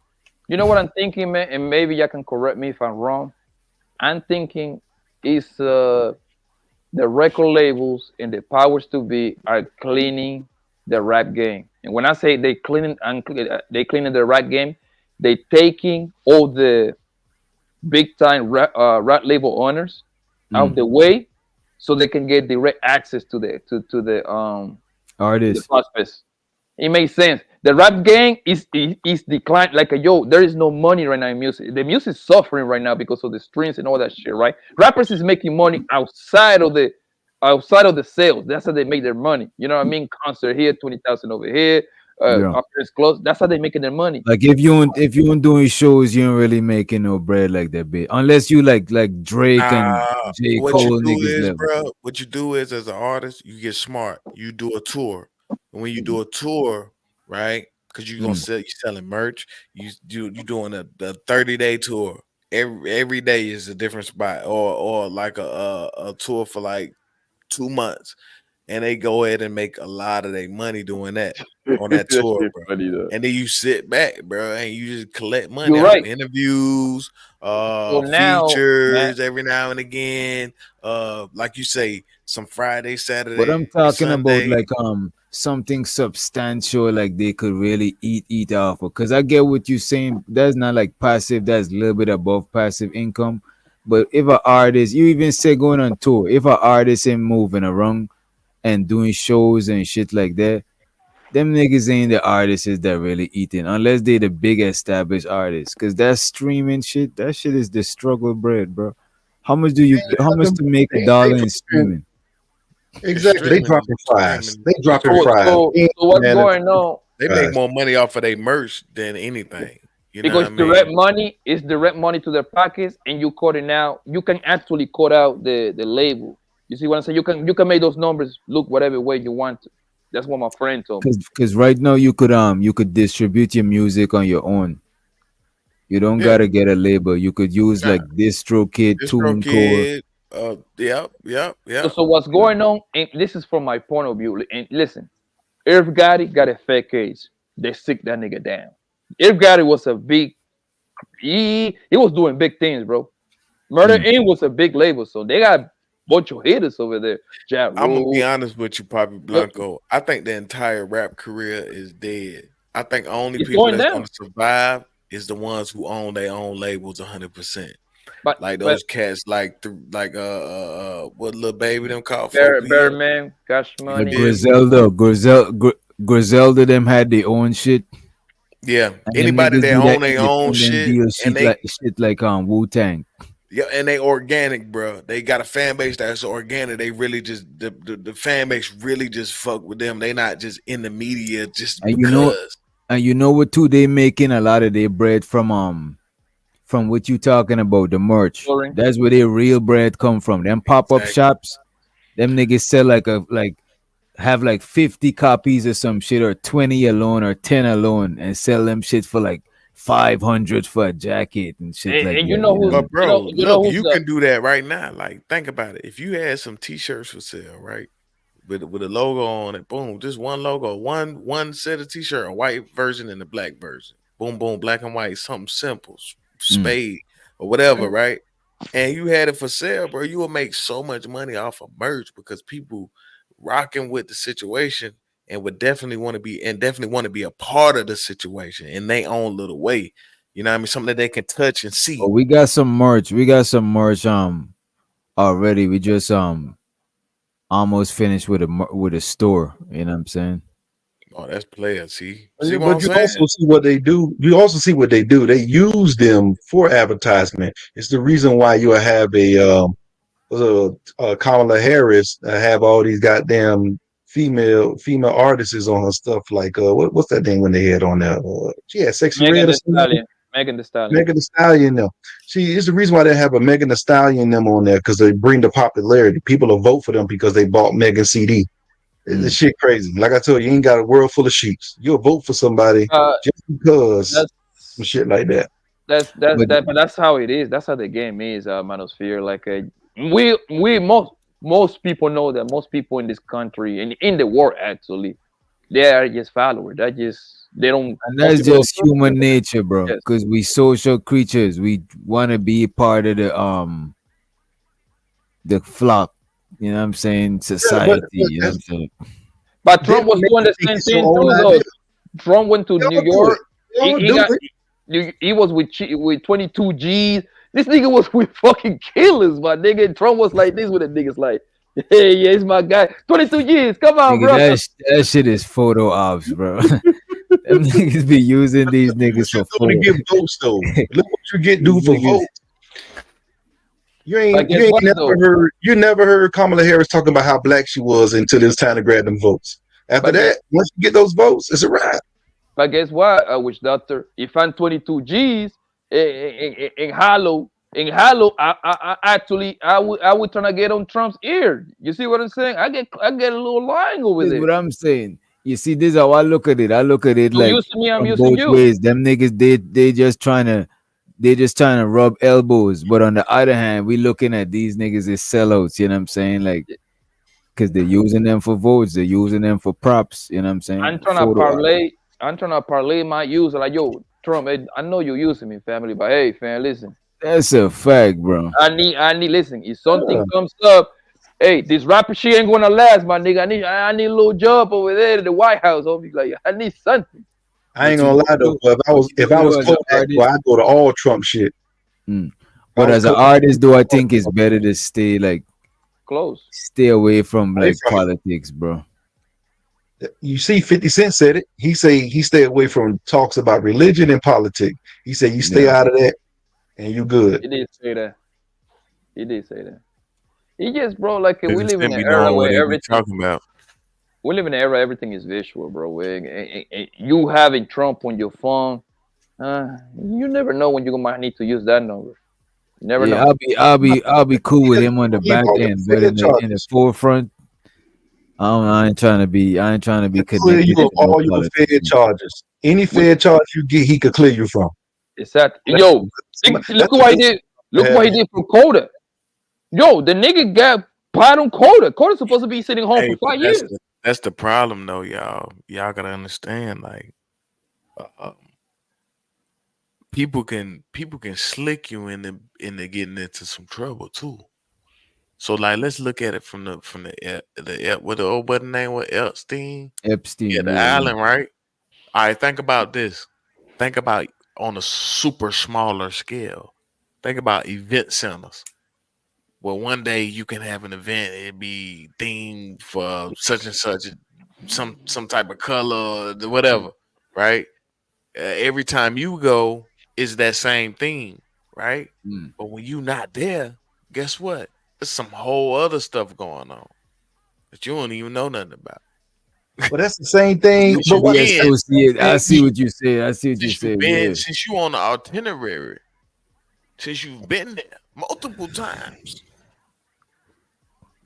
You know what I'm thinking, man, and maybe y'all can correct me if I'm wrong. I'm thinking it's the record labels and the powers to be are cleaning the rap game. And when I say they cleaning the rap game, they taking all the big time rap label owners out of the way, so they can get direct access to the artists. prospects. It makes sense. The rap game is declined. Like there is no money right now in music. The music is suffering right now because of the streams and all that shit, right? Rappers is making money outside of the sales. That's how they make their money. You know what I mean? Concert here, 20,000 over here. It's close. That's how they making their money. Like if you ain't doing shows, you ain't really making no bread like that bit. Unless you like Drake and J. What Cole you do niggas is, level. bro, what you do is as an artist, you get smart. You do a tour. And when you do a tour, right? Because you're gonna sell, you selling merch, you doing a 30-day tour. Every day is a different spot, or like a tour for like 2 months. And they go ahead and make a lot of their money doing that on that tour, bro. And then you sit back, bro, and you just collect money You're out right. of interviews, now, features every now and again. Like you say, some Friday, Saturday. But I'm talking Sunday. about like something substantial, like they could really eat off of. Cause I get what you're saying. That's not like passive. That's a little bit above passive income. But if an artist, you even say going on tour, if an artist ain't moving around and doing shows and shit like that, them niggas ain't the artists that really eating unless they the big established artists. Cause that streaming shit, that shit is the struggle bread, bro. How much to make a dollar in streaming? Exactly. They dropping fries. They dropping fries. So what's going on? They make more money off of their merch than anything. You know Because what I mean? direct money is direct money to their pockets, and you cut it out. You can actually cut out the label. You see what I'm saying? You can make those numbers look whatever way you want to. That's what my friend told me. Because right now you could distribute your music on your own. You don't gotta get a label. You could use like DistroKid, TuneCore. Yep. So what's going on? And this is from my point of view. And listen, Irv Gotti got a fake case. They sick that nigga down. Irv Gotti was a big. He was doing big things, bro. Murder Inc. was a big label, so they got bunch of hitters over there. I'm gonna be honest with you, Papi Blanco. I think the entire rap career is dead. I think only people that's gonna survive is the ones who own their own labels 100%. But like those cats, like what little baby them called Bearman, Cash Money, Griselda them had their own shit. Yeah, anybody that own their own shit, and they shit like Wu-Tang. Yeah, and they organic, bro. They got a fan base that's organic. They really just the fan base really just fuck with them. They not just in the media just because. You know what too? They making a lot of their bread from what you talking about, the merch. Sorry. That's where their real bread come from. Them pop-up shops, them niggas sell have like 50 copies or some shit, or 20 alone, or 10 alone, and sell them shit for like 500 for a jacket and shit like that. You know who, but bro, you the, can do that right now. Like, think about it. If you had some t-shirts for sale, right, with a logo on it, boom, just one logo, one set of t-shirt, a white version and a black version, boom, boom, black and white, something simple, spade or whatever, right? And you had it for sale, bro. You will make so much money off of merch because people rocking with the situation and would definitely want to be a part of the situation in their own little way. You know what I mean? Something that they can touch and see. Oh, we got some merch. Already. We just almost finished with a store. You know what I'm saying? Oh, that's player. See but you also see what they do. You also see what they do. They use them for advertisement. It's the reason why you have Kamala Harris have all these goddamn female artists on her stuff. Like what's that thing when they had on there? She had Sexy Red or something. Megan Thee Stallion. Megan Thee Stallion them. It's the reason why they have a Megan Thee Stallion them on there, because they bring the popularity. People will vote for them because they bought Megan CD. This shit crazy. Like I told you, you ain't got a world full of sheeps. You'll vote for somebody just because some shit like that. But that's how it is. That's how the game is, Manosphere. Like we most people know that most people in this country and in the world actually, they are just followers. They don't. And that's just human nature, bro. Because we social creatures. We want to be part of the flock. You know what I'm saying? Society. You know what I'm saying? But Trump was doing the same thing too, though. Trump went to New York. He was with 22 G's. This nigga was with fucking killers, my nigga. Trump was like this with the niggas like, hey, yeah, he's my guy. 22 G's, come on, Nigga, bro. that shit is photo ops, bro. Them niggas be using these niggas for to get votes though. Look what you get do for votes. You ain't never heard Kamala Harris talking about how black she was until it's time to grab them votes. After that, once you get those votes, it's a wrap. But guess what, witch doctor? If I'm 22 G's in Hollow, I would trying to get on Trump's ear. You see what I'm saying? I get a little line over This there. is what I'm saying. You see, this is how I look at it. I look at it You like using me, I'm from using both you. ways. Them niggas, they just trying to rub elbows. But on the other hand, we looking at these niggas as sellouts. You know what I'm saying? Like, because they're using them for votes, they're using them for props. You know what I'm saying? I'm trying to parlay my use. Like, yo, Trump, I know you're using me, family, but hey, fam, listen. That's a fact, bro. I need. Listen, if something comes up, hey, this rapper shit ain't gonna last, my nigga. I need a little job over there at the White House. I'll be like, I need something. I ain't gonna lie though. But if I was Kodak, well, I'd go to all Trump shit. But as an artist, though, I think it's better to stay like close, stay away from like politics, bro. You see, 50 Cent said it. He stay away from talks about religion and politics. He said you stay out of that, and you good. He did say that. He just, bro, like we live in an era where everything talking about. We live in an era everything is visual, bro. You having Trump on your phone, you never know when you might need to use that number. You never know. I'll be cool with him on the back end, but in the forefront, I ain't trying to be connected. Clear you of all your Fed charges. Any Fed charge you get, he could clear you from. Exactly. Yo, look what he did. Look what he did for Coda. Yo, the nigga got pot on Coda. Coda's supposed to be sitting home for 5 years. That's the problem, though, y'all. Y'all gotta understand, like, people can slick you into getting into some trouble too. So, like, let's look at it from the what the old buddy name was, Epstein. Yeah, the island, right? All right, think about this. Think about on a super smaller scale. Think about event centers. Well, one day you can have an event, it'd be themed for such and such, some type of color, whatever, right? Every time you go, it's that same theme, right? But when you not there, guess what? There's some whole other stuff going on that you don't even know nothing about. But that's the same thing. But I see what you say. I see what you say. Since you on the itinerary, since you've been there multiple times,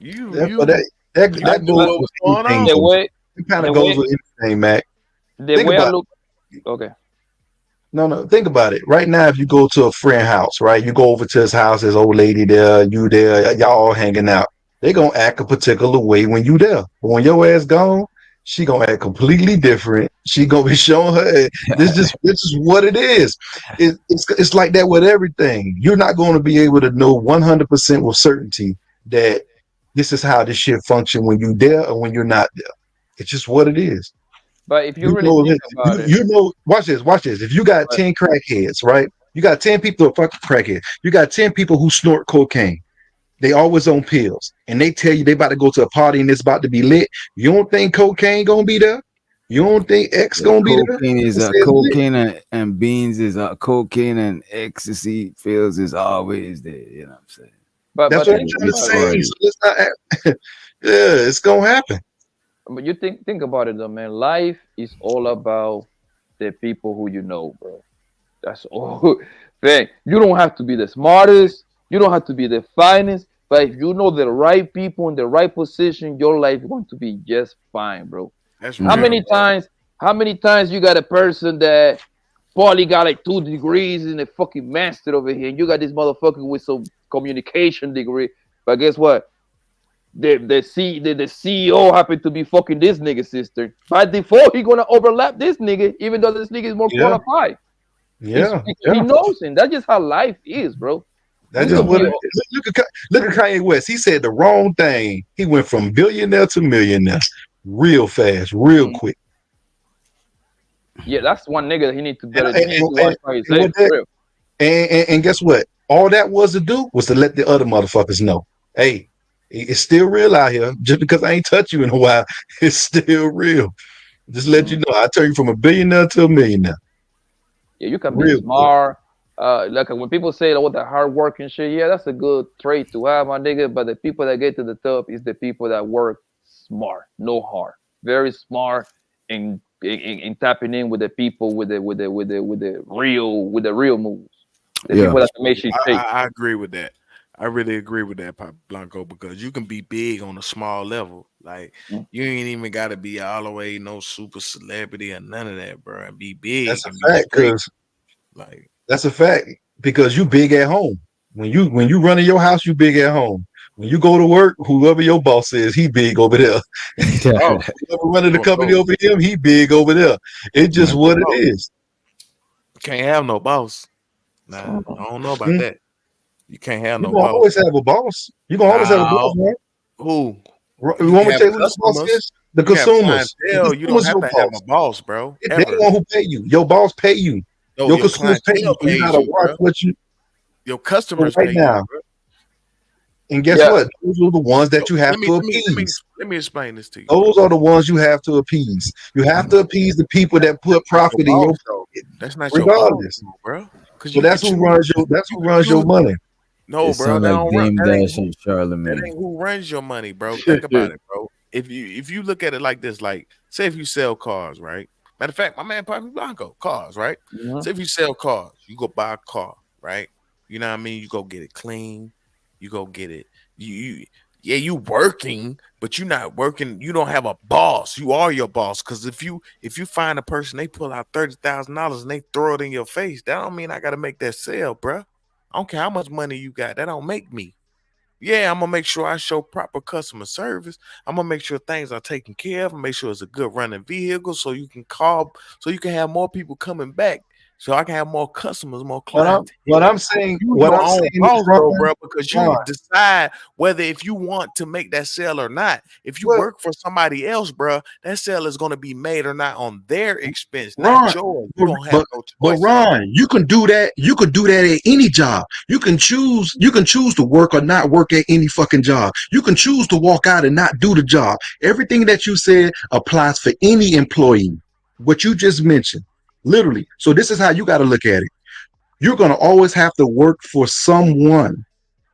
that goes with anything. It kind of goes with anything, Mac. Okay. No, think about it. Right now, if you go to a friend house, right, you go over to his house, his old lady there, you there, y'all all hanging out. They gonna act a particular way when you there. But when your ass gone, she gonna act completely different. She gonna be showing her this is what it is. It's like that with everything. You're not going to be able to know 100% with certainty that this is how this shit function when you there or when you're not there. It's just what it is. But if you really think about it, watch this. If you got 10 crackheads, right? You got 10 people who are fucking crackheads. You got 10 people who snort cocaine. They always on pills, and they tell you they about to go to a party and it's about to be lit. You don't think cocaine gonna be there? You don't think X gonna be there? Cocaine and beans is cocaine and ecstasy pills is always there. You know what I'm saying? But that's what I'm trying to say. So it's not. Yeah, it's gonna happen. But you think about it though, man. Life is all about the people who you know, bro. That's all. Man, you don't have to be the smartest. You don't have to be the finest. But if you know the right people in the right position, your life is going to be just fine, bro. That's how many times you got a person that probably got like 2 degrees in a fucking master over here, and you got this motherfucker with some communication degree. But guess what? The CEO happened to be fucking this nigga sister. By default, he gonna overlap this nigga, even though this nigga is more qualified. Yeah, he knows him. That's just how life is, bro. That's just what it is. Look at Kanye West. He said the wrong thing. He went from billionaire to millionaire real fast, real quick. Yeah, that's one nigga he need to better and guess what? All that was to do was to let the other motherfuckers know, hey, it's still real out here. Just because I ain't touched you in a while, it's still real. Just let you know, I turned you from a billionaire to a millionaire. Yeah, you can be smart. Like when people say what the hard work and shit, yeah, that's a good trait to have, my nigga. But the people that get to the top is the people that work smart, no hard, very smart, and in tapping in with the people with the real moves. The people that make shit shake. I agree with that. I really agree with that, Pop Blanco, because you can be big on a small level. Like you ain't even got to be all the way no super celebrity or none of that, bro. And be big. That's a fact, because that's a fact because you big at home. When you run in your house, you big at home. When you go to work, whoever your boss is, he big over there. Whoever running the company over him, he big over there. It's just what it is. Can't have no boss. Nah, I don't know about that. You can't have no boss. You gonna always have a boss. You gonna always have a boss, man. Who? You want me to tell you who the boss is? The consumers. You don't have to have a boss, bro. They the one who pay you. Your boss pay you. Your consumers pay you. You gotta watch what you. Your customers right pay now. you, bro. And guess what? Those are the ones that you have to appease. Let me explain this to you. Those are the ones you have to appease. You have to appease the people that put profit in your pocket. That's not regardless, your boss, bro. So that's who runs your money. No, bro, that don't run. That ain't who runs your money, bro. Think about it, bro. If you look at it like this, like say if you sell cars, right? Matter of fact, my man Puffy Blanco, cars, right? So if you sell cars, you go buy a car, right? You know what I mean? You go get it clean. You go get it. You working, but you're not working. You don't have a boss. You are your boss. Because if you find a person, they pull out $30,000 and they throw it in your face, that don't mean I got to make that sale, bro. I don't care how much money you got. That don't make me. Yeah, I'm gonna make sure I show proper customer service. I'm gonna make sure things are taken care of. Make sure it's a good running vehicle, so you can call, so you can have more people coming back. So I can have more customers, more clients. What I'm saying, bro, because you decide whether if you want to make that sale or not. If you work for somebody else, bro, that sale is going to be made or not on their expense, not yours. You don't have no choice. But Ron, you can do that. You can do that at any job. You can choose to work or not work at any fucking job. You can choose to walk out and not do the job. Everything that you said applies for any employee. What you just mentioned. Literally. So this is how you got to look at it. You're going to always have to work for someone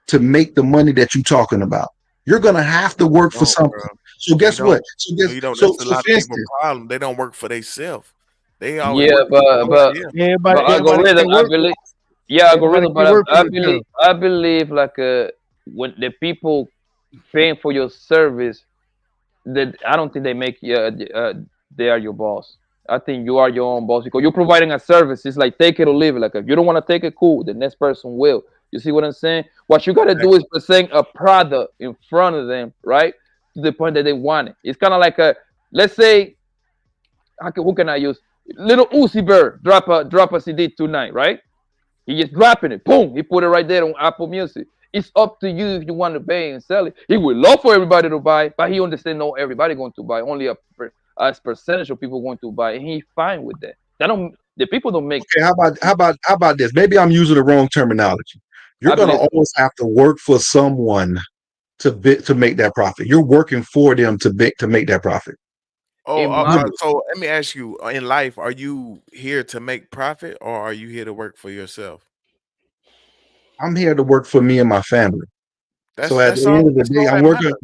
to make the money that you're talking about. You're going to have to work for something. Bro. So guess what? That's a lot of people's problem. They don't work for themselves. They always but I believe like when the people paying for your service, that I don't think they make they are your boss. I think you are your own boss because you're providing a service. It's like take it or leave it. Like if you don't want to take it, cool. The next person will. You see what I'm saying? What you got to do is present a product in front of them, right? To the point that they want it. It's kind of like let's say, who can I use? Little Uzi Bird drop a CD tonight, right? He just dropping it. Boom. He put it right there on Apple Music. It's up to you if you want to pay and sell it. He would love for everybody to buy, but he understands not everybody going to buy. Only as percentage of people going to buy, and he's fine with that. The people don't make. Okay, how about this? Maybe I'm using the wrong terminology. You're going to always have to work for someone to make that profit. You're working for them to make that profit. So let me ask you: in life, are you here to make profit, or are you here to work for yourself? I'm here to work for me and my family. So at the end of the day, I'm working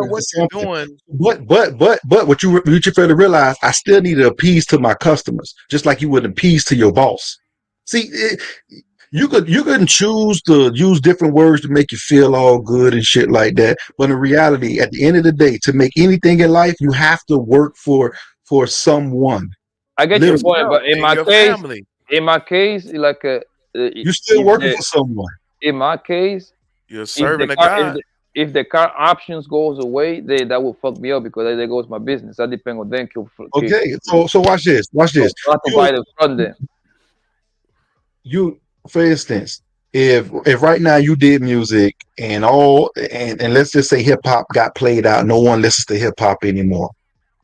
for something. But what you fail to realize, I still need to appease to my customers, just like you would appease to your boss. See, you couldn't choose to use different words to make you feel all good and shit like that. But in reality, at the end of the day, to make anything in life, you have to work for someone. I get your point, but in my case, like you're still working for someone. In my case. You're serving a God. If the car options goes away, that will fuck me up because there goes my business. I depend on them. Okay, so watch this. Watch this. So I have to buy the front then. You, for instance, if right now you did music and let's just say hip hop got played out, no one listens to hip hop anymore.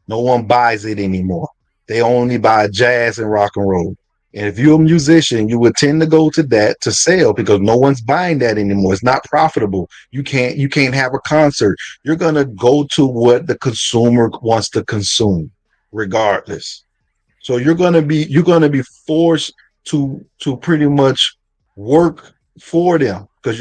No one buys it anymore. They only buy jazz and rock and roll. And if you're a musician, you would tend to go to that to sell because no one's buying that anymore. It's not profitable. You can't have a concert. You're gonna go to what the consumer wants to consume, regardless. So you're gonna be forced to pretty much work for them because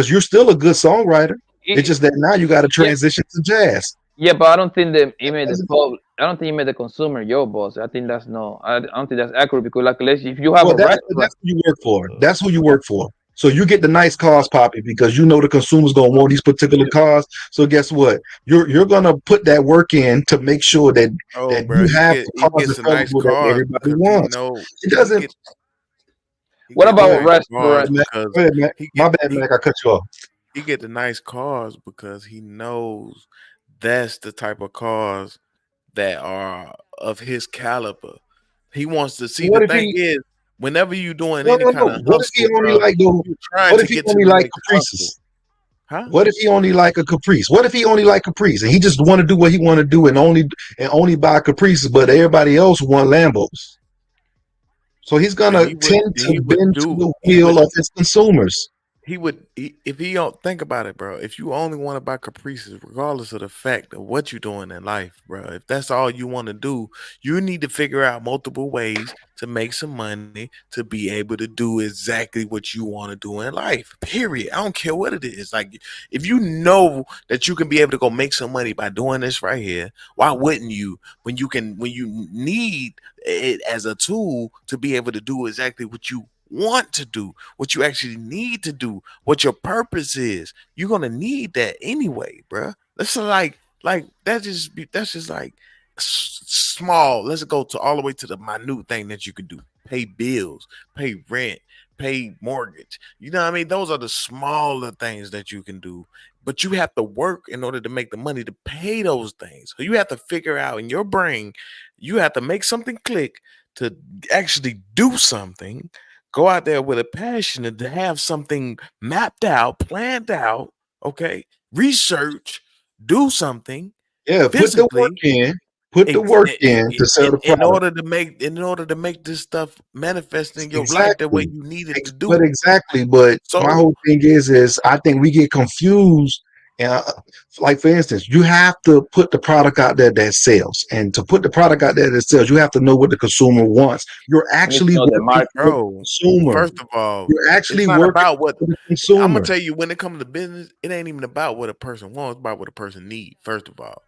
you're still a good songwriter. It's just that now you got to transition to jazz. Yeah, but I don't think that he made the public. I don't think he made the consumer your boss. I think that's no. I don't think that's accurate because, like, if you have that's who you work for. That's who you work for. So you get the nice cars, Poppy, because you know the consumer's gonna want these particular cars. So guess what? You're gonna put that work in to make sure that you have the cars available that everybody wants. It doesn't. What about restaurants? My bad, Mac. I cut you off. He get the nice cars because he knows that's the type of cars that are of his caliber. He wants to see. The thing is, whenever you're doing any kind of what if he only like Caprices? Huh? What if he only like a Caprice? What if he only like Caprice and he just want to do what he want to do and only buy Caprices, but everybody else want Lambos? So he's gonna tend to bend to the wheel of his consumers. If he don't think about it, bro. If you only want to buy Caprices, regardless of the fact of what you're doing in life, bro. If that's all you want to do, you need to figure out multiple ways to make some money to be able to do exactly what you want to do in life. Period. I don't care what it is. Like, if you know that you can be able to go make some money by doing this right here, why wouldn't you? When you need it as a tool to be able to do exactly what you want to do, what you actually need to do, what your purpose is, you're gonna need that anyway, bro. That's like that's just like small. Let's go to all the way to the minute thing that you can do: pay bills, pay rent, pay mortgage. You know what I mean? Those are the smaller things that you can do, but you have to work in order to make the money to pay those things. So you have to figure out in your brain, you have to make something click to actually do something. Go out there with a passion and to have something mapped out, planned out, okay? Research, do something. Yeah, physically, put the work in. Put the work in to sell the product. In order to make this stuff manifest in your life the way you need it to do. But exactly. But my whole thing is I think we get confused. And like, for instance, you have to put the product out there that sells, and to put the product out there that sells, you have to know what the consumer wants. You're actually working for the consumer. First of all, you're actually it's not working about what for the consumer. I'm gonna tell you. When it comes to business, it ain't even about what a person wants; it's about what a person needs. First of all,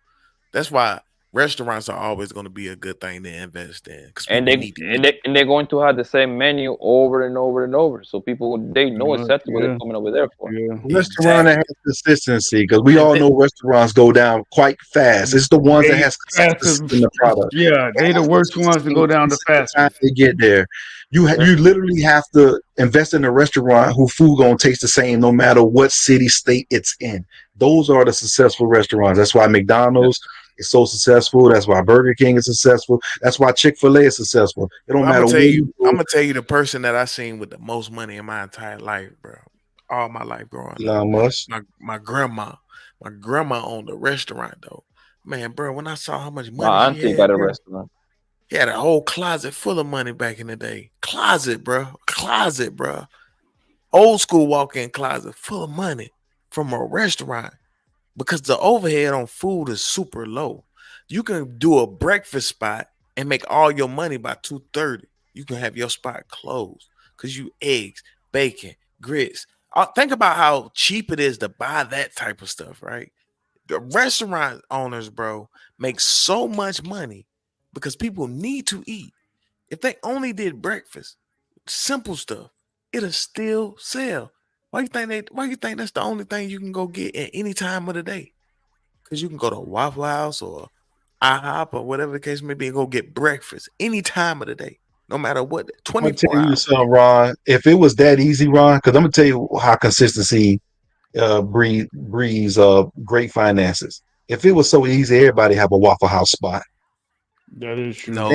that's why restaurants are always going to be a good thing to invest in. And they're going to have the same menu over and over and over, so people they know exactly what they're coming over there for. Restaurant that has consistency, because we all know restaurants go down quite fast. It's the ones that has consistency in the product. Yeah, they the worst ones to go down the fastest. They get there. You literally have to invest in a restaurant whose food gonna taste the same no matter what city, state it's in. Those are the successful restaurants. That's why McDonald's is so successful. That's why Burger King is successful. That's why Chick-fil-A is successful. It don't matter where you go. I'm gonna tell you the person that I seen with the most money in my entire life, bro. All my life growing up. My grandma. My grandma owned a restaurant though. Man, bro, when I saw how much money my auntie got a restaurant. He had a whole closet full of money back in the day. Closet, bro. Old school walk-in closet full of money from a restaurant. Because the overhead on food is super low. You can do a breakfast spot and make all your money by 2:30. You can have your spot closed because you eggs, bacon, grits. Think about how cheap it is to buy that type of stuff, right? The restaurant owners, bro, make so much money because people need to eat. If they only did breakfast, simple stuff, it'll still sell. Why you think that's the only thing you can go get at any time of the day? Because you can go to Waffle House or IHOP or whatever the case may be and go get breakfast any time of the day, no matter what. 24 I'm gonna tell you hours. something, Ron. If it was that easy, Ron, because I'm gonna tell you how consistency breeds great finances. If it was so easy, everybody have a Waffle House spot. That is true. No,